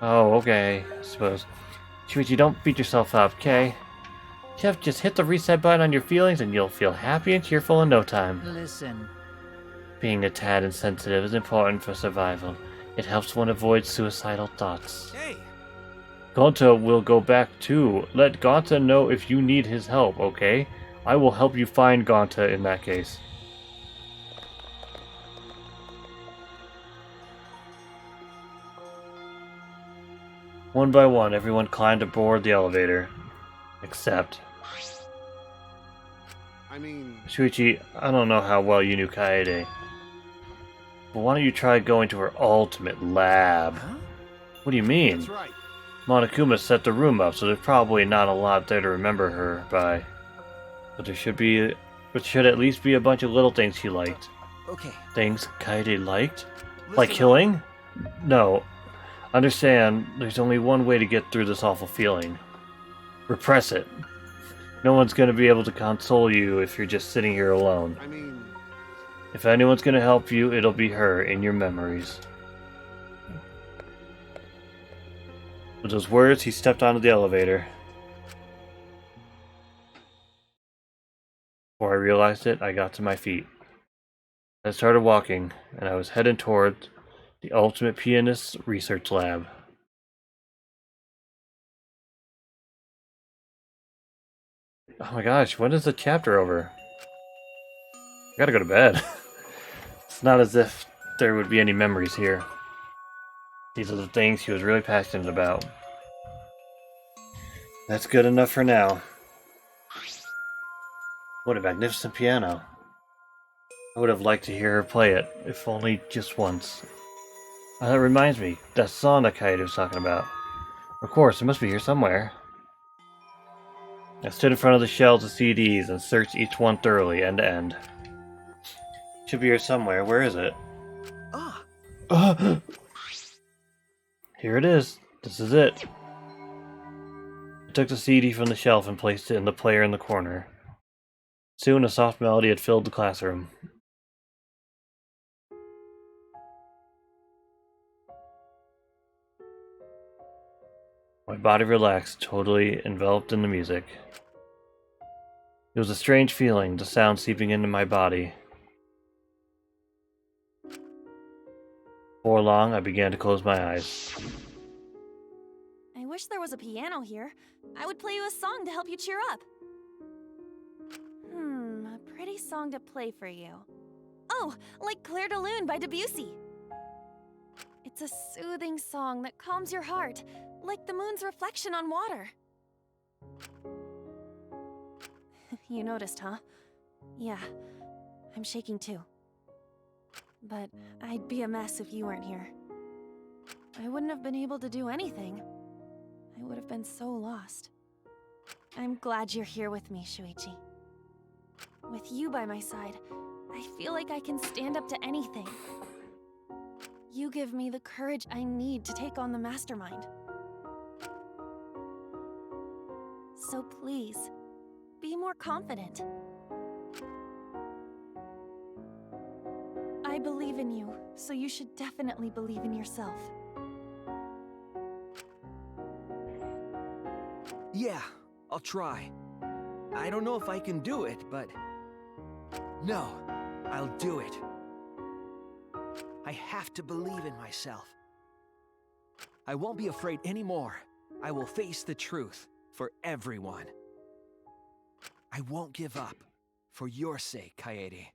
Oh, okay, I suppose. Shuichi, don't beat yourself up, okay? Just hit the reset button on your feelings and you'll feel happy and cheerful in no time. Listen, Being a tad insensitive is important for survival. It helps one avoid suicidal thoughts. Hey! Gonta will go back too. Let Gonta know if you need his help, okay? I will help you find Gonta in that case. One by one, everyone climbed aboard the elevator. Except... I mean... Shuichi, I don't know how well you knew Kaede. But why don't you try going to her ultimate lab? Huh? What do you mean? That's right. Monokuma set the room up, so there's probably not a lot there to remember her by. But should at least be a bunch of little things she liked. Okay. Things Kaede liked? Listen Like up. killing? No. Understand, there's only one way to get through this awful feeling. Repress it. No one's gonna be able to console you if you're just sitting here alone. I mean... If anyone's gonna help you, it'll be her in your memories. With those words, he stepped onto the elevator. Before I realized it, I got to my feet. I started walking, and I was heading toward the Ultimate Pianist Research Lab. Oh my gosh, when is the chapter over? I gotta go to bed. It's not as if there would be any memories here. These are the things he was really passionate about. That's good enough for now. What a magnificent piano. I would have liked to hear her play it, if only just once. That reminds me, that song that Kaede was talking about. Of course, it must be here somewhere. I stood in front of the shelves of CDs and searched each one thoroughly, end to end. Should be here somewhere. Where is it? Here it is. This is it. I took the CD from the shelf and placed it in the player in the corner. Soon a soft melody had filled the classroom. My body relaxed, totally enveloped in the music. It was a strange feeling, the sound seeping into my body. Before long, I began to close my eyes. I wish there was a piano here. I would play you a song to help you cheer up. A pretty song to play for you. Oh, like Clair de Lune by Debussy. It's a soothing song that calms your heart, like the moon's reflection on water. You noticed, huh? Yeah, I'm shaking too. But I'd be a mess if you weren't here. I wouldn't have been able to do anything. I would have been so lost. I'm glad you're here with me, Shuichi. With you by my side, I feel like I can stand up to anything. You give me the courage I need to take on the Mastermind. So please, be more confident. I believe in you, so you should definitely believe in yourself. Yeah, I'll try. I don't know if I can do it, but... No, I'll do it. I have to believe in myself. I won't be afraid anymore. I will face the truth for everyone. I won't give up. For your sake, Kaede.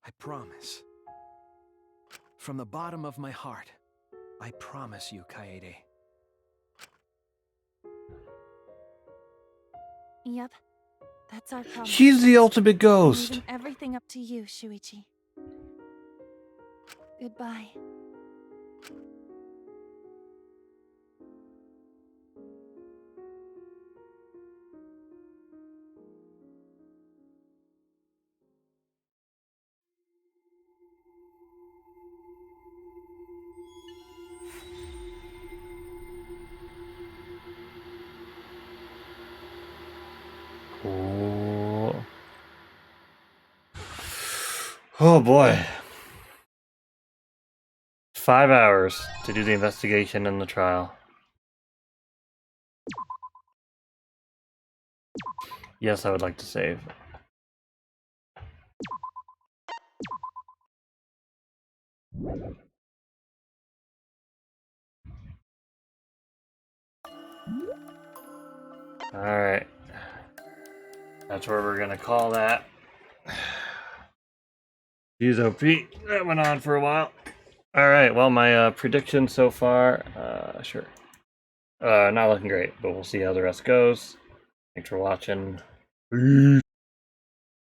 I promise. From the bottom of my heart, I promise you, Kaede. Yep, that's our promise. She's the ultimate ghost! I'm leaving everything up to you, Shuichi. Goodbye. Oh. Oh boy. 5 hours to do the investigation and the trial. Yes, I would like to save. Alright. That's where we're gonna call that. Jeez, OP. That went on for a while. Alright, well, my prediction so far, sure. Not looking great, but we'll see how the rest goes. Thanks for watching. Peace.